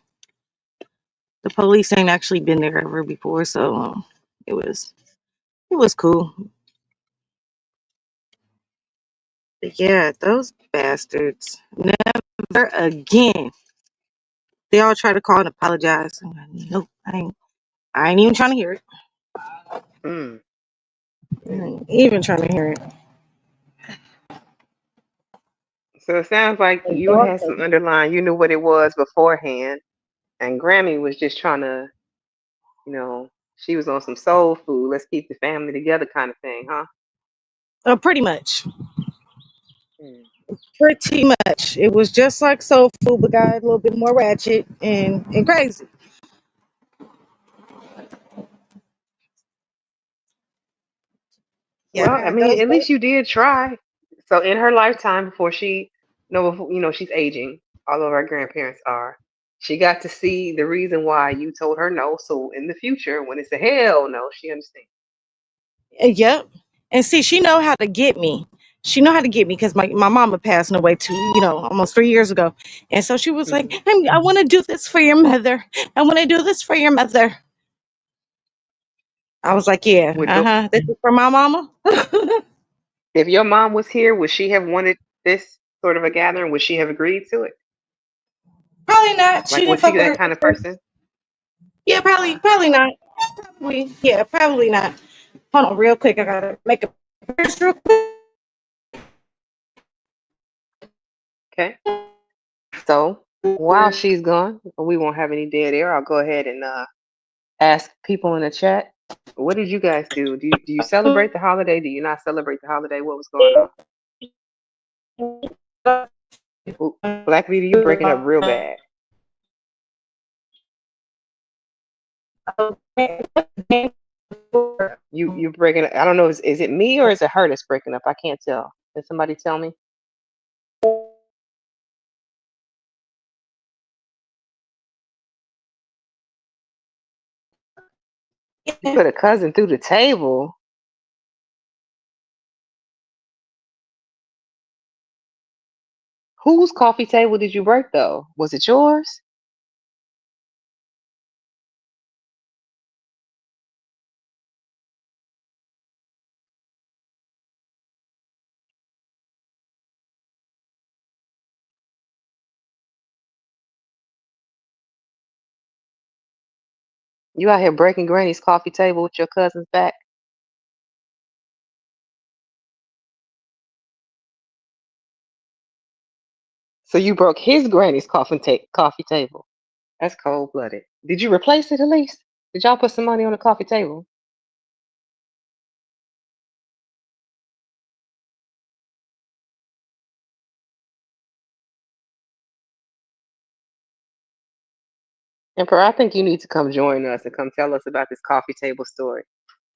The police ain't actually been there ever before, so it was it was cool. But yeah, those bastards. Never again. They all try to call and apologize. I'm like, nope, I ain't even trying to hear it. Mm. I ain't even trying to hear it. So it sounds like And you dog had some days. underlying, you knew what it was beforehand, and Grammy was just trying to, she was on some soul food, let's keep the family together kind of thing, huh? Pretty much. Mm. Pretty much. It was just like soul food, but got a little bit more ratchet and crazy. Well, I Yeah, mean, at least you did try. So in her lifetime, before she, she's aging, all of our grandparents are. She got to see the reason why you told her no. So in the future, when it's a hell no, she understands. yep. And see, she know how to get me. She know how to get me because my mama passed away almost 3 years ago. And so she was like, Hmm. I want to do this for your mother. I want to do this for your mother. I was like, yeah, Would the this is for my mama. If your mom was here, would she have wanted this sort of a gathering? Would she have agreed to it? Probably not. She Like, didn't was she fuck with that her kind of sister. person? Yeah, probably not. Probably not. Hold on, real quick. I gotta make a real quick. Okay. So while she's gone, we won't have any dead air. I'll go ahead and ask people in the chat. What did you guys do? Do you celebrate the holiday? Do you not celebrate the holiday? What was going on? Ooh, Black Beauty, you breaking up real bad. You breaking up. I don't know. Is it me or is it her that's breaking up? I can't tell. Can somebody tell me? You put a cousin through the table. Whose coffee table did you break though? Was it yours? You out here breaking Granny's coffee table with your cousin's back. So you broke his granny's coffee table. That's cold blooded. Did you replace it at least? Did y'all put some money on the coffee table? Emperor, I think you need to come join us and come tell us about this coffee table story.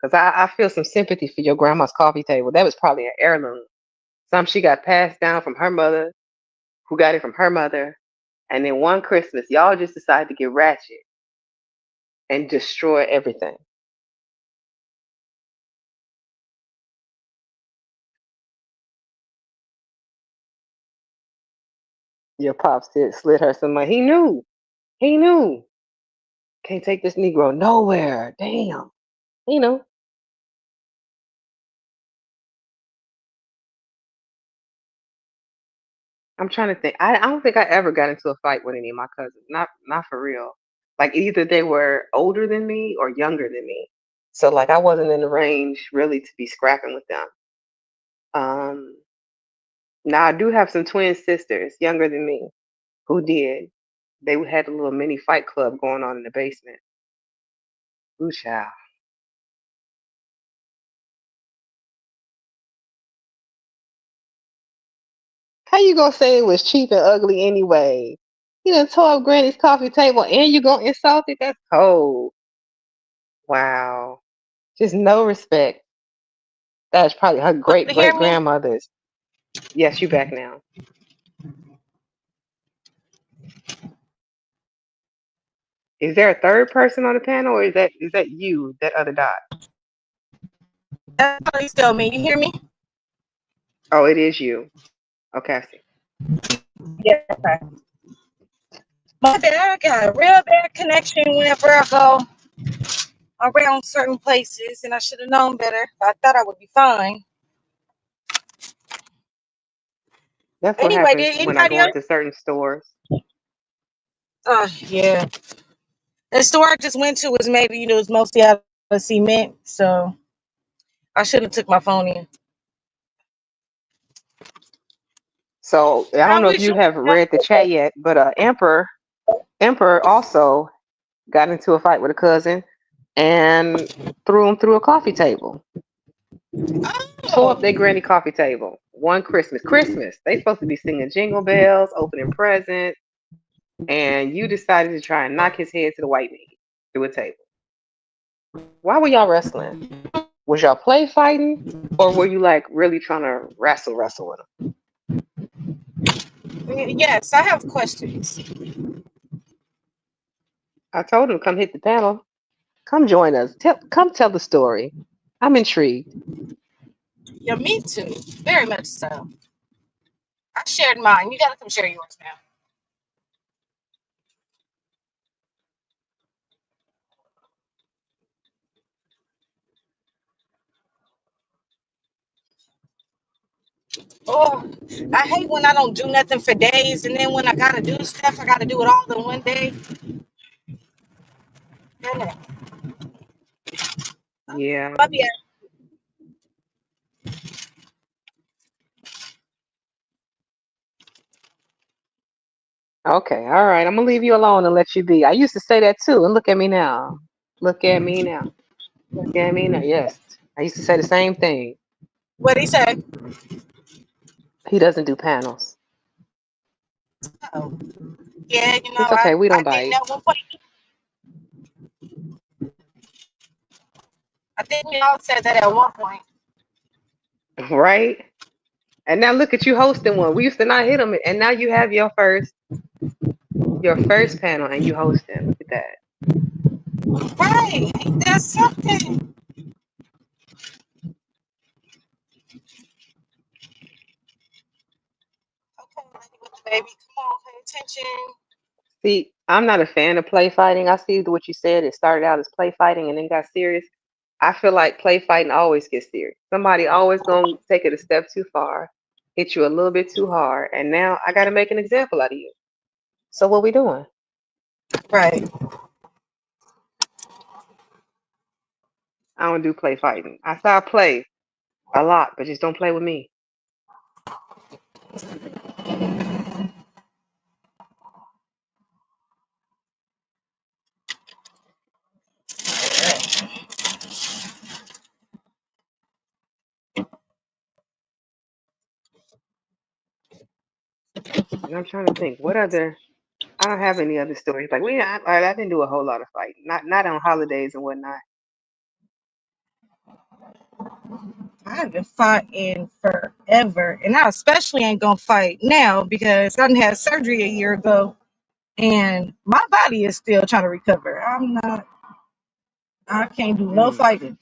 Because I feel some sympathy for your grandma's coffee table. That was probably an heirloom. Some she got passed down from her mother, who got it from her mother. And then one Christmas, y'all just decided to get ratchet and destroy everything. Your pops slid her some money. He knew. He knew. Can't take this Negro nowhere. Damn. He knew. I'm trying to think. I don't think I ever got into a fight with any of my cousins. Not for real. Like either they were older than me or younger than me. So like I wasn't in the range really to be scrapping with them. Now I do have some twin sisters younger than me who did. They had a little mini fight club going on in the basement. Ooh, child. How you gonna say it was cheap and ugly anyway? You done tore up Granny's coffee table and you gonna insult it? That's cold. Wow. Just no respect. That's probably her great To hear great me? grandmother's. Yes, you back now. Is there a third person on the panel, or is that you, that other dot? That's probably still me. You hear me? Oh, it is you. Okay, I see. Yeah. Okay. My bad. I got a real bad connection whenever I go around certain places, and I should have known better. I thought I would be fine. That's what Anyway, happens did when I anybody go else? into certain stores. Yeah. The store I just went to was maybe it was mostly out of cement, so I should have took my phone in. So I don't How know if was you your? have read the chat yet, but Emperor also got into a fight with a cousin and threw him through a coffee table. Tore up their Oh, granny coffee table. One Christmas. They supposed to be singing jingle bells, opening presents, and you decided to try and knock his head to the white meat through a table. Why were y'all wrestling? Was y'all play fighting, or were you like really trying to wrestle with him? yes. I have questions. I told him come hit the panel. Come join us. Come tell the story. I'm intrigued. Yeah, me too. Very much so. I shared mine. You gotta come share yours now. Oh, I hate when I don't do nothing for days, and then when I gotta do stuff, I gotta do it all in one day. Yeah. Yeah. I'll be Okay. All right. I'm gonna leave you alone and let you be. I used to say that too, and look at me now. Look at me now. Look at me now. Yes, I used to say the same thing. what he say? He doesn't do panels. Oh, yeah, you know, It's okay. We I don't didn't bite. at one point. I think we all said that at one point. Right? And now look at you hosting one. We used to not hit them, and now you have your first panel, and you hosting. Look at that. Right. That's something. Okay, lady with the baby. Come on, pay attention. See, I'm not a fan of play fighting. I see what you said. It started out as play fighting and then got serious. I feel like play fighting always gets serious. Somebody always gonna take it a step too far, hit you a little bit too hard, and now I got to make an example out of you. So what we doing? Right. I don't do play fighting. I saw play a lot, but just don't play with me. And I'm trying to think what other. I don't have any other stories. Like I didn't do a whole lot of fighting. Not on holidays and whatnot. I haven't fought in forever, and I especially ain't gonna fight now because I done had surgery a year ago, and my body is still trying to recover. I can't do no Mm, fighting.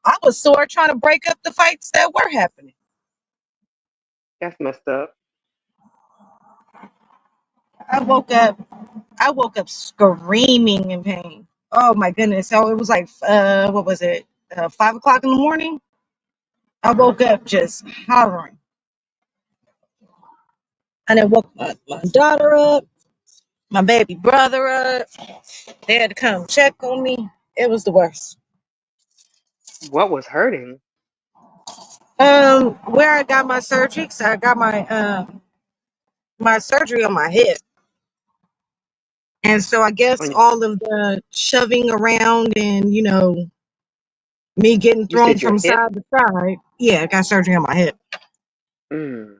I was sore trying to break up the fights that were happening. that's messed up. I woke up, I woke up screaming in pain. Oh my goodness! So it was like, what was it? 5 o'clock in the morning. I woke up just hollering, and then woke my daughter up, my baby brother up. They had to come check on me. It was the worst. What was hurting? Where I got my surgery, so I got my surgery on my hip, and so I guess On your, all of the shoving around and me getting you thrown said your from hip? side to side. Yeah, I got surgery on my hip, Mm,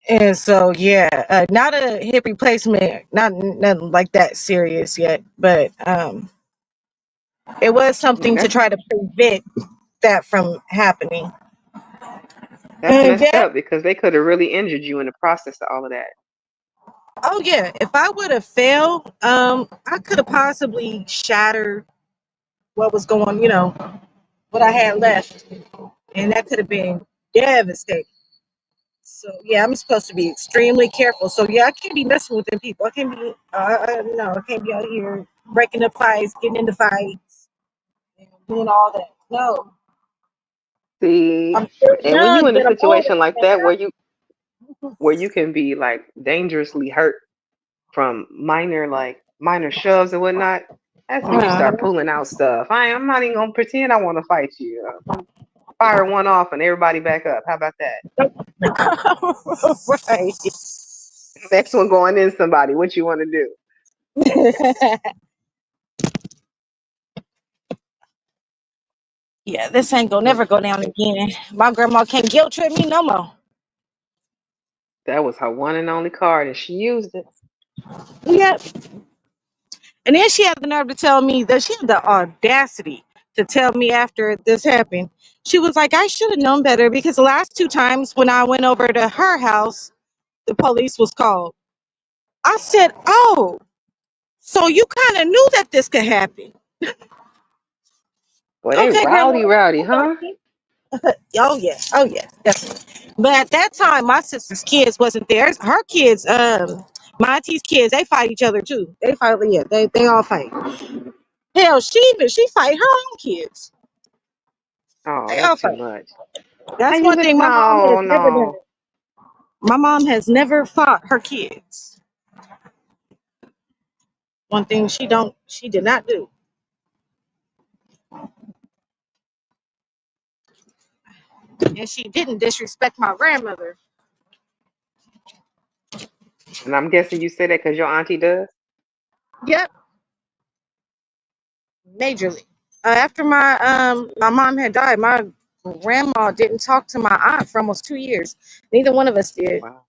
and so yeah, not a hip replacement, not nothing like that serious yet, but it was yeah, something to try to prevent that from happening. that's And messed that, up because they could have really injured you in the process of all of that. oh yeah, if I would have failed, I could have possibly shattered what was going, what I had left, and that could have been devastating. So yeah, I'm supposed to be extremely careful. So yeah, I can't be messing with them people. I can't be, no, I can't be out here breaking up fights, getting into fights, and doing all that. No, See, I'm still and when you young, in a but I'm older. situation like that where you can be like dangerously hurt from minor shoves and whatnot, that's when you start Uh-huh. pulling out stuff. I'm not even gonna pretend I want to fight you. I'm fire one off and everybody back up. How about that? Right. Next one going in somebody. What you want to do? Yeah, this ain't gonna Mm, never go down again. My grandma can't guilt trip me no more. that was her one and only card, and she used it. Yep. And then she had the nerve to tell me that she had the audacity to tell me after this happened. She was like, I should have known better because the last two times when I went over to her house, the police was called. I said, oh, so you kind of knew that this could happen. Well, they Okay, grandma. rowdy, huh? Oh yeah, oh yeah, definitely. But at that time, my sister's kids wasn't there. Her kids, my auntie's kids, they fight each other too. They fight, yeah, they all fight. Hell, she fight her own kids. Oh, They all that's too fight. much. How That's you one look? thing my mom has No, never done. no. My mom has never fought her kids. One thing she did not do. And she didn't disrespect my grandmother. And I'm guessing you say that because your auntie does. Yep, majorly. After my mom had died, my grandma didn't talk to my aunt for almost 2 years. Neither one of us did. Wow.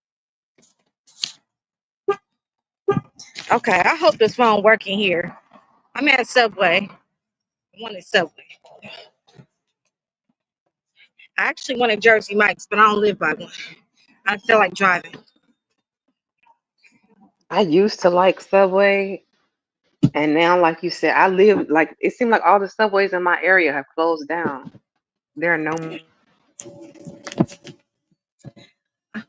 Okay, I hope this phone working here. I'm at Subway. I wanted Subway. I actually wanted Jersey Mike's, but I don't live by one. I feel like driving. I used to like Subway, and now, like you said, I live like it seemed like all the subways in my area have closed down. There are no,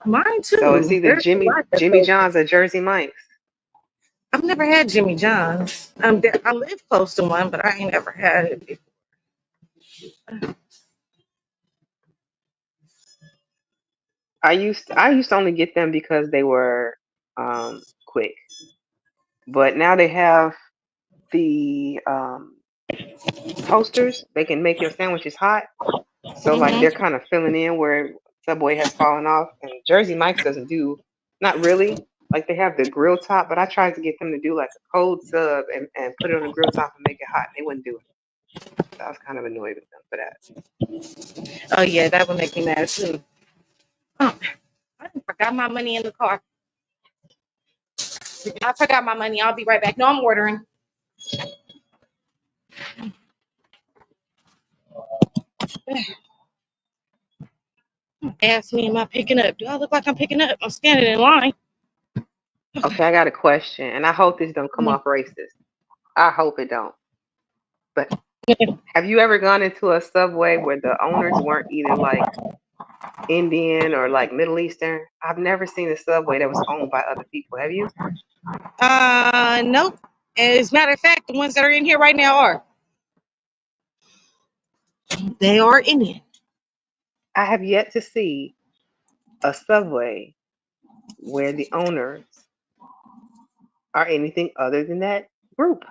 Mine so it's too. either There's a Jimmy lot that Jimmy close. John's or Jersey Mike's. I've never had Jimmy John's. I live close to one, but I ain't never had it. I used to only get them because they were quick, but now they have the toasters. They can make your sandwiches hot. So like they're kind of filling in where Subway has fallen off. And Jersey Mike's doesn't do, not really. Like they have the grill top, but I tried to get them to do like a cold sub and put it on the grill top and make it hot. They wouldn't do it. So I was kind of annoyed with them for that. Oh yeah, that would make me mad too. Oh, I forgot my money in the car. I forgot my money. I'll be right back. No, I'm ordering. Ask me, am I picking up? Do I look like I'm picking up? I'm standing in line. Okay, I got a question, and I hope this don't come off racist. I hope it don't. But have you ever gone into a Subway where the owners weren't either like Indian or like Middle Eastern? I've never seen a Subway that was owned by other people. Have you? Nope. As a matter of fact, the ones that are in here right now are. They are Indian. I have yet to see a Subway where the owners are anything other than that group.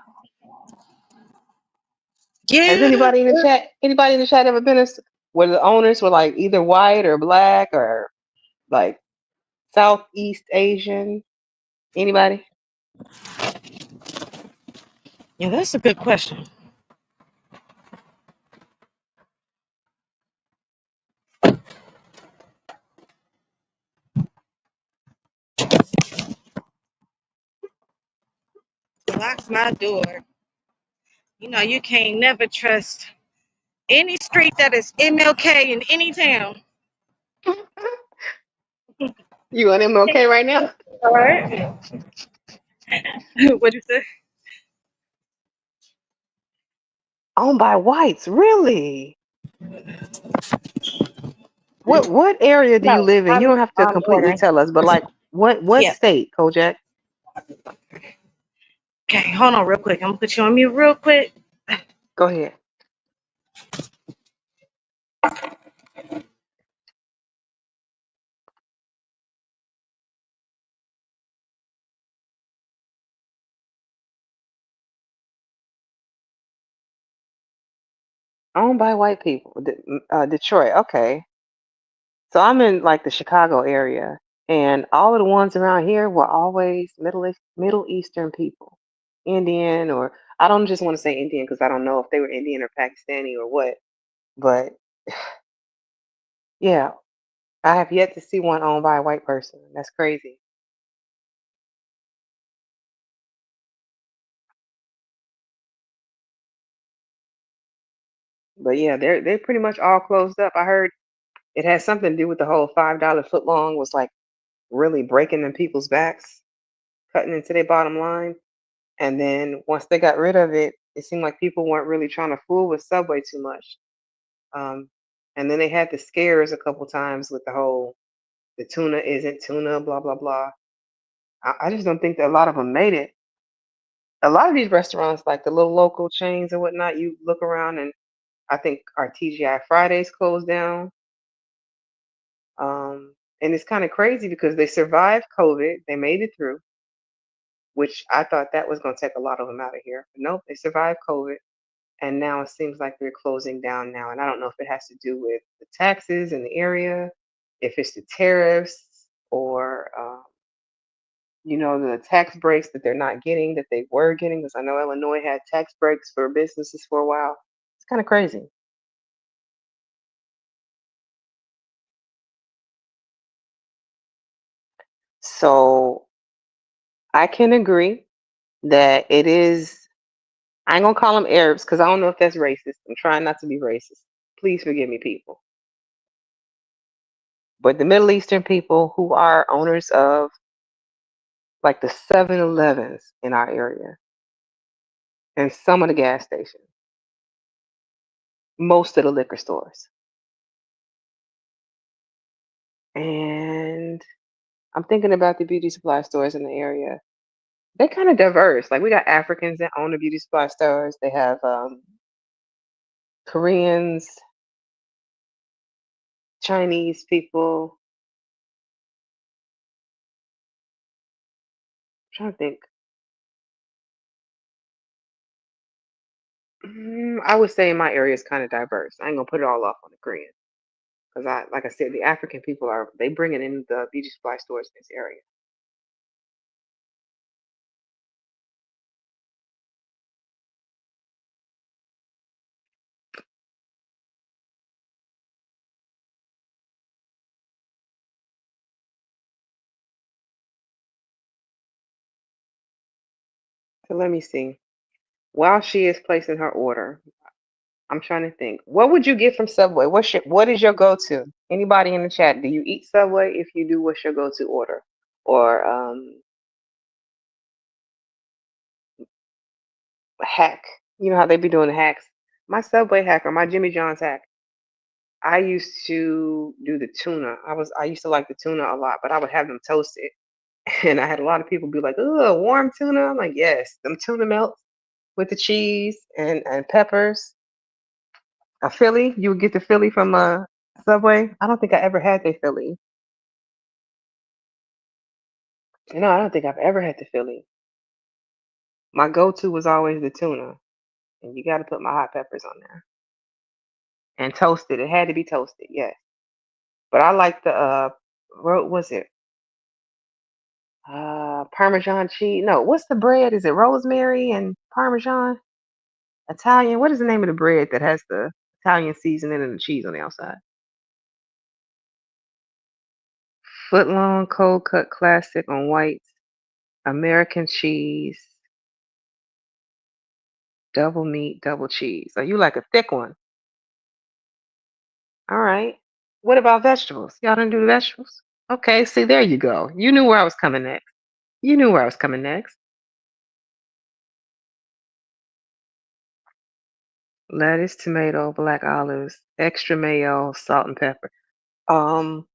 Yeah. Has anybody in the chat? Anybody in the chat ever been where the owners were like either white or black or like Southeast Asian? Anybody? Yeah, that's a good question. Locks my door. You know, you can't never trust any street that is MLK in any town. You on MLK right now? All right. What'd you say? Owned by whites, really? What area do you No, live in? You don't have to I'm completely ordering. tell us, but like what Yeah. state, Kojak? Okay, hold on real quick. I'm gonna put you on mute real quick. Go ahead. Owned by white people. Detroit. Okay. So I'm in like the Chicago area, and all of the ones around here were always Middle Eastern people, Indian, or I don't just want to say Indian because I don't know if they were Indian or Pakistani or what. But yeah, I have yet to see one owned by a white person. That's crazy. But yeah, they're pretty much all closed up. I heard it has something to do with the whole $5 foot long was like really breaking them people's backs, cutting into their bottom line. And then once they got rid of it, it seemed like people weren't really trying to fool with Subway too much. And then they had the scares a couple times with the whole the tuna isn't tuna, blah blah blah. I just don't think that a lot of them made it. A lot of these restaurants, like the little local chains and whatnot, you look around and I think our TGI Fridays closed down. And it's kind of crazy because they survived COVID, they made it through, which I thought that was going to take a lot of them out of here. But nope, they survived COVID. And now it seems like they're closing down now. And I don't know if it has to do with the taxes in the area, if it's the tariffs, or the tax breaks that they're not getting that they were getting. Because I know Illinois had tax breaks for businesses for a while. It's kind of crazy. So I can agree that it is. I ain't gonna call them Arabs because I don't know if that's racist. I'm trying not to be racist. Please forgive me, people. But the Middle Eastern people who are owners of like the 7-Elevens in our area and some of the gas stations, most of the liquor stores. And I'm thinking about the beauty supply stores in the area. They're kind of diverse. Like we got Africans that own the beauty supply stores. They have Koreans, Chinese people. I'm trying to think. I would say my area is kind of diverse. I ain't gonna put it all off on the Korean because like I said, the African people they bringing in the beauty supply stores in this area. So let me see. While she is placing her order, I'm trying to think. What would you get from Subway? What is your go-to? Anybody in the chat? Do you eat Subway? If you do, what's your go-to order? Or hack? You know how they be doing the hacks. My Subway hack or my Jimmy John's hack. I used to do the tuna. I used to like the tuna a lot, but I would have them toasted. And I had a lot of people be like, "Oh, warm tuna." I'm like, "Yes, them tuna melts with the cheese and peppers." A Philly, you would get the Philly from Subway. I don't think I ever had the Philly. No, I don't think I've ever had the Philly. My go-to was always the tuna, and you got to put my hot peppers on there and toasted. It had to be toasted, yes. But I like the what was it? Parmesan cheese. No, what's the bread? Is it rosemary and Parmesan? Italian. What is the name of the bread that has the Italian seasoning and the cheese on the outside? Footlong cold cut classic on white American cheese, double meat, double cheese. So you like a thick one. All right. What about vegetables? Y'all don't do the vegetables? Okay, see, there you go. You knew where I was coming next. You knew where I was coming next. Lettuce, tomato, black olives, extra mayo, salt and pepper. I'm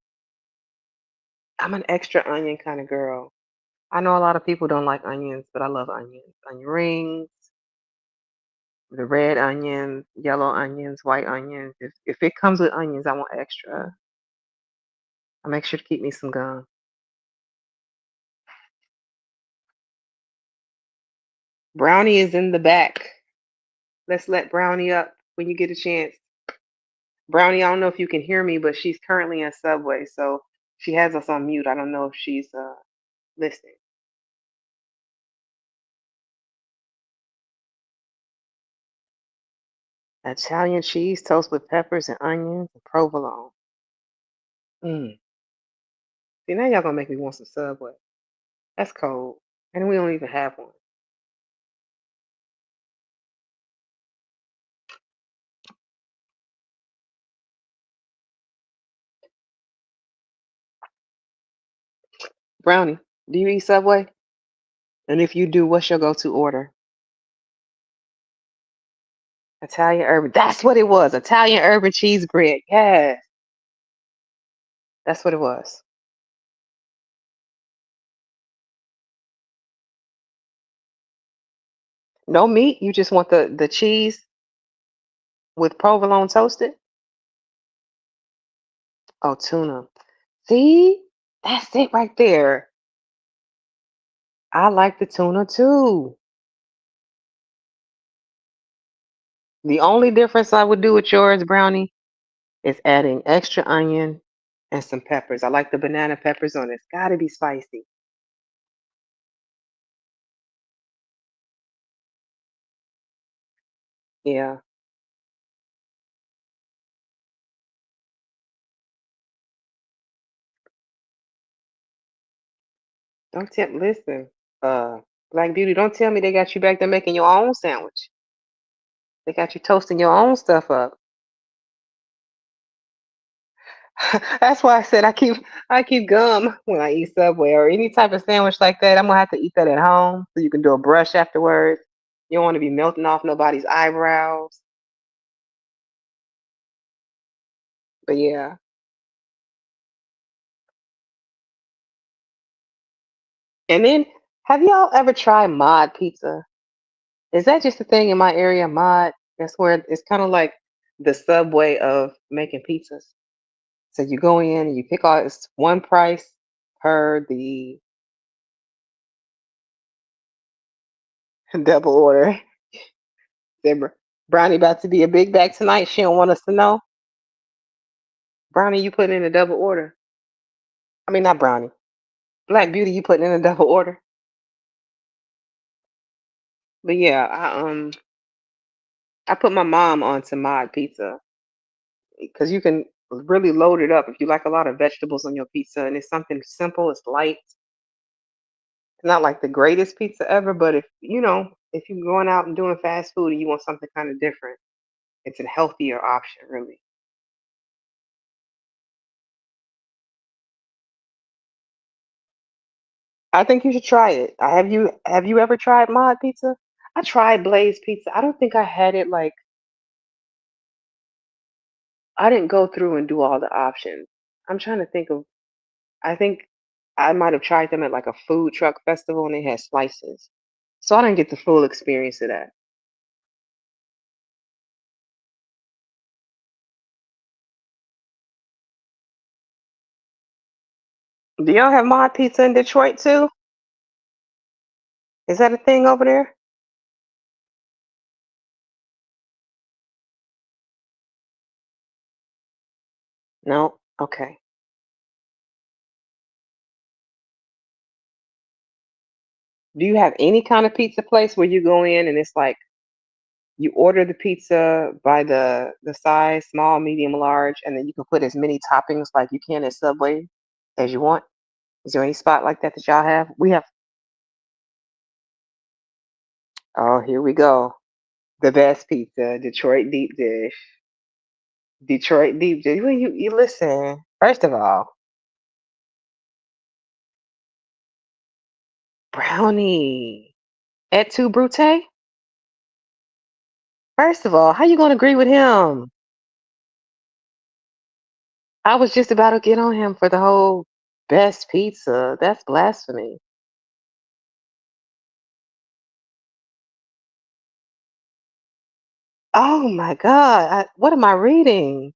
an extra onion kind of girl. I know a lot of people don't like onions, but I love onions. Onion rings, the red onions, yellow onions, white onions. If it comes with onions, I want extra. I make sure to keep me some gum. Brownie is in the back. Let's let Brownie up when you get a chance. Brownie, I don't know if you can hear me, but she's currently in Subway, so she has us on mute. I don't know if she's listening. Italian cheese toast with peppers and onions and provolone. See, now y'all gonna make me want some Subway. That's cold, and we don't even have one. Brownie, do you eat Subway? And if you do, what's your go-to order? Italian urban. That's what it was. Italian urban cheese bread. Yes. That's what it was. No meat. You just want the cheese with provolone toasted? Oh, tuna. See? That's it right there. I like the tuna too. The only difference I would do with yours, Brownie, is adding extra onion and some peppers. I like the banana peppers on it. It's gotta be spicy. Yeah. Listen, Black Beauty, don't tell me they got you back there making your own sandwich. They got you toasting your own stuff up. That's why I said I keep gum when I eat Subway or any type of sandwich like that. I'm gonna have to eat that at home so you can do a brush afterwards. You don't want to be melting off nobody's eyebrows. But yeah. And then have y'all ever tried mod pizza? Is that just a thing in my area, mod? That's where it's kind of like the Subway of making pizzas. So you go in and you pick out it's one price per the double order. Zebra. Brownie about to be a big bag tonight. She don't want us to know. Brownie, you putting in a double order. I mean, not Brownie. Black Beauty, you putting in a double order. But yeah, I put my mom onto Mod Pizza because you can really load it up if you like a lot of vegetables on your pizza, and it's something simple. It's light. It's not like the greatest pizza ever, but if if you're going out and doing fast food and you want something kind of different, it's a healthier option, really. I think you should try it. Have you ever tried Mod Pizza? I tried Blaze Pizza. I don't think I had it like I didn't go through and do all the options. I'm trying to think of I think I might have tried them at like a food truck festival and they had slices. So I didn't get the full experience of that. Do y'all have Mod Pizza in Detroit too? Is that a thing over there? No? Okay. Do you have any kind of pizza place where you go in and it's like you order the pizza by the size, small, medium, large, and then you can put as many toppings like you can at Subway as you want? Is there any spot like that that y'all have? We have. Oh, here we go. The best pizza, Detroit deep dish. Detroit deep dish. Well, you listen. First of all, Brownie et tu Brute. First of all, how you gonna agree with him? I was just about to get on him for the whole best pizza. That's blasphemy. Oh my God. What am I reading?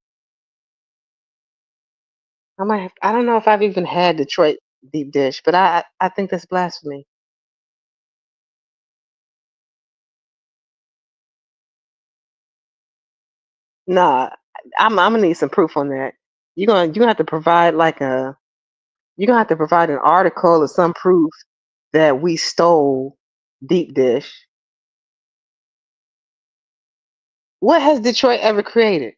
I don't know if I've even had Detroit deep dish, but I think that's blasphemy. Nah, I'm gonna need some proof on that. You're gonna have to provide you're gonna have to provide an article or some proof that we stole deep dish. What has Detroit ever created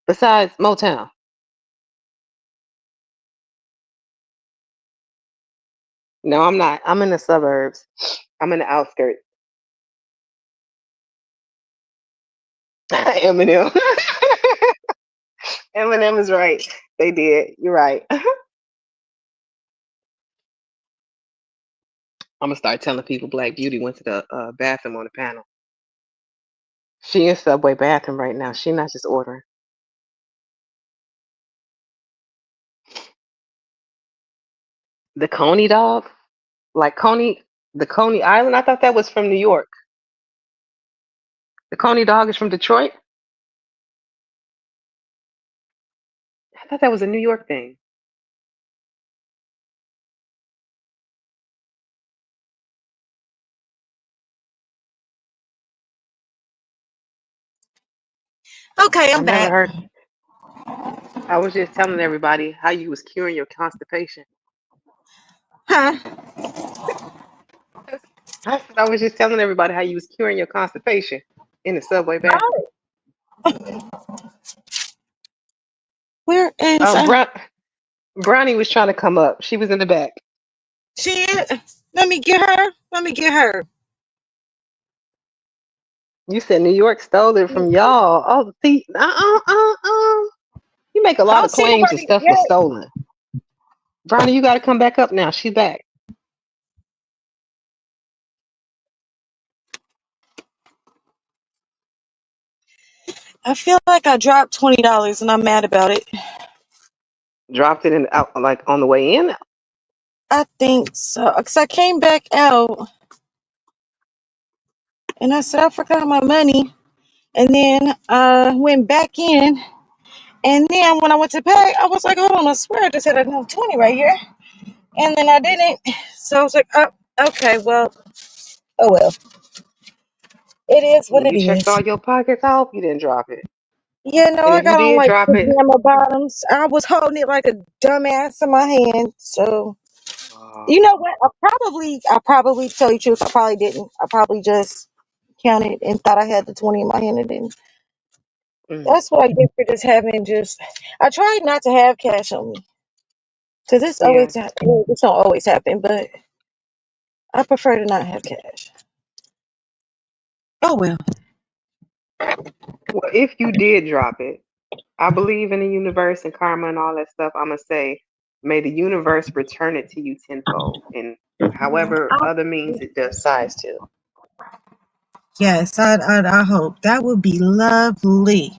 besides Motown? No, I'm not. I'm in the suburbs. I'm in the outskirts. Eminem. Eminem is right. They did. You're right. I'm gonna start telling people Black Beauty went to the bathroom on the panel. She in Subway bathroom right now. She not just ordering. The Coney dog, like the Coney Island. I thought that was from New York. The Coney dog is from Detroit. I thought that was a New York thing. Okay, I I'm never back. heard. I was just telling everybody how you was curing your constipation. Huh? I said I was just telling everybody how you was curing your constipation in the Subway bathroom. Where is Brownie was trying to come up. She was in the back. she? Let me get her. Let me get her. You said New York stole it from y'all. Oh, see, you make a I lot don't of see claims and nobody stuff was yet. stolen. Brownie, you got to come back up now. She's back. I feel like I dropped $20 and I'm mad about it. Dropped it in out like on the way in. I think so. Cause I came back out and I said I forgot my money. And then went back in. And then when I went to pay, I was like, hold on, I swear I just had another 20 right here. And then I didn't. So I was like, oh, okay, well, oh well. It is what When it you checked is. all your pockets, I hope you didn't drop it. Yeah, no, And I if you got on did like drop it, pajama bottoms. I was holding it like a dumbass in my hand. So you know oh, what? I probably tell you the truth. I probably didn't. I probably just counted and thought I had the 20 in my hand and didn't. mm, That's what I get for just having just. I tried not to have cash on me because this yeah. always happen. Well, this don't always happen, but I prefer to not have cash. Oh well. Well, if you did drop it, I believe in the universe and karma and all that stuff. I'm gonna say, may the universe return it to you tenfold, in however other means it decides to. Yes, I hope that would be lovely.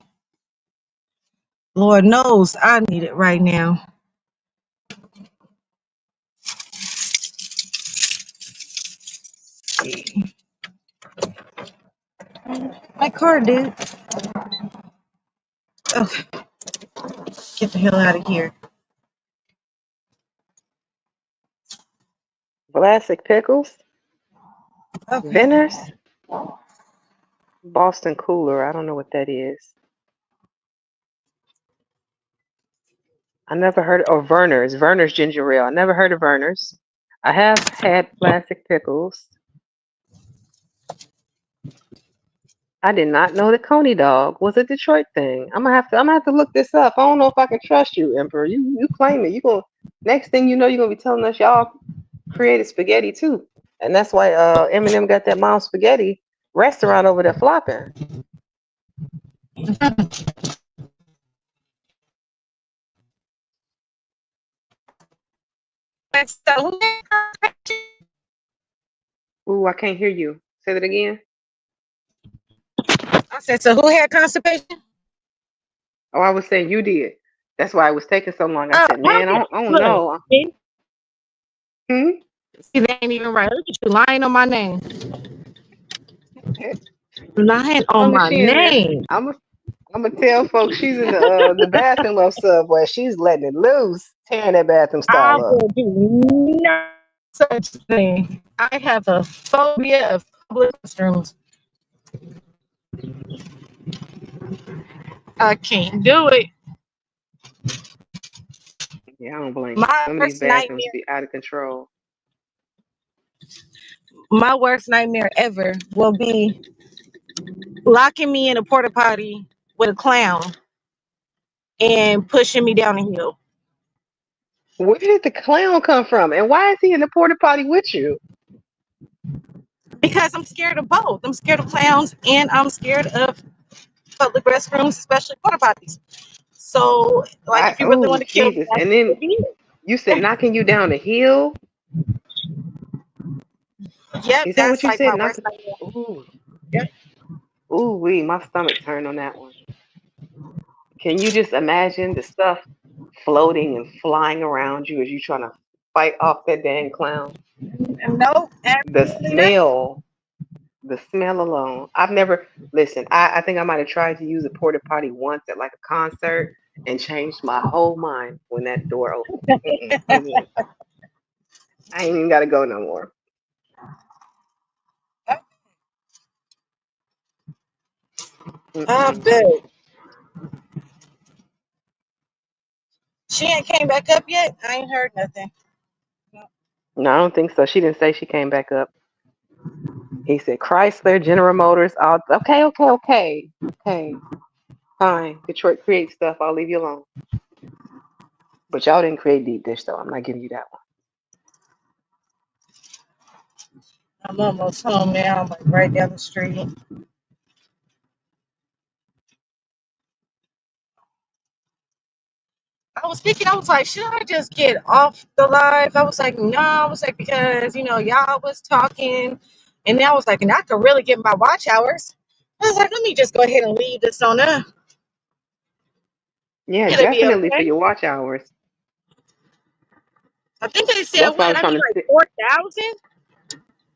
Lord knows I need it right now. My car, dude. Oh, get the hell out of here. Vlasic pickles, Okay. Venners, Boston Cooler. I don't know what that is. I never heard or Verner's ginger ale. I never heard of Verner's. I have had plastic pickles. I did not know that Coney Dog was a Detroit thing. I'm gonna have to look this up. I don't know if I can trust you, Emperor. You claim it. You go next thing you know, you're gonna be telling us y'all created spaghetti too. And that's why Eminem got that Mom Spaghetti restaurant over there flopping. So, Ooh, I can't hear you. Say that again. I said, so who had constipation? Oh, I was saying you did. That's why it was taking so long. I said, How man, did I don't look? know. See, Hmm? that ain't even right. Look at you lying on my name. Eh, Lying As on long as my she in there, name. I'm gonna tell folks she's in the bathroom of Subway. She's letting it loose, tearing that bathroom I stall up. will do no such thing. I have a phobia of public restrooms. I can't do it. Yeah, I don't blame you. My Some of these worst bathrooms nightmare, be out of control. my worst nightmare ever will be locking me in a porta potty with a clown and pushing me down a hill Where did the clown come from? And why is he in the porta potty with you? because I'm scared of both. I'm scared of clowns and I'm scared of public restrooms, especially porta potties. So, like, if you really want to kill me, Jesus. that And then would be you said knocking you down the hill? it. Yep, Is that what that's you like said? my worst nightmare. Ooh, Yep. ooh, wee, my stomach turned on that one. Can you just imagine the stuff floating and flying around you as you trying to fight off that dang clown? No, The absolutely not. smell, the smell alone. I've never, listen, I think I might have tried to use a porta potty once at like a concert and changed my whole mind when that door opened. I'm good. I ain't even got to go no more. I Mm-mm. bet. She ain't came back up yet. I ain't heard nothing. No, I don't think so. She didn't say she came back up. He said Chrysler, General Motors. All okay. Fine. Detroit creates stuff. I'll leave you alone. But y'all didn't create deep dish though. I'm not giving you that one. I'm almost home now. I'm like right down the street. I was thinking, I was like, should I just get off the live? I was like, no, I was like, because, y'all was talking. And then I was like, and I could really get my watch hours. I was like, let me just go ahead and leave this on there. Yeah, It'll be definitely for okay. your watch hours. I think they said, That's why I what? was I mean, trying to like sit 4,000?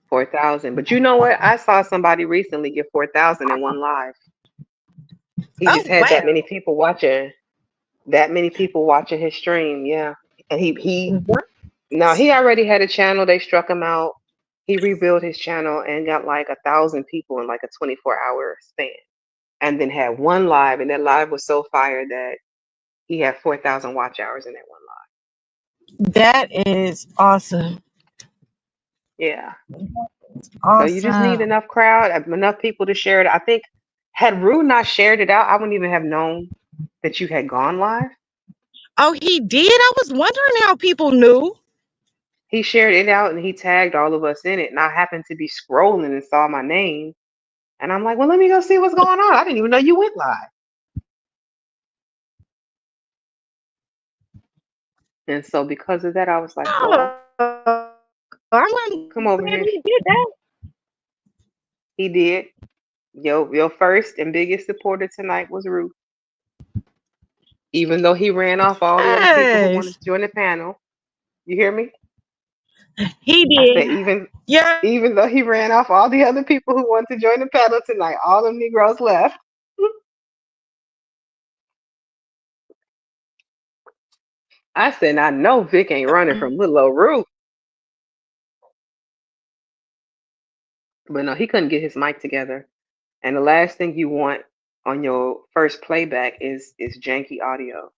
4,000. But you know what? I saw somebody recently get 4,000 in one live. He just Oh, had that many wow. people watching. That many people watching his stream. Yeah, and he What? no, he already had a channel. They struck him out. He rebuilt his channel and got like 1,000 people in like a 24-hour span, and then had one live, and that live was so fire that he had 4,000 watch hours in that one live. That is awesome. Yeah. So you just need Awesome. enough crowd, enough people to share it. I think had Rue not shared it out, I wouldn't even have known that you had gone live. Oh, he did? I was wondering how people knew. He shared it out and he tagged all of us in it. And I happened to be scrolling and saw my name. And I'm like, well, let me go see what's going on. I didn't even know you went live. And so because of that, I was like, well, Oh, I'm come over glad here. he did that. He did. Your first and biggest supporter tonight was Ruth. Even though he ran off all the other people who wanted Yes, to join the panel. You hear me? he I said did. Yeah. even though he ran off all the other people who wanted to join the panel tonight, all the Negroes left. I said, I know Vic ain't running from little old Ruth. But no, he couldn't get his mic together. And the last thing you want on your first playback is janky audio.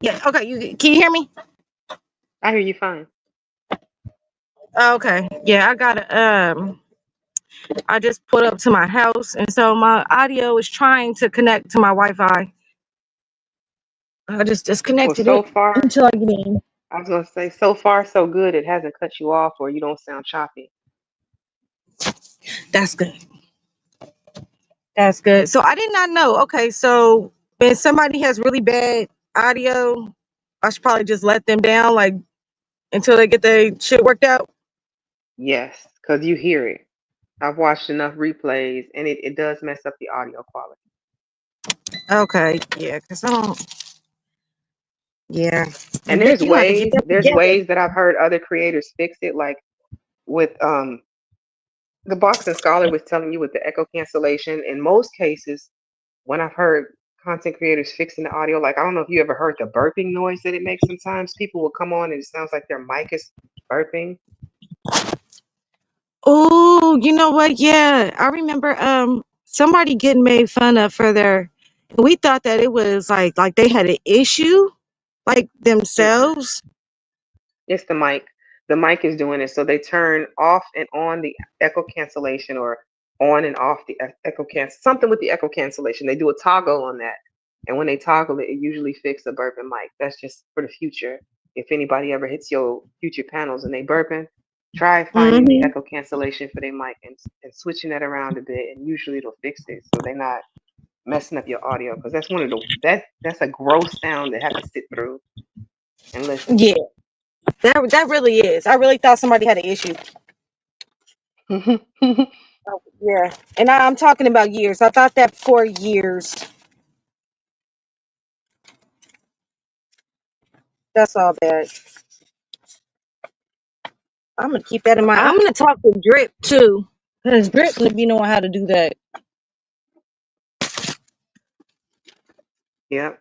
Yeah. Okay. Can you hear me? I hear you fine. Okay. Yeah, I got I just put up to my house, and so my audio is trying to connect to my Wi-Fi. I just Well, disconnected so it far, until I get in. I was gonna say, so far so good. It hasn't cut you off, or you don't sound choppy. That's good. That's good. So I did not know. Okay, so when somebody has really bad audio, I should probably just let them down, like until they get their shit worked out. Yes, because you hear it. I've watched enough replays, and it does mess up the audio quality. Okay. Yeah, because I don't. Yeah. And Vic, you got to get that there's together. ways that I've heard other creators fix it, like with the Boxing Scholar was telling you with the echo cancellation. In most cases, when I've heard content creators fixing the audio, like I don't know if you ever heard the burping noise that it makes sometimes. People will come on and it sounds like their mic is burping. Oh, you know what? Yeah, I remember somebody getting made fun of for their. We thought that it was like they had an issue, like Mm-mm. themselves. It's the mic. The mic is doing it. So they turn off and on the echo cancellation, or on and off the echo cancel, something with the echo cancellation. They do a toggle on that. And when they toggle it, it usually fixes a burping mic. That's just for the future. If anybody ever hits your future panels and they burping, try finding the Hmm. echo cancellation for their mic and switching that around a bit, and usually it'll fix it. So they're not messing up your audio, because that's one of the that's a gross sound to have to sit through and listen Yeah, to. that really is. I really thought somebody had an issue. Oh, yeah, and I'm talking about years. I thought that for years. That's all bad. I'm gonna keep that in mind. I'm gonna talk to Drip too, because Drip would be knowing how to do that. Yeah.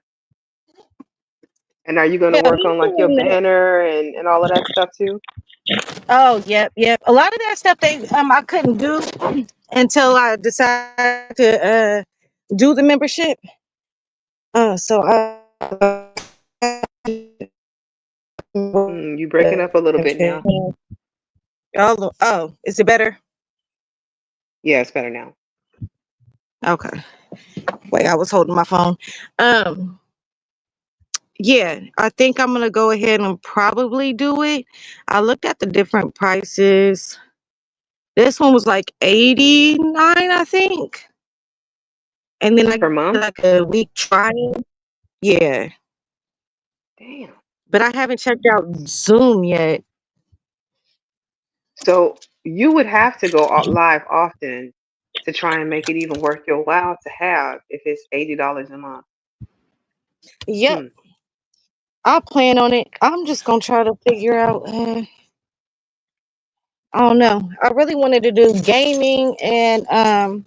And are you going to Yeah, work he's on like your doing that. banner and all of that stuff too? Oh, yep. A lot of that stuff I couldn't do until I decided to do the membership. So You breaking up a little bit now. oh, is it better? Yeah, it's better now. Okay. Wait, I was holding my phone. Yeah, I think I'm gonna go ahead and probably do it. I looked at the different prices. This one was like 89, I think. And then I Per got month? like a week trial. Yeah. Damn. But I haven't checked out Zoom yet. So you would have to go live often to try and make it even worth your while to have if it's $80 a month. Yep. I'll plan on it. I'm just gonna try to figure out I don't know. I really wanted to do gaming and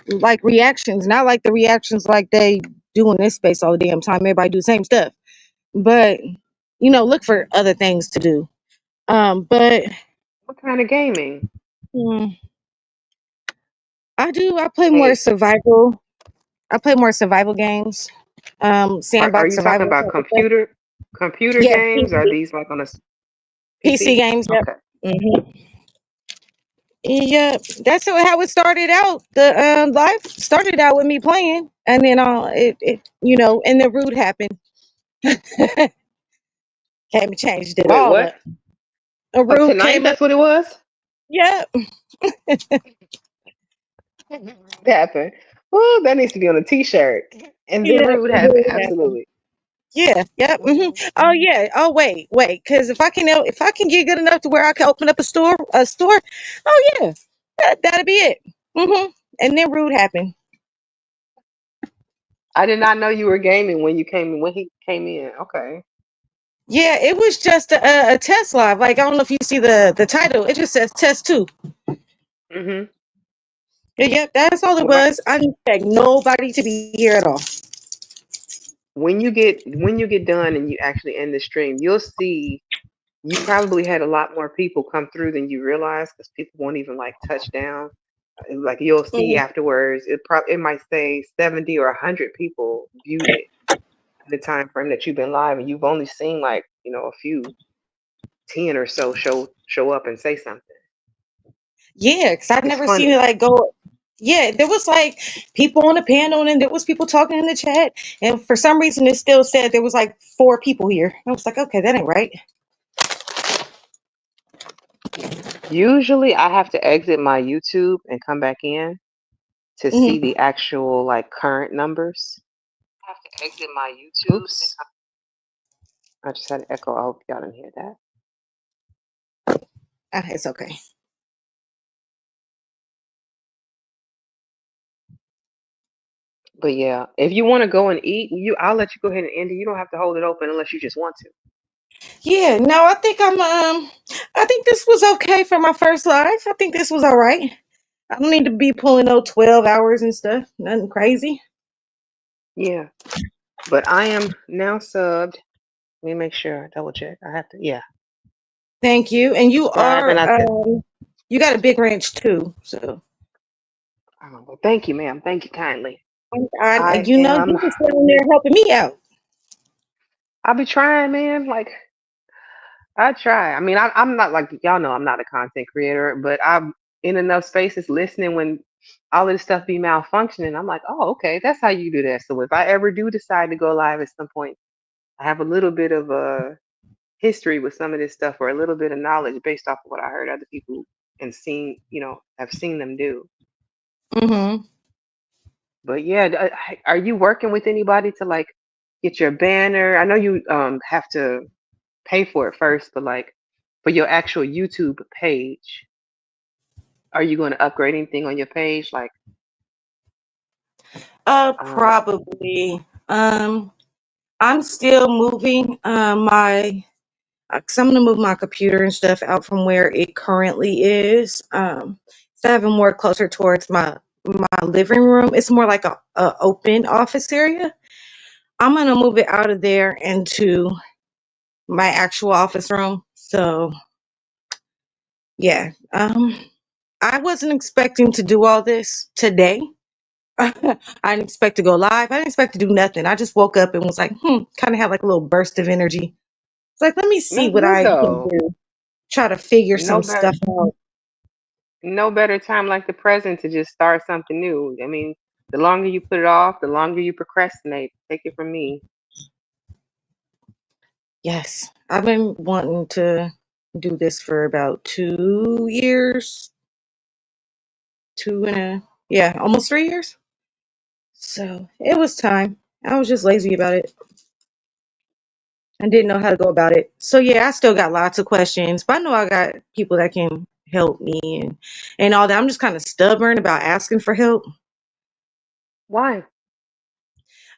like reactions, not like the reactions like they do in this space all the damn time. Everybody do the same stuff. But look for other things to do. But What kind of gaming? Hmm. I do. I play more Hey, survival. I play more survival games. are Sandbox you talking survival about type of stuff. computer Yeah, games? Or are PC. these like on a PC PC? games. Yep. Okay. Hmm. Yeah, that's how it started out. The life started out with me playing, and then and the root happened. Came and changed it Wait, all what? up. A Oh, root tonight? came up. That's what it was. Yep. It happened. Well, that needs to be on a T-shirt. And then Yep. rude A happened. root happened. Absolutely. Yeah. Yep. Mhm. Oh yeah. Oh wait. Because if I can get good enough to where I can open up a store. Oh yeah, that'll be it. And then rude happened. I did not know you were gaming when he came in. Okay. Yeah, it was just a test live. Like I don't know if you see the title. It just says test two. Mhm. Yep, that's all it Well, was. I didn't expect nobody to be here at all. when you get done and you actually end the stream, you'll see you probably had a lot more people come through than you realize because people won't even like touch down. Like you'll see Mhm. afterwards, it might say 70 or 100 people viewed it in the time frame that you've been live, and you've only seen like a few 10 or so show up and say something. Yeah, because I've It's never seen it funny. like go. Yeah, there was like people on the panel and there was people talking in the chat. And for some reason, it still said there was like 4 people here. I was like, okay, that ain't right. Usually, I have to exit my YouTube and come back in to see Hmm. the actual like current numbers. I have to exit my YouTube and Oops. I just had an echo. I hope y'all didn't hear that. It's okay. But yeah, if you want to go and eat, I'll let you go ahead and end it. You don't have to hold it open unless you just want to. Yeah, no, I think this was okay for my first live. I think this was all right. I don't need to be pulling no 12 hours and stuff. Nothing crazy. Yeah, but I am now subbed. Let me make sure, double check. I have to, yeah, Thank you. And subscribe, and you got a big ranch too. So well, thank you, ma'am. Thank you kindly. I you know, am. you just down there helping me out. I'll be trying, man. Like I try. I mean, I'm not like y'all know. I'm not a content creator, but I'm in enough spaces listening when all this stuff be malfunctioning. I'm like, oh, okay, that's how you do that. So if I ever do decide to go live at some point, I have a little bit of a history with some of this stuff, or a little bit of knowledge based off of what I heard other people and seen, have seen them do. Mm-hmm. But yeah, are you working with anybody to like get your banner? I know you have to pay for it first, but like for your actual YouTube page, are you going to upgrade anything on your page? Like, um, Probably. I'm still moving my because I'm gonna move my computer and stuff out from where it currently is. So having more closer towards my living room. It's more like a open office area. I'm gonna move it out of there into my actual office room. So yeah. I wasn't expecting to do all this today. I didn't expect to go live. I didn't expect to do nothing. I just woke up and was like, kind of had like a little burst of energy. It's like, let me see that's what good I can though. do. Try to figure No some better, stuff out. no better time like the present to just start something new. I mean, the longer you put it off, the longer you procrastinate. Take it from me. Yes. I've been wanting to do this for about 2 years. Almost 3 years. So it was time. I was just lazy about it. I didn't know how to go about it. So yeah, I still got lots of questions, but I know I got people that can help me and all that. I'm just kind of stubborn about asking for help. Why?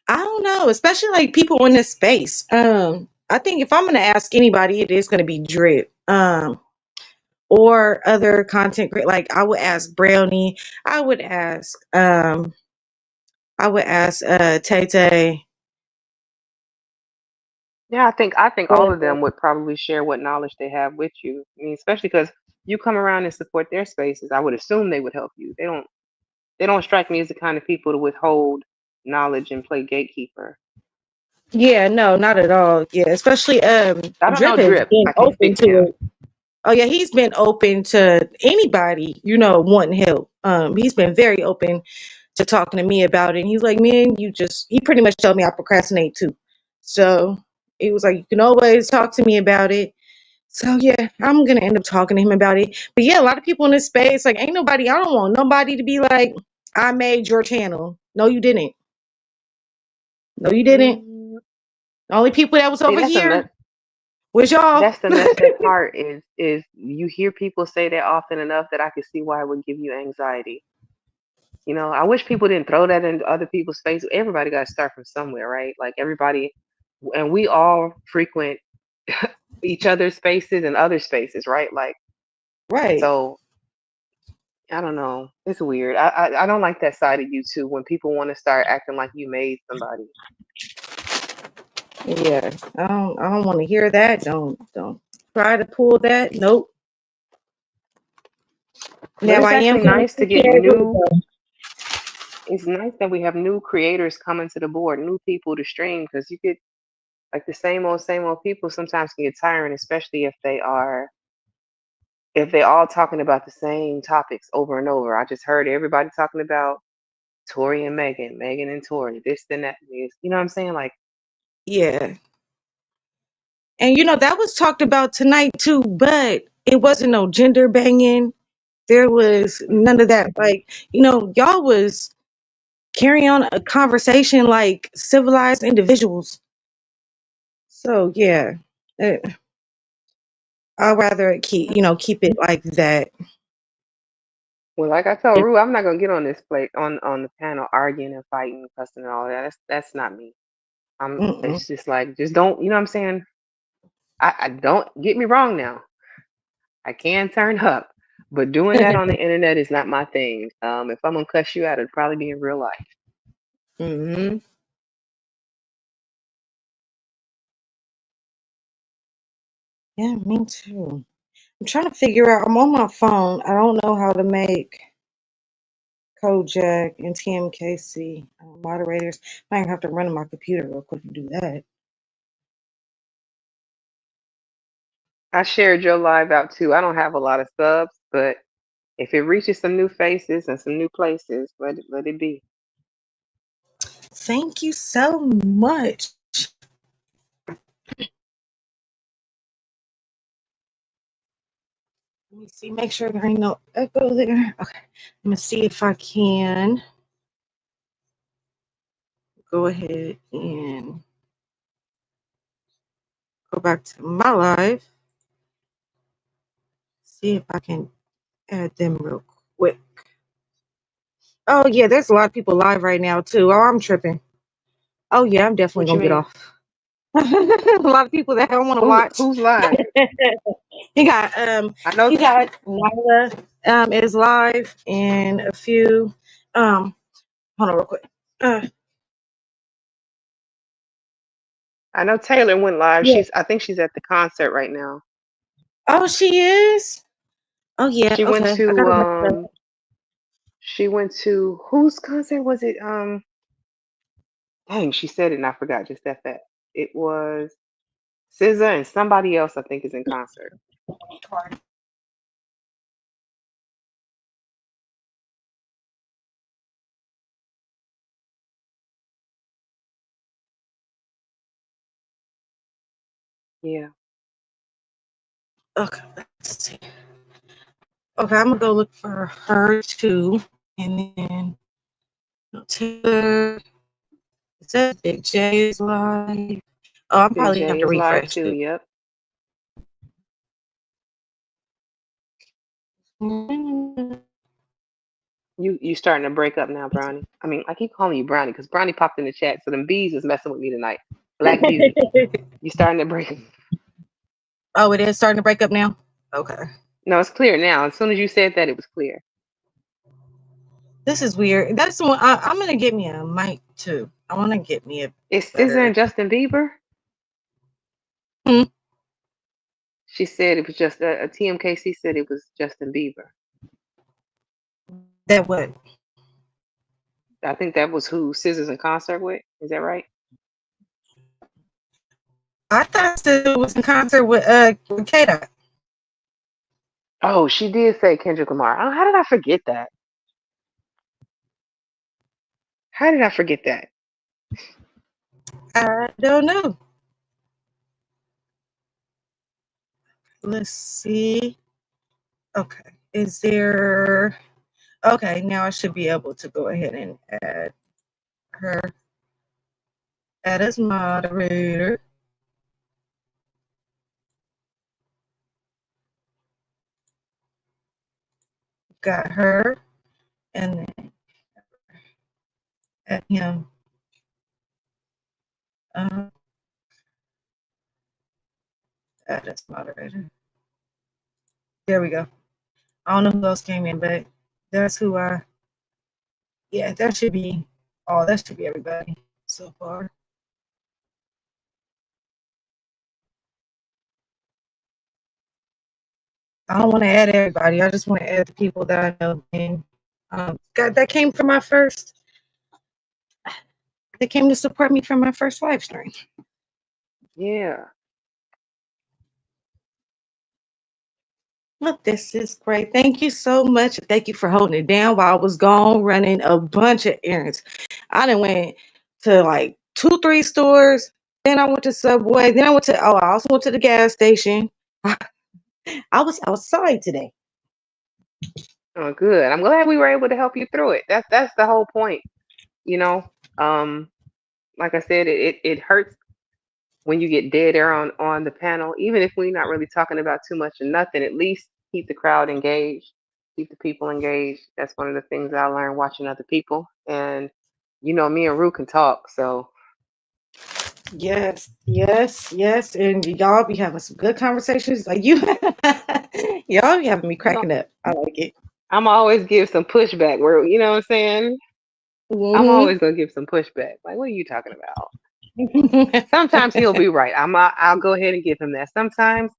I don't know, especially like people in this space. I think if I'm gonna ask anybody, it is gonna be Drip. Or other like I would ask Brownie. I would ask Tay Tay. Yeah, I think all of But them would probably share what knowledge they have with you. I mean, especially because you come around and support their spaces. I would assume they would help you. They don't strike me as the kind of people to withhold knowledge and play gatekeeper. yeah, no, not at all. Yeah, especially I don't know Drip has Drip. been I can't open speak to to him. it. Oh yeah, he's been open to anybody, wanting help. He's been very open to talking to me about it. And he's like, man, he pretty much told me I procrastinate too. So he was like, you can always talk to me about it. So yeah, I'm gonna end up talking to him about it. But yeah, a lot of people in this space, like, ain't nobody, I don't want nobody to be like, I made your channel. No, you didn't. No, you didn't. Mm, The only people that was see, over here was y'all. that's the messed up part is you hear people say that often enough that I can see why it would give you anxiety. You know, I wish people didn't throw that into other people's face. Everybody got to start from somewhere, right? Like everybody, and we all frequent each other's spaces and other spaces, right? Like, Right. so I don't know. It's weird. I don't like that side of you too. When people want to start acting like you made somebody. Yeah. I don't want to hear that. Don't try to pull that. Nope. But Now it's I am actually gonna nice to take get care of it new. though. It's nice that we have new creators coming to the board, new people to stream, because you get like the same old people sometimes can get tiring, especially if they all talking about the same topics over and over. I just heard everybody talking about Tory and Megan, Megan and Tory, this and that. You know what I'm saying? Like, Yeah. And that was talked about tonight too, but it wasn't no gender banging. There was none of that. Like, y'all was carrying on a conversation like civilized individuals. So yeah, eh, I'd rather keep it like that. well, like I told Rue, I'm not gonna get on this plate on the panel arguing and fighting, cussing and all that. That's not me. Mm-mm. It's just like, just don't. You know what I'm saying? I don't get me wrong now. I can turn up, but doing that on the internet is not my thing. If I'm gonna cuss you out, it'd probably be in real life. Hmm. Yeah, me too. I'm trying to figure out. I'm on my phone. I don't know how to make Kojak and TMKC moderators. I have to run to my computer real quick and do that. I shared your live out too. I don't have a lot of subs, but if it reaches some new faces and some new places, let it be. Thank you so much. Let me see. Make sure there ain't no echo there. Okay. Let me see if I can go ahead and go back to my live. See if I can add them real quick. Oh yeah, there's a lot of people live right now too. Oh, I'm tripping. Oh yeah, I'm definitely What you gonna get mean? off. A lot of people that I want to watch. Who's live? He got I know. Nyla is live and a few hold on real quick. I know Taylor went live. Yeah. I think she's at the concert right now. Oh, she is. Oh yeah. She went Okay. I to gotta look that. whose concert was it? Dang, she said it and I forgot just that fact. It was SZA and somebody else I think is in concert. Yeah. Okay. Let's see. Okay, I'm gonna go look for her too, and then Taylor. It says Big J is live. Oh, I'm Big probably gonna have J to is live refresh too. too. Yep. You starting to break up now, Brownie. I mean, I keep calling you Brownie because Brownie popped in the chat, so them bees is messing with me tonight. Black Beauty. You starting to break. Oh, it is starting to break up now. Okay. No, it's clear now. As soon as you said that, it was clear. This is weird. That's the one. I'm gonna get me a mic too. I want to get me a Is SZA better. and Justin Bieber? Hmm. She said it was just a TMKC said it was Justin Bieber. That what? I think that was who Scissors in concert with. Is that right? I thought it was in concert with K-Dot. Oh, she did say Kendrick Lamar. Oh, how did I forget that? How did I forget that? I don't know. Let's see. Okay. Is there okay, now I should be able to go ahead and add her as moderator. Got her and then add him. Add as moderator. There we go. I don't know who else came in, but that's who yeah, that should be that should be everybody so far. I don't want to add everybody. I just want to add the people that I know. And that came from my first. They came to support me from my first live stream. Yeah. Look, this is great. Thank you so much. Thank you for holding it down while I was gone running a bunch of errands. I done went to like 2-3 stores. Then I went to Subway. Then I also went to the gas station. I was outside today. Oh, good. I'm glad we were able to help you through it. That's the whole point. You know, like I said, it hurts when you get dead air on the panel. Even if we're not really talking about too much or nothing, at least keep the crowd engaged, keep the people engaged. That's one of the things I learned watching other people. And you know, me and Rue can talk, so Yes, yes, yes. And y'all be having some good conversations. Like y'all be having me cracking up. I like it. I'm always give some pushback where you know what I'm saying. I'm Mm-hmm. always gonna give some pushback. Like, what are you talking about? Sometimes he'll be right. I'll go ahead and give him that. Sometimes,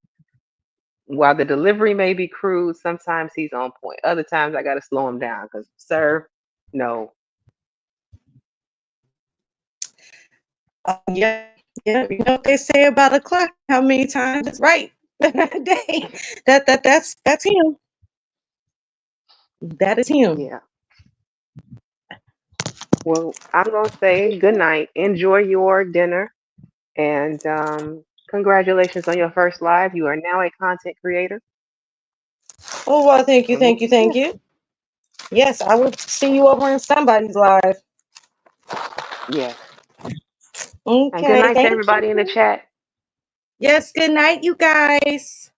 while the delivery may be crude, sometimes he's on point. Other times I gotta slow him down because, sir, no. Yeah, yeah. You know what they say about a clock? How many times it's right? Day. That's him. That is him. Yeah. Well, I'm gonna say good night. Enjoy your dinner, and congratulations on your first live. You are now a content creator. Oh well, thank you, And thank you, thank you. Yes, I will see you over in somebody's live. yes. And good Okay, night to thank everybody in the you. chat. Yes, good night, you guys.